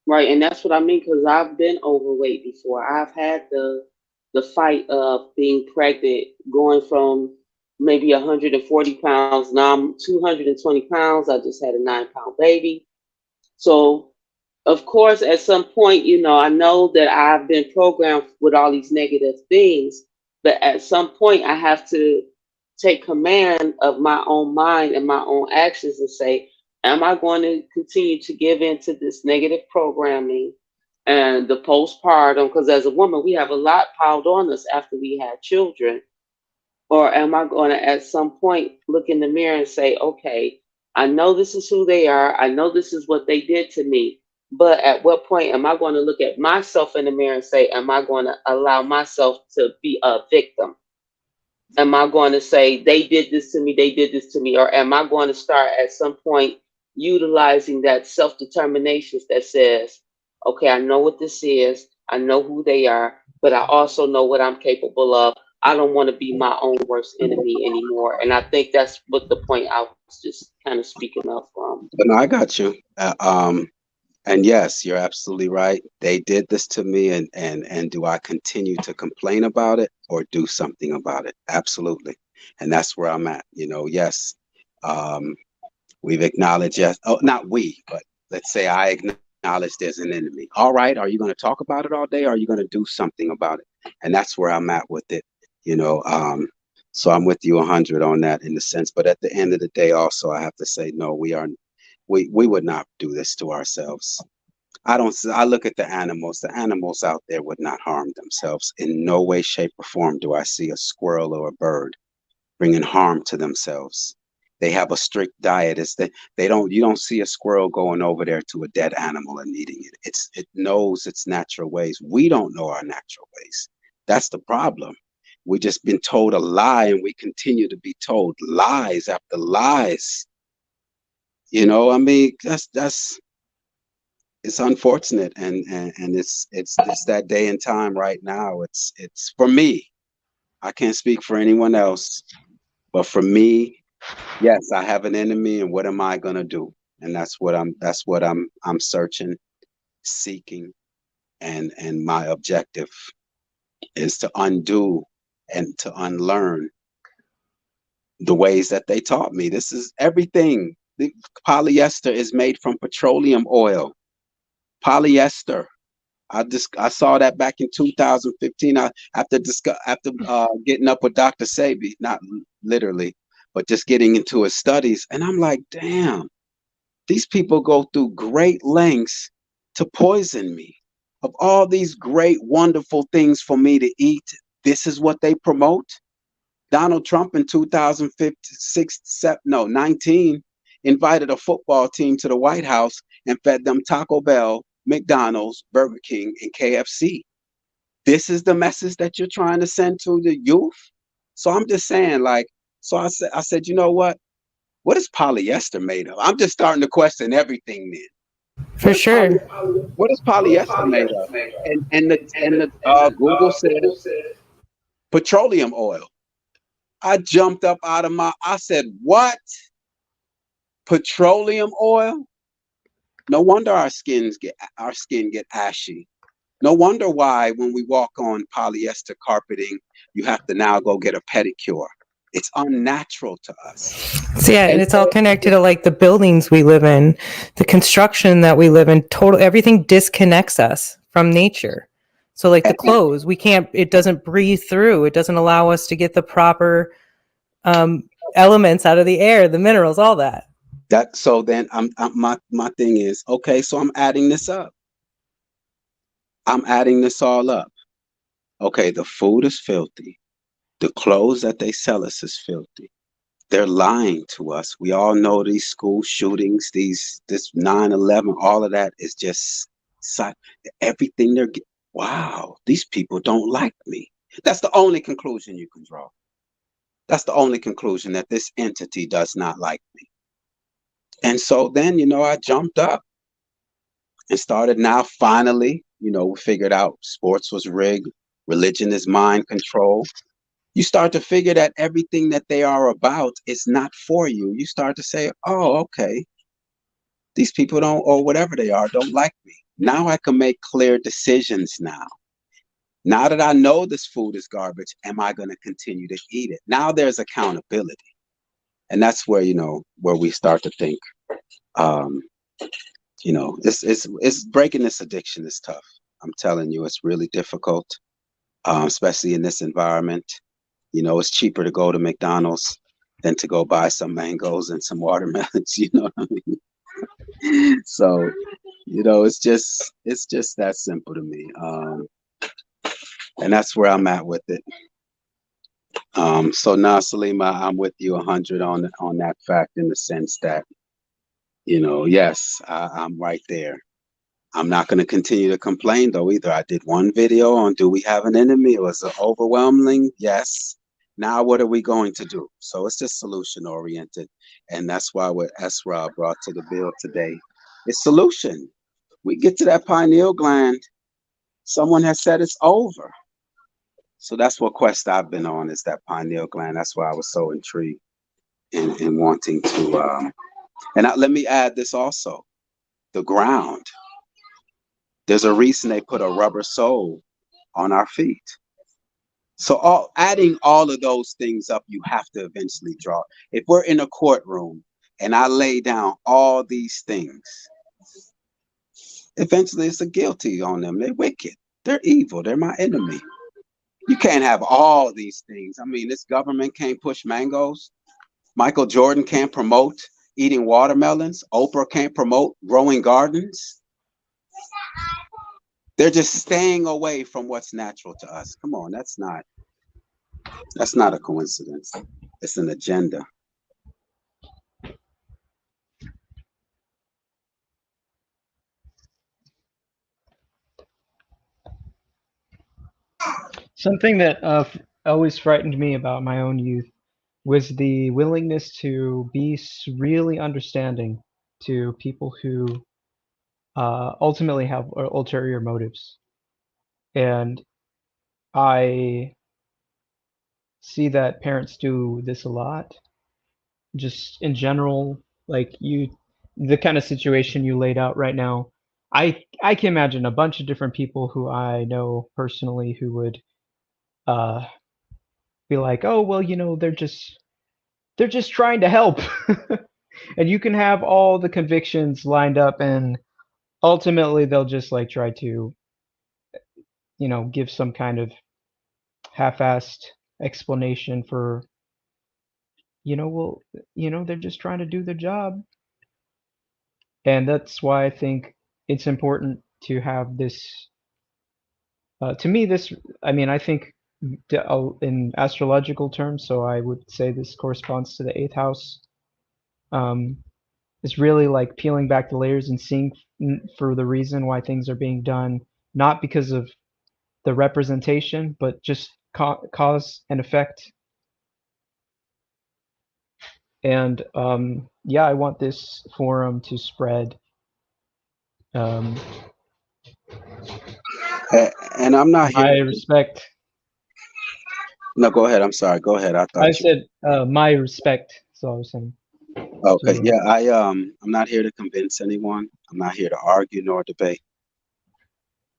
Right, and that's what I mean because I've been overweight before. I've had the fight of being pregnant, going from maybe 140 pounds. Now I'm 220 pounds. I just had a 9-pound baby. So, of course, at some point, I know that I've been programmed with all these negative things, but at some point, I have to take command of my own mind and my own actions and say, am I going to continue to give in to this negative programming and the postpartum? Because as a woman, we have a lot piled on us after we had children. Or am I going to, at some point, look in the mirror and say, okay, I know this is who they are. I know this is what they did to me. But at what point am I going to look at myself in the mirror and say, am I going to allow myself to be a victim? Am I going to say, they did this to me, they did this to me? Or am I going to start at some point utilizing that self-determination that says, okay, I know what this is, I know who they are, but I also know what I'm capable of. I don't want to be my own worst enemy anymore. And I think that's what the point I was just kind of speaking of from. But no, I got you. And yes, you're absolutely right. They did this to me, and do I continue to complain about it or do something about it? Absolutely. And that's where I'm at. Yes. We've acknowledged, yes. Oh, not we, but let's say I acknowledge there's an enemy. All right, are you going to talk about it all day, or are you going to do something about it? And that's where I'm at with it. So I'm with you 100 on that in the sense. But at the end of the day, also, I have to say, no, we would not do this to ourselves. I look at the animals. The animals out there would not harm themselves. In no way, shape, or form do I see a squirrel or a bird bringing harm to themselves. They have a strict diet. You don't see a squirrel going over there to a dead animal and eating it. It knows its natural ways. We don't know our natural ways. That's the problem. We just been told a lie, and we continue to be told lies after lies. I mean, that's it's unfortunate, and it's that day and time right now. It's for me. I can't speak for anyone else, but for me, yes, I have an enemy, and what am I gonna do? And that's what I'm searching, seeking, and my objective is to undo and to unlearn the ways that they taught me. This is everything. The polyester is made from petroleum oil. Polyester. I saw that back in 2015. After getting up with Dr. Sebi, not literally, but just getting into his studies, and I'm like, damn, these people go through great lengths to poison me. Of all these great, wonderful things for me to eat, this is what they promote. Donald Trump in 19 invited a football team to the White House and fed them Taco Bell, McDonald's, Burger King, and KFC. This is the message that you're trying to send to the youth. So I'm just saying, I said, you know what? What is polyester made of? I'm just starting to question everything then. For sure. What is polyester made of? And the Google said petroleum oil. I jumped up out of I said, what? Petroleum oil? No wonder our skin get ashy. No wonder why when we walk on polyester carpeting, you have to now go get a pedicure. It's unnatural to us. So yeah, and it's all connected to like the buildings we live in, the construction that we live in, everything disconnects us from nature. So like the clothes, it doesn't breathe through. It doesn't allow us to get the proper elements out of the air, the minerals, all that. So then my thing is, okay, so I'm adding this up. I'm adding this all up. Okay, the food is filthy. The clothes that they sell us is filthy. They're lying to us. We all know these school shootings, this 9/11, all of that is just everything they're getting. Wow, these people don't like me. That's the only conclusion you can draw. That's the only conclusion, that this entity does not like me. And so then, I jumped up and started now finally, we figured out sports was rigged, religion is mind control. You start to figure that everything that they are about is not for you. You start to say, oh, okay, these people don't, or whatever they are, don't like me. Now I can make clear decisions now. Now that I know this food is garbage, am I going to continue to eat it? Now there's accountability. And that's where, where we start to think, it's breaking this addiction is tough. I'm telling you, it's really difficult, especially in this environment. It's cheaper to go to McDonald's than to go buy some mangoes and some watermelons. You know what I mean? So, it's just that simple to me. And that's where I'm at with it. So now, Salima, I'm with you 100 on that fact, in the sense that, yes, I'm right there. I'm not going to continue to complain, though, either. I did one video on, do we have an enemy? It was overwhelming yes. Now what are we going to do? So it's just solution oriented. And that's why what Esra brought to the bill today is solution. We get to that pineal gland. Someone has said it's over. So that's what quest I've been on, is that pineal gland. That's why I was so intrigued in wanting to. Let me add this also. The ground. There's a reason they put a rubber sole on our feet. So adding all of those things up, you have to eventually draw. If we're in a courtroom and I lay down all these things, eventually it's a guilty on them. They're wicked. They're evil. They're my enemy. You can't have all these things. I mean, this government can't push mangoes. Michael Jordan can't promote eating watermelons. Oprah can't promote growing gardens. They're just staying away from what's natural to us. Come on, that's not a coincidence. It's an agenda. Something that always frightened me about my own youth was the willingness to be really understanding to people who ultimately have ulterior motives. And I see that parents do this a lot. Just in general, like the kind of situation you laid out right now, I can imagine a bunch of different people who I know personally who would be like, oh, well, they're just trying to help. And you can have all the convictions lined up, and ultimately they'll just like try to, give some kind of half-assed explanation for, they're just trying to do their job. And that's why I think it's important to have this, to me, I think in astrological terms, so I would say this corresponds to the 8th house. It's really like peeling back the layers and seeing for the reason why things are being done, not because of the representation, but just cause and effect. And yeah, I want this forum to spread. And I'm not here. My respect. No, go ahead. I'm sorry. Go ahead. I said my respect. So I was saying. Okay. Yeah. I'm not here to convince anyone. I'm not here to argue nor debate.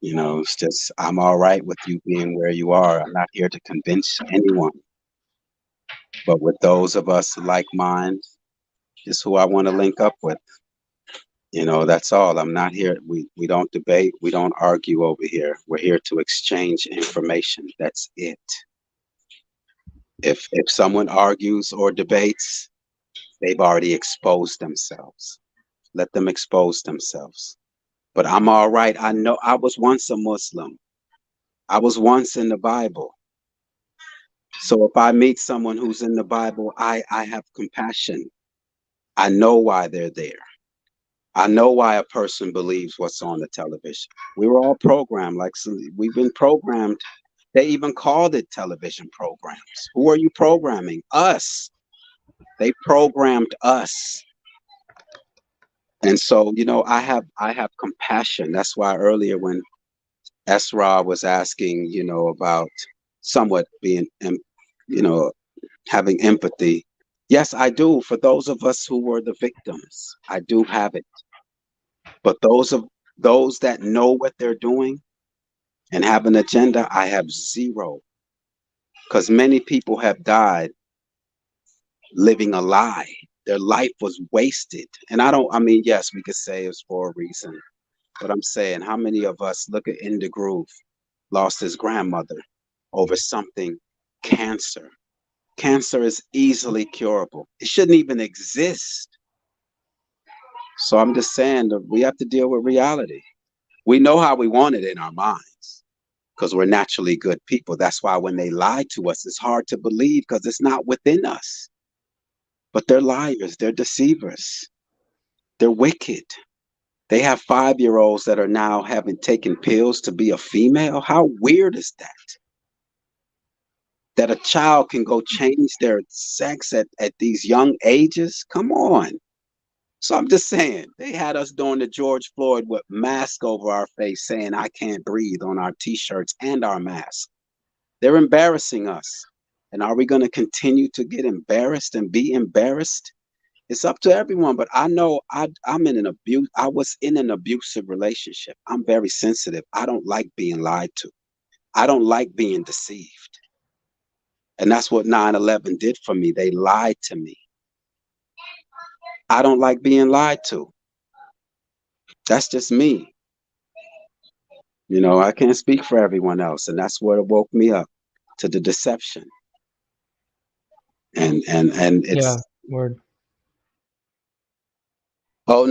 It's just I'm all right with you being where you are. I'm not here to convince anyone. But with those of us like minds, is who I want to link up with. That's all. I'm not here. We don't debate. We don't argue over here. We're here to exchange information. That's it. If someone argues or debates, they've already exposed themselves. Let them expose themselves. But I'm all right. I know I was once a Muslim. I was once in the Bible. So if I meet someone who's in the Bible, I have compassion. I know why they're there. I know why a person believes what's on the television. We were all programmed, we've been programmed. They even called it television programs. Who are you programming? Us. They programmed us. And so, I have compassion. That's why earlier when Esra was asking, about somewhat being, having empathy. Yes, I do. For those of us who were the victims, I do have it. But those that know what they're doing and have an agenda, I have zero. Because many people have died living a lie. Their life was wasted. And yes, we could say it's for a reason. But I'm saying, how many of us, look at Indegruv, lost his grandmother over something, cancer. Cancer is easily curable. It shouldn't even exist. So I'm just saying that we have to deal with reality. We know how we want it in our minds because we're naturally good people. That's why when they lie to us, it's hard to believe because it's not within us. But they're liars. They're deceivers. They're wicked. They have 5-year-olds that are now having taken pills to be a female. How weird is that? That a child can go change their sex at these young ages? Come on. So I'm just saying, they had us doing the George Floyd with mask over our face saying, I can't breathe on our t-shirts and our masks. They're embarrassing us. And are we going to continue to get embarrassed and be embarrassed It's up to everyone, but I know I'm in an abuse. I was in an abusive relationship. I'm very sensitive. I don't like being lied to. I don't like being deceived. And that's what 9/11 did for me. They lied to me. I don't like being lied to. That's just me. You know, I can't speak for everyone else. And that's what woke me up to the deception. And it's Yeah, word. oh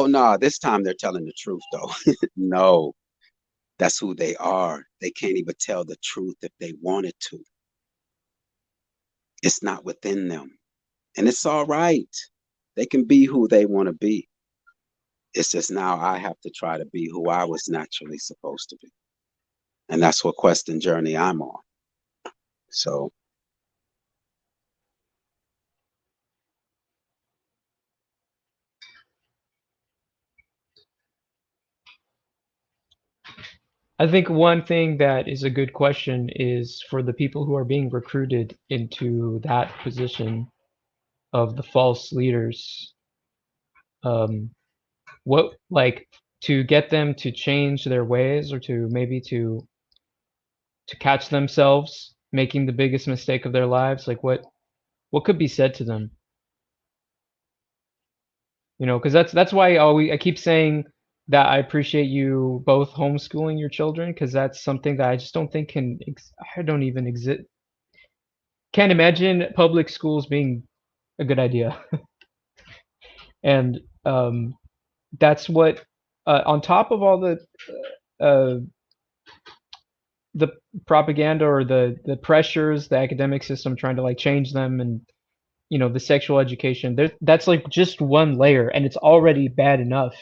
no, this time they're telling the truth though. No, that's who they are. They can't even tell the truth if they wanted to. It's not within them. And it's all right. They can be who they want to be. It's just now I have to try to be who I was naturally supposed to be. And that's what quest and journey I'm on. So I think one thing that is a good question is for the people who are being recruited into that position of the false leaders, what, like, to get them to change their ways, or to maybe to catch themselves making the biggest mistake of their lives, like what could be said to them? You know, because that's why I keep saying that I appreciate you both homeschooling your children, because that's something that I just don't think I don't even exist. Can't imagine public schools being a good idea. And that's what, on top of all uh, the propaganda, or the pressures, the academic system trying to like change them, and you know, the sexual education, that's like just one layer, and it's already bad enough.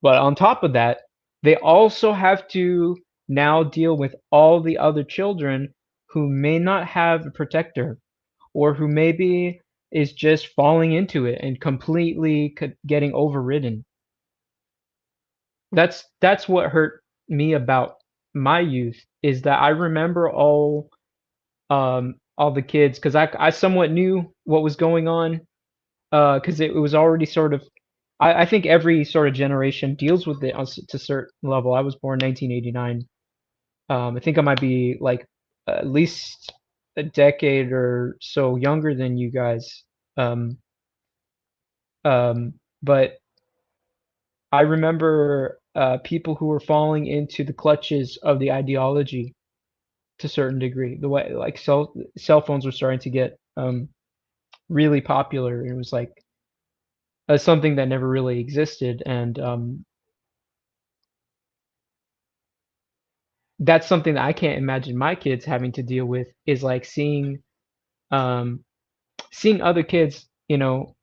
But on top of that, they also have to now deal with all the other children who may not have a protector, or who maybe is just falling into it and completely getting overridden. That's what hurt me about my youth, is that I remember all the kids, because I somewhat knew what was going on, because it was already sort of, I think every sort of generation deals with it to a certain level. I was born 1989. I think I might be like at least a decade or so younger than you guys. Um, but I remember people who were falling into the clutches of the ideology to a certain degree. The way like cell phones were starting to get really popular, and it was like something that never really existed, and that's something that I can't imagine my kids having to deal with, is like um, seeing other kids, you know,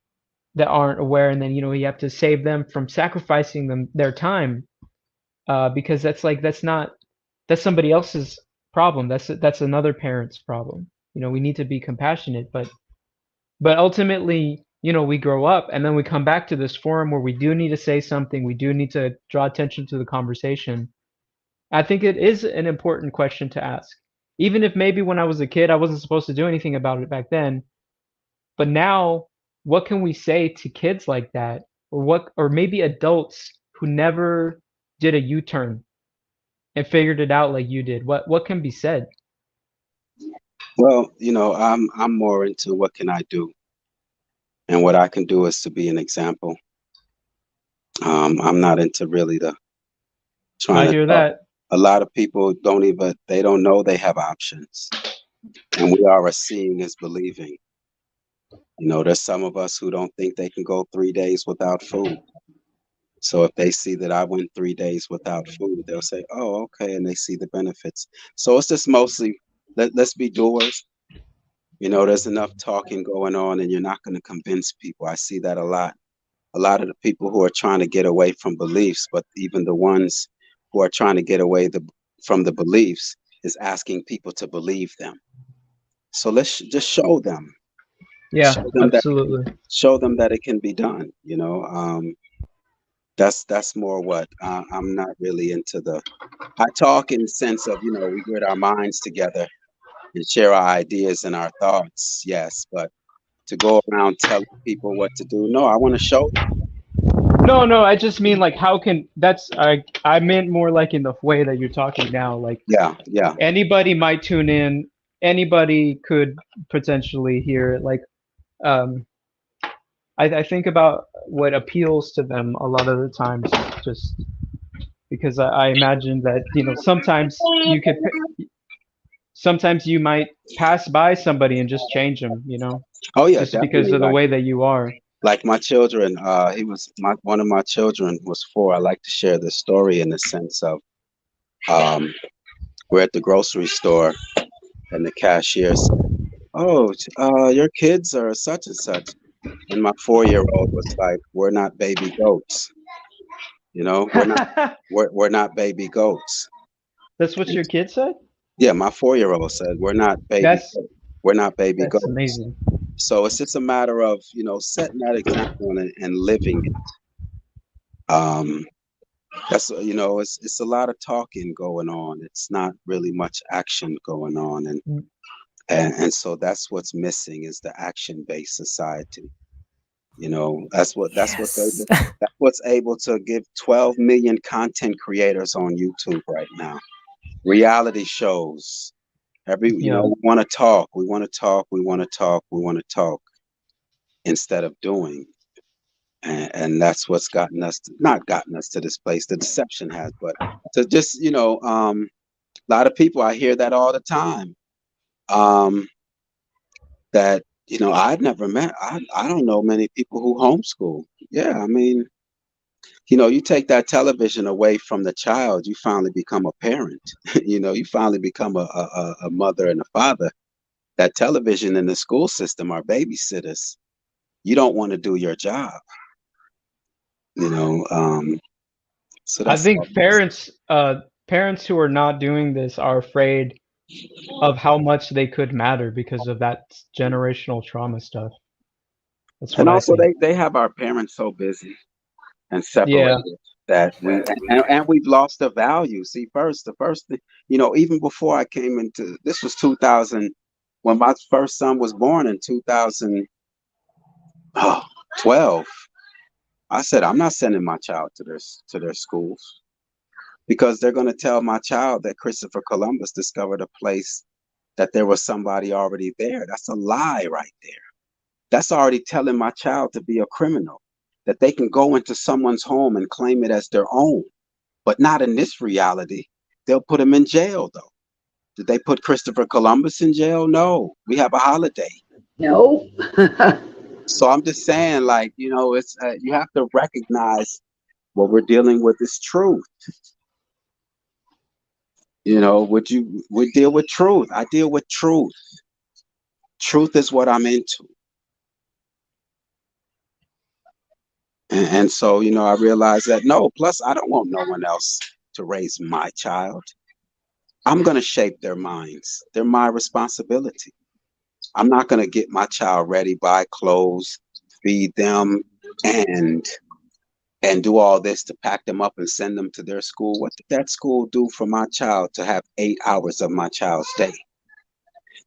that aren't aware, and then you know you have to save them from sacrificing their time, because that's somebody else's problem. That's another parent's problem. You know, we need to be compassionate, but ultimately, you know, we grow up and then we come back to this forum where we do need to say something. We do need to draw attention to the conversation. I think it is an important question to ask. Even if maybe when I was a kid, I wasn't supposed to do anything about it back then. But now, what can we say to kids like that? Or maybe adults who never did a U-turn and figured it out like you did? What can be said? well, you know, I'm more into what can I do? And what I can do is to be an example. I'm not into really the trying I to hear talk. that. A lot of people they don't know they have options. And we are seeing is believing. You know, there's some of us who don't think they can go 3 days without food. So if they see that I went 3 days without food, they'll say, oh, okay. And they see the benefits. So it's just mostly, let's be doers. You know, there's enough talking going on and you're not going to convince people. I see that a lot. A lot of the people who are trying to get away from beliefs, but even the ones who are trying to get away from the beliefs is asking people to believe them. So let's just show them. Yeah, absolutely. Show them that it can be done. You know, that's more what I'm not really into I talk in the sense of, you know, we get our minds together and share our ideas and our thoughts. Yes, but to go around telling people what to do. No, I want to show them. No, I just mean like how can I meant more like in the way that you're talking now. Like Yeah. anybody might tune in, anybody could potentially hear it. Like I think about what appeals to them a lot of the times, just because I imagine that, you know, sometimes you might pass by somebody and just change them, you know. Oh yeah, just because definitely. of the way that you are. Like my children, one of my children was 4. I like to share this story in the sense of we're at the grocery store and the cashier said, "Oh, your kids are such and such," and my 4-year-old was like, "We're not baby goats, you know. We're not baby goats." That's what your kid said? Yeah, my 4-year-old said, "We're not baby That's goats." amazing. So it's just a matter of, you know, setting that example and living it. That's, you know, it's a lot of talking going on. It's not really much action going on, and so that's what's missing is the action-based society. You know, that's what's able to give 12 million content creators on YouTube right now. Reality shows. You know, we want to talk, instead of doing. And that's what's not gotten us to this place. The deception has, but to just, you know, a lot of people, I hear that all the time. That, you know, I've never met, I don't know many people who homeschool. Yeah, I mean, you know, you take that television away from the child, you finally become a parent. You know, you finally become a mother and a father. That television and the school system are babysitters. You don't want to do your job. You know, so I that's think parents who are not doing this are afraid of how much they could matter because of that generational trauma stuff. That's what and I also think. they have our parents so busy and separated that we've lost the value. See, the first thing, you know, even before I came into this was 2000 when my first son was born in 2012. I said, I'm not sending my child to their schools because they're going to tell my child that Christopher Columbus discovered a place that there was somebody already there. That's a lie right there. That's already telling my child to be a criminal, that they can go into someone's home and claim it as their own, but not in this reality. They'll put him in jail, though. Did they put Christopher Columbus in jail? No. We have a holiday. No. So I'm just saying, like, you know, it's you have to recognize what we're dealing with is truth. You know, we deal with truth. I deal with truth. Truth is what I'm into. And so, you know, I realized that no, plus I don't want no one else to raise my child. I'm going to shape their minds. They're my responsibility. I'm not going to get my child ready, buy clothes, feed them, and do all this to pack them up and send them to their school. What did that school do for my child to have 8 hours of my child's day?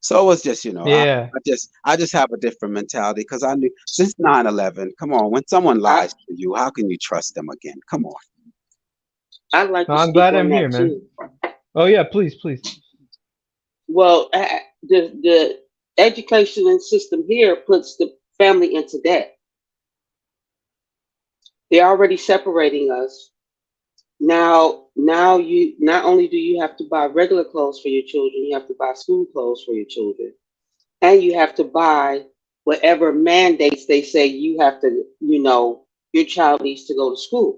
So it was just, you know, I just have a different mentality because I knew since 9/11, come on, when someone lies to you, how can you trust them again? Come on. I'd like to I'm speak glad on I'm that here, man. too. Oh yeah, please. Well, the education system here puts the family into debt. They're already separating us. Now you not only do you have to buy regular clothes for your children, you have to buy school clothes for your children, and you have to buy whatever mandates they say you have to, you know, your child needs to go to school.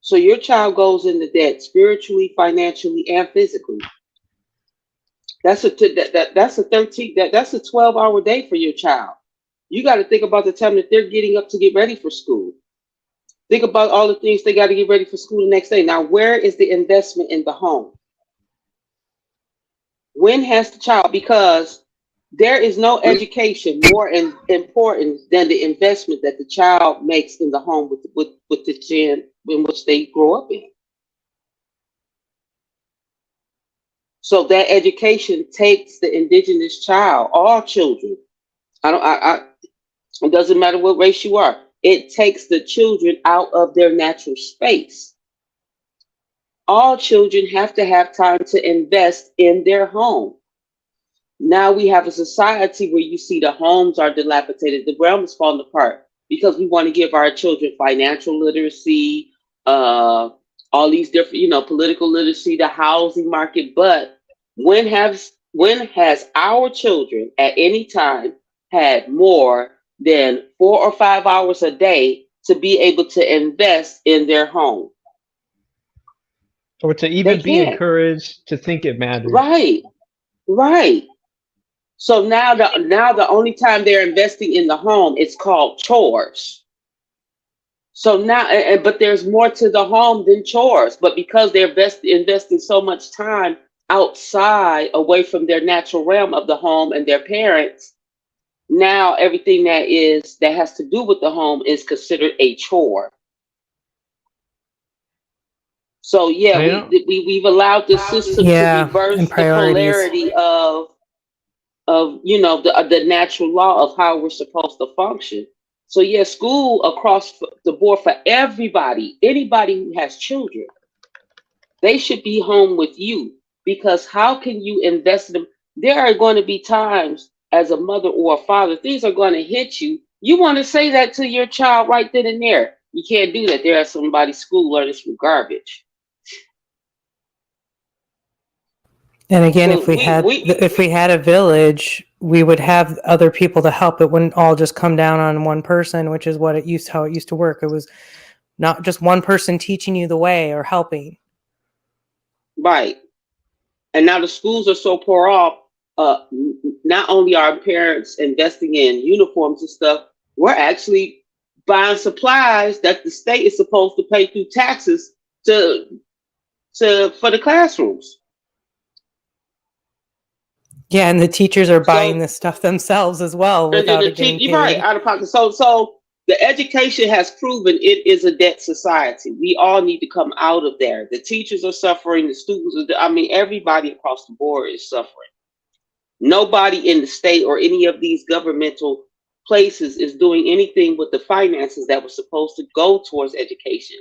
So your child goes into debt spiritually, financially, and physically. That's a 12-hour day for your child. You got to think about the time that they're getting up to get ready for school. Think about all the things they got to get ready for school the next day. Now, where is the investment in the home? When has the child? Because there is no education more important than the investment that the child makes in the home with the gen in which they grow up in. So that education takes the indigenous child, all children. It doesn't matter what race you are. It takes the children out of their natural space. All children have to have time to invest in their home. Now we have a society where you see the homes are dilapidated, the ground is falling apart because we want to give our children financial literacy, all these different, political literacy, the housing market. But when has our children at any time had more than 4 or 5 hours a day to be able to invest in their home? Or to even be encouraged to think it matters. Right, right. So now the only time they're investing in the home, it's called chores. So now, but there's more to the home than chores. But because they're investing so much time outside, away from their natural realm of the home and their parents, now everything that has to do with the home is considered a chore. So yeah, we've allowed the system to reverse the polarity of the natural law of how we're supposed to function. So yeah, school across the board for everybody, anybody who has children, they should be home with you, because how can you invest in them? There are going to be times as a mother or a father, things are going to hit you. You want to say that to your child right then and there. You can't do that. They're at somebody's school learning some garbage. And again, so if we had a village, we would have other people to help. It wouldn't all just come down on one person, which is how it used to work. It was not just one person teaching you the way or helping. Right. And now the schools are so poor off. Not only are parents investing in uniforms and stuff, we're actually buying supplies that the state is supposed to pay through taxes for the classrooms. Yeah, and the teachers are buying this stuff themselves as well without it getting paid. Right, out of pocket. So the education has proven it is a debt society. We all need to come out of there. The teachers are suffering. The students everybody across the board is suffering. Nobody in the state or any of these governmental places is doing anything with the finances that were supposed to go towards education.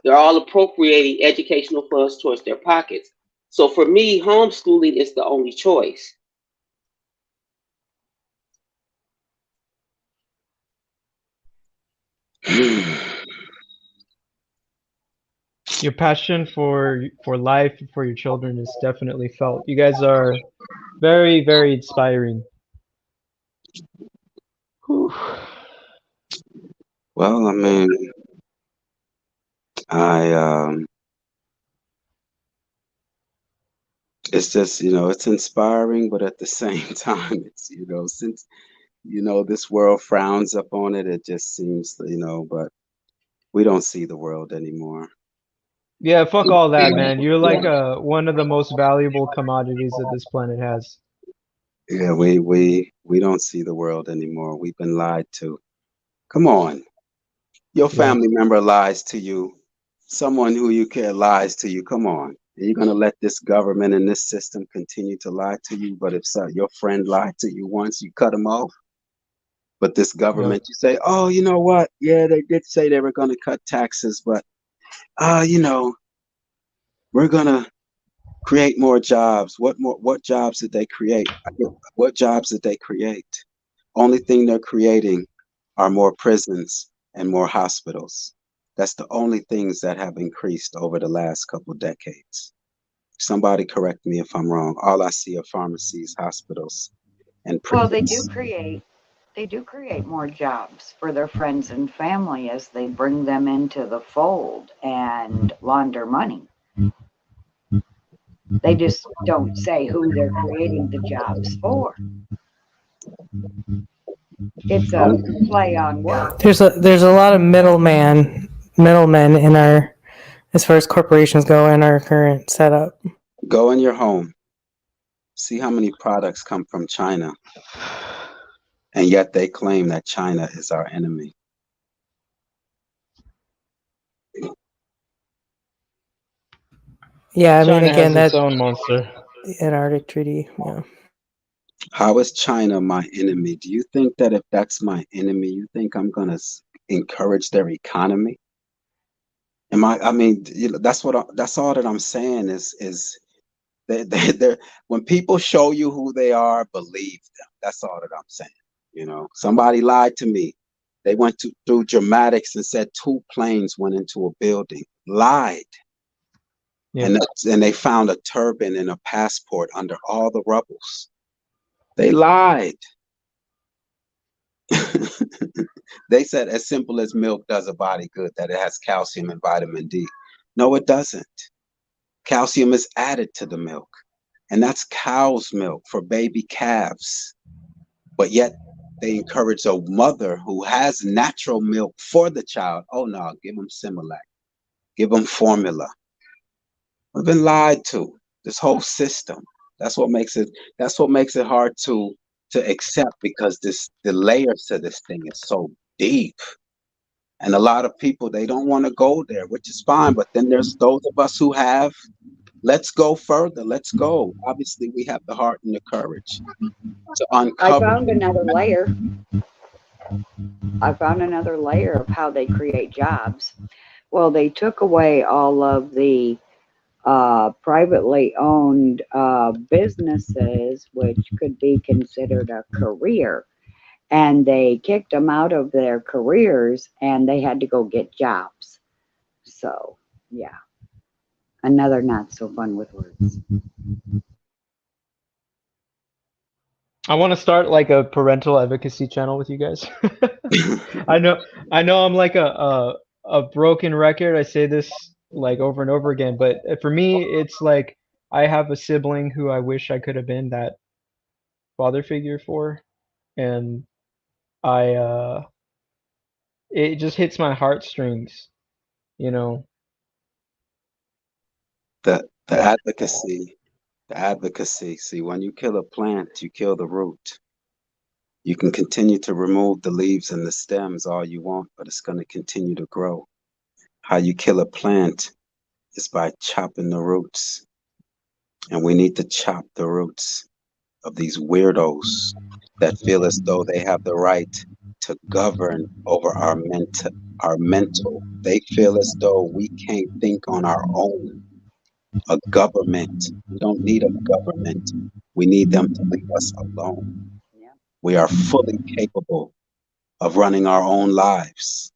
They're all appropriating educational funds towards their pockets. So for me, homeschooling is the only choice. Your passion for life, for your children is definitely felt. You guys are very, very inspiring. Whew. Well, it's just, it's inspiring, but at the same time, it's, since, this world frowns upon it, it just seems, but we don't see the world anymore. Yeah, fuck all that, man. You're like one of the most valuable commodities that this planet has. Yeah, we don't see the world anymore. We've been lied to. Come on. Your family member lies to you. Someone who you care lies to you. Come on. Are you going to let this government and this system continue to lie to you? But if your friend lied to you once, you cut them off. But this government, you say, oh, you know what? Yeah, they did say they were going to cut taxes, but, we're going to create more jobs. What jobs did they create? What jobs did they create? Only thing they're creating are more prisons and more hospitals. That's the only things that have increased over the last couple decades. Somebody correct me if I'm wrong. All I see are pharmacies, hospitals, and prisons. Well, they do create more jobs for their friends and family as they bring them into the fold and launder money. They just don't say who they're creating the jobs for. It's a play on words. There's a lot of middlemen in our, as far as corporations go, in our current setup. Go in your home. See how many products come from China. And yet they claim that China is our enemy. Yeah, China again, has its own monster. The Antarctic Treaty. Yeah. How is China my enemy? Do you think that if that's my enemy, you think I'm going to encourage their economy? I mean, that's that's all that I'm saying is they're, when people show you who they are, believe them. That's all that I'm saying. Somebody lied to me. They went through dramatics and said 2 planes went into a building. Lied. Yeah. And they found a turban and a passport under all the rubbles. They lied. They said as simple as milk does a body good, that it has calcium and vitamin D. No, it doesn't. Calcium is added to the milk, and that's cow's milk for baby calves. But yet they encourage a mother who has natural milk for the child. Oh no, give them Similac, give them formula. We've been lied to. This whole system. That's what makes it hard to accept, because the layers to this thing is so deep. And a lot of people, they don't want to go there, which is fine. But then there's those of us who have. Let's go further. Let's go. Obviously, we have the heart and the courage to uncover. I found another layer of how they create jobs. Well, they took away all of the privately owned businesses, which could be considered a career. And they kicked them out of their careers, and they had to go get jobs. So, yeah. Another not so fun with words. I want to start like a parental advocacy channel with you guys. I know I'm like a broken record. I say this like over and over again, but for me, it's like I have a sibling who I wish I could have been that father figure for, and it just hits my heartstrings, you know. The advocacy. See, when you kill a plant, you kill the root. You can continue to remove the leaves and the stems all you want, but it's going to continue to grow. How you kill a plant is by chopping the roots. And we need to chop the roots of these weirdos that feel as though they have the right to govern over our mental. They feel as though we can't think on our own. A government. We don't need a government. We need them to leave us alone. We are fully capable of running our own lives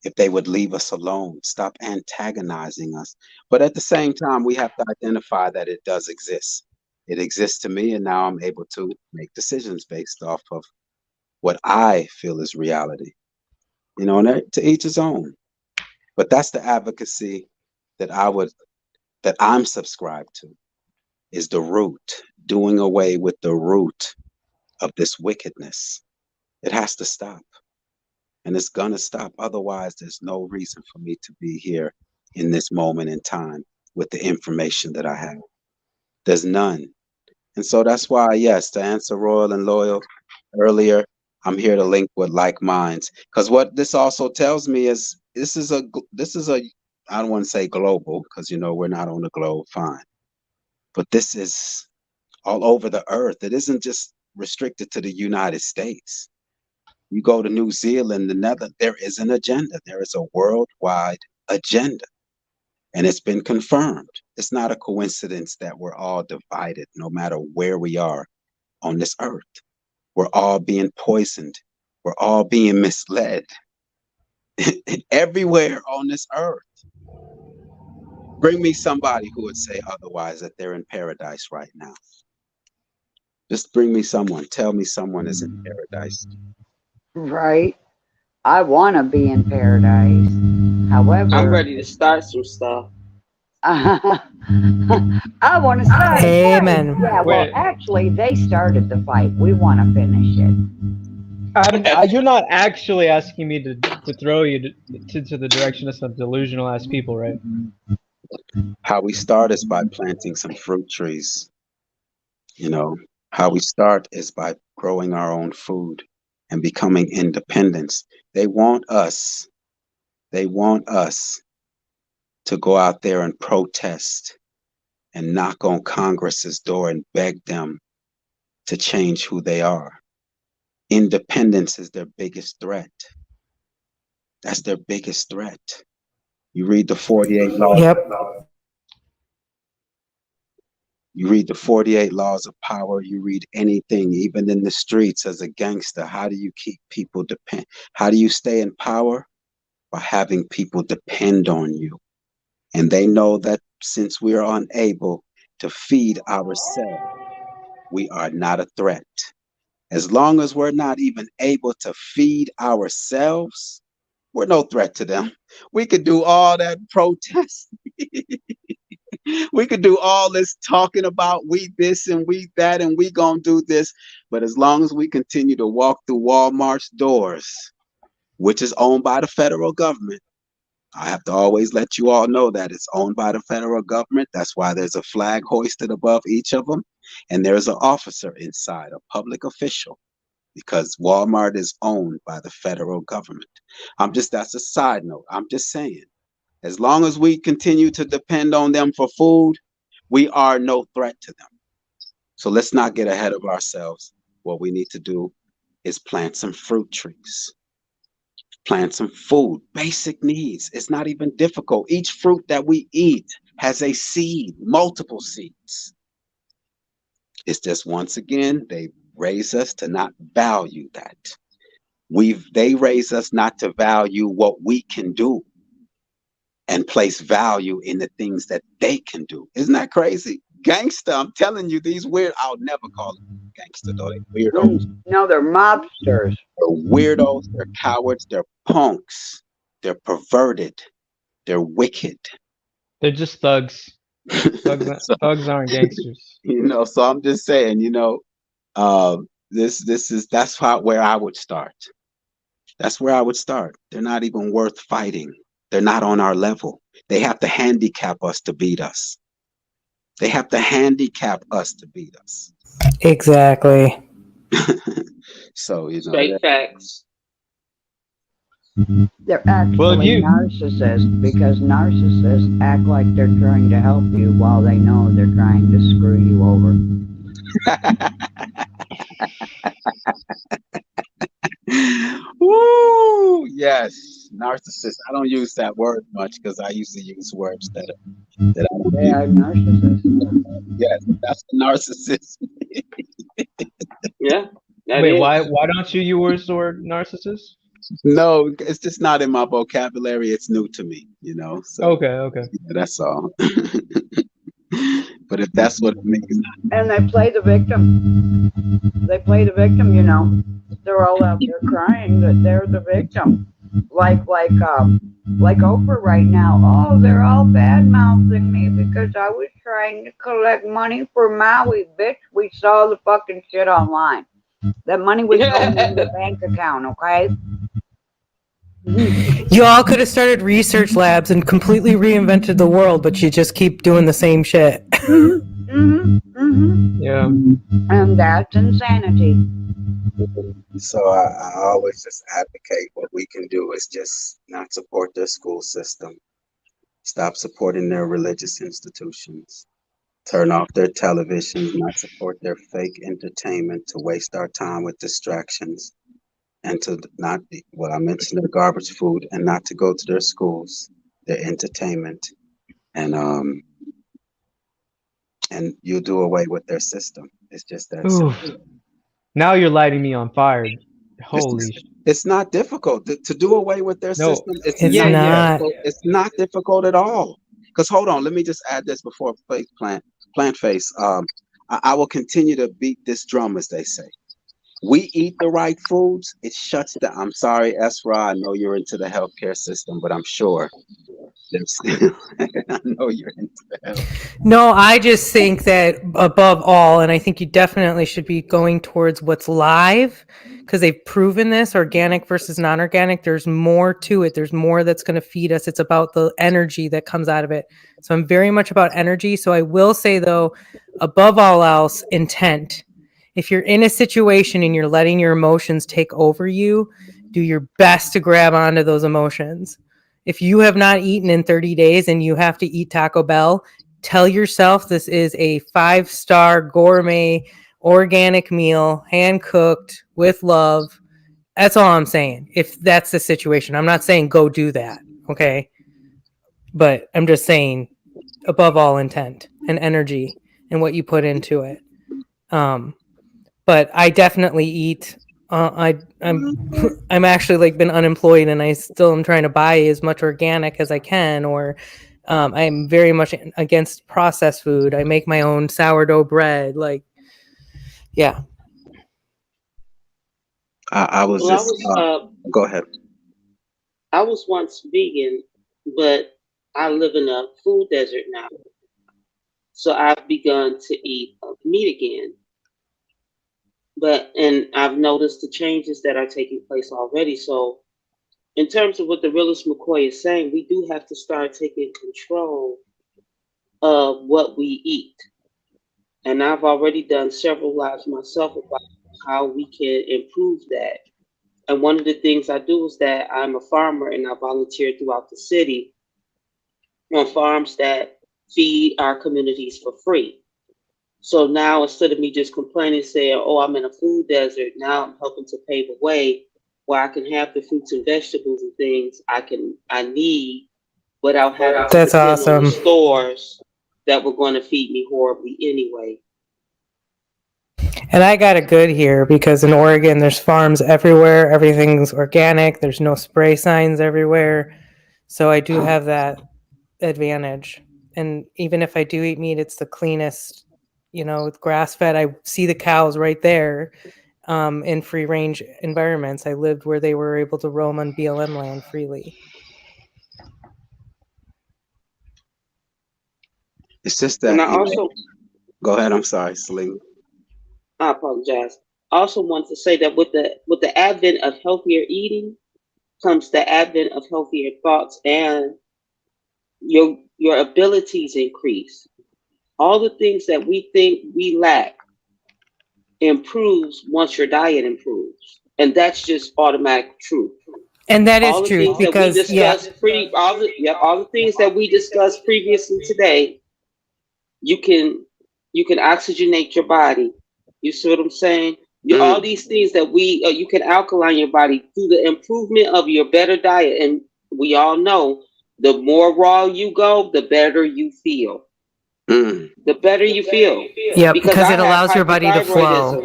if they would leave us alone, stop antagonizing us. But at the same time, we have to identify that it does exist. It exists to me, and now I'm able to make decisions based off of what I feel is reality. And to each his own. But that's the advocacy that I'm subscribed to, is the root, doing away with the root of this wickedness. It has to stop. And it's going to stop. Otherwise, there's no reason for me to be here in this moment in time with the information that I have. There's none. And so that's why, yes, to answer Royal and Loyal earlier, I'm here to link with like minds. Because what this also tells me is this is a I don't want to say global, because we're not on the globe, fine. But this is all over the earth. It isn't just restricted to the United States. You go to New Zealand, the Netherlands, there is an agenda. There is a worldwide agenda. And it's been confirmed. It's not a coincidence that we're all divided, no matter where we are on this earth. We're all being poisoned. We're all being misled everywhere on this earth. Bring me somebody who would say otherwise, that they're in paradise right now. Just bring me someone. Tell me someone is in paradise. Right. I want to be in paradise. However, I'm ready to start some stuff. I want to start. Amen. Yeah, well, actually, they started the fight. We want to finish it. You're not actually asking me to throw you to the direction of some delusional ass people, right? How we start is by planting some fruit trees. How we start is by growing our own food and becoming independent. They want us to go out there and protest and knock on Congress's door and beg them to change who they are. Independence is their biggest threat. That's their biggest threat. You read the 48 laws. Yep. You read the 48 laws of power. You read anything, even in the streets as a gangster. How do you keep people depend? How do you stay in power? By having people depend on you. And they know that since we are unable to feed ourselves, we are not a threat. As long as we're not even able to feed ourselves, we're no threat to them. We could do all that protest. We could do all this talking about we this and we that and we gonna do this. But as long as we continue to walk through Walmart's doors, which is owned by the federal government, I have to always let you all know that it's owned by the federal government. That's why there's a flag hoisted above each of them. And there's an officer inside, a public official, because Walmart is owned by the federal government. That's a side note. I'm just saying, as long as we continue to depend on them for food, we are no threat to them. So let's not get ahead of ourselves. What we need to do is plant some fruit trees. Plant some food, basic needs. It's not even difficult. Each fruit that we eat has a seed, multiple seeds. It's just, once again, they raise us to not value that. They raise us not to value what we can do and place value in the things that they can do. Isn't that crazy? Gangster, I'm telling you, these weird, I'll never call them gangster though. They're weirdos. No, they're mobsters. They're weirdos, they're cowards, they're punks, they're perverted, they're wicked. They're just thugs. Thugs aren't gangsters. So I'm just saying, that's where I would start. That's where I would start. They're not even worth fighting. They're not on our level. They have to handicap us to beat us. They have to handicap us to beat us. Exactly. So, straight facts. They're actually narcissists, because narcissists act like they're trying to help you while they know they're trying to screw you over. Woo! Yes, narcissist. I don't use that word much because I usually use words that I don't They are narcissists. Yes, that's a narcissist. Yeah. Wait, why don't you use the word narcissist? No, it's just not in my vocabulary. It's new to me, So Okay. That's all. But if that's what it means. And they play the victim. They're all out there crying that they're the victim. Like Oprah right now. Oh, they're all bad mouthing me because I was trying to collect money for Maui. Bitch, we saw the fucking shit online. That money was going in the bank account, okay? You all could have started research labs and completely reinvented the world, but you just keep doing the same shit. Yeah. And that's insanity. So I always just advocate what we can do is just not support their school system. Stop supporting their religious institutions. Turn off their televisions, not support their fake entertainment, to waste our time with distractions, and to not, I mentioned their garbage food, and not to go to their schools, their entertainment, and you'll do away with their system. It's just that simple. Now you're lighting me on fire. Holy shit. It's not difficult to do away with their system. It's not. It's not difficult at all. Because hold on, let me just add this before plant face. I will continue to beat this drum, as they say. We eat the right foods, it shuts down. I'm sorry, Esra, I know you're into the healthcare system, but I'm sure I know you're into the health. No, I just think that above all, and I think you definitely should be going towards what's live, because they've proven this, organic versus non-organic. There's more to it. There's more that's going to feed us. It's about the energy that comes out of it. So I'm very much about energy. So I will say, though, above all else, intent. If you're in a situation and you're letting your emotions take over you, do your best to grab onto those emotions. If you have not eaten in 30 days and you have to eat Taco Bell, tell yourself this is a 5-star gourmet organic meal, hand cooked with love. That's all I'm saying. If that's the situation, I'm not saying go do that. Okay. But I'm just saying above all intent and energy and what you put into it. But I definitely eat. I'm actually like been unemployed and I still am trying to buy as much organic as I can, or I'm very much against processed food. I make my own sourdough bread. Like, yeah. I was Well, just go ahead. I was once vegan, but I live in a food desert now. So I've begun to eat meat again. And I've noticed the changes that are taking place already. So in terms of what the realist McCoy is saying, we do have to start taking control of what we eat. And I've already done several lives myself about how we can improve that. And one of the things I do is that I'm a farmer and I volunteer throughout the city on farms that feed our communities for free. So now instead of me just complaining, saying, oh, I'm in a food desert, now I'm helping to pave a way where I can have the fruits and vegetables and things I need without having to That's depend on the awesome. stores that were going to feed me horribly anyway. And I got it good here because in Oregon, there's farms everywhere. Everything's organic. There's no spray signs everywhere. So I do have that advantage. And even if I do eat meat, it's the cleanest, with grass fed. I see the cows right there in free range environments. I lived where they were able to roam on BLM land freely. It's just that. And I also go ahead. I'm sorry, Selena. I apologize. I also want to say that with the advent of healthier eating comes the advent of healthier thoughts, and your abilities increase. All the things that we think we lack improves once your diet improves, and that's just automatic truth. And that is All the true things because that we discussed all the things that we discussed previously today, you can oxygenate your body. You see what I'm saying? All these things that you can alkaline your body through the improvement of your better diet, and we all know the more raw you go, the better you feel. The better you feel. Yeah, because it allows your body to flow.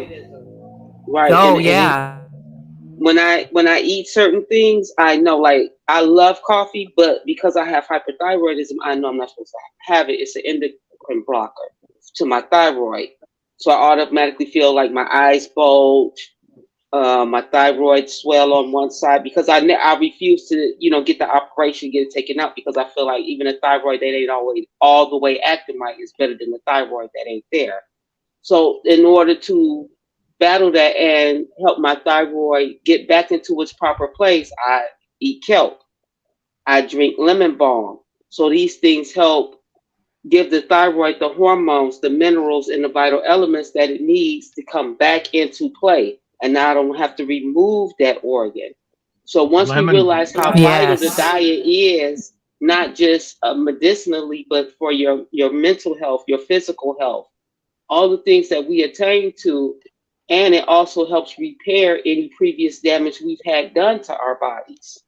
Right. Oh, yeah. When I eat certain things, I know, like, I love coffee, but because I have hyperthyroidism, I know I'm not supposed to have it. It's an endocrine blocker to my thyroid. So I automatically feel like my eyes bulge, my thyroid swell on one side, because I refuse to, get the operation, get it taken out, because I feel like even a thyroid that ain't always all the way active is better than the thyroid that ain't there. So in order to battle that and help my thyroid get back into its proper place, I eat kelp. I drink lemon balm. So these things help give the thyroid the hormones, the minerals, and the vital elements that it needs to come back into play. And now I don't have to remove that organ. So once we realize how vital the diet is, not just medicinally, but for your mental health, your physical health, all the things that we attain to, and it also helps repair any previous damage we've had done to our bodies.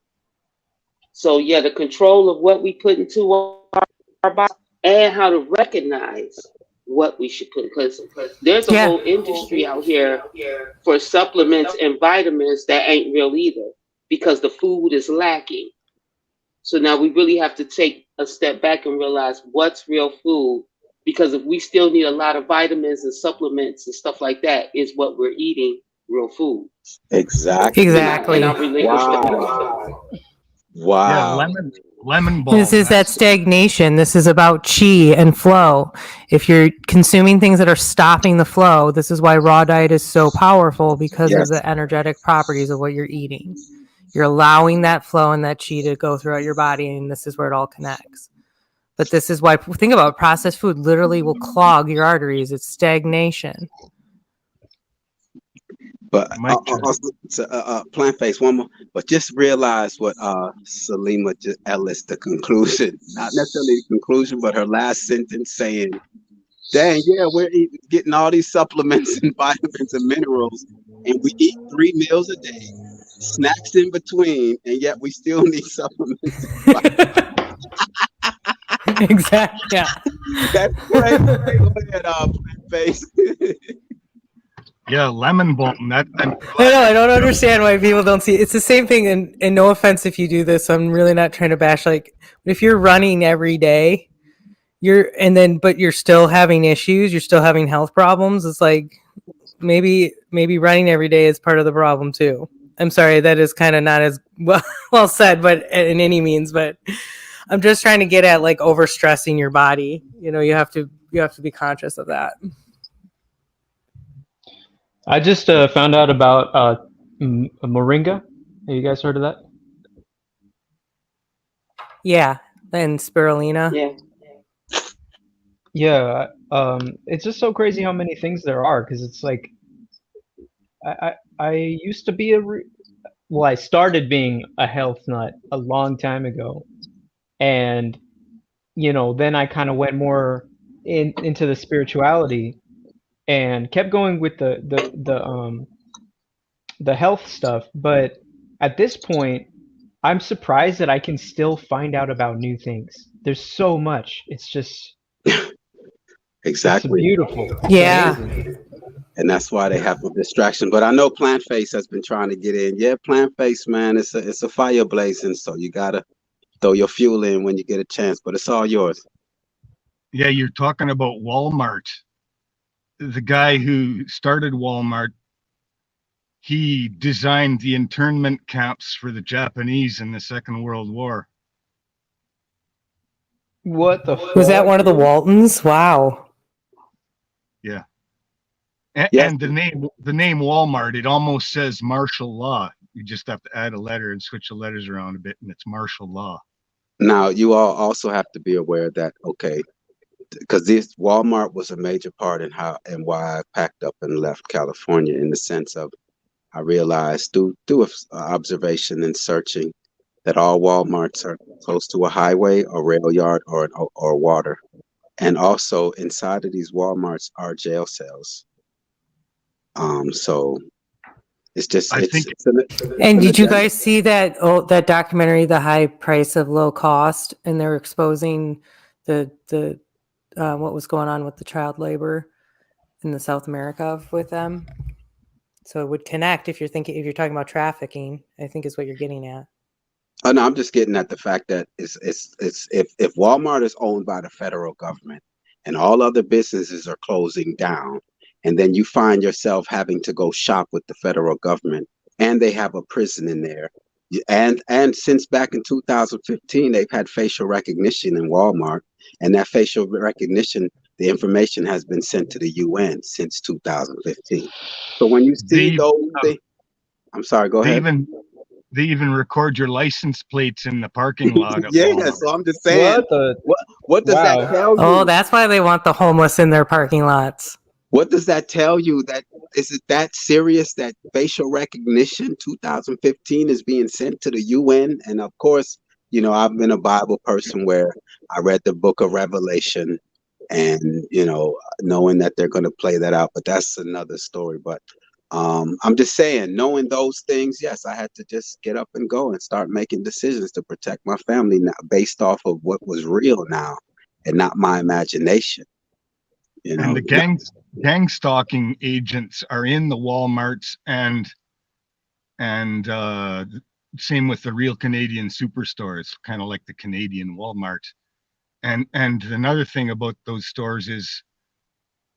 So yeah, the control of what we put into our body, and how to recognize what we should put, because there's a whole industry out here for supplements and vitamins that ain't real either, because the food is lacking. So now we really have to take a step back and realize what's real food, because if we still need a lot of vitamins and supplements and stuff like that, is what we're eating real food. Exactly. And I relinquish that. Wow. Yeah, lemon balm. This is that stagnation. This is about chi and flow. If you're consuming things that are stopping the flow, this is why raw diet is so powerful, because of the energetic properties of what you're eating. You're allowing that flow and that chi to go throughout your body, and this is where it all connects. But this is why, think about it, processed food literally will clog your arteries. It's stagnation. But plant face one more. But just realize what Selima Ellis, the conclusion, not necessarily the conclusion, but her last sentence saying Dang, yeah, we're getting all these supplements and vitamins and minerals, and we eat 3 meals a day, snacks in between, and yet we still need supplements. Exactly. Yeah. That's crazy. Go ahead, face. Yeah, lemon balm. That I don't understand why people don't see it. It's the same thing, and no offense if you do this, I'm really not trying to bash. Like, if you're running every day, but you're still having issues, you're still having health problems. It's like maybe running every day is part of the problem too. I'm sorry, that is kind of not as well said, but in any means. But I'm just trying to get at like overstressing your body. You know, you have to be conscious of that. I just found out about moringa. Have you guys heard of that? Yeah, and spirulina. Yeah. Yeah, it's just so crazy how many things there are, because it's like I used to be I started being a health nut a long time ago, and then I kind of went more into the spirituality and kept going with the health stuff. But at this point, I'm surprised that I can still find out about new things. There's so much. It's just Exactly. It's beautiful. Yeah. It's And that's why they have a distraction. But I know Plant Face has been trying to get in. Yeah, Plant Face, man, it's a fire blazing. So you gotta throw your fuel in when you get a chance. But it's all yours. Yeah, you're talking about Walmart. The guy who started Walmart, he designed the internment camps for the Japanese in the Second World War. What the fuck? Was that one of the Waltons? Wow. Yeah. Yes. And the name Walmart, it almost says martial law. You just have to add a letter and switch the letters around a bit, and it's martial law. Now you all also have to be aware that because this Walmart was a major part in why I packed up and left California, in the sense of I realized through observation and searching that all Walmarts are close to a highway or rail yard or water, and also inside of these Walmarts are jail cells. So it's just And did you guys see that that documentary, The High Price of Low Cost? And they're exposing the what was going on with the child labor in the South America with them. So it would connect if you're talking about trafficking, I think is what you're getting at. Oh no, I'm just getting at the fact that it's if Walmart is owned by the federal government and all other businesses are closing down, and then you find yourself having to go shop with the federal government, and they have a prison in there, and since back in 2015 they've had facial recognition in Walmart, and that facial recognition, the information has been sent to the UN since 2015. So when you see those things, I'm sorry, go ahead. They even record your license plates in the parking lot. Yeah, so I'm just saying, what does that tell you? Oh, that's why they want the homeless in their parking lots. What does that tell you? That is it that serious that facial recognition 2015 is being sent to the UN? And of course, I've been a Bible person where I read the book of Revelation, and knowing that they're going to play that out, but that's another story. But I'm just saying, knowing those things, yes, I had to just get up and go and start making decisions to protect my family now, based off of what was real now and not my imagination. And the gang stalking agents are in the Walmarts, and same with the real Canadian superstores, kind of like the Canadian Walmart. And another thing about those stores is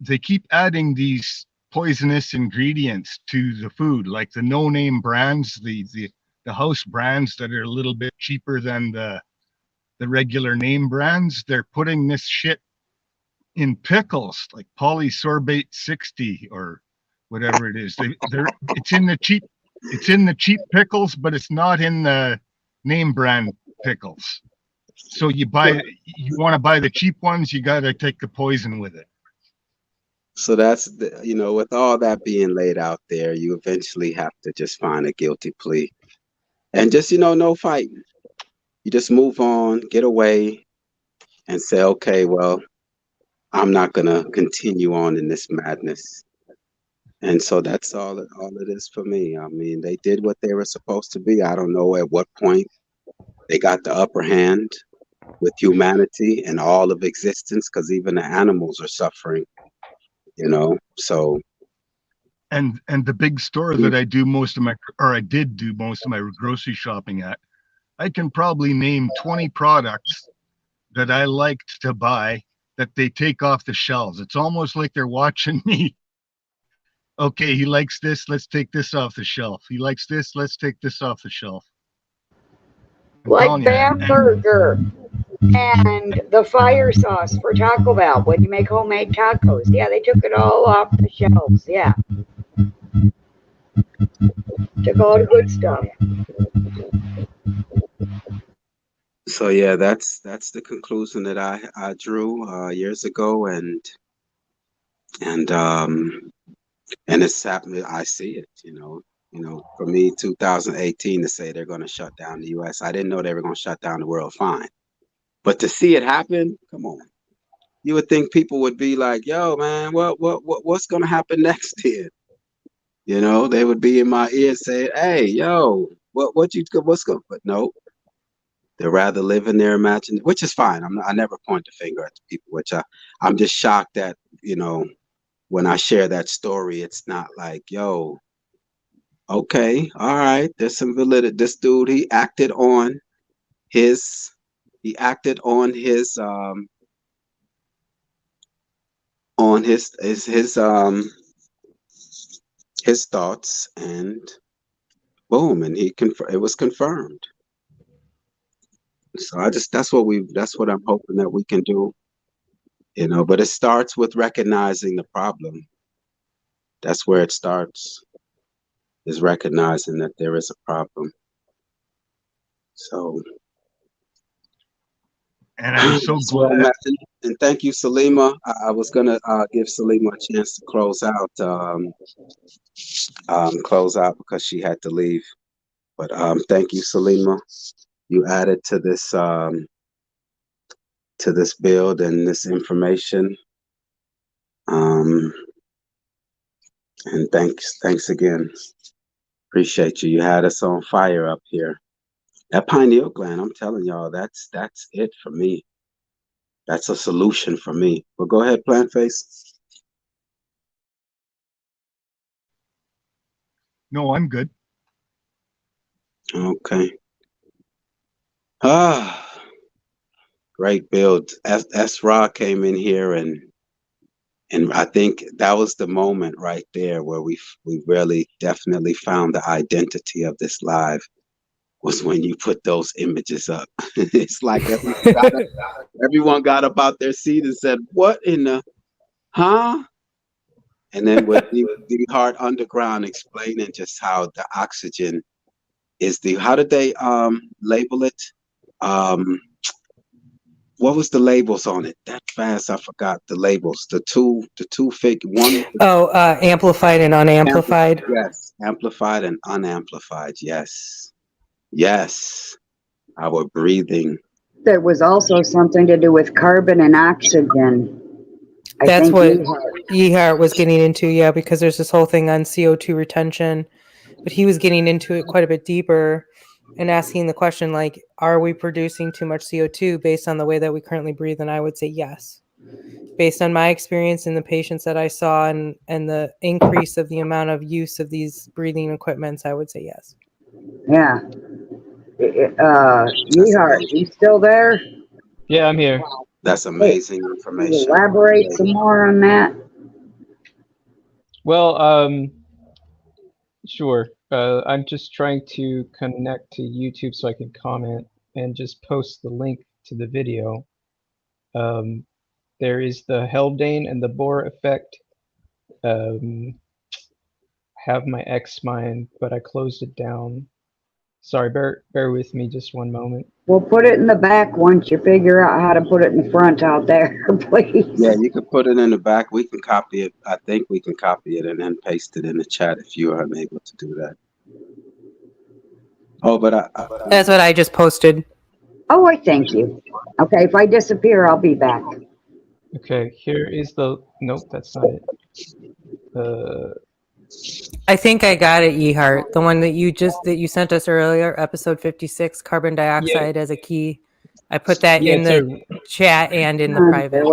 they keep adding these poisonous ingredients to the food, like the no-name brands, the house brands that are a little bit cheaper than the regular name brands. They're putting this shit in pickles, like polysorbate 60 or whatever it is. It's in the cheap pickles, but it's not in the name brand pickles. So you want to buy the cheap ones, you got to take the poison with it. So that's with all that being laid out there, you eventually have to just find a guilty plea, and just no fighting. You just move on, get away, and say, okay, well, I'm not gonna continue on in this madness. And so that's all it is for me. I mean, they did what they were supposed to be. I don't know at what point they got the upper hand with humanity and all of existence, because even the animals are suffering, you know. So And the big store that I did most of my grocery shopping at, I can probably name 20 products that I liked to buy that they take off the shelves. It's almost like they're watching me. Okay, he likes this, let's take this off the shelf. He likes this, let's take this off the shelf. Like Bamberger and the fire sauce for Taco Bell when you make homemade tacos. Yeah, they took it all off the shelves. Yeah. Took all the good stuff. So yeah, that's the conclusion that I drew years ago, and it's happening. I see it, you know. For me, 2018 to say they're going to shut down the U.S. I didn't know they were going to shut down the world. Fine, but to see it happen, come on. You would think people would be like, "Yo, man, what's going to happen next here?" You know, they would be in my ear saying, "Hey, yo, what's going?" But no. They rather live in their imagination, which is fine. I never point the finger at the people, which I'm just shocked that, when I share that story, it's not like, yo, okay, all right, there's some validity. This dude, he acted on his his thoughts, and boom, and it was confirmed. So that's what I'm hoping that we can do, but it starts with recognizing the problem. That's where it starts, is recognizing that there is a problem. So, and I'm so glad. And thank you, Salima. I was gonna give Salima a chance to close out because she had to leave. But thank you, Salima. You added to this build and this information. And thanks again. Appreciate you. You had us on fire up here. That pineal gland, I'm telling y'all, that's it for me. That's a solution for me. But go ahead, Plant Face. No, I'm good. Okay. Great build. S. Ra came in here, and I think that was the moment right there where we really definitely found the identity of this live, was when you put those images up. It's like everyone got up out their seat and said, "What in the huh?" And then with the Heart Underground explaining just how the oxygen is how did they label it? What was the labels on it? That fast, I forgot the labels. The two figure one. Oh, amplified and unamplified. Yes, amplified and unamplified. Yes. Our breathing. There was also something to do with carbon and oxygen. That's what Yehart was getting into, yeah, because there's this whole thing on CO2 retention, but he was getting into it quite a bit deeper and asking the question, like, are we producing too much CO2 based on the way that we currently breathe? And I would say yes. Based on my experience in the patients that I saw and the increase of the amount of use of these breathing equipments, I would say yes. Yeah. Yehart, you still there? Yeah, I'm here. That's amazing information. Elaborate some more on that. Well, sure. I'm just trying to connect to YouTube so I can comment and just post the link to the video. There is the Haldane and the Bohr effect. Have my X mind, but I closed it down. Sorry, bear with me just one moment. We'll put it in the back once you figure out how to put it in the front out there, please. Yeah, you can put it in the back. We can copy it. I think we can copy it and then paste it in the chat if you are unable to do that. Oh, but that's what I just posted. Oh, I thank you. Okay, if I disappear, I'll be back. Okay, here is the. Nope, that's not it. I think I got it, Yehart. The one that you sent us earlier, episode 56, carbon dioxide as a key. I put that in the chat and in the private.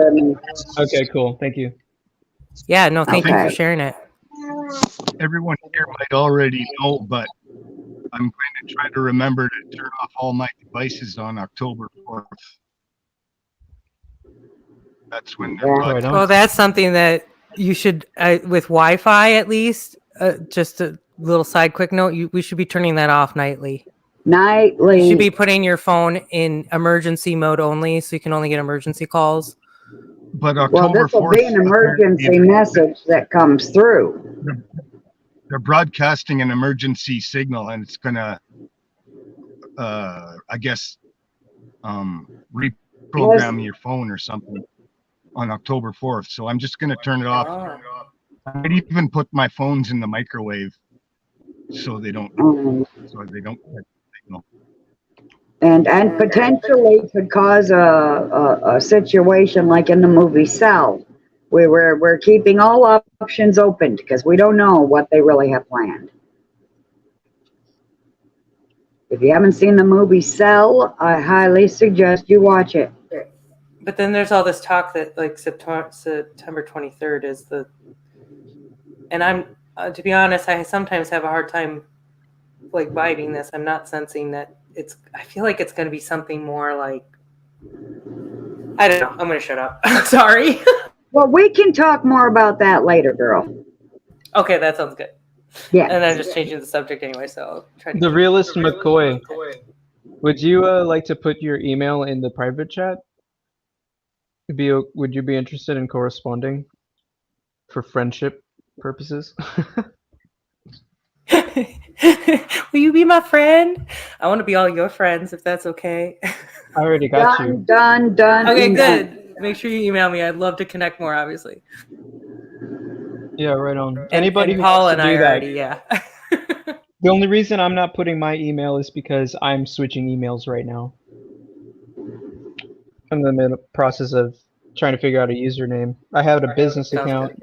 Okay, cool. Thank you. Yeah, no, thank you Okay. for sharing it. Everyone here might already know, but I'm going to try to remember to turn off all my devices on October 4th. That's when they're Right on. Well, that's something that you should, with Wi-Fi at least, just a little side quick note, we should be turning that off nightly. You should be putting your phone in emergency mode only, so you can only get emergency calls. But Well, October this will 4th, be an emergency message that comes through. they're broadcasting an emergency signal, and it's gonna, I guess, reprogram your phone or something on October 4th. So I'm just gonna turn it off. I might even put my phones in the microwave so they don't get signal. And potentially could cause a situation like in the movie Cell, where we're keeping all options open because we don't know what they really have planned. If you haven't seen the movie Cell, I highly suggest you watch it. But then there's all this talk that like September 23rd is the, and I'm to be honest, I sometimes have a hard time like vibing this. I'm not sensing that I feel like it's going to be something more like, I don't know. I'm going to shut up. Sorry. Well, we can talk more about that later, girl. Okay, that sounds good. Yeah. And I'm just changing the subject anyway, so I'll try to. The realist McCoy. Would you like to put your email in the private chat? Would you be interested in corresponding for friendship purposes? Will you be my friend? I want to be all your friends if that's okay. I already got you. Done. Okay, good. Make sure you email me. I'd love to connect more, obviously. Yeah, right on. Anybody and who Paul wants and to do I that. already, yeah. The only reason I'm not putting my email is because I'm switching emails right now. I'm in the process of trying to figure out a username. I had a business account.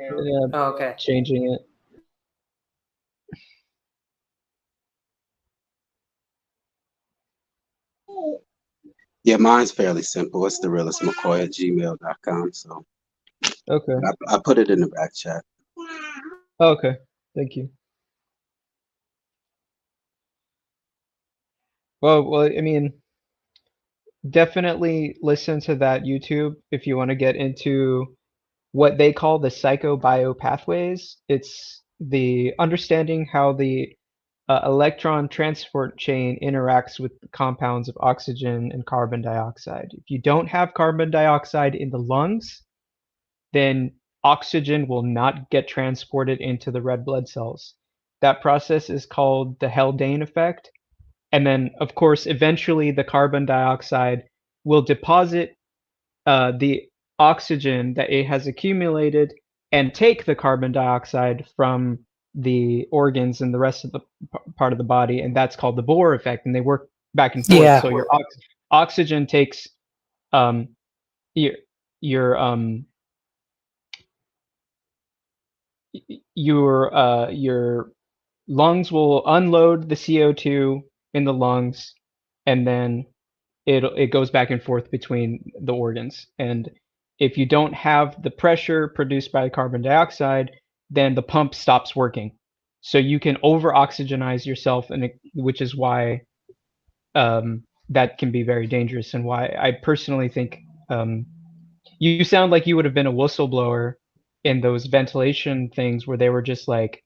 Okay. Changing it. Yeah, mine's fairly simple. It's therealistmccoy@gmail.com. So okay, I put it in the back chat. Okay, thank you. Well, I mean, definitely listen to that YouTube if you want to get into what they call the psychobio pathways. It's the understanding how the electron transport chain interacts with the compounds of oxygen and carbon dioxide. If you don't have carbon dioxide in the lungs, then oxygen will not get transported into the red blood cells. That process is called the Haldane effect. And then, of course, eventually the carbon dioxide will deposit the oxygen that it has accumulated and take the carbon dioxide from the organs and the rest of the part of the body, and that's called the Bohr effect, and they work back and forth. Yeah. So your oxygen takes your lungs will unload the CO2 in the lungs, and then it goes back and forth between the organs. And if you don't have the pressure produced by carbon dioxide, then the pump stops working. So you can over oxygenize yourself, and which is why that can be very dangerous, and why I personally think you sound like you would have been a whistleblower in those ventilation things where they were just like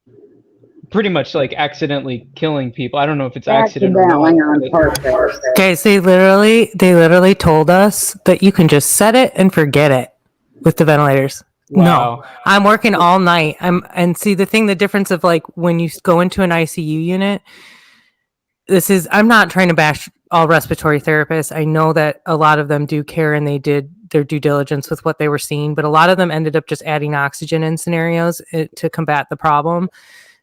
pretty much like accidentally killing people. I don't know if it's accident or not. On purpose. Guys, they literally told us that you can just set it and forget it with the ventilators. Wow. No, I'm working all night. And see the difference of like when you go into an ICU unit, I'm not trying to bash all respiratory therapists. I know that a lot of them do care and they did their due diligence with what they were seeing, but a lot of them ended up just adding oxygen in scenarios to combat the problem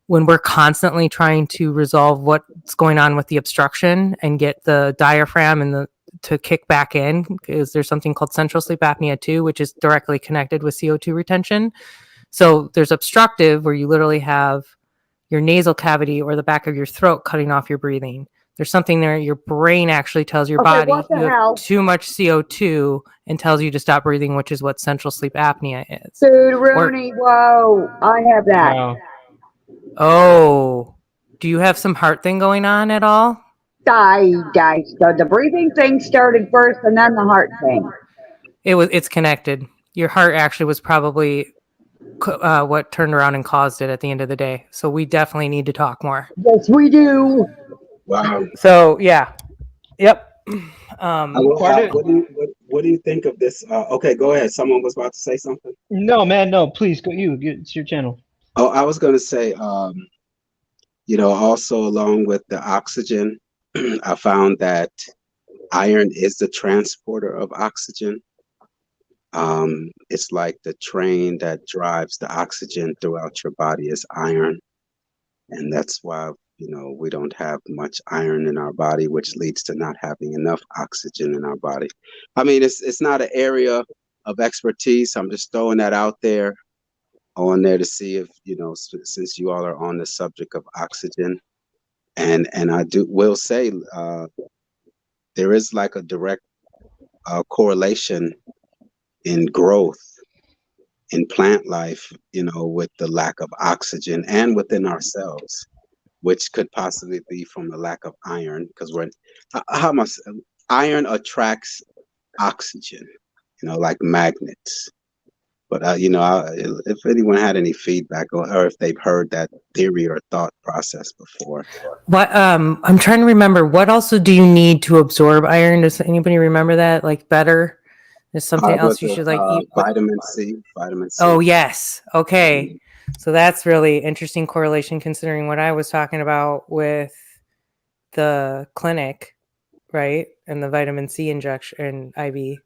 when we're constantly trying to resolve what's going on with the obstruction and get the diaphragm and to kick back in, because there's something called central sleep apnea too, which is directly connected with CO2 retention. So there's obstructive, where you literally have your nasal cavity or the back of your throat cutting off your breathing. There's something there. Your brain actually tells your body you have too much CO2 and tells you to stop breathing, which is what central sleep apnea is. Dude, Rooney, whoa, I have that. Wow. Oh, do you have some heart thing going on at all? The breathing thing started first and then the heart thing. It's connected. Your heart actually was probably what turned around and caused it at the end of the day. So we definitely need to talk more. Yes, we do. Wow. So yeah, yep. What do you think of this? Okay, go ahead. Someone was about to say something. No, man, no. Please go. It's your channel. Oh, I was going to say, also along with the oxygen, I found that iron is the transporter of oxygen. It's like the train that drives the oxygen throughout your body is iron. And that's why, we don't have much iron in our body, which leads to not having enough oxygen in our body. I mean, it's not an area of expertise. I'm just throwing that out there on there to see if, since you all are on the subject of oxygen, and I will say there is like a direct correlation in growth in plant life, with the lack of oxygen and within ourselves, which could possibly be from the lack of iron, because iron attracts oxygen, like magnets. But if anyone had any feedback or if they've heard that theory or thought process before. What I'm trying to remember. What also do you need to absorb iron? Does anybody remember that? Like better? There's something else you should eat. Vitamin C. Oh yes. Okay. So that's really interesting correlation, considering what I was talking about with the clinic, right? And the vitamin C injection and IV.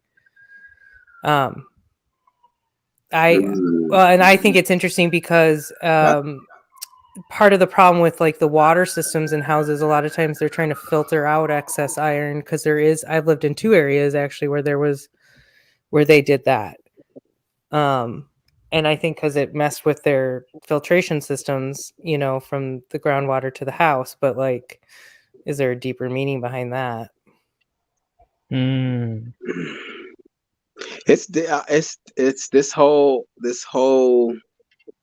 And I think it's interesting because part of the problem with like the water systems in houses, a lot of times they're trying to filter out excess iron, because I've lived in 2 areas actually where they did that. And I think because it messed with their filtration systems, from the groundwater to the house. But like, is there a deeper meaning behind that? It's this whole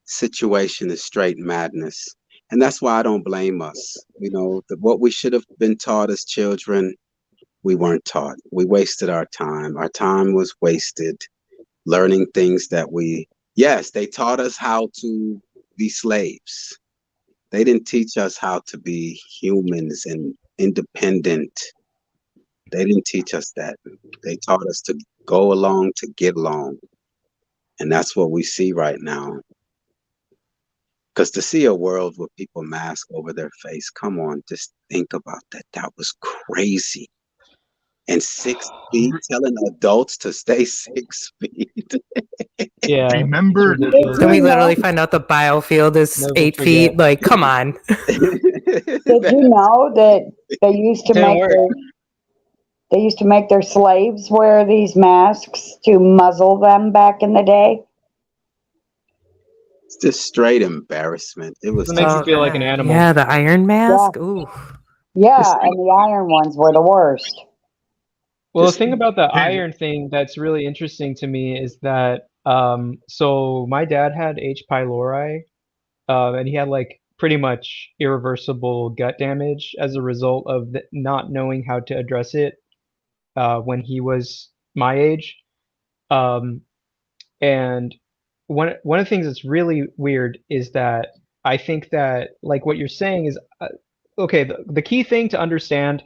situation is straight madness, and that's why I don't blame us. What we should have been taught as children, we weren't taught. We wasted our time. Our time was wasted learning things that they taught us how to be slaves. They didn't teach us how to be humans and independent. They didn't teach us that. They taught us to go along to get along. And that's what we see right now. Because to see a world where people mask over their face, come on, just think about that. That was crazy. And 6 feet, telling adults to stay 6 feet. Yeah. Remember, Can we literally find out the biofield is 8 feet? Like, come on. Did you know that they used to make their slaves wear these masks to muzzle them back in the day? It's just straight embarrassment. It was. It makes you feel like an animal. Yeah, the iron mask. Yeah. Ooh. Yeah, and the iron ones were the worst. Well, the thing about the iron thing that's really interesting to me is that so my dad had H. pylori, and he had like pretty much irreversible gut damage as a result of not knowing how to address it when he was my age. And one of the things that's really weird is that I think that like what you're saying is okay. The key thing to understand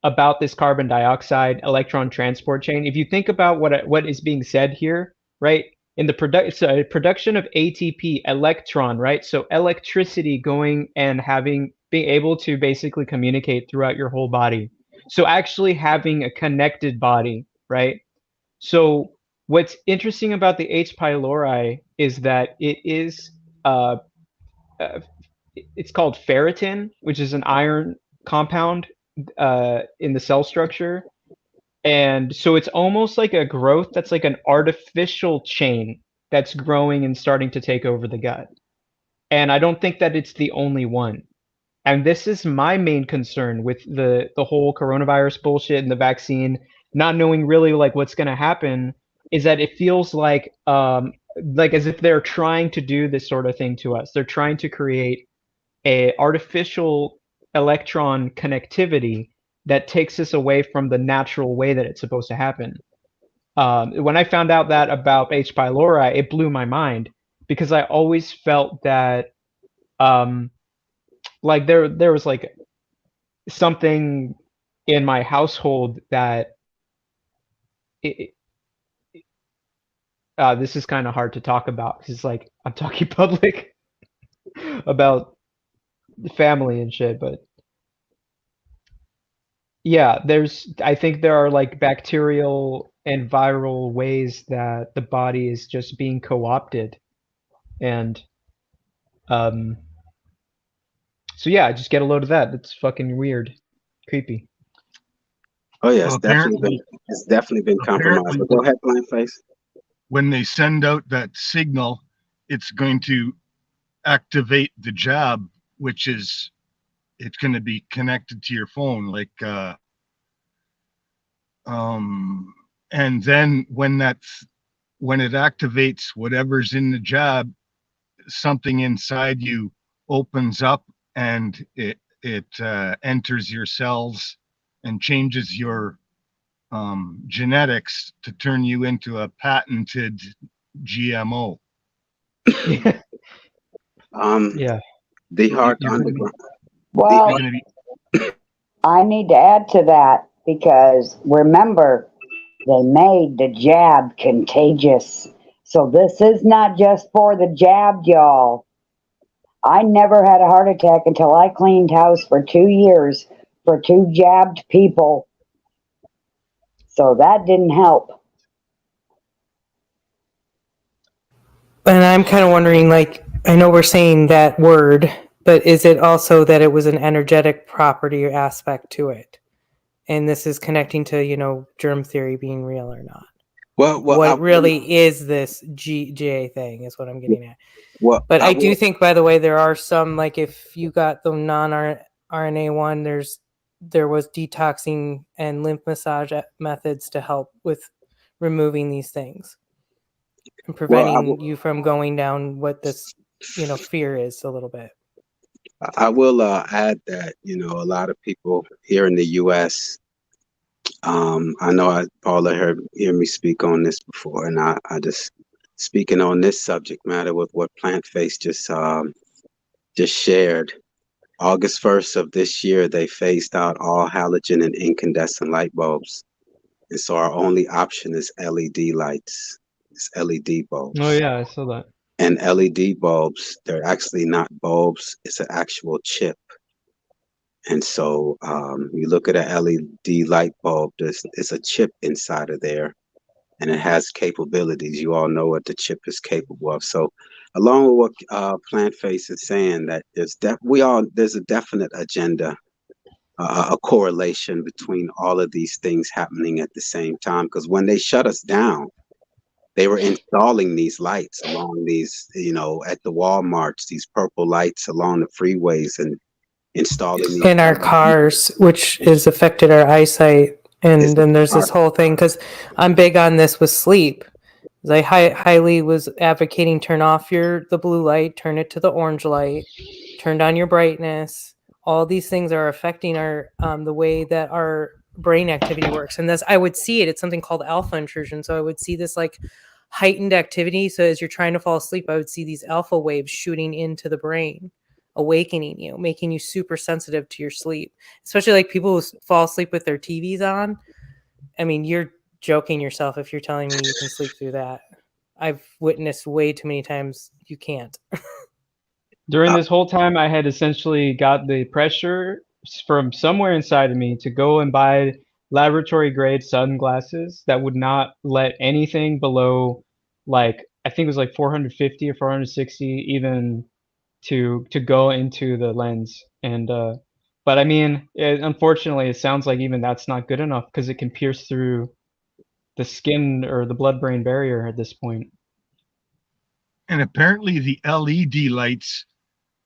about this carbon dioxide electron transport chain, if you think about what is being said here, right? In the production of ATP, electron, right? So electricity going and being able to basically communicate throughout your whole body. So actually having a connected body, right? So what's interesting about the H. pylori is that it is it's called ferritin, which is an iron compound in the cell structure, And so it's almost like a growth that's like an artificial chain that's growing and starting to take over the gut. And I don't think that it's the only one. And this is my main concern with the whole coronavirus bullshit and the vaccine, not knowing really like what's going to happen, is that it feels like as if they're trying to do this sort of thing to us. They're trying to create a artificial electron connectivity that takes us away from the natural way that it's supposed to happen. When I found out that about H. pylori, it blew my mind, because I always felt that like there was like something in my household that this is kind of hard to talk about, because it's like I'm talking public about the family and shit. But yeah, I think there are like bacterial and viral ways that the body is just being co-opted. And so yeah, just get a load of that. That's fucking weird, creepy. Oh yeah, Well, it's definitely been compromised. But go ahead, Blind Face. When they send out that signal, it's going to activate the jab, which is it's going to be connected to your phone, like and then when it activates whatever's in the jab, something inside you opens up and it enters your cells and changes your genetics to turn you into a patented GMO. Yeah. The Heart Underground. Well, I need to add to that, because remember, they made the jab contagious. So this is not just for the jabbed, y'all. I never had a heart attack until I cleaned house for 2 years for 2 jabbed people. So that didn't help. And I'm kind of wondering, like, I know we're saying that word, but is it also that it was an energetic property or aspect to it? And this is connecting to, germ theory being real or not? Well, what really is this GJ thing is what I'm getting at. But I do think, by the way, there are some, like if you got the non-RNA one, there was detoxing and lymph massage methods to help with removing these things and preventing you from going down what this, fear is a little bit. I will add that, a lot of people here in the U.S., I know Paula heard me speak on this before, and I just speaking on this subject matter with what Plant Face just shared. August 1st of this year, they phased out all halogen and incandescent light bulbs. And so our only option is LED lights. It's LED bulbs. Oh yeah, I saw that. And LED bulbs, they're actually not bulbs, it's an actual chip. And so you look at a LED light bulb, it's a chip inside of there, and it has capabilities. You all know what the chip is capable of. So along with what Plant Face is saying, that there's a definite agenda, a correlation between all of these things happening at the same time. Because when they shut us down, they were installing these lights along these, at the Walmarts, these purple lights along the freeways, and installing these in our cars, which has affected our eyesight. And then there's this whole thing, because I'm big on this with sleep. I highly was advocating turn off the blue light, turn it to the orange light, turn down your brightness. All these things are affecting our the way that our brain activity works. And this, I would see it. It's something called alpha intrusion. So I would see this like heightened activity. So as you're trying to fall asleep, I would see these alpha waves shooting into the brain, awakening you, making you super sensitive to your sleep. Especially like people who fall asleep with their TVs on. I mean, you're joking yourself if you're telling me you can sleep through that. I've witnessed way too many times you can't. During this whole time, I had essentially got the pressure from somewhere inside of me to go and buy laboratory grade sunglasses that would not let anything below, like, I think it was like 450 or 460 even to go into the lens. And But I mean, unfortunately, it sounds like even that's not good enough because it can pierce through the skin or the blood-brain barrier at this point. And apparently the LED lights,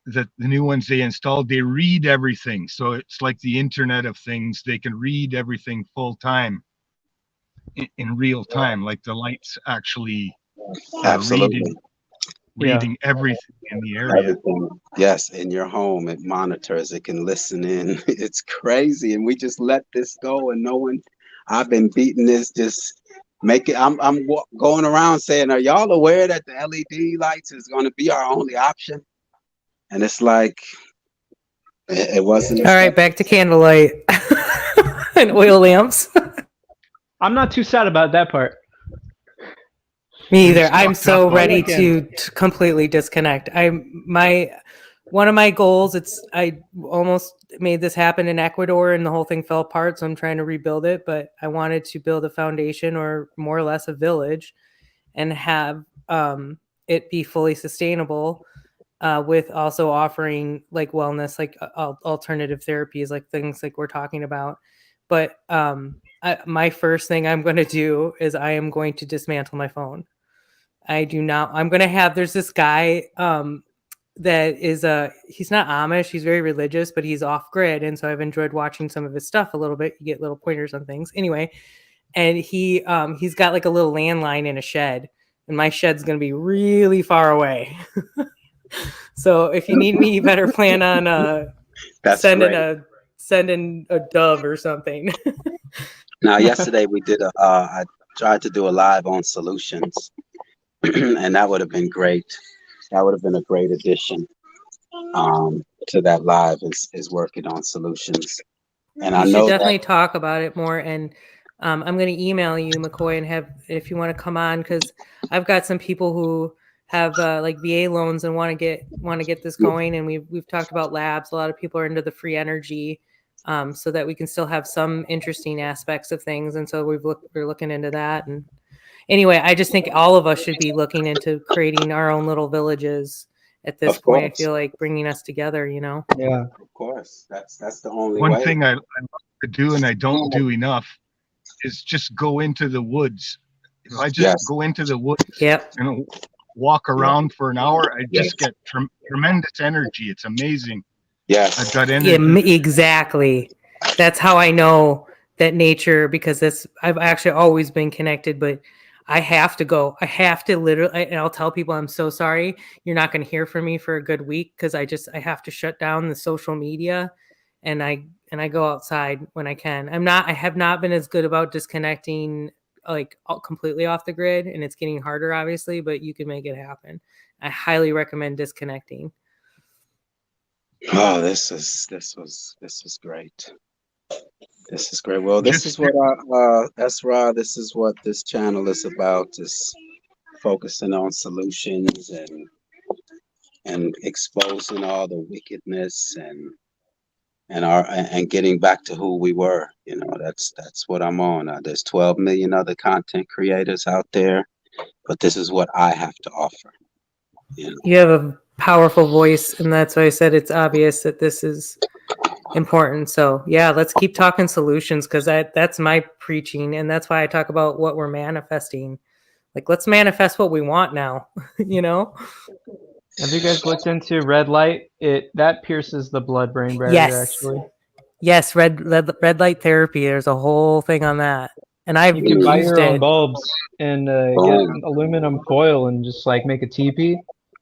that the new ones they installed, they read everything. So it's like the Internet of Things. They can read everything full time, in real time, like the lights actually Absolutely. reading everything in the area. Everything. Yes, in your home, it monitors. It can listen in. It's crazy, and we just let this go, and no one. I've been beating this. Just make it. I'm going around saying, "Are y'all aware that the LED lights is going to be our only option?" And it's like, it wasn't. All right, back to candlelight and oil lamps. I'm not too sad about that part. Me either. I'm so ready to completely disconnect. One of my goals, I almost made this happen in Ecuador and the whole thing fell apart, so I'm trying to rebuild it, but I wanted to build a foundation, or more or less a village, and have it be fully sustainable, with also offering like wellness, like alternative therapies, like things like we're talking about. But my first thing I'm going to do is I am going to dismantle my phone. I'm going to have, there's this guy that is he's not Amish, he's very religious, but he's off grid. And so I've enjoyed watching some of his stuff a little bit. You get little pointers on things. Anyway, and he's got like a little landline in a shed, and my shed's going to be really far away. So if you need me, you better plan on sending a dove or something. Now, yesterday we did I tried to do a live on solutions, and that would have been great. That would have been a great addition to that live, is working on solutions. And I know should definitely talk about it more. And I'm going to email you, McCoy, and if you want to come on, because I've got some people who have like VA loans and want to get this going. And we've talked about labs. A lot of people are into the free energy, so that we can still have some interesting aspects of things. And so we're looking into that. And anyway, I just think all of us should be looking into creating our own little villages at this point. I feel like bringing us together, you know? Yeah, of course. That's the only One way. thing I love to do, and I don't do enough, is just go into the woods. If I just go into the woods and walk around for an hour, I just get tremendous energy. It's amazing. Yes. I've got energy. Yeah, exactly. That's how I know that nature, because I've actually always been connected, but I have to go. I have to literally, and I'll tell people, I'm so sorry. You're not going to hear from me for a good week, because I have to shut down the social media, and I go outside when I can. I have not been as good about disconnecting like completely off the grid, and it's getting harder, obviously, but you can make it happen. I highly recommend disconnecting. Oh, this was great. This is great. Well, this is what Esra, this is what this channel is about, is focusing on solutions and exposing all the wickedness and getting back to who we were. You know, that's what I'm on. There's 12 million other content creators out there, but this is what I have to offer. You know? You have a powerful voice, and that's why I said it's obvious that this is important. So yeah, let's keep talking solutions, because that's my preaching, and that's why I talk about what we're manifesting. Like, let's manifest what we want now. You know? Have you guys looked into red light? That pierces the blood-brain barrier, actually. Yes, red light therapy. There's a whole thing on that, and I've you can buy used your own it. bulbs and get aluminum foil and just like make a teepee.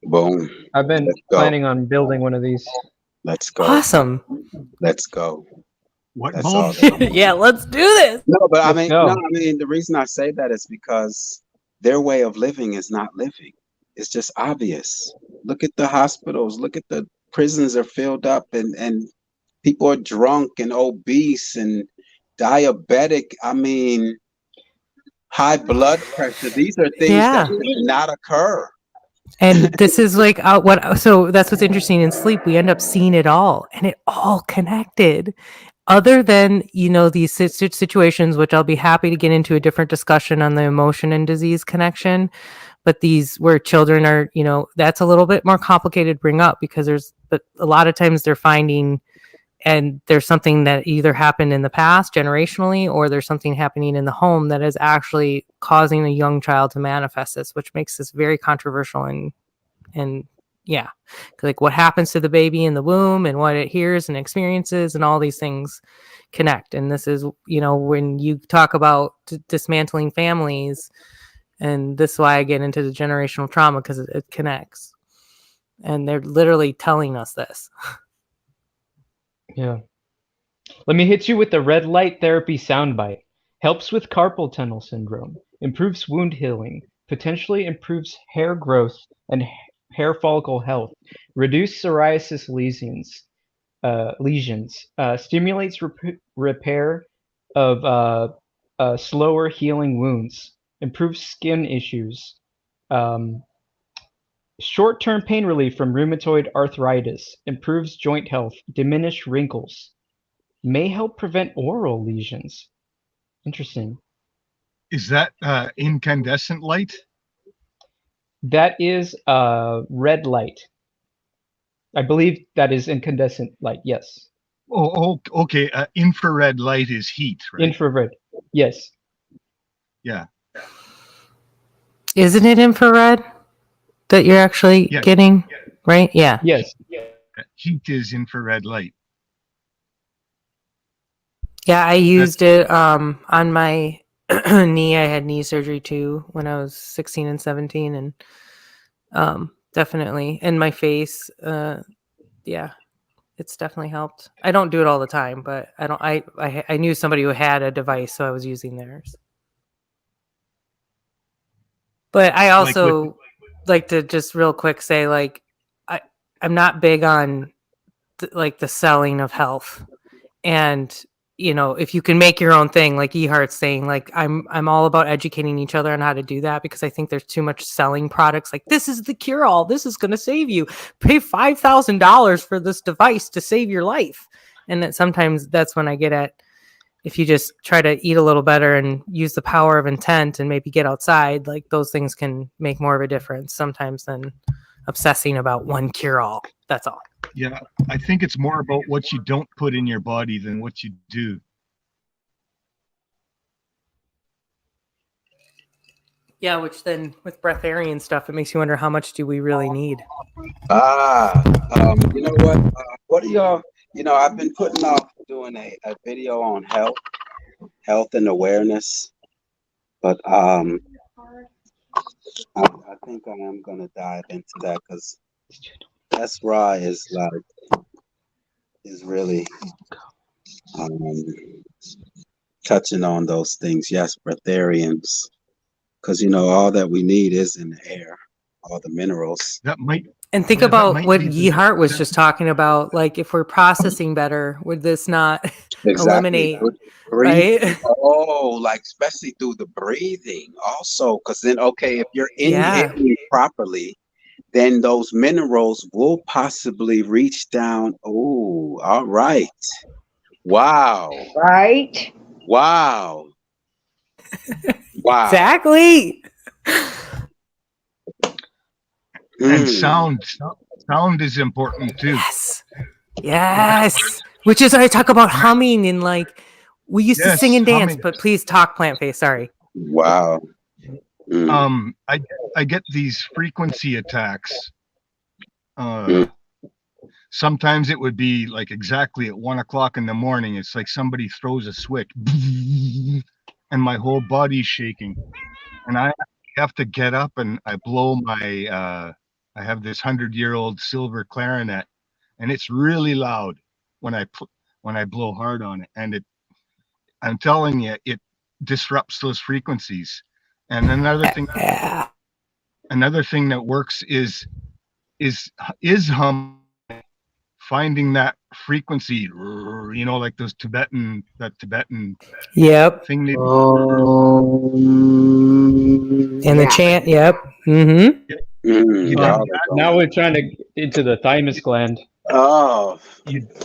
Boom. I've been planning on building one of these. Let's go. Awesome. Let's go. What That's bulbs? Yeah, let's do this. No, but I mean, the reason I say that is because their way of living is not living. It's just obvious. Look at the hospitals. Look at the prisons are filled up, and people are drunk and obese and diabetic. I mean, high blood pressure. These are things that should not occur. And this is like so that's what's interesting. In sleep, we end up seeing it all, and it all connected. Other than, you know, these situations, which I'll be happy to get into a different discussion on the emotion and disease connection. But these where children are, you know, that's a little bit more complicated to bring up, because but a lot of times they're finding and there's something that either happened in the past generationally, or there's something happening in the home that is actually causing a young child to manifest this, which makes this very controversial. And yeah, like what happens to the baby in the womb and what it hears and experiences and all these things connect. And this is, you know, when you talk about dismantling families, and this is why I get into the generational trauma, because it connects. And they're literally telling us this. Yeah. Let me hit you with the red light therapy soundbite. Helps with carpal tunnel syndrome. Improves wound healing. Potentially improves hair growth and hair follicle health. Reduce psoriasis lesions. Stimulates repair of slower healing wounds. Improves skin issues. Short-term pain relief from rheumatoid arthritis, improves joint health, diminish wrinkles, may help prevent oral lesions. Interesting. Is that incandescent light? That is red light. I believe that is incandescent light, yes. Oh, okay. Infrared light is heat, right? Infrared, yes. Yeah. Isn't it infrared that you're actually getting, right? Yeah. Yes. Heat is infrared light. Yeah, I used it on my knee. I had knee surgery too when I was 16 and 17, and definitely in my face. Yeah, it's definitely helped. I don't do it all the time, but I knew somebody who had a device, so I was using theirs. But I also like to just real quick say, like, I'm not big on the selling of health. And, you know, if you can make your own thing, like Ehart's saying, like, I'm all about educating each other on how to do that, because I think there's too much selling products. Like, this is the cure all. This is going to save you. Pay $5,000 for this device to save your life. And that sometimes that's when I get at, if you just try to eat a little better and use the power of intent and maybe get outside, like those things can make more of a difference sometimes than obsessing about one cure all. That's all. Yeah, I think it's more about what you don't put in your body than what you do. Yeah, which then with breatharian stuff, it makes you wonder, how much do we really need? You know what? What do y'all? You know, I've been putting off doing a video on health and awareness, but I think I am gonna dive into that, because that's why is really touching on those things. Yes, breatharians, because you know all that we need is in the air, all the minerals. That might. And think about what Eihart was just talking about. Like, if we're processing better, would this not eliminate? Right? Oh, like especially through the breathing, also, because then if you're inhaling properly, then those minerals will possibly reach down. Oh, all right. Wow. Right. Wow. Wow. Exactly. And sound is important too. Yes. Which is, I talk about humming, and like we used to sing and dance, but please talk, plant face. Sorry. Wow. I get these frequency attacks. Sometimes it would be like exactly at 1 o'clock in the morning. It's like somebody throws a switch and my whole body's shaking. And I have to get up and I blow my, I have this 100-year-old silver clarinet, and it's really loud when I blow hard on it. And I'm telling you, it disrupts those frequencies. And another thing that works is hum. Finding that frequency, you know, like those Tibetan thing. They and the chant. Yep. Now we're trying to into the thymus gland. Oh,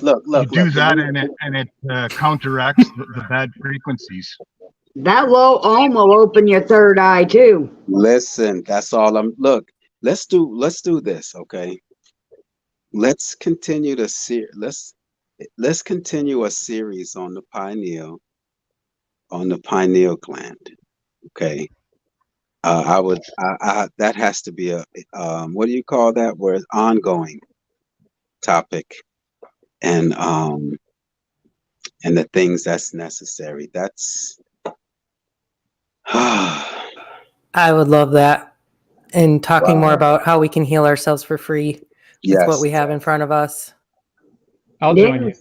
look! You do that, and it counteracts the bad frequencies. That low ohm will open your third eye too. Listen, that's all look. Let's do this, okay? Let's continue to see. Let's let's continue a series on the pineal gland. Okay. That has to be a, what do you call that? Where it's ongoing topic, and the things that's necessary. That's, I would love that. And talking more about how we can heal ourselves for free with what we have in front of us. I'll join you.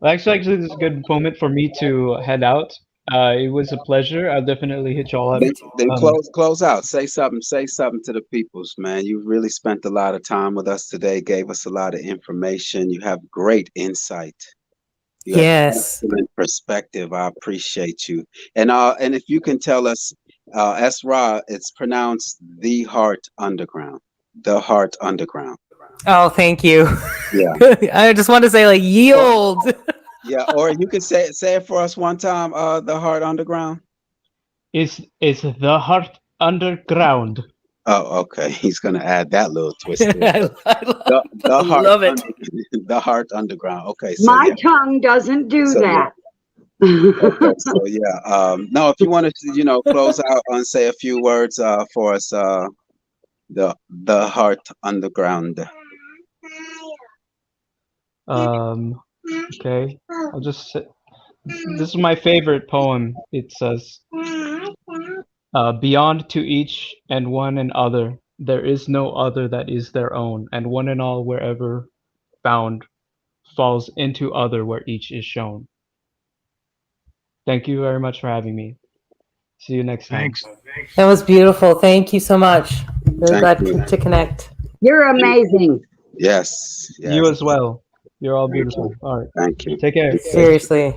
Well, actually, this is a good moment for me to head out. It was a pleasure. I'll definitely hit y'all up. Then close out. Say something to the peoples, man. You really spent a lot of time with us today, gave us a lot of information. You have great insight. You have excellent perspective. I appreciate you. And if you can tell us, Esra, it's pronounced the Heart Underground. The Heart Underground. Oh, thank you. Yeah. I just want to say, like, yield. Yeah, or you could say it for us one time. The Heart Underground. It's the Heart Underground. Oh, okay. He's gonna add that little twist. I love it. The Heart Underground. Okay. So my tongue doesn't do that. Yeah. Okay, so yeah. No, if you wanted to, close out and say a few words for us, the Heart Underground. Okay. I'll just say, this is my favorite poem. It says, beyond to each and one and other, there is no other that is their own, and one and all wherever found falls into other where each is shown. Thank you very much for having me. See you next time. Thanks. That was beautiful. Thank you so much. Really glad to connect. You're amazing. Yes. You as well. You're all beautiful. All right. Thank you. Take care. Seriously.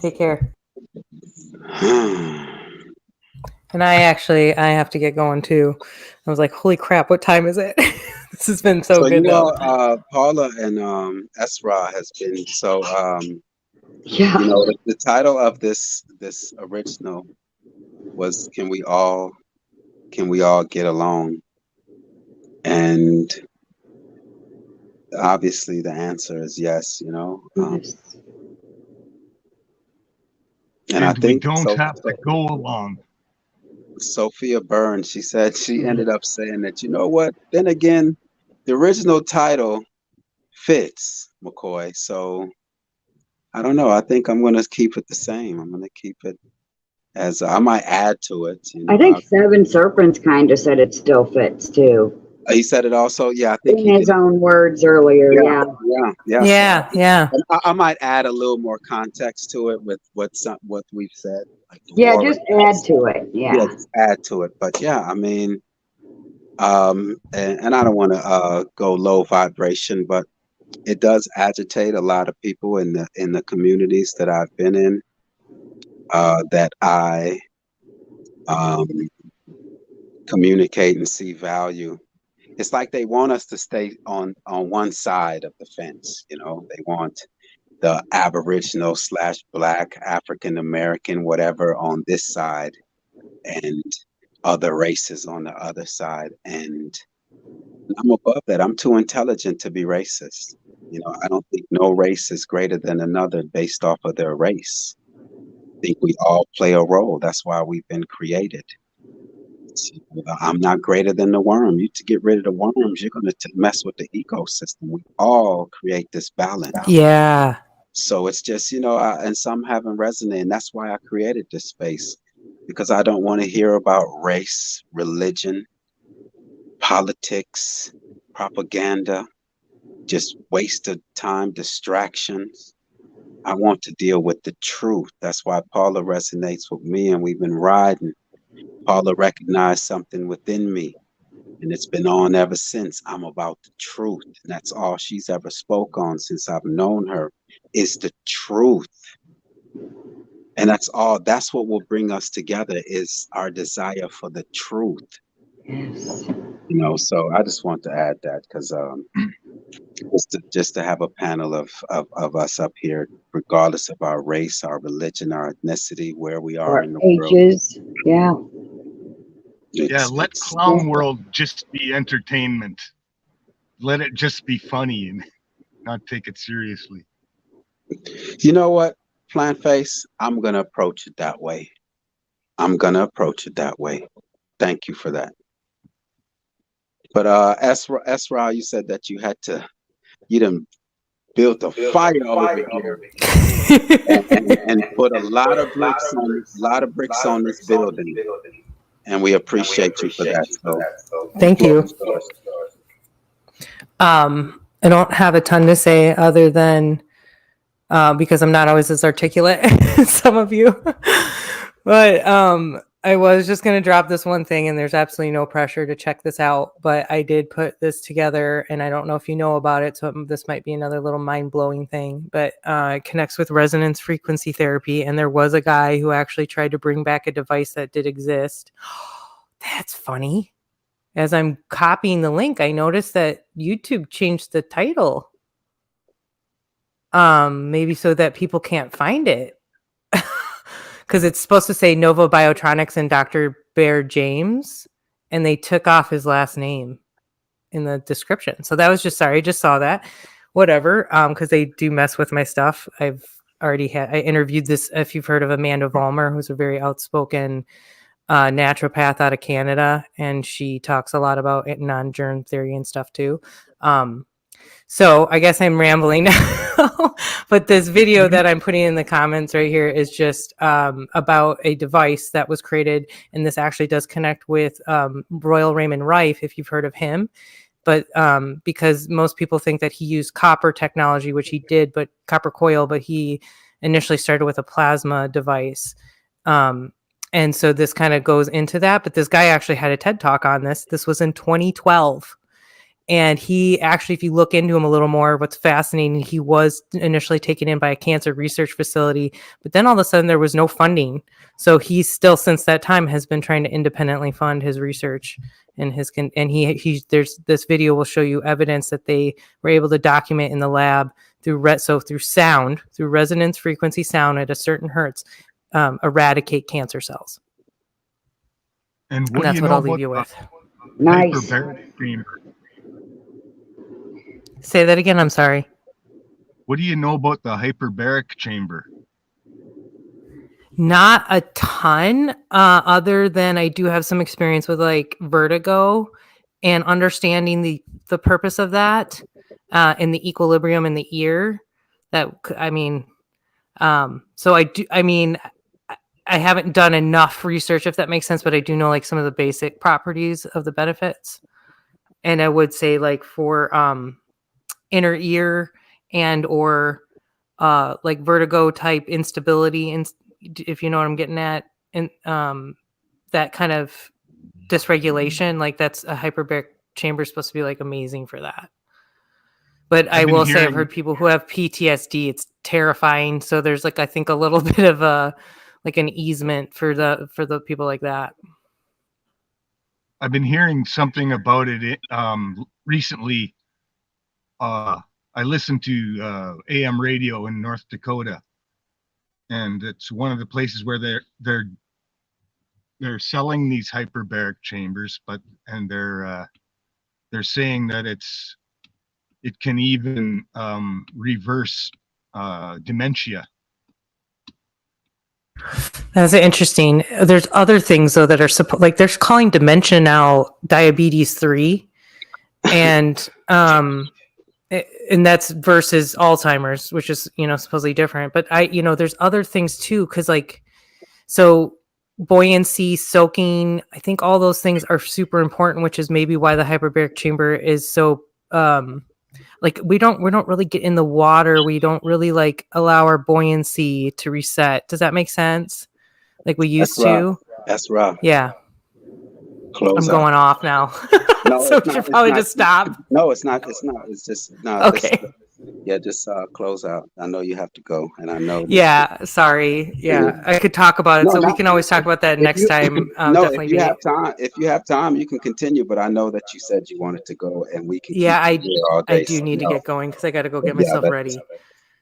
Take care. And I have to get going too. I was like, holy crap, what time is it? This has been so good. Paula and Esra has been so the title of this original was Can we all get along? And obviously the answer is yes, And I think we don't have to go along. Sophia Byrne, she said she ended up saying that, you know what? Then again, the original title fits, McCoy. So I don't know. I think I'm going to keep it the same. I'm going to keep it as I might add to it. I think Seven Serpents kind of said it still fits too. He said it also. Yeah, I think in his own words earlier. Yeah. I might add a little more context to it with what we've said. Like just add to it. Yeah, just add to it. But yeah, I mean, and I don't want to go low vibration, but it does agitate a lot of people in the communities that I've been in, that I communicate and see value. It's like they want us to stay on one side of the fence. They want the Aboriginal / Black, African American, whatever on this side, and other races on the other side. And I'm above that. I'm too intelligent to be racist. I don't think no race is greater than another based off of their race. I think we all play a role. That's why we've been created. I'm not greater than the worm. To get rid of the worms, you're going to mess with the ecosystem. We all create this balance. Yeah. So it's just, and some haven't resonated. And that's why I created this space, because I don't want to hear about race, religion, politics, propaganda, just wasted time, distractions. I want to deal with the truth. That's why Paula resonates with me, and we've been riding. Paula recognized something within me, and it's been on ever since. I'm about the truth, and that's all she's ever spoke on since I've known her, is the truth. And that's what will bring us together, is our desire for the truth. Yes. So I just want to add that, because just to have a panel of us up here, regardless of our race, our religion, our ethnicity, where we are in the ages. world. Let Clown World just be entertainment. Let it just be funny. not take it seriously. You know what, Plant Face? I'm gonna approach it that way. Thank you for that. But Esra, you said that you done built a fire over here and put a lot of bricks on this building, and we appreciate you for that. So Thank you. I don't have a ton to say other than because I'm not always as articulate as some of you. But I was just going to drop this one thing, and there's absolutely no pressure to check this out. But I did put this together, and I don't know if you know about it, so this might be another little mind-blowing thing. But it connects with resonance frequency therapy, and there was a guy who actually tried to bring back a device that did exist. That's funny. As I'm copying the link, I noticed that YouTube changed the title. Maybe so that people can't find it. Because it's supposed to say Nova Biotronics and Dr. Bear James, and they took off his last name in the description. So that was just, sorry, I just saw that. Whatever, because they do mess with my stuff. I interviewed this, if you've heard of Amanda Vollmer, who's a very outspoken naturopath out of Canada, and she talks a lot about non-germ theory and stuff too. So I guess I'm rambling now, but this video that I'm putting in the comments right here is just about a device that was created, and this actually does connect with Royal Raymond Rife, if you've heard of him. But because most people think that he used copper technology, which he did, but copper coil, but he initially started with a plasma device. And so this kind of goes into that, but this guy actually had a TED Talk on this. This was in 2012. And he actually, if you look into him a little more, what's fascinating, he was initially taken in by a cancer research facility, but then all of a sudden there was no funding. So he's still, since that time, has been trying to independently fund his research and there's this video will show you evidence that they were able to document in the lab through sound, through resonance frequency sound at a certain hertz, eradicate cancer cells. And that's what I'll leave you with. Nice. Hyperbaric chamber. Say that again. I'm sorry. What do you know about the hyperbaric chamber? Not a ton, other than I do have some experience with like vertigo and understanding the purpose of that and the equilibrium in the ear. So I haven't done enough research, if that makes sense, but I do know like some of the basic properties of the benefits. And I would say like for inner ear and or like vertigo type instability, and if you know what I'm getting at, and that kind of dysregulation, like that's a hyperbaric chamber supposed to be like amazing for that. But I will say I've heard people who have PTSD, it's terrifying. So there's like, I think a little bit of an easement for the people like that. I've been hearing something about it recently. I listened to AM radio in North Dakota, and it's one of the places where they're selling these hyperbaric chambers, and they're saying that it can even reverse dementia. That's interesting. There's other things though that are like they're calling dementia now diabetes 3, and that's versus Alzheimer's, which is supposedly different. But there's other things too, because so buoyancy, soaking, I think all those things are super important, which is maybe why the hyperbaric chamber is so we don't really get in the water. We don't really allow our buoyancy to reset. Does that make sense? Like we used to. That's right. Yeah. I'm going off now. No, so we should probably just stop. No, it's not. It's just no. Okay. Just close out. I know you have to go, and I know. Yeah, sorry. Yeah, I could talk about it, we can always talk about that next time. Definitely. If you have time, you can continue. But I know that you said you wanted to go, and we can. Yeah, I do need to get going because I got to go get myself ready.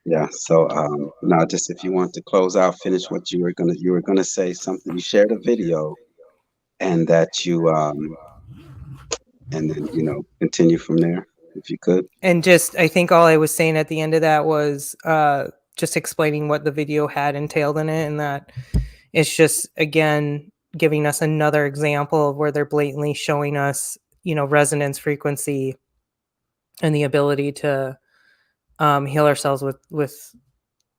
Yeah. So just if you want to close out, finish what you were gonna say something. You shared a video, and that you and then continue from there. if you could. And just, I think all I was saying at the end of that was just explaining what the video had entailed in it, and that it's just, again, giving us another example of where they're blatantly showing us, you know, resonance frequency and the ability to heal ourselves with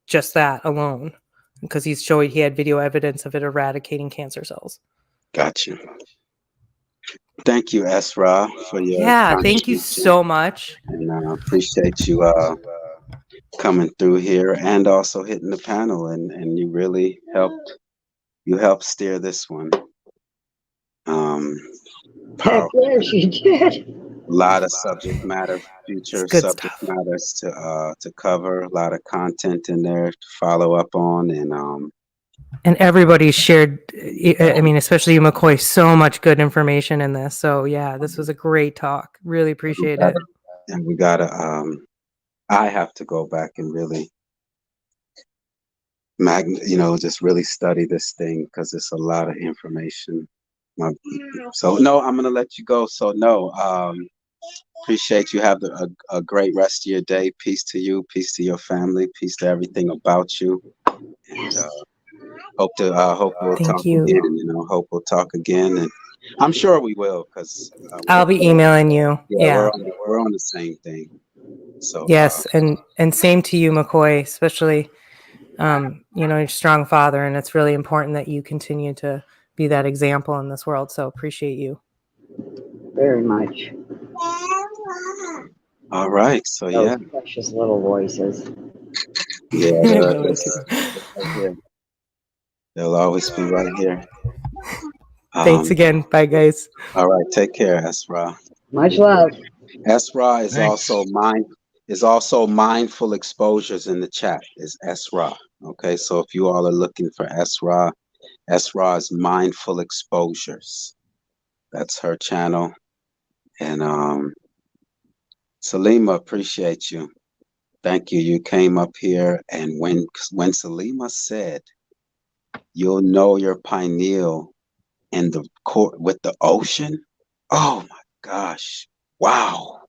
just that alone, because he had video evidence of it eradicating cancer cells. Gotcha. Thank you, Esra, for your Thank you so much. And I appreciate you coming through here and also hitting the panel, and you really helped steer this one. Heck yes, you did. A lot of subject matter, future subject matters to cover, a lot of content in there to follow up on, and everybody shared, I mean, especially you, McCoy, so much good information in this. So yeah, this was a great talk. Really appreciate it. And we gotta I have to go back and really just really study this thing, because it's a lot of information. So no, I'm gonna let you go. So no, appreciate you. Have a great rest of your day. Peace to you, peace to your family, peace to everything about you. And hope we'll talk again. Hope we'll talk again, and I'm sure we will, because I'll be emailing you. Yeah. We're on the same thing. So yes, and same to you, McCoy, especially you're a strong father, and it's really important that you continue to be that example in this world. So appreciate you very much. All right, so those precious little voices. They'll always be right here. Thanks again. Bye, guys. All right, take care, Esra. Much love. Esra is also Mindful Exposures in the chat. Is Esra. Okay, so if you all are looking for Esra is Mindful Exposures. That's her channel. And Salima, appreciate you. Thank you. You came up here, and when Salima said, "You'll know your pineal in the court with the ocean," oh my gosh, wow!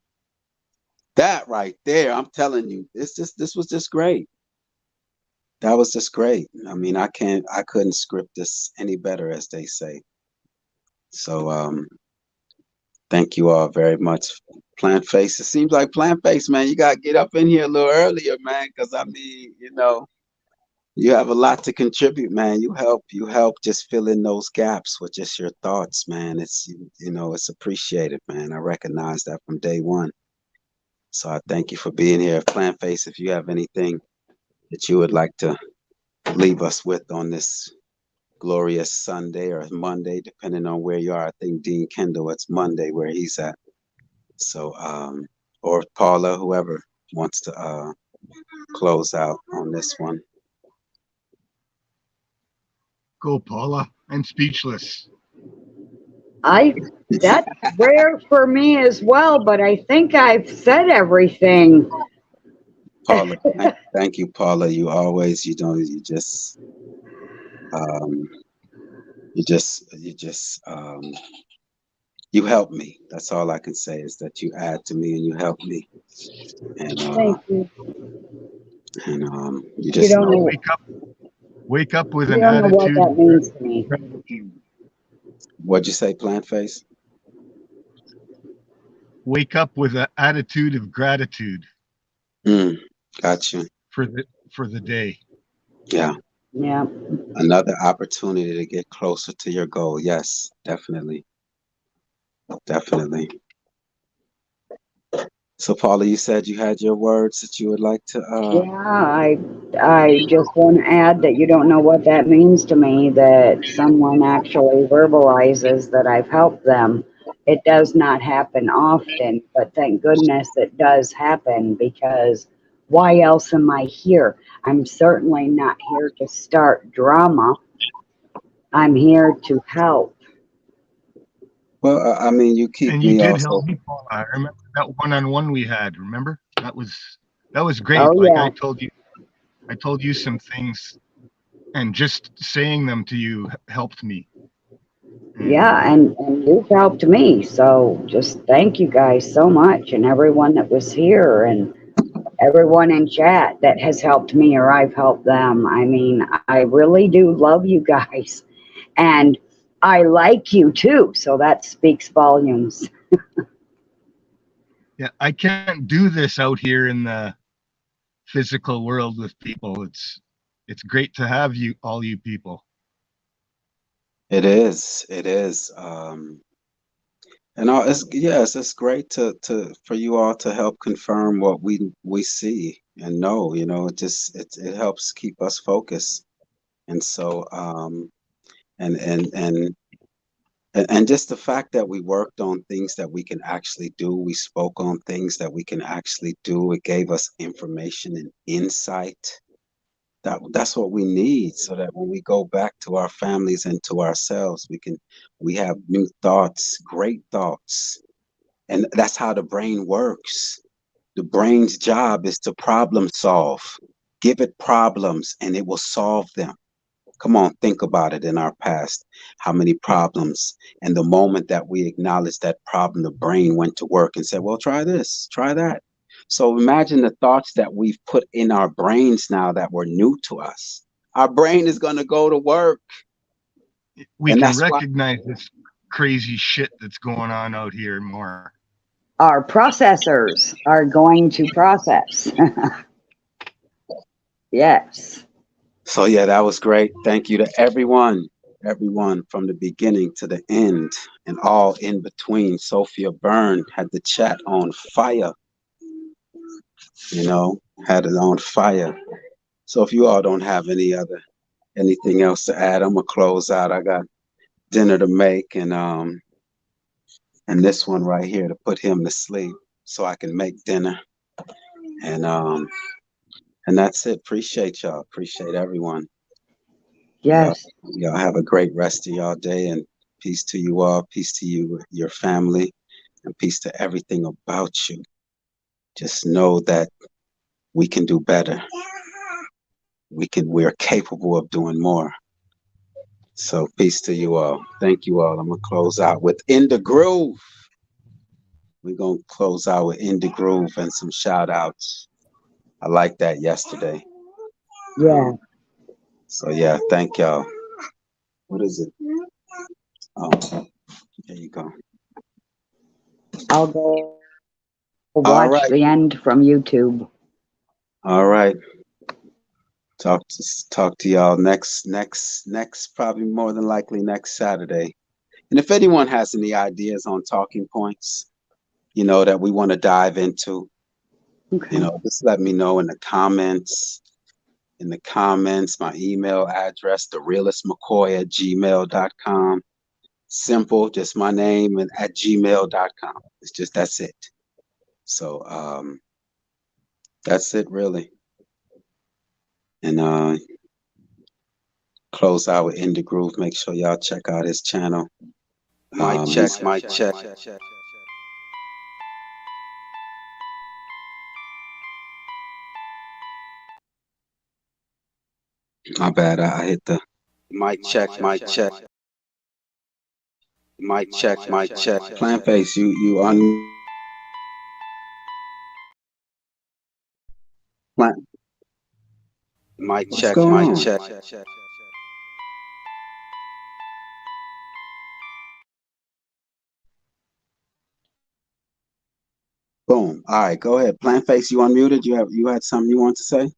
That right there, I'm telling you, this was just great. That was just great. I mean, I couldn't script this any better, as they say. So, thank you all very much. Plant Face, it seems like Plant Face, man, you got to get up in here a little earlier, man, because I mean, you have a lot to contribute, man. You help just fill in those gaps with just your thoughts, man. It's, it's appreciated, man. I recognize that from day one. So I thank you for being here. Plant Face, if you have anything that you would like to leave us with on this glorious Sunday or Monday, depending on where you are. I think Dean Kendall, it's Monday where he's at. So, or Paula, whoever wants to close out on this one. Go, Paula. I'm speechless. That's rare for me as well, but I think I've said everything. Paula, thank you, Paula. You always, you help me. That's all I can say, is that you add to me and you help me. And thank you. And you just wake up with an attitude. What that means to me. What'd you say, Plant Face? Wake up with an attitude of gratitude. Gotcha. For the day. Yeah. Yeah. Another opportunity to get closer to your goal. Yes, definitely. Definitely. So, Paula, you said you had your words that you would like to. Yeah, I just want to add that you don't know what that means to me, that someone actually verbalizes that I've helped them. It does not happen often, but thank goodness it does happen, because why else am I here? I'm certainly not here to start drama. I'm here to help. Well, I mean, you keep and you did help me, Paula. I remember that one-on-one we had. Remember? That was great. Oh, like yeah. I told you some things, and just saying them to you helped me. yeah, and you've helped me. So just thank you guys so much, and everyone that was here, and everyone in chat that has helped me or I've helped them. I mean, I really do love you guys, and I like you too. So that speaks volumes. Yeah, I can't do this out here in the physical world with people. It's great to have you, all you people. It is. It is. And all, it's great for you all to help confirm what we see and know. You know, it helps keep us focused. And so, and and and and just the fact that we worked on things that we can actually do, we spoke on things that we can actually do. It gave us information and insight. That's what we need, so that when we go back to our families and to ourselves, we have new thoughts, great thoughts. And that's how the brain works. The brain's job is to problem solve. Give it problems and it will solve them. Come on, think about it in our past. How many problems? And the moment that we acknowledged that problem, the brain went to work and said, well, try this, try that. So imagine the thoughts that we've put in our brains now that were new to us. Our brain is going to go to work. We And can that's why recognize this crazy shit that's going on out here more. Our processors are going to process. Yes. So yeah, that was great. Thank you to everyone from the beginning to the end and all in between. Sophia Byrne had the chat on fire, had it on fire. So if you all don't have anything else to add, I'm gonna close out. I got dinner to make and this one right here to put him to sleep so I can make dinner. And that's it. Appreciate y'all. Appreciate everyone. Yes. Y'all have a great rest of y'all day, and peace to you all. Peace to you, your family, and peace to everything about you. Just know that we can do better. We're capable of doing more. So peace to you all. Thank you all. I'm gonna close out with Indegruv. We're gonna close out with Indegruv and some shout outs. I like that yesterday. Yeah. So yeah, thank y'all. What is it? Oh, there you go. I'll go watch the end from YouTube. All right. Talk to y'all next probably more than likely next Saturday. And if anyone has any ideas on talking points, that we want to dive into, Okay. just let me know in the comments. My email address, therealistmccoy@gmail.com. Simple, just my name and at gmail.com. That's it. So that's it really. And close out with Indegruv. Make sure y'all check out his channel. Mic check. My bad, I hit the mic check. Mic check. Plant face, you on plant. Mic check. Boom. All right, go ahead. Plant face, you unmuted. You had something you want to say?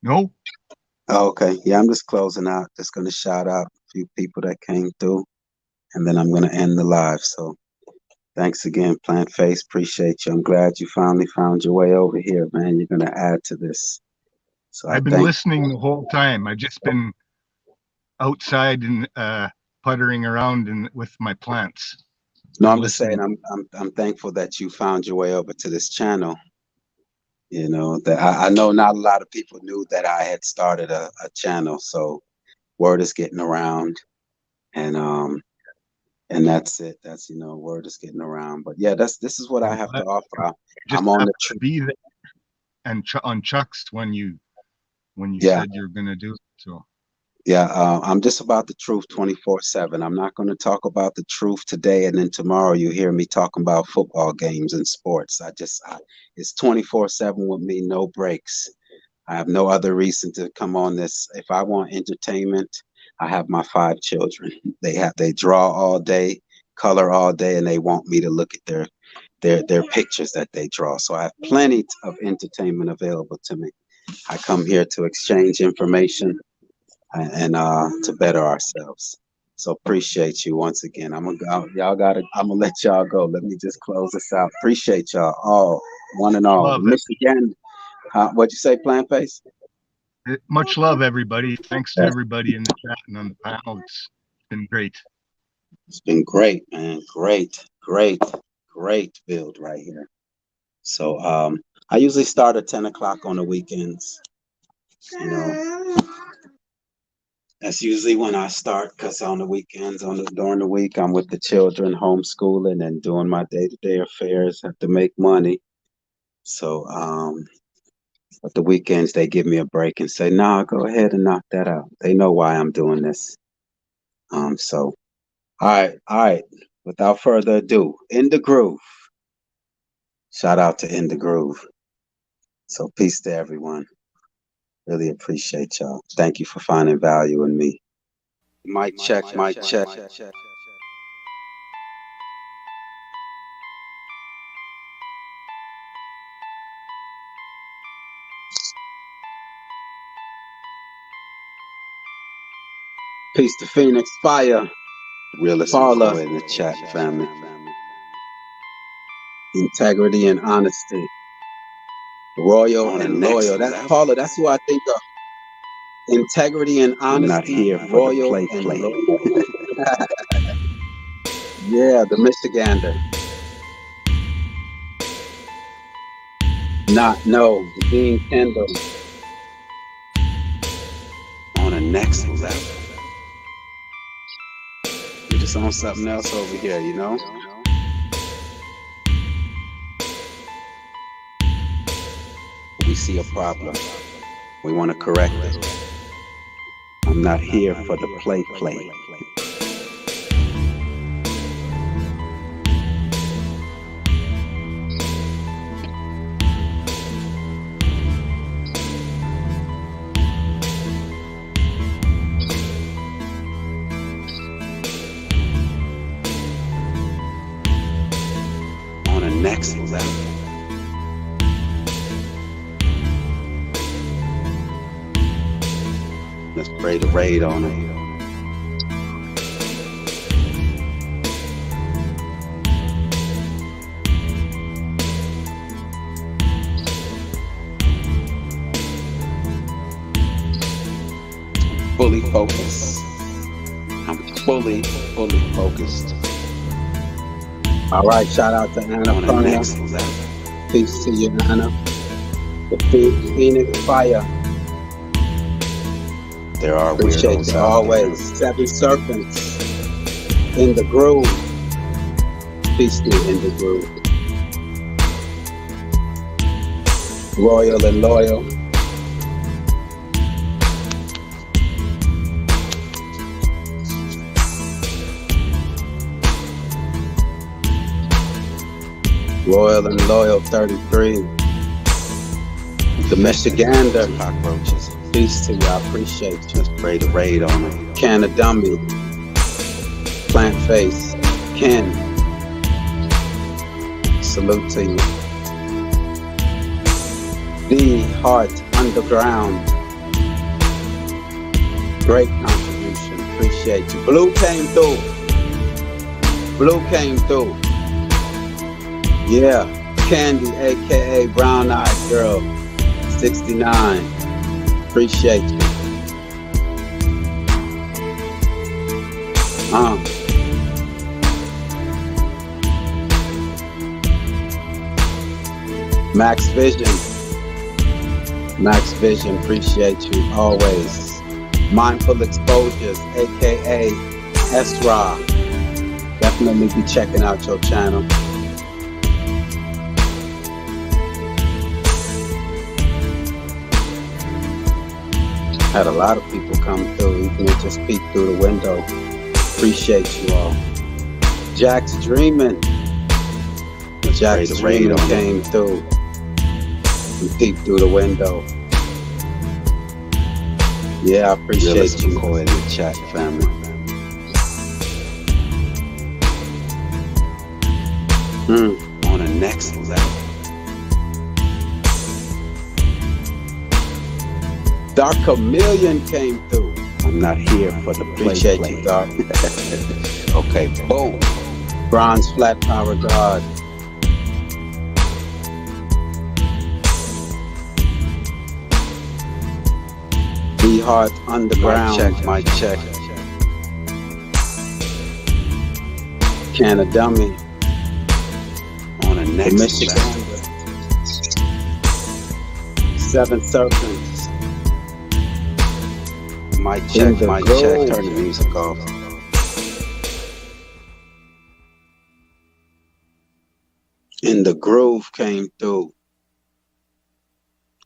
No. Oh, okay. Yeah, I'm just closing out. Just gonna shout out a few people that came through, and then I'm gonna end the live. So thanks again, Plant Face. Appreciate you. I'm glad you finally found your way over here, man. You're gonna add to this. So I've been listening the whole time. I've just been outside and puttering around with my plants. No, I'm just saying I'm thankful that you found your way over to this channel. That I know not a lot of people knew that I had started a channel, so word is getting around, and that's it. That's word is getting around. But yeah, this is what I have to offer. I'm on the tree. Be there and on Chuck's when you yeah. said you're gonna do it. So Yeah, I'm just about the truth 24/7. I'm not going to talk about the truth today, and then tomorrow you hear me talking about football games and sports. It's 24/7 with me, no breaks. I have no other reason to come on this. If I want entertainment, I have my 5 children. They draw all day, color all day, and they want me to look at their pictures that they draw. So I have plenty of entertainment available to me. I come here to exchange information and to better ourselves. So appreciate you once again. I'm gonna let y'all go. Let me just close this out. Appreciate y'all all, one and all. Love it. Michigan, what'd you say, Plant Face? Much love, everybody. Thanks to everybody in the chat and on the panel. It's been great. It's been great, man. Great build right here. So I usually start at 10 o'clock on the weekends. You know, that's usually when I start, because on the weekends, during the week, I'm with the children, homeschooling and doing my day-to-day affairs. Have to make money. So but the weekends they give me a break and say, "Nah, go ahead and knock that out." They know why I'm doing this. So all right. Without further ado, indegruv. Shout out to indegruv. So peace to everyone. Really appreciate y'all. Thank you for finding value in me. Mic check. Peace to Phoenix Fire. Realist Paula in the chat, family. Integrity and honesty. Royal and loyal. That's Paula. That's who I think of. Integrity and honesty. I'm not here for royal the play. Yeah, the Michigander. The Dean Kendall. On a next level. You're just on something else over here, you know? We see a problem. We want to correct it. I'm not here for the play. On a next level. Let's pray the raid on it. Fully focused. I'm fully focused. All right, shout out to Anna on the next level. Peace to you, Anna. The Phoenix Fire. There are appreciate you always. 7 serpents in the groove. Peace to in the groove. Royal and loyal. Royal and loyal 33. The Michigander. Cockroaches. Peace to you. I appreciate you. Just pray the raid on it. Can of Dummy. Plant Face. Ken. Salute to you. The Heart Underground. Great contribution. Appreciate you. Blue came through. Yeah. Candy, aka Brown Eyed Girl. 69. Appreciate you. Max Vision, appreciate you always. MindfulExposures, aka Esra. Definitely be checking out your channel. Had a lot of people come through, even to just peek through the window. Appreciate you all. Jack's dreaming. Jack's dreaming came through and peeked through the window. Yeah, I appreciate you in the chat, family. On the next level. Dark Chameleon came through. I'm not here for the appreciate you, Dark. Okay, boom. Bronze Flat Power God. B Heart Underground. Mic check. Can a Dummy. On the next level. Seven Serpents. Mic check, mic check. Turn the music off. In the Groove came through.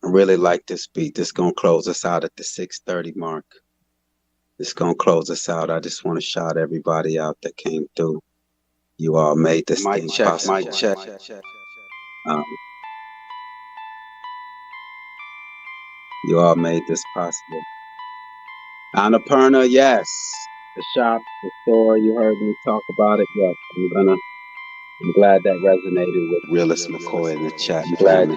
I really like this beat. This gonna close us out at the 6:30 mark. This gonna close us out. I just want to shout everybody out that came through. You all made this thing possible. Mic check. You all made this possible. Annapurna, yes. The shop, the store, you heard me talk about it. Yes, I'm glad that resonated with Realist McCoy in the chat. I'm glad.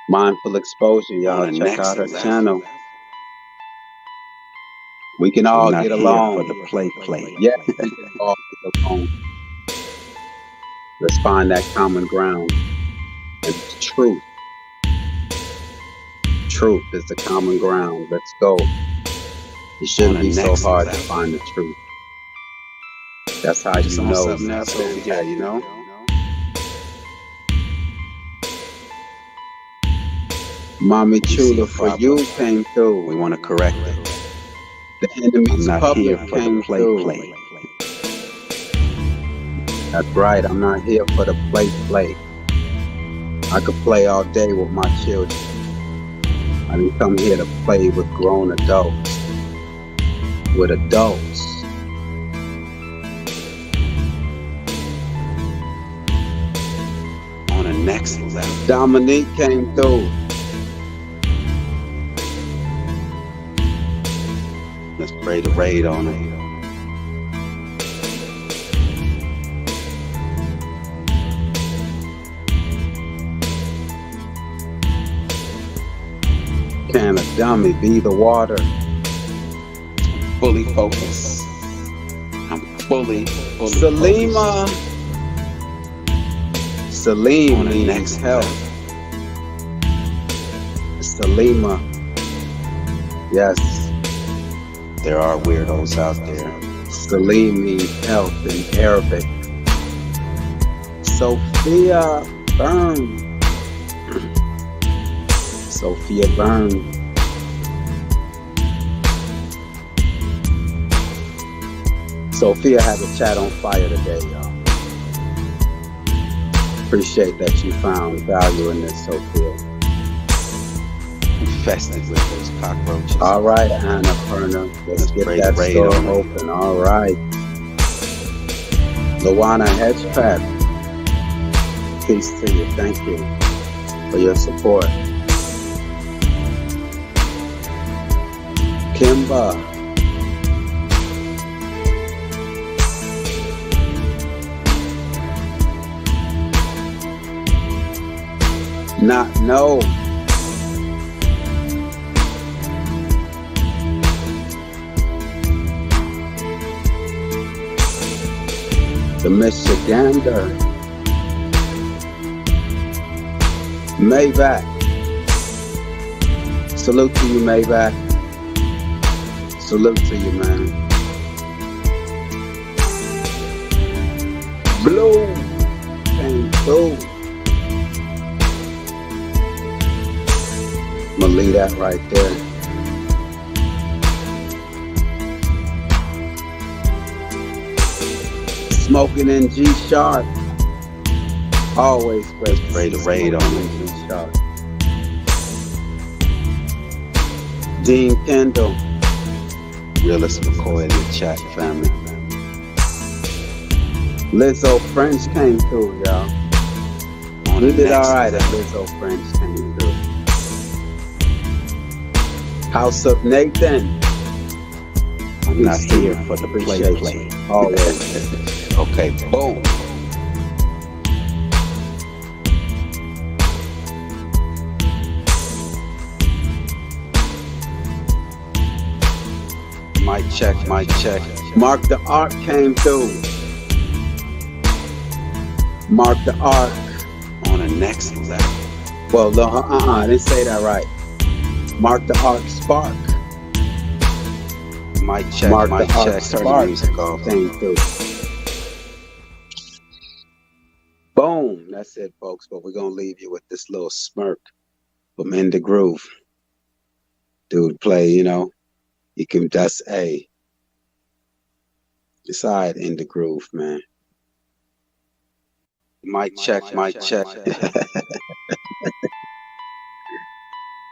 Mindful Exposure, y'all. Check out her channel. We can all get along. For the play. Yes, we can all get along. Let's find that common ground. It's truth. Truth is the common ground. Let's go. It shouldn't be so hard to find the truth. That's how you know. Something else over here, you know? Mommy Chula, for you came through. We want to correct it. The enemy's public came through. That's right. I'm not here for the play. I could play all day with my children. I didn't come here to play with grown adults. With adults. On the next level. Dominique came through. Let's pray the raid on it. Can a dummy be the water? Fully focused. I'm fully Salima. Focused. Salim needs help. Salima. Yes. There are weirdos out there. Salim needs help in Arabic. Sophia Byrne. Sophia Byrne. Sophia has a chat on fire today, y'all. Appreciate that you found value in this, Sophia. Infested with those cockroaches. All right, Annapurna. Let's get that store open. All right. Luana Hedgepad. Peace to you. Thank you for your support. Kimba. Not know. The Michigander. Maybach. Salute to you, Maybach. Salute to you, man. Blue came through. I'm gonna leave that right there. Smoking in G Sharp. Always pray the raid on in G Sharp. Dean Kendall, Realist McCoy in the chat family. Lizzo French came through, y'all. We did all right if Lizzo French came through. House of Nathan. I'm not here for the play. Always. Okay, boom. Mic check, mic check. Mark the Ark came through. Mark the Ark on the next level. Well, no, I didn't say that right. Mark the Ark Spark. Mic check, Mark mic check. Turn the music off. Came through. Boom. That's it, folks. But we're going to leave you with this little smirk from indegruv. Dude play, you know. You can, that's A. It's all right, indegruv, man. Mic check, mic check.